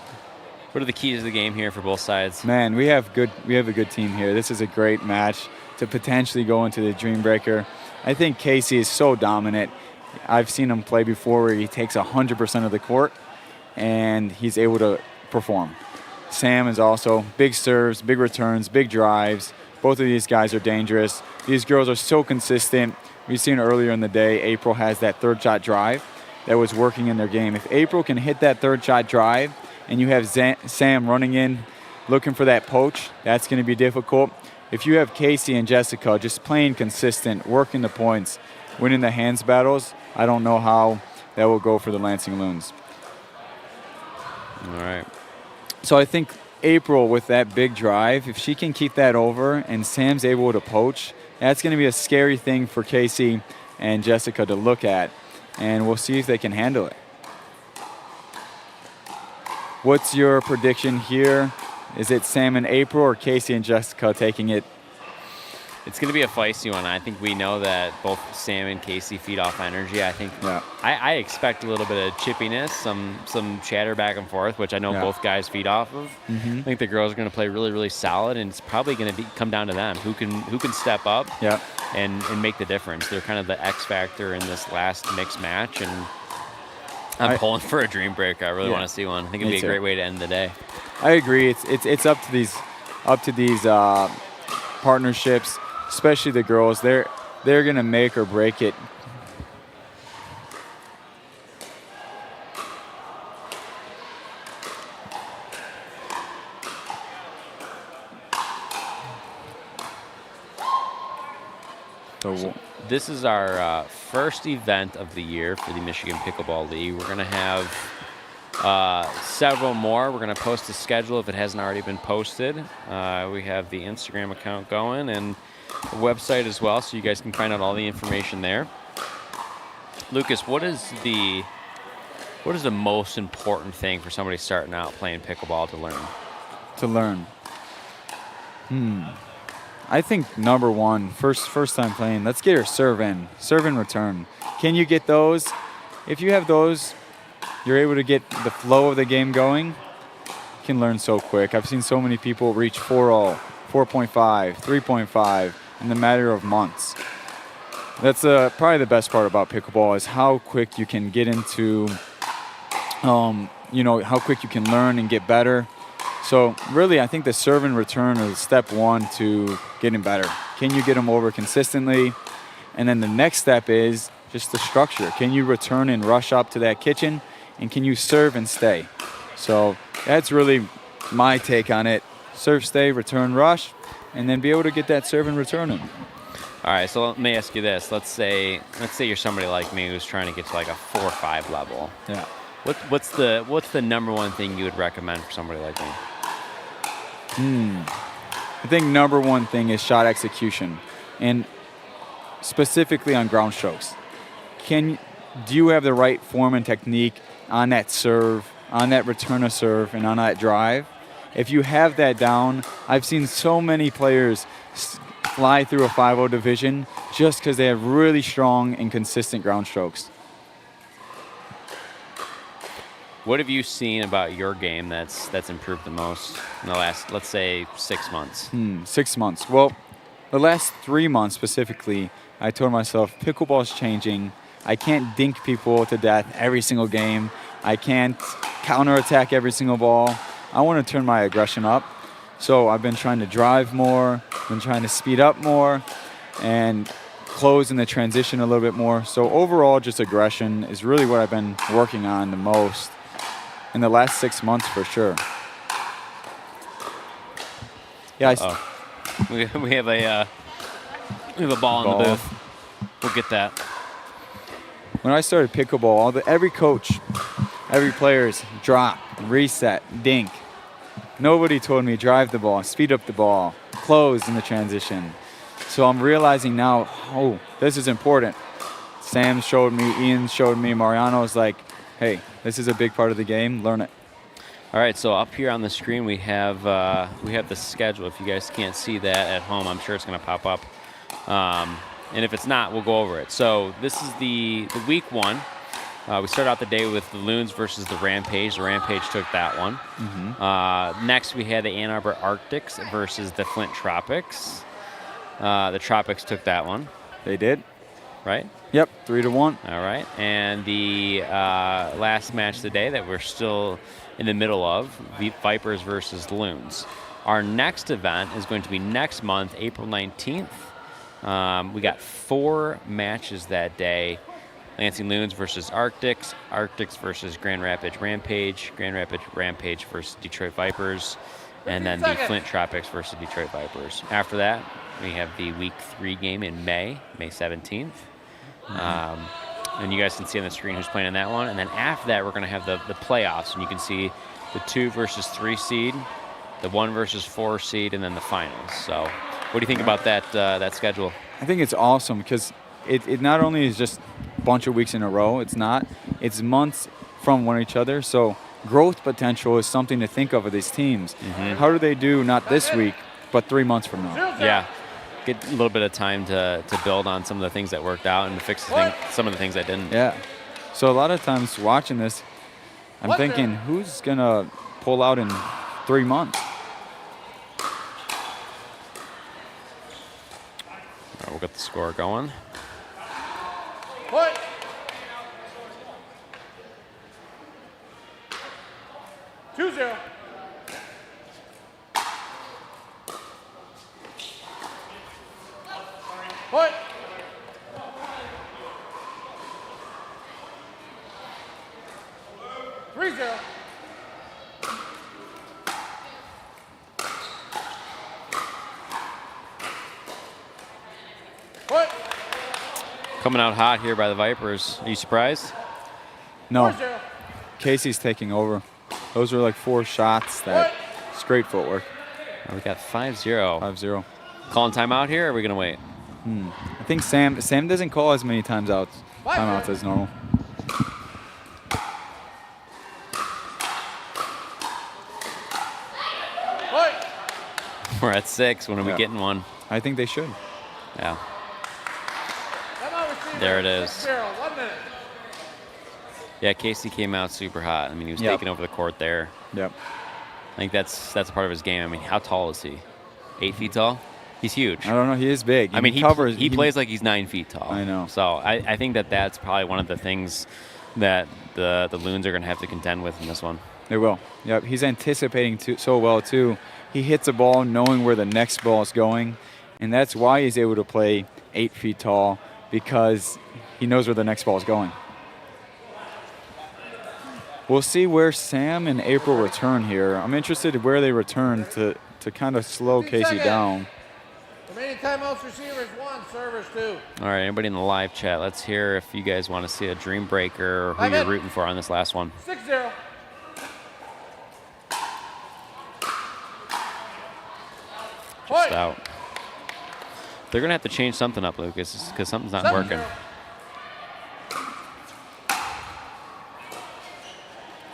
What are the keys to the game here for both sides? Man, we have a good team here. This is a great match to potentially go into the Dream Breaker. I think Casey is so dominant. I've seen him play before where he takes 100% of the court and he's able to perform. Sam is also big serves, big returns, big drives. Both of these guys are dangerous. These girls are so consistent. We've seen earlier in the day, April has that third shot drive that was working in their game. If April can hit that third shot drive and you have Sam running in looking for that poach, that's going to be difficult. If you have Casey and Jessica just playing consistent, working the points, winning the hands battles, I don't know how that will go for the Lansing Loons. All right. So I think April with that big drive, if she can keep that over and Sam's able to poach, that's going to be a scary thing for Casey and Jessica to look at, and we'll see if they can handle it. What's your prediction here? Is it Sam and April or Casey and Jessica taking it? It's going to be a feisty one. I think we know that both Sam and Casey feed off energy. I think I expect a little bit of chippiness, some chatter back and forth, which I know both guys feed off of. I think the girls are going to play really, really solid, and it's probably going to come down to them. Who can step up and make the difference. They're kind of the X factor in this last mixed match, and I'm pulling for a dream breaker. I really want to see one. I think it'd be a great way to end the day. I agree. It's up to these partnerships. Especially the girls, they're going to make or break it. So this is our first event of the year for the Michigan Pickleball League. We're going to have several more. We're going to post the schedule if it hasn't already been posted. We have the Instagram account going and a website as well, so you guys can find out all the information there. Lucas, what is the most important thing for somebody starting out playing pickleball to learn? I think number one, first time playing, let's get your serve in return. Can you get those? If you have those, you're able to get the flow of the game going. You can learn so quick. I've seen so many people reach 4.0, 4.5, 3.5 in the matter of months. That's probably the best part about pickleball is how quick you can get into, how quick you can learn and get better. So really, I think the serve and return is step one to getting better. Can you get them over consistently? And then the next step is just the structure. Can you return and rush up to that kitchen? And can you serve and stay? So that's really my take on it. Serve, stay, return, rush, and then be able to get that serve and return in. All right, so let me ask you this. Let's say you're somebody like me who's trying to get to like a 4 or 5 level. Yeah. What's the number one thing you would recommend for somebody like me? I think number one thing is shot execution, and specifically on ground strokes. Do you have the right form and technique on that serve, on that return of serve, and on that drive? If you have that down, I've seen so many players fly through a 5-0 division just because they have really strong and consistent ground strokes. What have you seen about your game that's improved the most in the last, let's say, 6 months? 6 months. Well, the last 3 months specifically, I told myself pickleball's changing. I can't dink people to death every single game. I can't counterattack every single ball. I want to turn my aggression up. So I've been trying to drive more, been trying to speed up more, and close in the transition a little bit more. So overall, just aggression is really what I've been working on the most in the last 6 months for sure. Yeah, we have a ball in the booth. We'll get that. When I started pickleball, every coach, every player's drop, reset, dink. Nobody told me drive the ball, speed up the ball, close in the transition. So I'm realizing now, this is important. Sam showed me, Ian showed me, Mariano's like, hey, this is a big part of the game, learn it. All right, so up here on the screen we have the schedule. If you guys can't see that at home, I'm sure it's going to pop up. And if it's not, we'll go over it. So this is the week one. We start out the day with the Loons versus the Rampage. The Rampage took that one. Next, we had the Ann Arbor Arctics versus the Flint Tropics. The Tropics took that one. They did. Right? Yep, 3-1. All right. And the last match of the day that we're still in the middle of, Vipers versus Loons. Our next event is going to be next month, April 19th. We got 4 matches that day. Lansing Loons versus Arctics, Arctics versus Grand Rapids Rampage, Grand Rapids Rampage versus Detroit Vipers, and then the Flint Tropics versus Detroit Vipers. After that, we have the week 3 game in May 17th. And you guys can see on the screen who's playing in that one. And then after that, we're going to have the playoffs, and you can see the 2 versus 3 seed, the 1 versus 4 seed, and then the finals. So what do you think about that schedule? I think it's awesome because it not only is just a bunch of weeks in a row, it's months from one each other. So growth potential is something to think of with these teams. How do they do not this week, but 3 months from now? Yeah. Get a little bit of time to build on some of the things that worked out and to fix some of the things that didn't. Yeah. So a lot of times watching this, I'm thinking, who's going to pull out in 3 months? All right, we'll get the score going. What? Two-zero. What? Three-zero. What? Coming out hot here by the Vipers. Are you surprised? No. Casey's taking over. Those were like 4 shots. Straight footwork. We got 5-0. 5-0. Calling timeout here, or are we going to wait? I think Sam doesn't call as many timeouts as normal. We're at 6. When are we getting one? I think they should. Yeah. There it is. 1 minute. Yeah, Casey came out super hot. I mean, he was taking over the court there. Yep. I think that's a part of his game. I mean, how tall is he? 8 feet tall? He's huge. I don't know. He is big. I mean, he plays like he's 9 feet tall. I know. So I think that's probably one of the things that the Loons are going to have to contend with in this one. They will. Yep. He's anticipating so well, too. He hits a ball knowing where the next ball is going, and that's why he's able to play 8 feet tall, because he knows where the next ball is going. We'll see where Sam and April return here. I'm interested in where they return to kind of slow Casey down. Remaining timeouts, receivers 1, servers 2. All right, anybody in the live chat, let's hear if you guys want to see a dream breaker or who you're rooting for on this last one. 6-0. Just out. They're going to have to change something up, Lucas, because something's not working.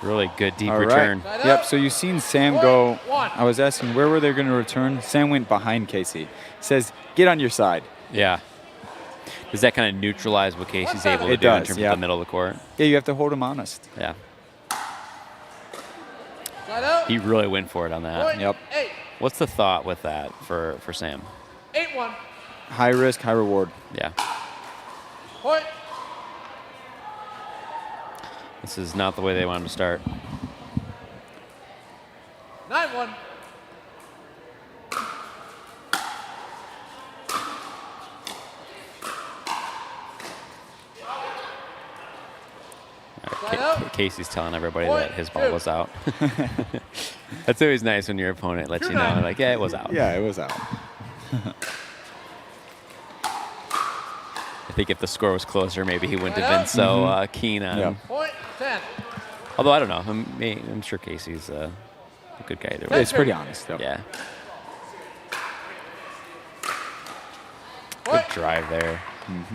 Really good deep return. Yep, so you've seen Sam go. I was asking where were they going to return. Sam went behind Casey. He says, get on your side. Yeah. Does that kind of neutralize what Casey's able to do in terms of the middle of the court? Yeah, you have to hold him honest. Yeah. He really went for it on that. Yep. What's the thought with that for Sam? 8-1. High risk, high reward. Yeah. Point. This is not the way they want him to start. 9-1. Casey's telling everybody that his ball was out. That's always nice when your opponent lets you know, like, yeah, it was out. Yeah, it was out. I think if the score was closer, maybe he wouldn't have been so keen on. Point 10. Although I don't know, I'm sure Casey's a good guy either way. Yeah, he's pretty honest, though. Yeah. Good drive there.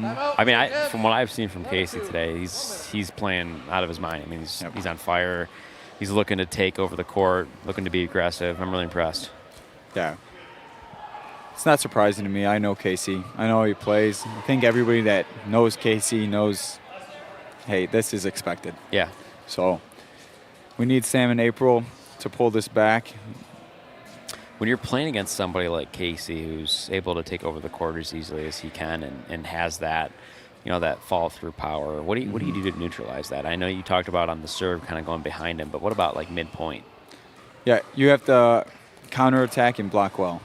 I mean, from what I've seen from Casey today, he's playing out of his mind. I mean, he's on fire. He's looking to take over the court, looking to be aggressive. I'm really impressed. Yeah. It's not surprising to me. I know Casey. I know how he plays. I think everybody that knows Casey knows, hey, this is expected. Yeah. So we need Sam and April to pull this back. When you're playing against somebody like Casey, who's able to take over the court as easily as he can and has that, that fall-through power, what do you do to neutralize that? I know you talked about on the serve kind of going behind him, but what about like midpoint? Yeah, you have to counterattack and block well.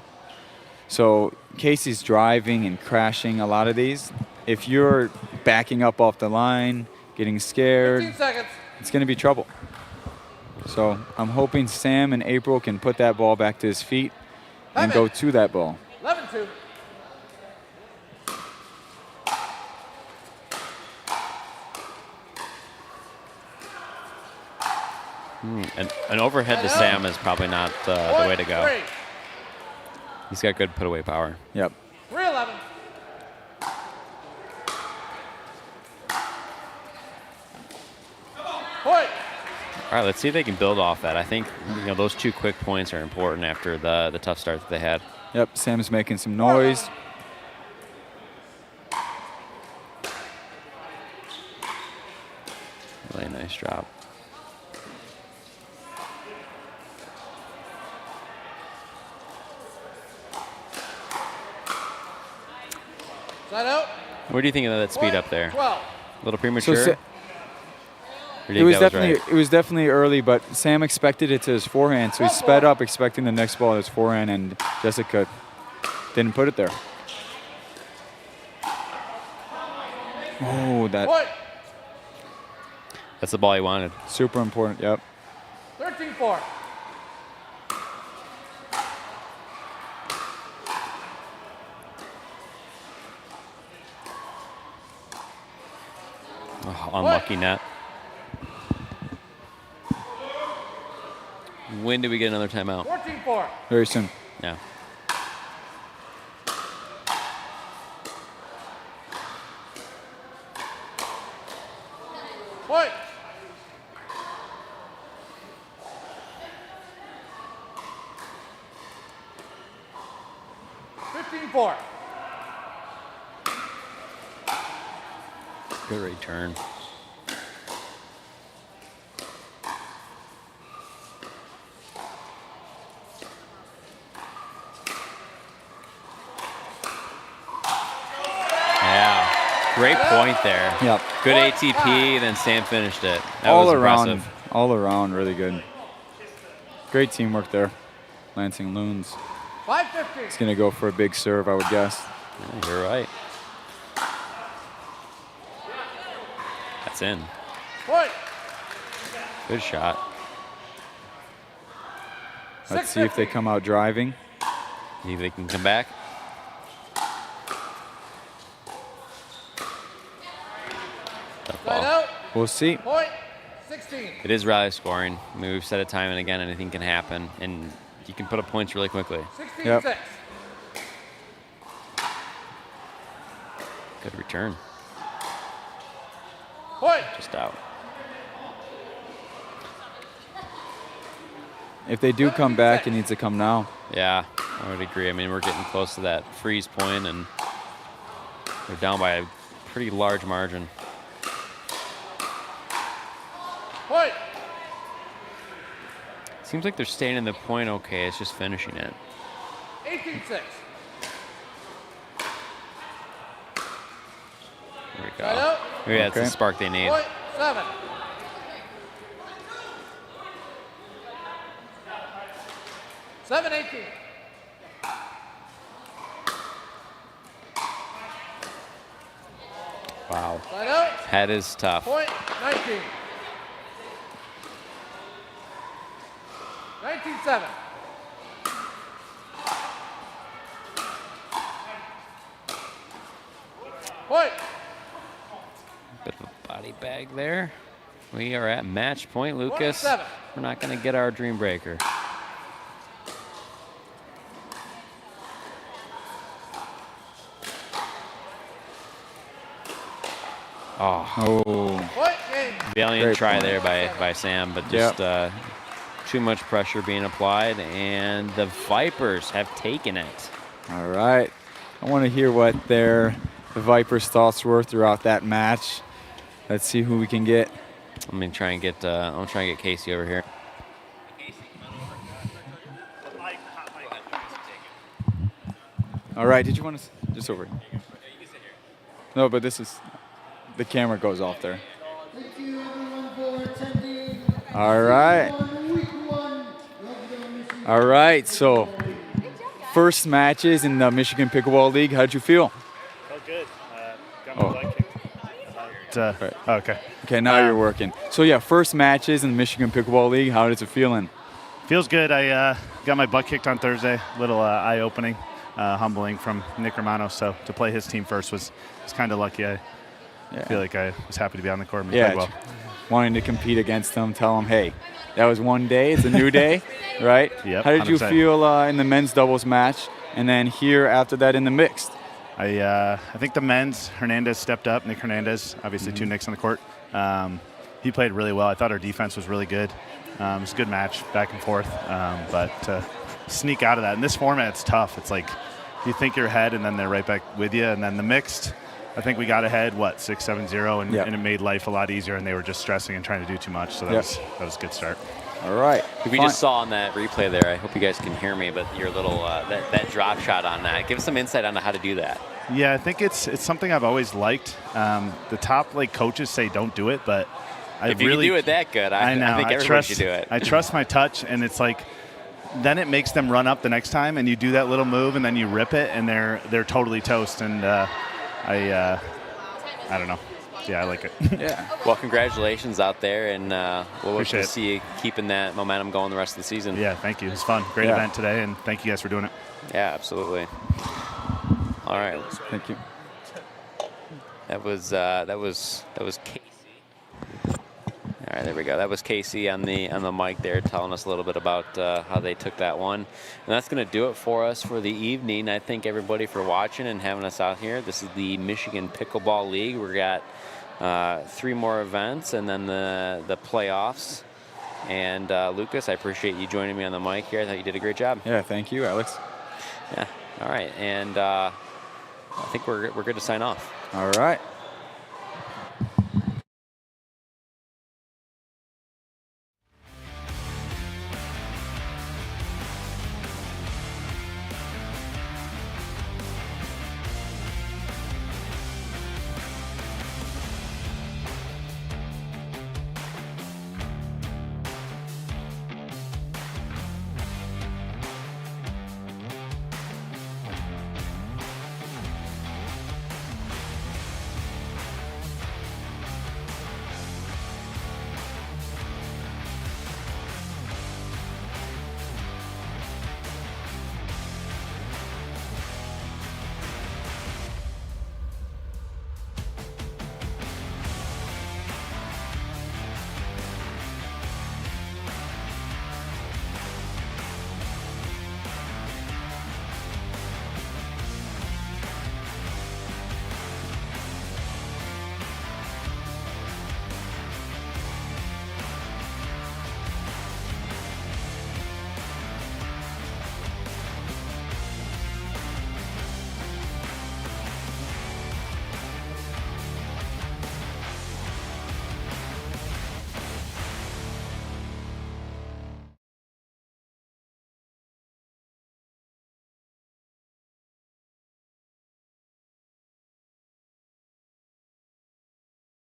So Casey's driving and crashing a lot of these. If you're backing up off the line, getting scared, 15 seconds. It's going to be trouble. So I'm hoping Sam and April can put that ball back to his feet and go to that ball. 11-2. An overhead to Sam is probably not the way to go. 3. He's got good put-away power. Yep. 3-11. Point. All right, let's see if they can build off that. I think those 2 quick points are important after the tough start that they had. Yep, Sam's making some noise. Really nice drop. Side out. What do you think of that speed up there? 12. A little premature? So it was definitely early, but Sam expected it to his forehand, so he sped up expecting the next ball to his forehand, and Jessica didn't put it there. Oh, that's the ball he wanted. Super important, yep. 13-4. Oh, unlucky net. When do we get another timeout? 14-4. Very soon. Yeah. Point. 15-4. Good return. Yeah, great point there. Yep. Good ATP, then Sam finished it. That all was around, impressive. all around, really good. Great teamwork there. Lansing Loons. 5-15. It's gonna go for a big serve, I would guess. Yeah, you're right. That's in. Point. Good shot. Let's see if they come out driving. See if they can come back. Tough ball. Timeout. We'll see. Point. 16. It is rally scoring. I mean, we've said it time and again, anything can happen, and you can put up points really quickly. 16-6. Yep. Good return. Point. Just out. If they do come back, it needs to come now. Yeah, I would agree. I mean, we're getting close to that freeze point, and they're down by a pretty large margin. Point. Seems like they're staying in the point okay. It's just finishing it. 18-6. There we go. Timeout. Maybe that's the Okay. spark they need. Point. 7. Seven 18. Wow. Timeout. Head is tough. Point. 19. 19-7. Point. Bit of a body bag there. We are at match point, Lucas. 27. We're not going to get our dream breaker. Oh, Point game. valiant Great try point. there by Sam, but Yep. just too much pressure being applied, and the Vipers have taken it. All right. I want to hear what the Vipers' thoughts were throughout that match. Let's see who we can get. Let me try and get. I'm trying to get Casey over here. All right. Did you want to just over here? No, but this is the camera goes off there. Thank you everyone for attending. All right. Week 1 of the Michigan. All right. So, first matches in the Michigan Pickleball League. How'd you feel? Felt good. Got my butt kicked. Right. Okay. Okay, now you're working. So yeah, first matches in the Michigan Pickleball League. How is it feeling? Feels good. I got my butt kicked on Thursday. Little eye-opening, humbling from Nick Romano. So to play his team first was kind of lucky. I feel like I was happy to be on the court and play well. Wanting to compete against them, tell them, hey, that was one day. It's a new day, right? Yep. How did you 100%. feel in the men's doubles match, and then here after that in the mixed? I think the men's, Hernandez stepped up. Nick Hernandez, obviously two Nicks on the court. He played really well. I thought our defense was really good. It was a good match, back and forth. But to sneak out of that, in this format, it's tough. It's like you think you're ahead, and then they're right back with you. And then the mixed, I think we got ahead, 6-7-0, and it made life a lot easier, and they were just stressing and trying to do too much. So that was a good start. All right. We just saw on that replay there, I hope you guys can hear me, but your little, that drop shot on that. Give us some insight on how to do that. Yeah, I think it's something I've always liked. The top coaches say don't do it, but If you can do it that good, I know. think everybody should do it. I trust my touch, and it's then it makes them run up the next time, and you do that little move, and then you rip it, and they're totally toast. And I don't know. Yeah, I like it. Yeah. Well, congratulations out there, and we'll look Appreciate to it. see you keeping that momentum going the rest of the season. Yeah, thank you. It was fun. Great event today, and thank you guys for doing it. Yeah, absolutely. All right. Thank you. That was Casey. All right, there we go. That was Casey on the mic there, telling us a little bit about how they took that one. And that's going to do it for us for the evening. I thank everybody for watching and having us out here. This is the Michigan Pickleball League. We got 3 more events and then the playoffs. And Lucas, I appreciate you joining me on the mic here. I thought you did a great job. Yeah, thank you, Alex. Yeah. All right, and I think we're good to sign off. All right.